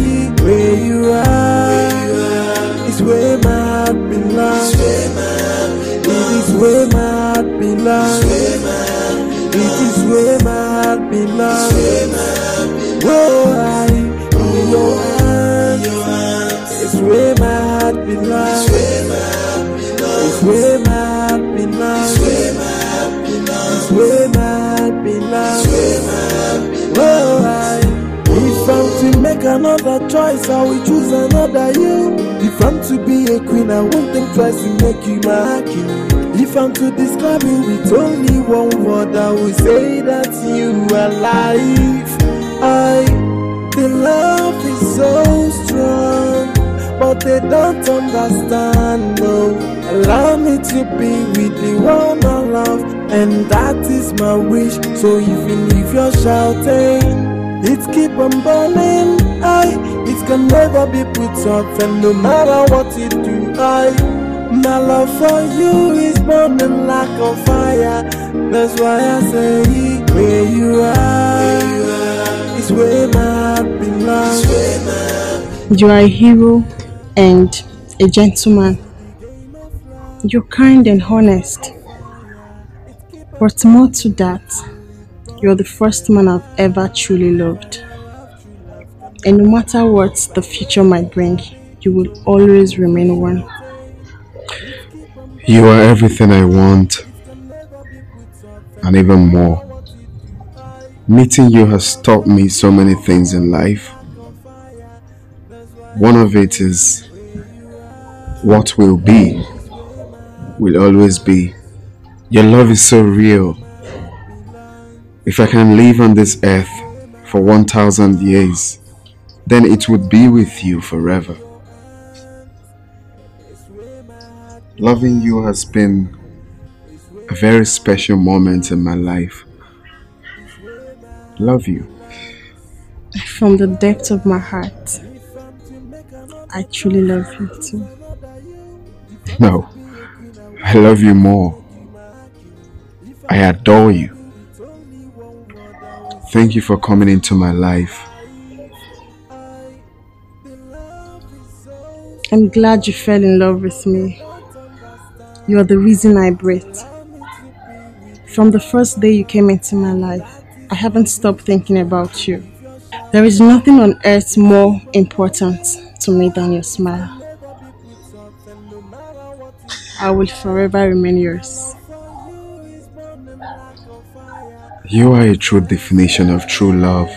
I: where you are, is where my heart belongs. It is where my heart belongs. It is where my heart belongs. Oh, in your hands, it's where my heart belongs. It's where my heart belongs. It's where my heart belongs. Oh, if I'm to make another choice, I will choose another you. If I'm to be a queen, I won't think twice to make you my king. If I'm to describe you with only one word, I will say that you are life. The love is so strong, but they don't understand, no. Allow me to be with the one I love, and that is my wish. So even if you're shouting, it keep on burning, it can never never be put off, and no matter what you do, my love for you is burning like a fire. That's why I say, where you are is where my heart belongs.
O: You are a hero and a gentleman. You're kind and honest. But more to that, you're the first man I've ever truly loved. And no matter what the future might bring, you will always remain one.
D: You are everything I want, and even more. Meeting you has taught me so many things in life. One of it is what will be, will always be. Your love is so real. If I can live on this earth for 1,000 years, then it would be with you forever. Loving you has been a very special moment in my life. Love you.
O: From the depth of my heart, I truly love you too.
D: No, I love you more. I adore you. Thank you for coming into my life.
O: I'm glad you fell in love with me. You're the reason I breathe. From the first day you came into my life, I haven't stopped thinking about you. There is nothing on earth more important to me than your smile. I will forever remain yours.
D: You are a true definition of true love.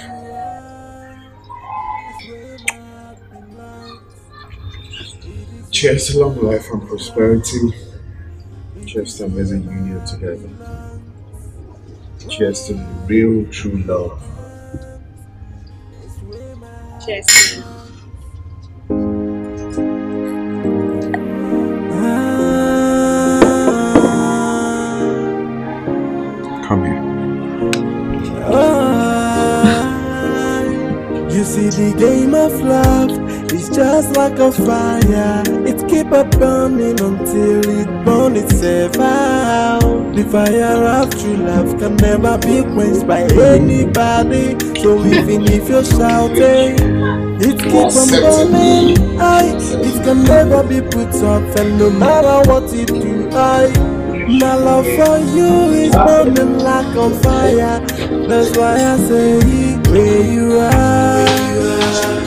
D: Cheers to long life and prosperity. Cheers to amazing union together. Cheers to real true love.
O: Cheers.
D: Come here.
I: You see the game of love is just like a fire. It keep on burning until it burns itself out. The fire of true love can never be quenched by anybody. So even if you're shouting, it keep on burning. It can never be put off, and no matter what you do, my love for you is burning like a fire. That's why I say, where you are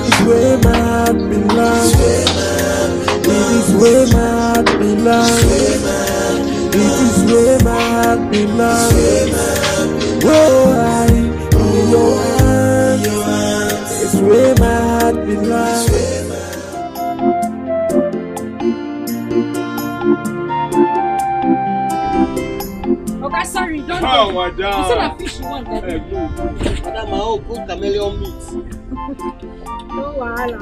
I: is where my heart belongs. It is where my heart belongs. It is where my heart belongs. Oh, in your hands, it's where my heart belongs.
K: Okay, sorry, don't go.
S: Madam.
K: You said a fish you want.
E: Madam, I hope good chameleon meat.
K: No wahala.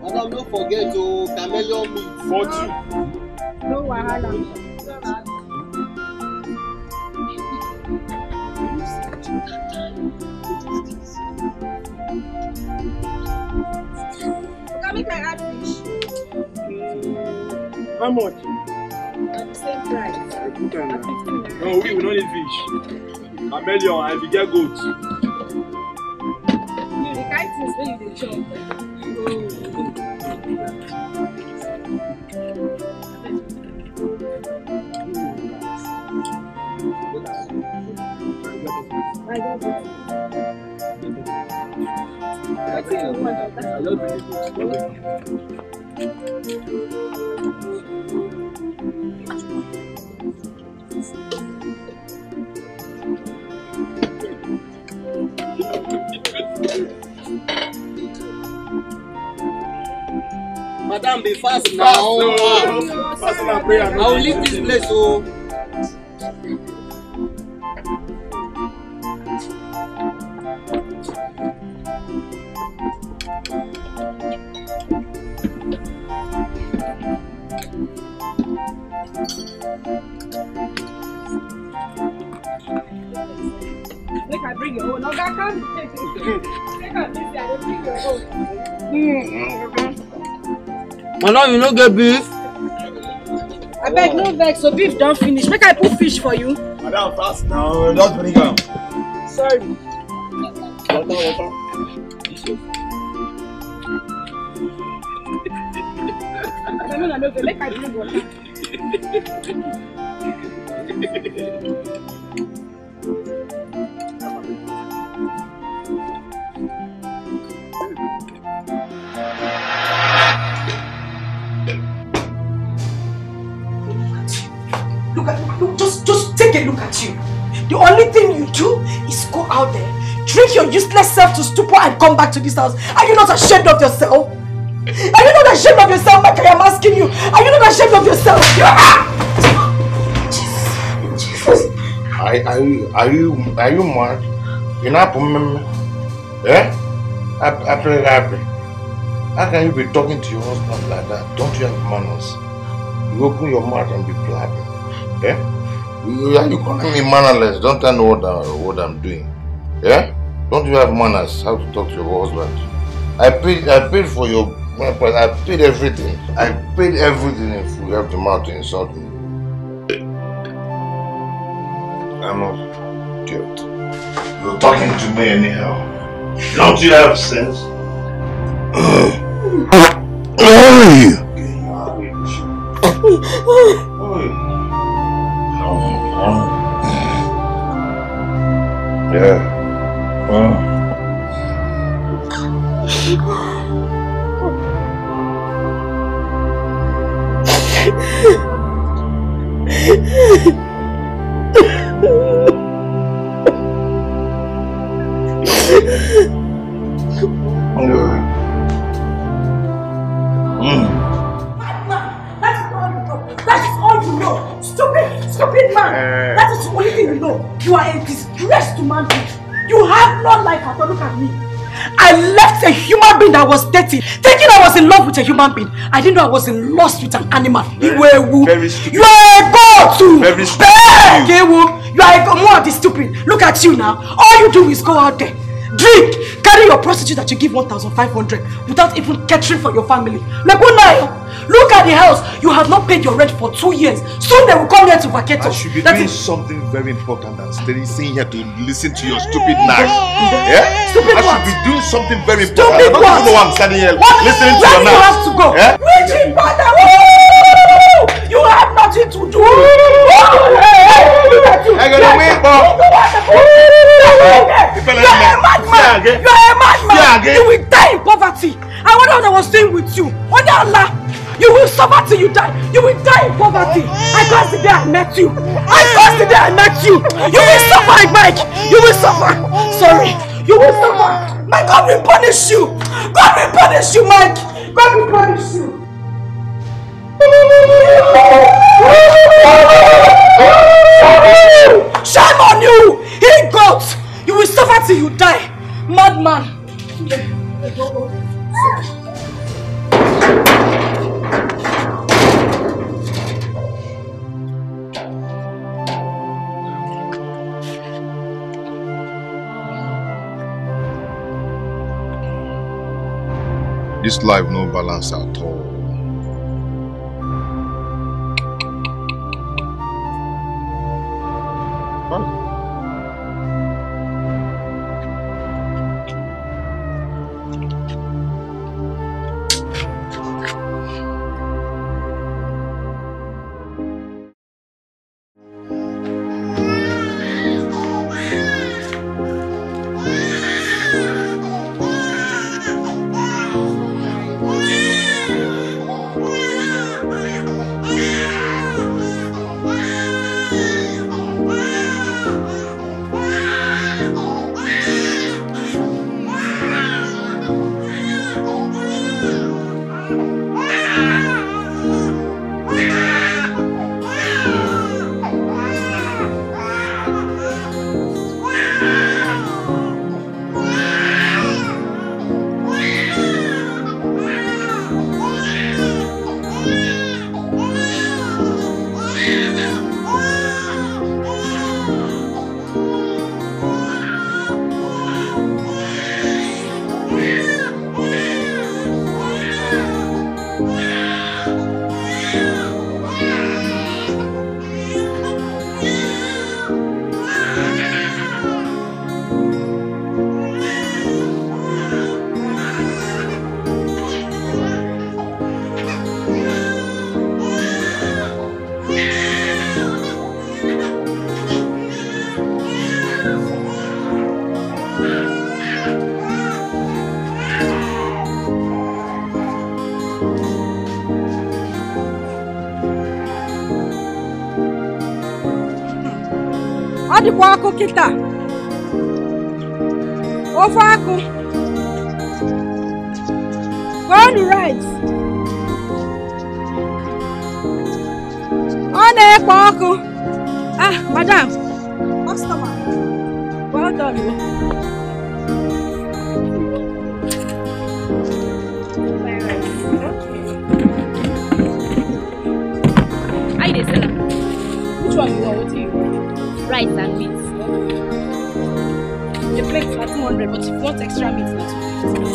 E: Madam, don't forget to chameleon meat.
S: For two.
K: No wahala. Make I add fish.
S: How much?
K: At the same price.
S: No, we don't need fish. Chameleon, I will get goat.
K: You the kind things that you dey chop. I got it.
E: Madam, be fast now.
S: Fast and pray.
E: I will leave this place. Oh.
K: make I bring your own. No, I can't take it. Take out this guy, bring your own.
E: Madam, you no get beef?
K: I beg no vex, so beef don't finish. Make I put fish for you.
R: Madam, fast now. Don't bring him.
K: Sorry.
R: Water.
K: No, make I drink water.
A: Look, just take a look at you. The only thing you do is go out there, drink your useless self to stupor and come back to this house. Are you not ashamed of yourself? Are you not ashamed of yourself, Mike? I am asking you. Are you not ashamed of yourself? Jesus.
P: Are you mad? You're not remember? Eh? Happy. How can you be talking to your husband like that? Don't you have manners? You open your mouth and be blabbing. Eh? You calling me mannerless? Don't I know what I'm doing? Yeah? Don't you have manners? How to talk to your husband? I paid for your. I paid everything. I paid everything if you have the mouth to insult me. I'm not idiot. You're talking to me anyhow. Don't you have sense? Yeah.
A: Stupid man! That is the only thing you know. You are a disgrace to manhood. You have no life at all. Look at me. I left a human being that was 30, thinking I was in love with a human being. I didn't know I was in lust with an animal. You are a god too.
P: Very stupid.
A: You are a more of the stupid. Look at you now. All you do is go out there, drink, carry your prostitute that you give 1,500 without even catering for your family. Like one night. Look at the house. You have not paid your rent for 2 years. Soon they will come here to vacate us.
P: I should be doing something very important than sitting here to listen to your stupid nag. Yeah?
A: Stupid
P: I
A: what?
P: should be doing something very important.
A: Stupid
P: I don't even know why I'm standing here listening to your nag.
A: Where do you have to go?
P: Yeah?
A: Richie, brother, you have nothing to do. Look at you.
P: I got a win, Bob.
A: You are a madman. You are a madman. You will die in poverty. I wonder what I was doing with you. Wonder Allah. You will suffer till you die. You will die in poverty. I cursed the day I met you. I cursed the day I met you. You will suffer, Mike. You will suffer. Sorry. You will suffer. My God will punish you. God will punish you, Mike. God will punish you. Shame on you. He got. You will suffer till you die. Madman.
P: This life no balance at all.
A: What the wako kita? Ovako. Go on the right. On the wako. Ah, madam. Customer. Well done.
Q: Hi there, seller.
A: Which one you want? What do you want?
Q: Rice and meat.
A: The plate is 200, but if you want extra meat, that's 250.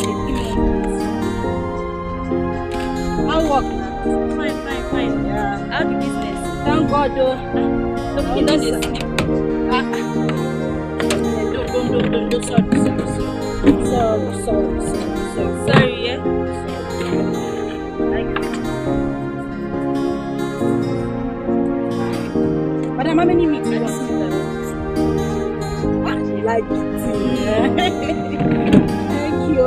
A: How work?
Q: Fine.
A: Yeah.
Q: How the business?
A: Thank God, though.
Q: The people don't sleep.
A: Don't. Sorry,
Q: yeah?
A: Madam, how many meat you want? You like it? Thank you.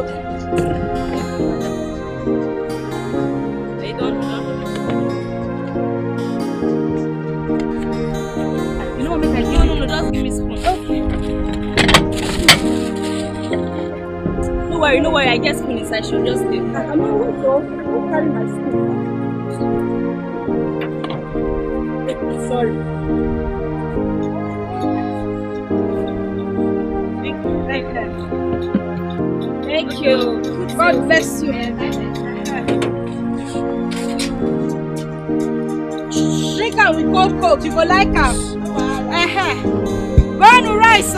Q: They don't.
A: You know what make I give you?
Q: No, just give me spoon.
A: Okay.
Q: No worry, I get spoon inside, she'll just stay.
A: I'm not going to carry my spoon. Sorry. Thank you. God bless you. Drink am with cold coke, you go like am. Burn the rice,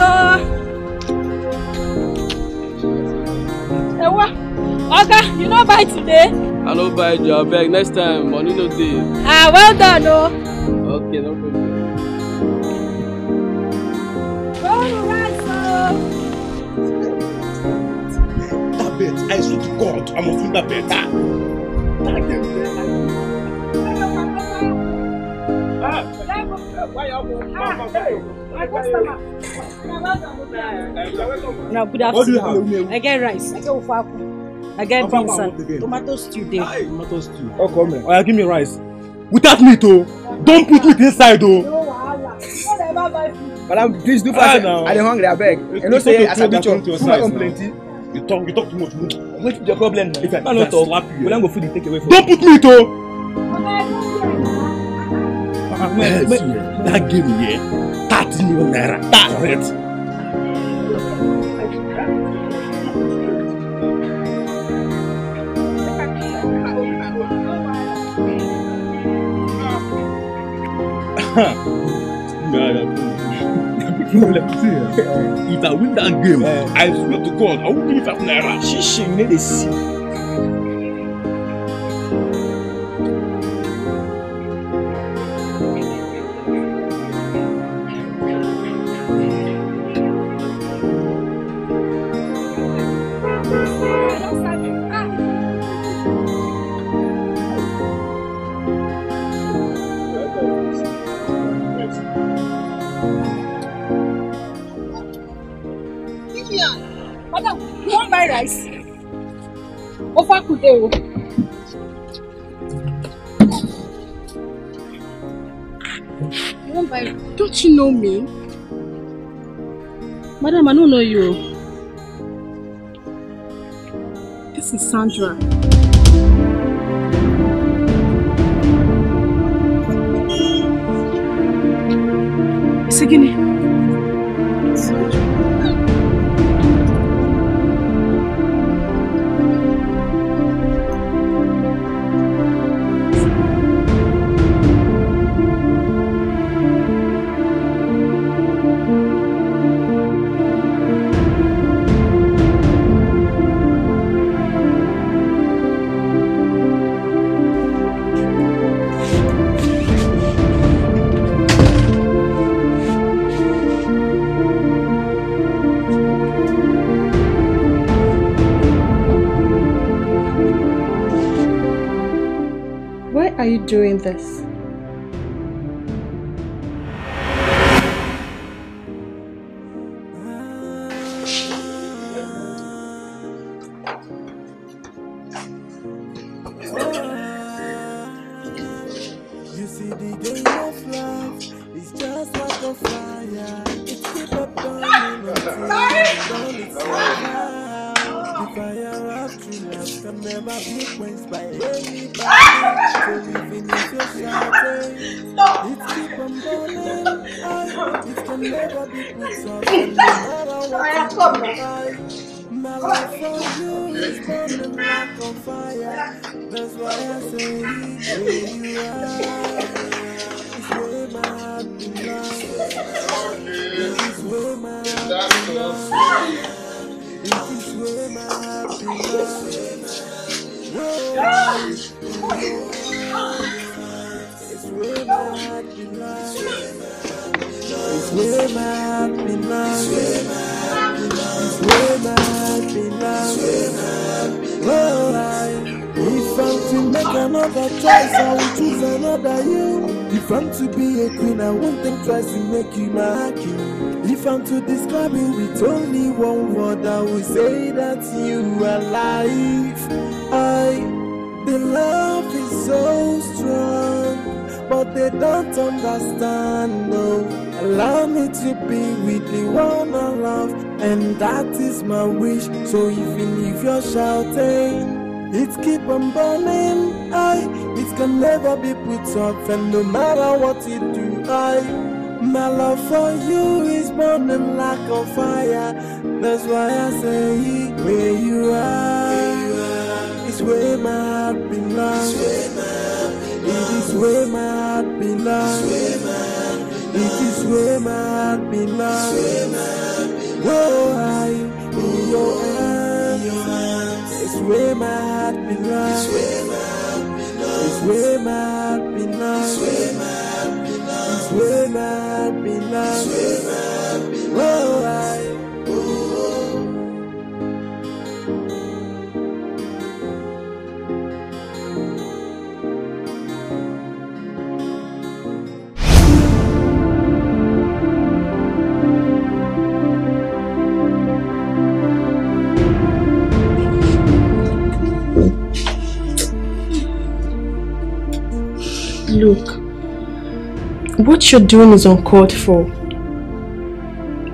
A: Oga, you no buy today?
T: I no buy your bag. Next time, money no dey.
A: Ah, well done,
T: Okay, no problem.
A: Burn the rice,
P: That bet, I swear to God, I must win that bet.
A: Now, good afternoon. I get rice. I get ufaku. I get beans and tomato stew there.
S: Tomato stew. Oh, come here. Oh, give me rice. Without meat, oh. Don't put meat inside, oh.
W: Madam, please do fast. I'm hungry, I beg. You know, say as I do chop, food plenty.
P: You talk too much.
W: What's your problem?
S: If I not slap you,
W: we don't go food and take away from
S: don't put meat, oh. That gave me 30 million naira. That's it. If I win that game, I swear to God, I won't give it 5 naira.
W: Shishi, you need to see.
A: Madam, you want buy rice? Offer today. You want buy? Don't you know me?
Q: Madam, I don't know you.
A: This is Sandra. Sigini.
O: Why are you doing this?
I: You see the game of life is just like a fire. It Don't it over. The fire of true love can never be quenched by anybody. So even if you're shouting, it keep on burning. It can never be put off, and no matter what you do, my love for you is burning like a fire. That's why I say where you are, it's where my heart belongs. It is where my heart belongs. It is where my heart belongs. Whoa, it's where my heart belongs. It's where my heart belongs. It's where my heart belongs. Whoa, if I'm to make another choice, I will choose another you. If I'm to be a queen, I won't think twice to make you my king. If I'm to describe you with only one word, I will say that you are life. The love is so strong, but they don't understand, no. Allow me to be with the one I love, and that is my wish. So even if you're shouting, it keep on burning, it can never be put off, and no matter what you do, my love for you is burning like a fire. That's why I say where you are, it's where my heart belongs. It is where my heart belongs. It is where my heart belongs. Whoa, in your hands, it's where my heart belongs. It's where my heart belongs. It's where my heart belongs. Whoa,
O: Look, what you're doing is uncalled for.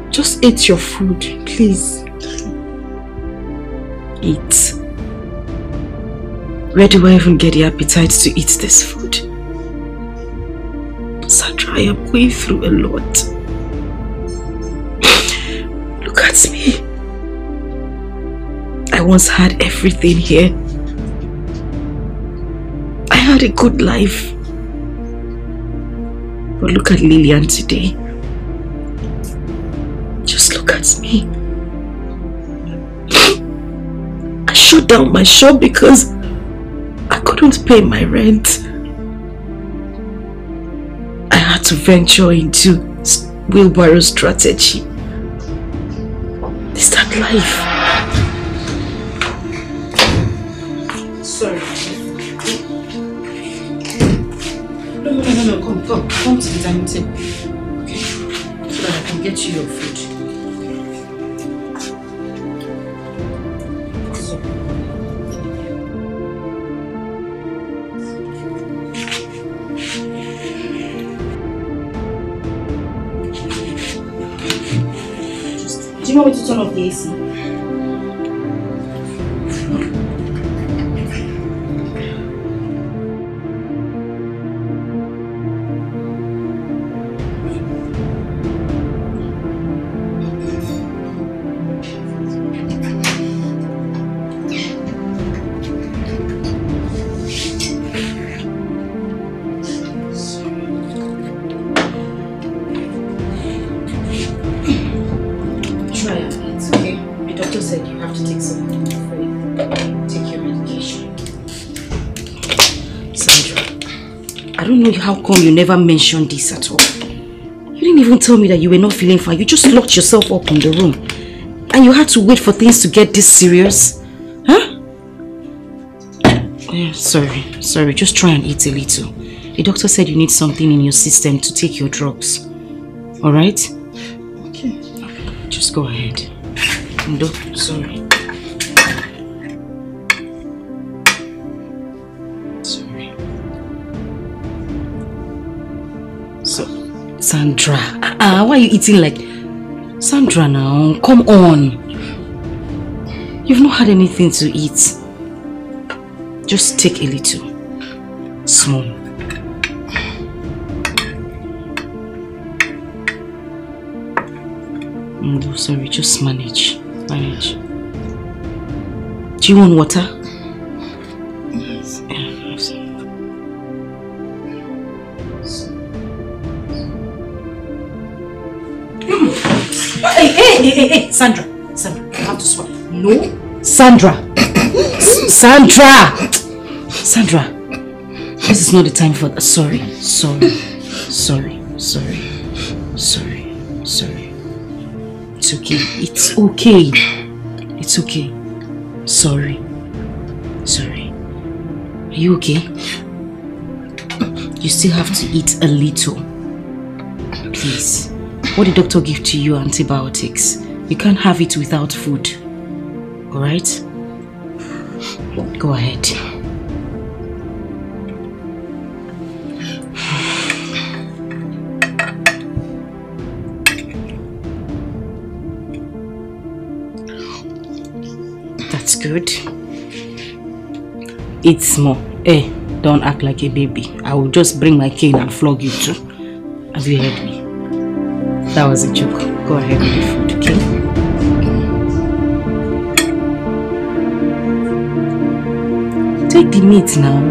O: Just eat your food, please.
F: Eat? Where do I even get the appetite to eat this food? Sandra, I am going through a lot. Look at me. I once had everything here. I had a good life. But look at Lillian today. Just look at me. I shut down my shop because I couldn't pay my rent. I had to venture into wheelbarrow strategy. Is that life?
H: Sorry. No, come to the dining table, okay? So that I can get you your food. Do you want me to turn off the AC? How come you never mentioned this at all? You didn't even tell me that you were not feeling fine. You just locked yourself up in the room. And you had to wait for things to get this serious? Huh? Yeah, sorry. Just try and eat a little. The doctor said you need something in your system to take your drugs. Alright? Okay. Just go ahead. No, sorry. Sandra, why are you eating like...
F: Sandra now, come on. You've not had anything to eat. Just take a little. Small. No, sorry, just manage. Manage. Do you want water?
O: Yes.
F: Hey, Sandra. Sandra, you have to swallow. No, Sandra. Sandra. Sandra. This is not the time for that. Sorry. It's okay. It's okay. Sorry. Are you okay? You still have to eat a little. Please. What did the doctor give to you? Antibiotics. You can't have it without food. Alright? Go ahead. That's good. Eat small. Hey, don't act like a baby. I will just bring my cane and flog you too. Have you heard me? That was a joke. Go ahead with the food, okay? Take the meat now.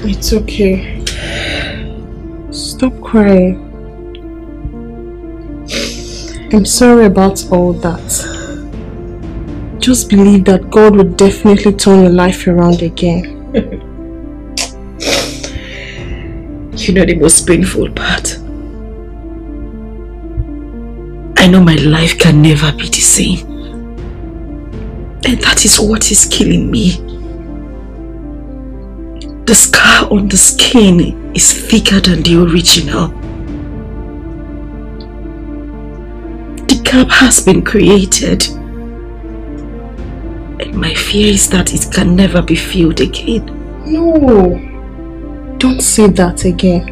O: It's okay. Stop crying. I'm sorry about all that. Just believe that God will definitely turn your life around again.
F: You know the most painful part? I know my life can never be the same. And that is what is killing me. The scar on the skin is thicker than the original. The gap has been created. And my fear is that it can never be filled again.
O: No. Don't say that again.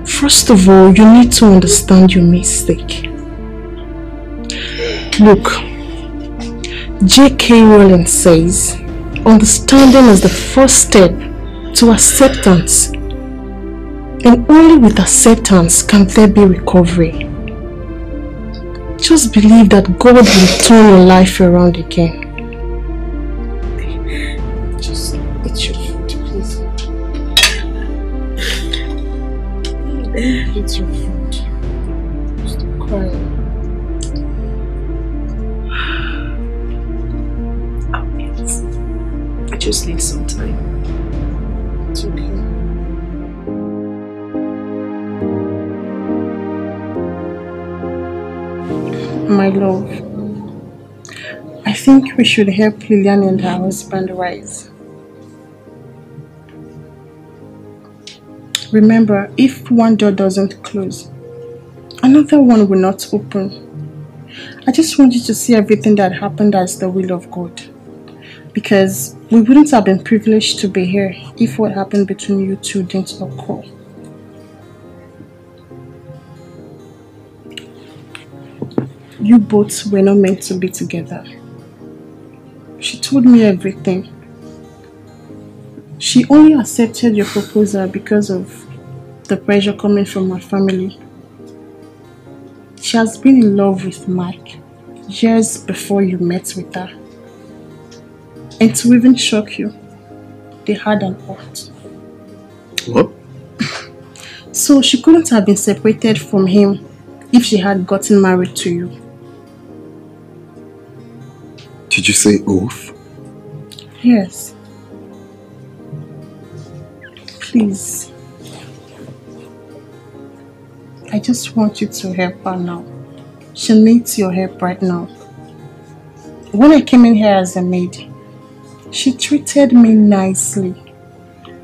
O: First of all, you need to understand your mistake. Look, J.K. Rowling says, understanding is the first step to acceptance. And only with acceptance can there be recovery. Just believe that God will turn your life around again. Just eat your food, please. Eat your food. Stop crying.
F: I'll eat. I just need some time.
O: It's okay. My love, I think we should help Lillian and her husband rise. Remember, if one door doesn't close, another one will not open. I just want you to see everything that happened as the will of God. Because we wouldn't have been privileged to be here if what happened between you two didn't occur. You both were not meant to be together. She told me everything. She only accepted your proposal because of the pressure coming from her family. She has been in love with Mike years before you met with her. And to even shock you, they had an aunt.
M: What?
O: So she couldn't have been separated from him if she had gotten married to you.
M: Did you say oath?
O: Yes. Please. I just want you to help her now. She needs your help right now. When I came in here as a maid, she treated me nicely.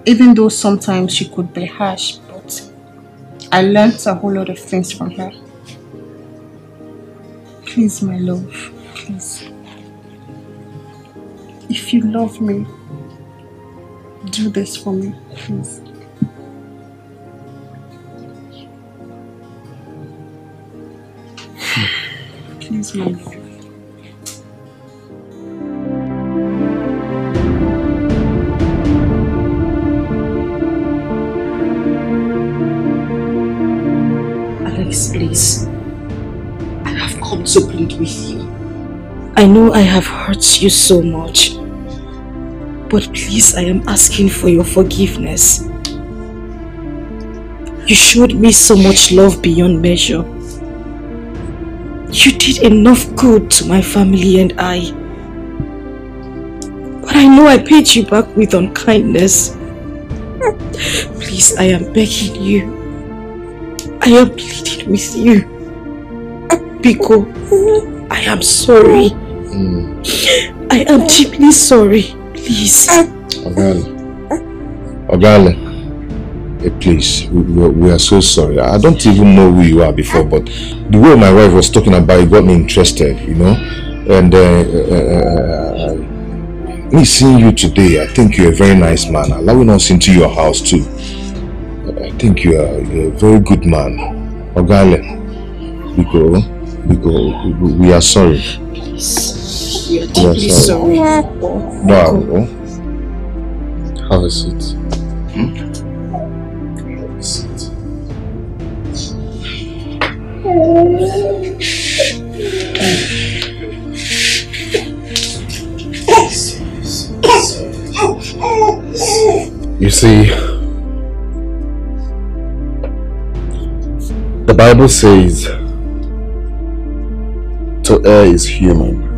O: Even though sometimes she could be harsh, but I learned a whole lot of things from her. Please, my love, please. If you love me, do this for me, please.
F: Yes, ma'am. Alex, please. I have come to plead with you. I know I have hurt you so much. But please, I am asking for your forgiveness. You showed me so much love beyond measure. You did enough good to my family and I. But I know I paid you back with unkindness. Please, I am begging you. I am pleading with you. Biko, I am sorry. I am deeply sorry. Please.
C: Ogale, please, we are so sorry. I don't even know who you are before, but the way my wife was talking about it got me interested, you know. And me seeing you today, I think you're a very nice man. Allowing us into your house too. I think you're a very good man. Ogale, because we are sorry.
F: Please. We are deeply sorry.
C: No. Have a seat. Have a seat. You see, the Bible says to err is human,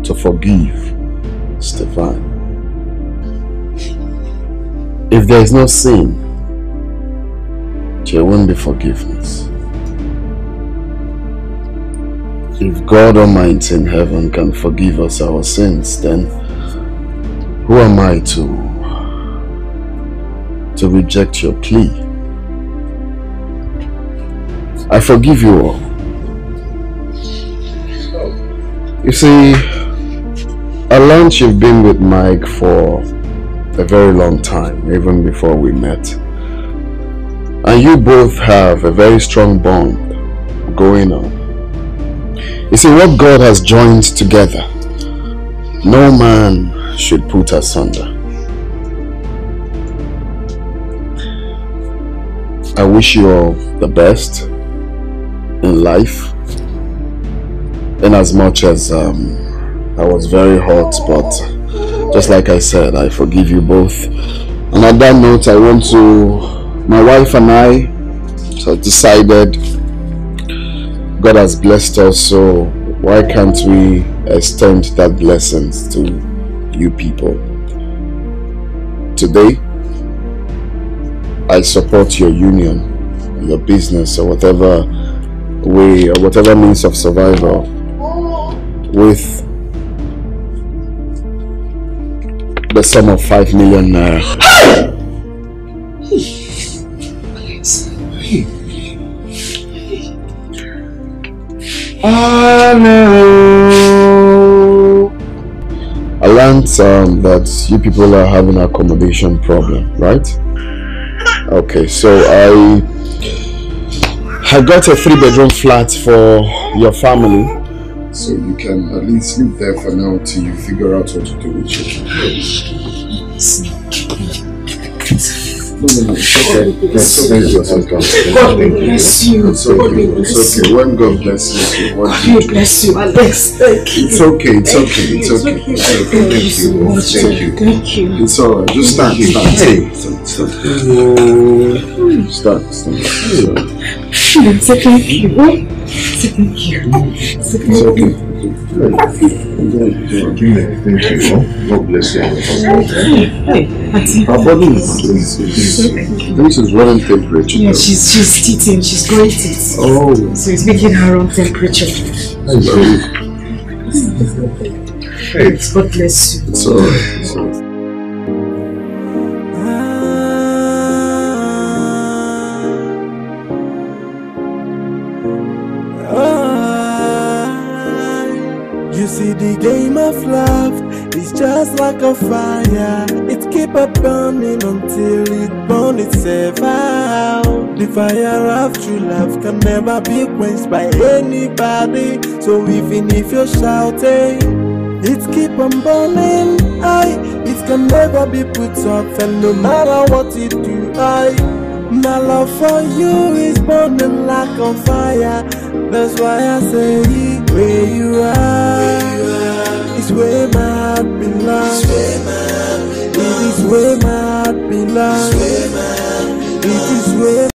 C: to forgive is divine. If there is no sin, there won't be forgiveness. If God Almighty in heaven can forgive us our sins, then who am I to reject your plea? I forgive you all. You see, I learned you've been with Mike for a very long time, even before we met. And you both have a very strong bond going on. You see, what God has joined together, no man should put asunder. I wish you all the best in life. In as much as I was very hot, but just like I said, I forgive you both. And on that note, I want to, my wife and I have decided God has blessed us, so why can't we extend that blessings to you people? Today, I support your union, your business, or whatever way, or whatever means of survival with the sum of 5 million naira. I learned that you people are having an accommodation problem, right? Okay, so I got a 3-bedroom flat for your family, so you can at least live there for now till you figure out what to do with it. No, it's okay. God bless you. It's okay. It's okay. When God blesses you, God bless you, Alex. Thank you. It's okay. It's okay. It's okay. Thank you. It's alright. Just stand. Hey. Start. Thank you. It's okay. Thank you. God bless you. Her body is this is running temperature.
F: Yeah, she's teething. She's going to teeth.
C: Oh.
F: So it's making her own temperature.
C: Hey.
F: God bless you.
C: It's alright. It's alright.
I: You see, the game of love is just like a a fire. It keep a burning until it burn itself out. The fire of true love can never be quenched by anybody. So even if you're shouting, it keep on burning. It can never be put off, and no matter what it do, my love for you is burning like a fire. That's why I say, where you are, is where my heart belongs. It is where my heart belongs. It is where